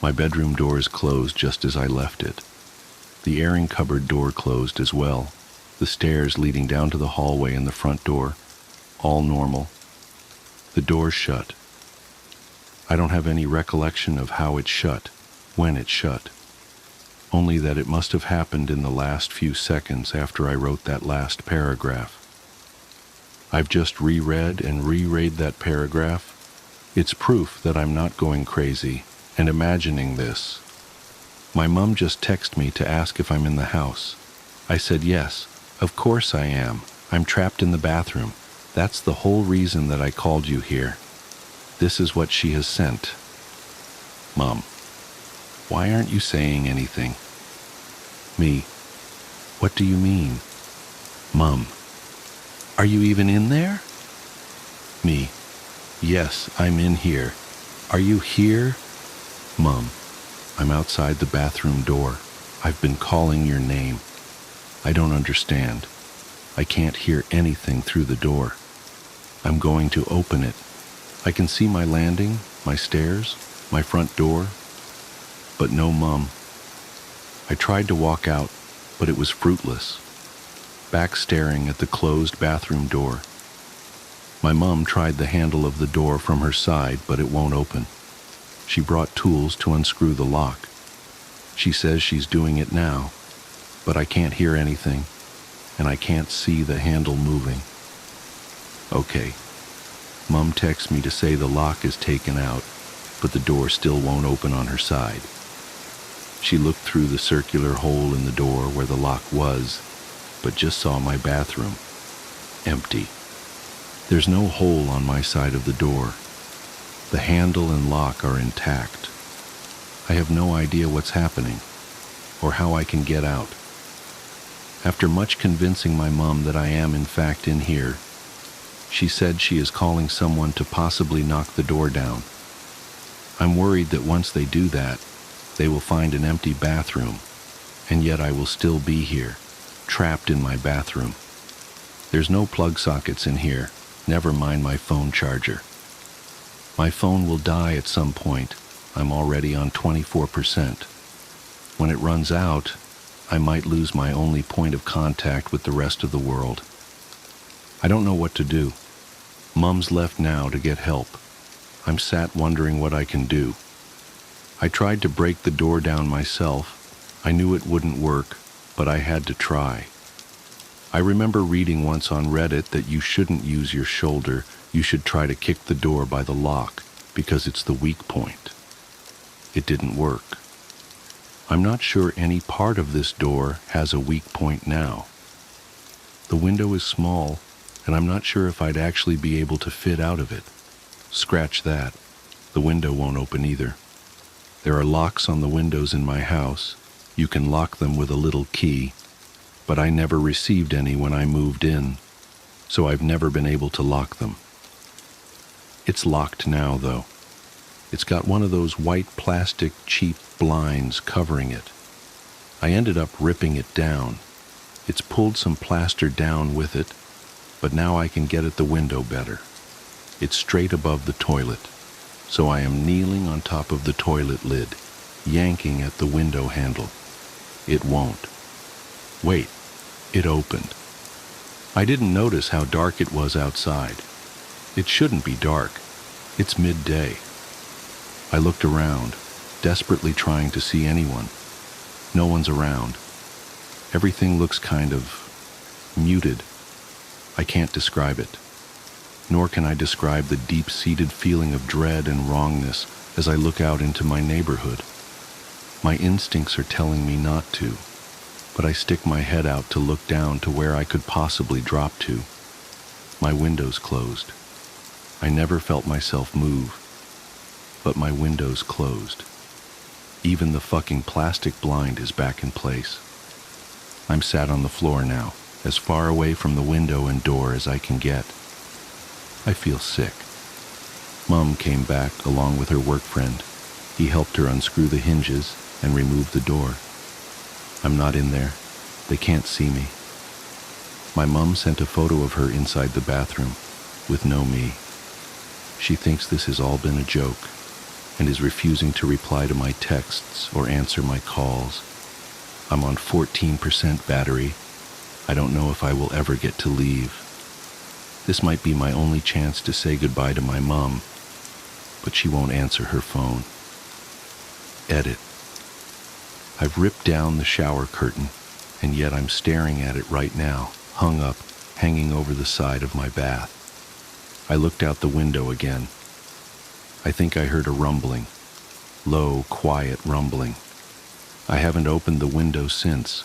My bedroom door is closed just as I left it. The airing cupboard door closed as well. The stairs leading down to the hallway and the front door, all normal. The door's shut. I don't have any recollection of how it shut, when it shut. Only that it must have happened in the last few seconds after I wrote that last paragraph. I've just reread and reread that paragraph. It's proof that I'm not going crazy and imagining this. My mom just texted me to ask if I'm in the house. I said yes, of course I am. I'm trapped in the bathroom. That's the whole reason that I called you here. This is what she has sent. Mom, why aren't you saying anything? Me, what do you mean? Mom, are you even in there? Me, yes, I'm in here. Are you here? Mom, I'm outside the bathroom door. I've been calling your name. I don't understand. I can't hear anything through the door. I'm going to open it. I can see my landing, my stairs, my front door, but no Mom. I tried to walk out, but it was fruitless. Back staring at the closed bathroom door. My mom tried the handle of the door from her side, but it won't open. She brought tools to unscrew the lock. She says she's doing it now, but I can't hear anything, and I can't see the handle moving. Okay. Mom texts me to say the lock is taken out, but the door still won't open on her side. She looked through the circular hole in the door where the lock was, but just saw my bathroom. Empty. There's no hole on my side of the door. The handle and lock are intact. I have no idea what's happening, or how I can get out. After much convincing my mom that I am in fact in here, she said she is calling someone to possibly knock the door down. I'm worried that once they do that, they will find an empty bathroom, and yet I will still be here, trapped in my bathroom. There's no plug sockets in here, never mind my phone charger. My phone will die at some point. I'm already on 24%. When it runs out, I might lose my only point of contact with the rest of the world. I don't know what to do. Mom's left now to get help. I'm sat wondering what I can do. I tried to break the door down myself. I knew it wouldn't work, but I had to try. I remember reading once on Reddit that you shouldn't use your shoulder, you should try to kick the door by the lock, because it's the weak point. It didn't work. I'm not sure any part of this door has a weak point now. The window is small, and I'm not sure if I'd actually be able to fit out of it. Scratch that. The window won't open either. There are locks on the windows in my house. You can lock them with a little key, but I never received any when I moved in, so I've never been able to lock them. It's locked now, though. It's got one of those white plastic cheap blinds covering it. I ended up ripping it down. It's pulled some plaster down with it, but now I can get at the window better. It's straight above the toilet, so I am kneeling on top of the toilet lid, yanking at the window handle. It won't. Wait, it opened. I didn't notice how dark it was outside. It shouldn't be dark. It's midday. I looked around, desperately trying to see anyone. No one's around. Everything looks kind of muted. I can't describe it. Nor can I describe the deep-seated feeling of dread and wrongness as I look out into my neighborhood. My instincts are telling me not to, but I stick my head out to look down to where I could possibly drop to. My window's closed. I never felt myself move, but my window's closed. Even the fucking plastic blind is back in place. I'm sat on the floor now, as far away from the window and door as I can get. I feel sick. Mom came back along with her work friend. He helped her unscrew the hinges and remove the door. I'm not in there. They can't see me. My mom sent a photo of her inside the bathroom, with no me. She thinks this has all been a joke, and is refusing to reply to my texts or answer my calls. I'm on 14% battery. I don't know if I will ever get to leave. This might be my only chance to say goodbye to my mom, but she won't answer her phone. Edit. I've ripped down the shower curtain, and yet I'm staring at it right now, hung up, hanging over the side of my bath. I looked out the window again. I think I heard a rumbling. Low, quiet rumbling. I haven't opened the window since.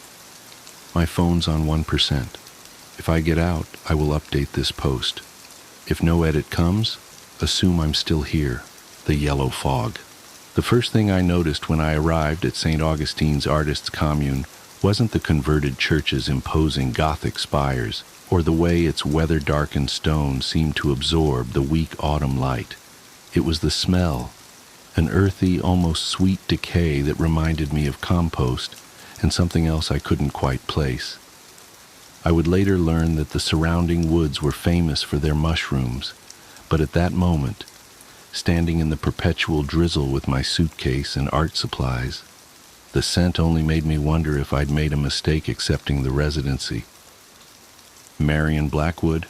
My phone's on 1%. If I get out, I will update this post. If no edit comes, assume I'm still here, the yellow fog. The first thing I noticed when I arrived at St. Augustine's Artists' Commune wasn't the converted church's imposing Gothic spires, or the way its weather-darkened stone seemed to absorb the weak autumn light. It was the smell, an earthy, almost sweet decay that reminded me of compost and something else I couldn't quite place. I would later learn that the surrounding woods were famous for their mushrooms, but at that moment, standing in the perpetual drizzle with my suitcase and art supplies, the scent only made me wonder if I'd made a mistake accepting the residency. Marion Blackwood?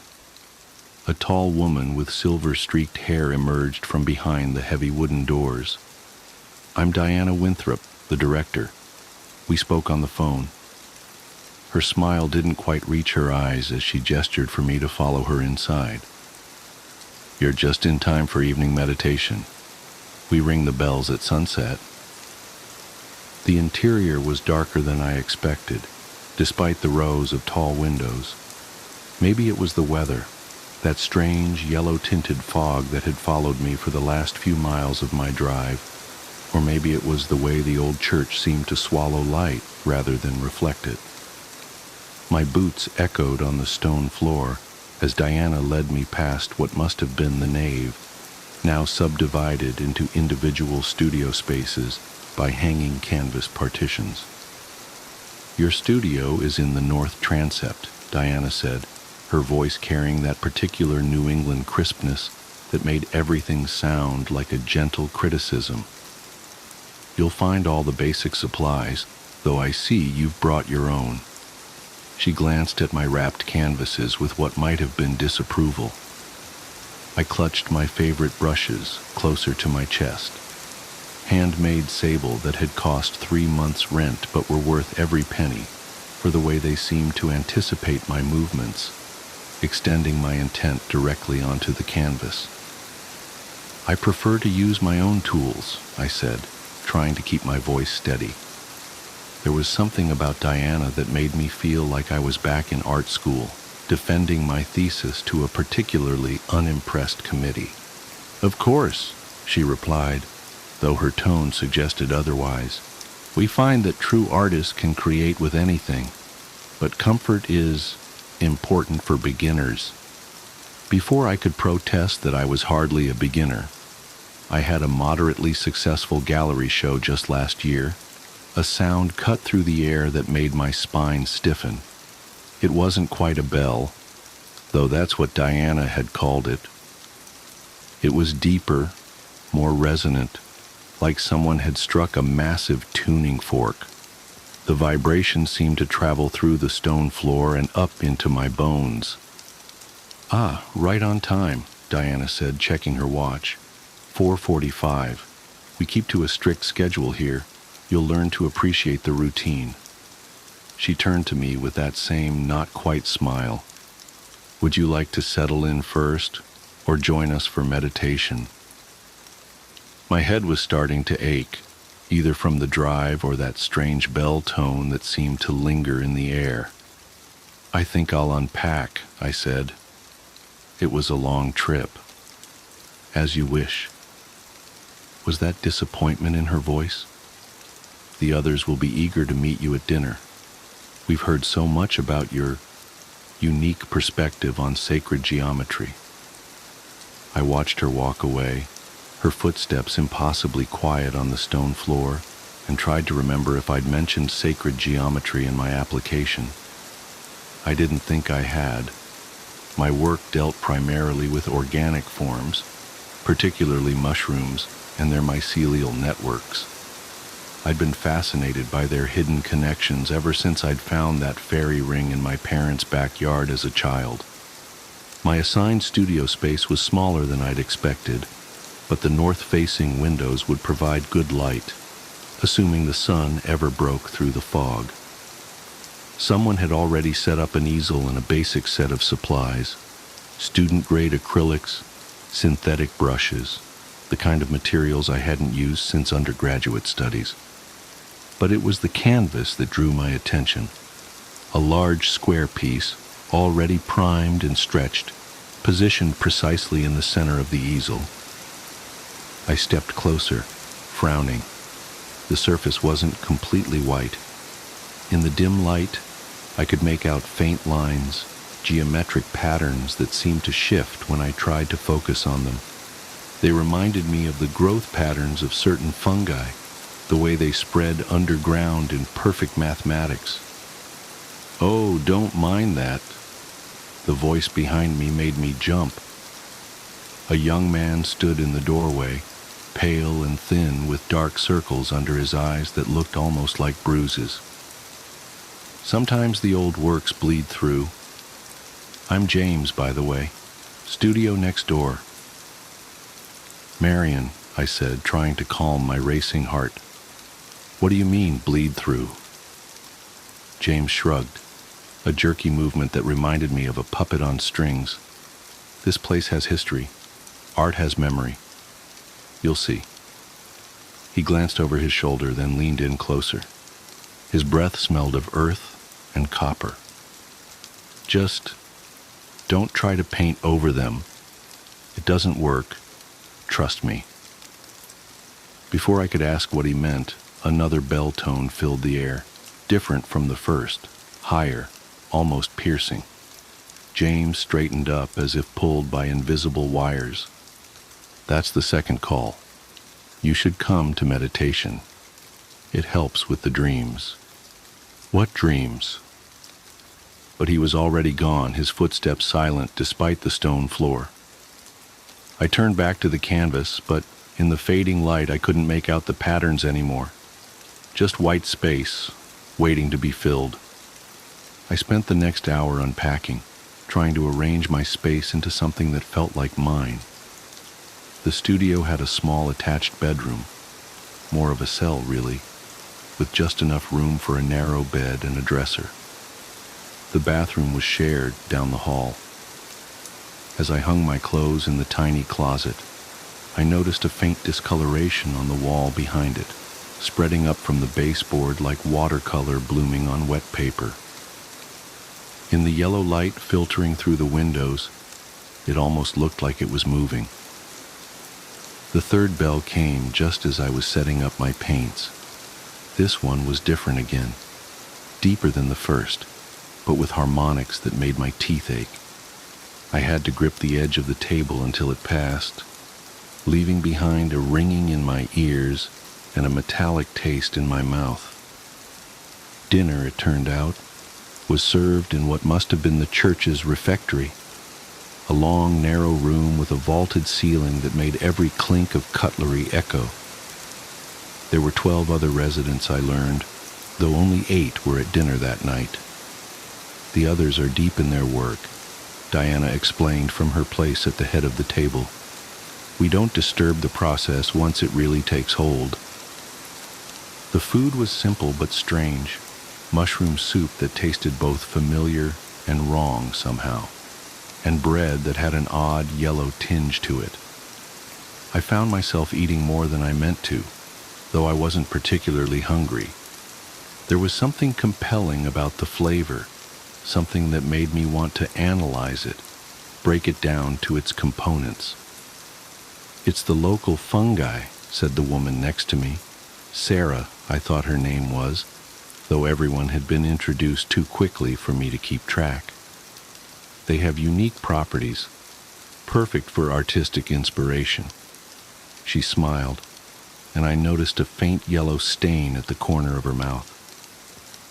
A tall woman with silver-streaked hair emerged from behind the heavy wooden doors. I'm Diana Winthrop, the director. We spoke on the phone. Her smile didn't quite reach her eyes as she gestured for me to follow her inside. You're just in time for evening meditation. We ring the bells at sunset. The interior was darker than I expected, despite the rows of tall windows. Maybe it was the weather, that strange yellow-tinted fog that had followed me for the last few miles of my drive, or maybe it was the way the old church seemed to swallow light rather than reflect it. My boots echoed on the stone floor as Diana led me past what must have been the nave, now subdivided into individual studio spaces by hanging canvas partitions. Your studio is in the north transept, Diana said. her voice carrying that particular New England crispness that made everything sound like a gentle criticism. "You'll find all the basic supplies, though I see you've brought your own." She glanced at my wrapped canvases with what might have been disapproval. I clutched my favorite brushes closer to my chest. Handmade sable that had cost 3 months' rent but were worth every penny for the way they seemed to anticipate my movements, extending my intent directly onto the canvas. "I prefer to use my own tools," I said, trying to keep my voice steady. There was something about Diana that made me feel like I was back in art school, defending my thesis to a particularly unimpressed committee. "Of course," she replied, though her tone suggested otherwise. "We find that true artists can create with anything, but comfort is important for beginners." Before I could protest that I was hardly a beginner, I had a moderately successful gallery show just last year. A sound cut through the air that made my spine stiffen. It wasn't quite a bell, though that's what Diana had called it. It was deeper, more resonant, like someone had struck a massive tuning fork. The vibration seemed to travel through the stone floor and up into my bones. "Ah, right on time," Diana said, checking her watch. 4:45. "We keep to a strict schedule here. You'll learn to appreciate the routine." She turned to me with that same not-quite smile. "Would you like to settle in first, or join us for meditation?" My head was starting to ache, either from the drive or that strange bell tone that seemed to linger in the air. "I think I'll unpack," I said. "It was a long trip." "As you wish." Was that disappointment in her voice? "The others will be eager to meet you at dinner. We've heard so much about your unique perspective on sacred geometry." I watched her walk away, her footsteps impossibly quiet on the stone floor, and tried to remember if I'd mentioned sacred geometry in my application. I didn't think I had. My work dealt primarily with organic forms, particularly mushrooms and their mycelial networks. I'd been fascinated by their hidden connections ever since I'd found that fairy ring in my parents' backyard as a child. My assigned studio space was smaller than I'd expected, but the north-facing windows would provide good light, assuming the sun ever broke through the fog. Someone had already set up an easel and a basic set of supplies: student-grade acrylics, synthetic brushes, the kind of materials I hadn't used since undergraduate studies. But it was the canvas that drew my attention. A large square piece, already primed and stretched, positioned precisely in the center of the easel. I stepped closer, frowning. The surface wasn't completely white. In the dim light, I could make out faint lines, geometric patterns that seemed to shift when I tried to focus on them. They reminded me of the growth patterns of certain fungi, the way they spread underground in perfect mathematics. "Oh, don't mind that." The voice behind me made me jump. A young man stood in the doorway, pale and thin with dark circles under his eyes that looked almost like bruises. "Sometimes the old works bleed through. I'm James, by the way. Studio next door." "Marion," I said, trying to calm my racing heart. "What do you mean, bleed through?" James shrugged, a jerky movement that reminded me of a puppet on strings. "This place has history. Art has memory. You'll see." He glanced over his shoulder, then leaned in closer. His breath smelled of earth and copper. "Just don't try to paint over them. It doesn't work. Trust me." Before I could ask what he meant, another bell tone filled the air, different from the first, higher, almost piercing. James straightened up as if pulled by invisible wires. "That's the second call. You should come to meditation. It helps with the dreams." "What dreams?" but he was already gone, his footsteps silent despite the stone floor. I turned back to the canvas, but in the fading light I couldn't make out the patterns anymore. Just white space, waiting to be filled. I spent the next hour unpacking, trying to arrange my space into something that felt like mine. The studio had a small attached bedroom, more of a cell really, with just enough room for a narrow bed and a dresser. The bathroom was shared down the hall. As I hung my clothes in the tiny closet, I noticed a faint discoloration on the wall behind it, spreading up from the baseboard like watercolor blooming on wet paper. In the yellow light filtering through the windows, it almost looked like it was moving. The third bell came just as I was setting up my paints. This one was different again, deeper than the first, but with harmonics that made my teeth ache. I had to grip the edge of the table until it passed, leaving behind a ringing in my ears and a metallic taste in my mouth. Dinner, it turned out, was served in what must have been the church's refectory, a long, narrow room with a vaulted ceiling that made every clink of cutlery echo. There were 12 other residents, I learned, though only 8 were at dinner that night. The others are deep in their work, Diana explained from her place at the head of the table. We don't disturb the process once it really takes hold. The food was simple but strange, mushroom soup that tasted both familiar and wrong somehow, and bread that had an odd yellow tinge to it. I found myself eating more than I meant to, though I wasn't particularly hungry. There was something compelling about the flavor, something that made me want to analyze it, break it down to its components. "It's the local fungi," said the woman next to me. Sarah, I thought her name was, though everyone had been introduced too quickly for me to keep track. "They have unique properties, perfect for artistic inspiration." She smiled, and I noticed a faint yellow stain at the corner of her mouth.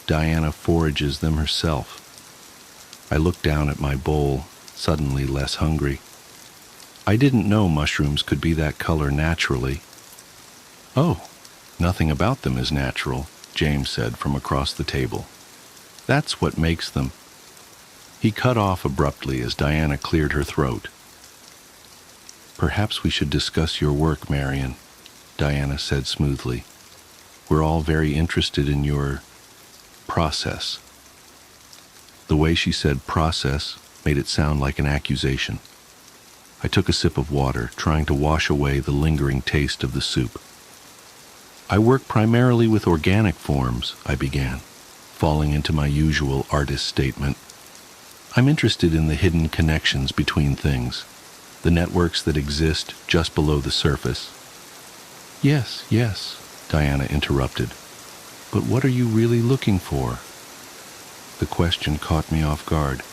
Diana forages them herself. I looked down at my bowl, suddenly less hungry. I didn't know mushrooms could be that color naturally. "Oh, nothing about them is natural," James said from across the table. "That's what makes them." He cut off abruptly as Diana cleared her throat. "Perhaps we should discuss your work, Marion," Diana said smoothly. "We're all very interested in your process." The way she said process made it sound like an accusation. I took a sip of water, trying to wash away the lingering taste of the soup. "I work primarily with organic forms," I began, falling into my usual artist statement. "I'm interested in the hidden connections between things, the networks that exist just below the surface." Yes, Diana interrupted. "But what are you really looking for?" The question caught me off guard.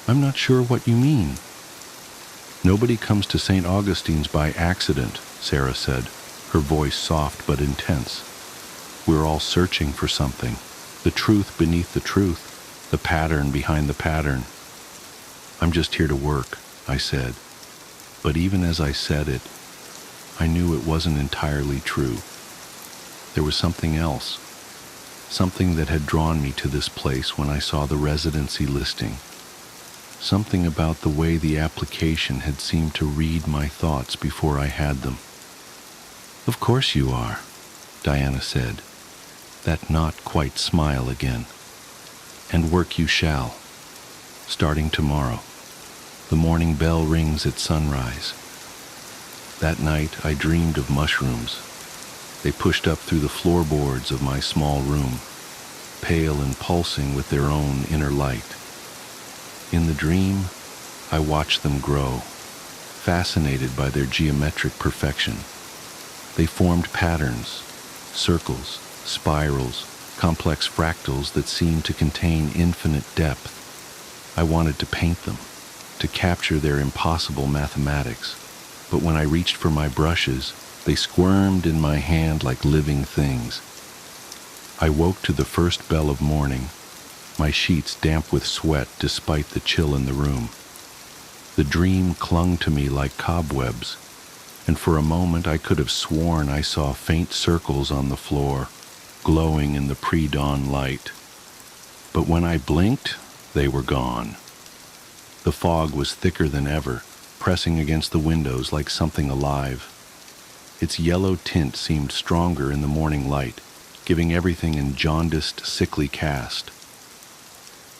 "I'm not sure what you mean." "Nobody comes to St. Augustine's by accident," Sarah said, her voice soft but intense. "We're all searching for something, the truth beneath the truth, the pattern behind the pattern." "I'm just here to work," I said. But even as I said it, I knew it wasn't entirely true. There was something else, something that had drawn me to this place when I saw the residency listing. Something about the way the application had seemed to read my thoughts before I had them. "Of course you are," Diana said, that not quite smile again. "And work you shall, starting tomorrow. The morning bell rings at sunrise." That night I dreamed of mushrooms. They pushed up through the floorboards of my small room, pale and pulsing with their own inner light. In the dream, I watched them grow, fascinated by their geometric perfection. They formed patterns, circles, spirals, complex fractals that seemed to contain infinite depth. I wanted to paint them, to capture their impossible mathematics, but when I reached for my brushes, they squirmed in my hand like living things. I woke to the first bell of morning, my sheets damp with sweat despite the chill in the room. The dream clung to me like cobwebs, and for a moment I could have sworn I saw faint circles on the floor, glowing in the pre-dawn light. But when I blinked, they were gone. The fog was thicker than ever, pressing against the windows like something alive. Its yellow tint seemed stronger in the morning light, giving everything a jaundiced, sickly cast.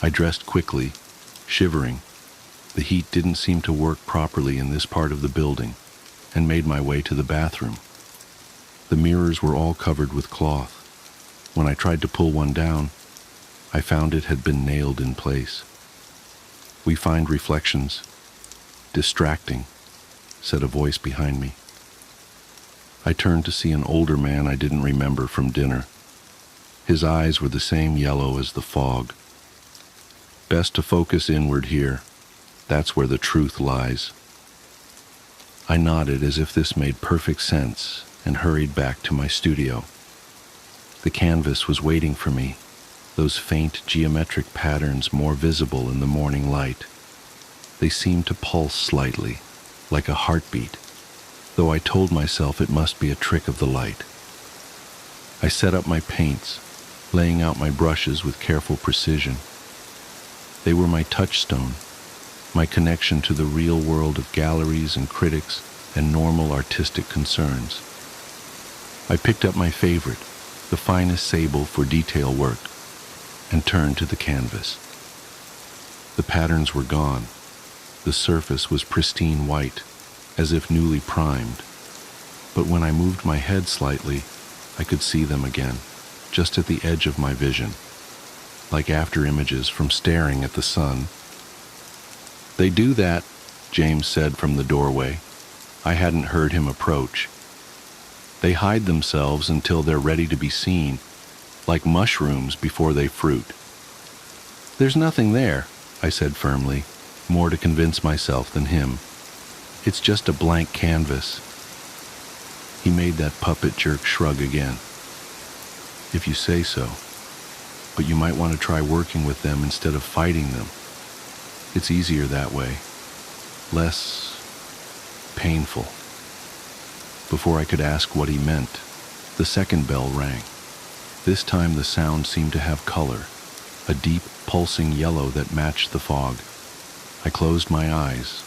I dressed quickly, shivering. The heat didn't seem to work properly in this part of the building, and made my way to the bathroom. The mirrors were all covered with cloth. When I tried to pull one down, I found it had been nailed in place. "We find reflections distracting," said a voice behind me. I turned to see an older man I didn't remember from dinner. His eyes were the same yellow as the fog. "Best to focus inward here. That's where the truth lies." I nodded as if this made perfect sense and hurried back to my studio. The canvas was waiting for me, those faint geometric patterns more visible in the morning light. They seemed to pulse slightly, like a heartbeat, though I told myself it must be a trick of the light. I set up my paints, laying out my brushes with careful precision. They were my touchstone, my connection to the real world of galleries and critics and normal artistic concerns. I picked up my favorite, the finest sable for detail work, and turned to the canvas. The patterns were gone. The surface was pristine white, as if newly primed. But when I moved my head slightly, I could see them again, just at the edge of my vision, like after images from staring at the sun. "They do that," James said from the doorway. I hadn't heard him approach. "They hide themselves until they're ready to be seen, like mushrooms before they fruit." "There's nothing there," I said firmly, more to convince myself than him. "It's just a blank canvas." He made that puppet jerk shrug again. "If you say so. But you might want to try working with them instead of fighting them. It's easier that way. Less painful." Before I could ask what he meant, the second bell rang. This time the sound seemed to have color, a deep, pulsing yellow that matched the fog. I closed my eyes,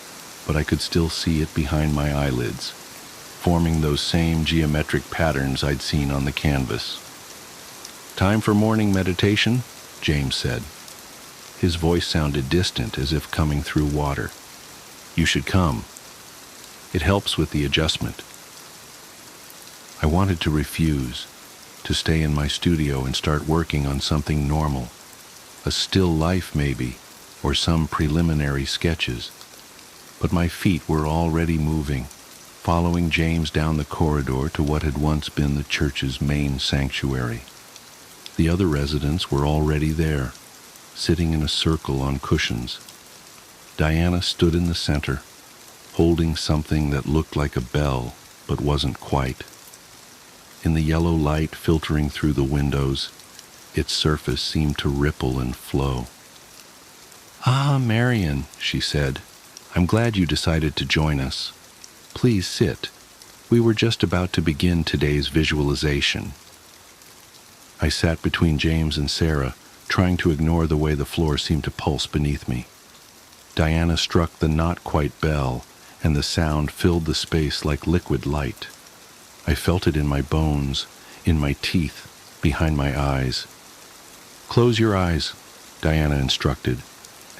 but I could still see it behind my eyelids, forming those same geometric patterns I'd seen on the canvas. "Time for morning meditation," James said. His voice sounded distant, as if coming through water. "You should come. It helps with the adjustment." I wanted to refuse, to stay in my studio and start working on something normal, a still life maybe, or some preliminary sketches. But my feet were already moving, following James down the corridor to what had once been the church's main sanctuary. The other residents were already there, sitting in a circle on cushions. Diana stood in the center, holding something that looked like a bell, but wasn't quite. In the yellow light filtering through the windows, its surface seemed to ripple and flow. "Ah, Marian," she said, "I'm glad you decided to join us. Please sit. We were just about to begin today's visualization." I sat between James and Sarah, trying to ignore the way the floor seemed to pulse beneath me. Diana struck the not-quite bell, and the sound filled the space like liquid light. I felt it in my bones, in my teeth, behind my eyes. "Close your eyes," Diana instructed,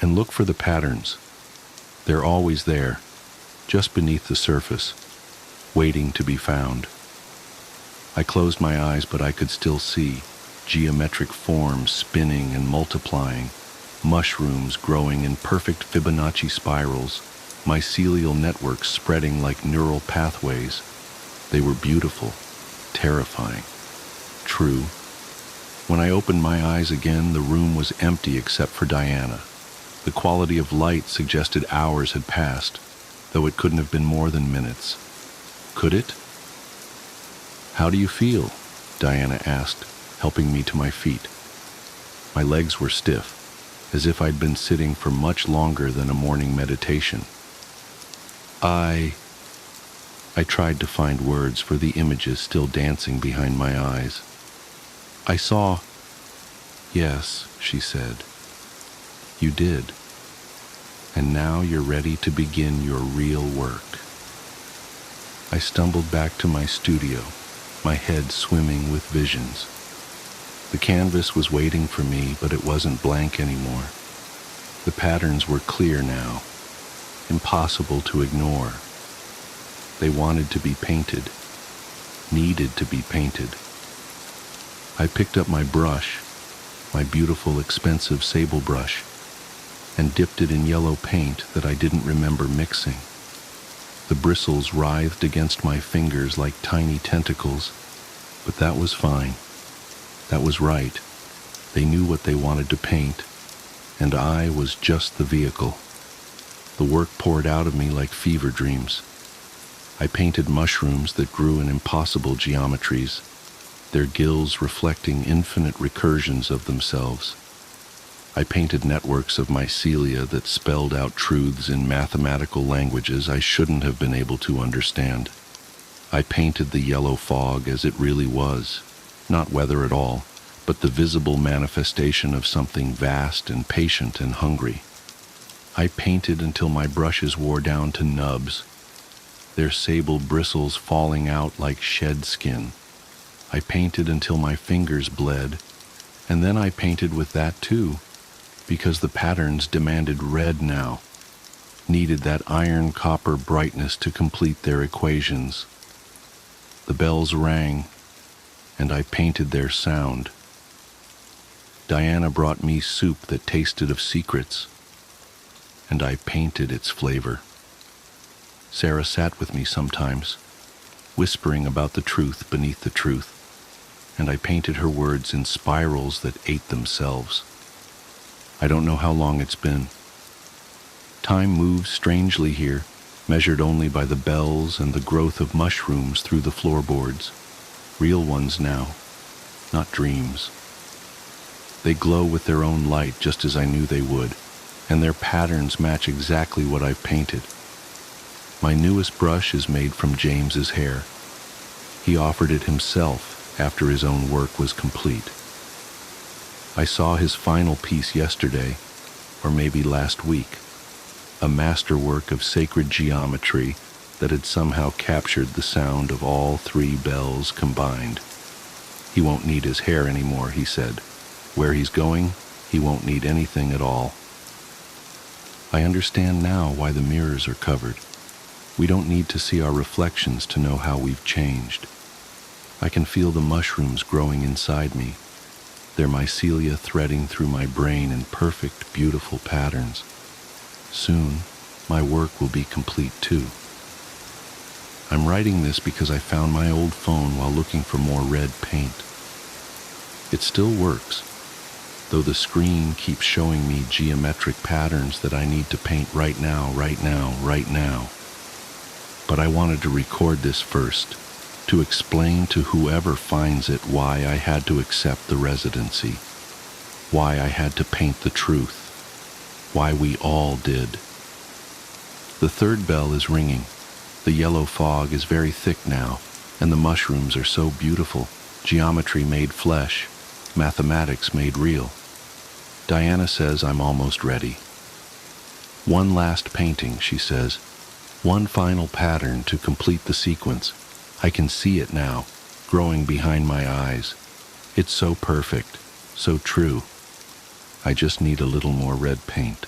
"and look for the patterns. They're always there, just beneath the surface, waiting to be found." I closed my eyes, but I could still see geometric forms spinning and multiplying, mushrooms growing in perfect Fibonacci spirals, mycelial networks spreading like neural pathways. They were beautiful, terrifying, true. When I opened my eyes again, the room was empty except for Diana. The quality of light suggested hours had passed, though it couldn't have been more than minutes. Could it? "How do you feel?" Diana asked, helping me to my feet. My legs were stiff, as if I'd been sitting for much longer than a morning meditation. I tried to find words for the images still dancing behind my eyes. I saw. Yes, she said. You did. And now you're ready to begin your real work. I stumbled back to my studio, my head swimming with visions. The canvas was waiting for me, but it wasn't blank anymore. The patterns were clear now, impossible to ignore. They wanted to be painted, needed to be painted. I picked up my brush, my beautiful, expensive sable brush, and dipped it in yellow paint that I didn't remember mixing. The bristles writhed against my fingers like tiny tentacles, but that was fine. That was right. They knew what they wanted to paint, and I was just the vehicle. The work poured out of me like fever dreams. I painted mushrooms that grew in impossible geometries, their gills reflecting infinite recursions of themselves. I painted networks of mycelia that spelled out truths in mathematical languages I shouldn't have been able to understand. I painted the yellow fog as it really was, not weather at all, but the visible manifestation of something vast and patient and hungry. I painted until my brushes wore down to nubs, their sable bristles falling out like shed skin. I painted until my fingers bled, and then I painted with that too, because the patterns demanded red now, needed that iron-copper brightness to complete their equations. The bells rang, and I painted their sound. Diana brought me soup that tasted of secrets, and I painted its flavor. Sarah sat with me sometimes, whispering about the truth beneath the truth, and I painted her words in spirals that ate themselves. I don't know how long it's been. Time moves strangely here, measured only by the bells and the growth of mushrooms through the floorboards. Real ones now, not dreams. They glow with their own light just as I knew they would, and their patterns match exactly what I've painted. My newest brush is made from James's hair. He offered it himself after his own work was complete. I saw his final piece yesterday, or maybe last week, a masterwork of sacred geometry that had somehow captured the sound of all three bells combined. He won't need his hair anymore, he said. Where he's going, he won't need anything at all. I understand now why the mirrors are covered. We don't need to see our reflections to know how we've changed. I can feel the mushrooms growing inside me, their mycelia threading through my brain in perfect, beautiful patterns. Soon, my work will be complete too. I'm writing this because I found my old phone while looking for more red paint. It still works, though the screen keeps showing me geometric patterns that I need to paint right now. But I wanted to record this first, to explain to whoever finds it why I had to accept the residency, why I had to paint the truth, why we all did. The third bell is ringing. The yellow fog is very thick now, and the mushrooms are so beautiful, geometry made flesh, mathematics made real. Diana says I'm almost ready. One last painting, she says. One final pattern to complete the sequence. I can see it now, growing behind my eyes. It's so perfect, so true. I just need a little more red paint.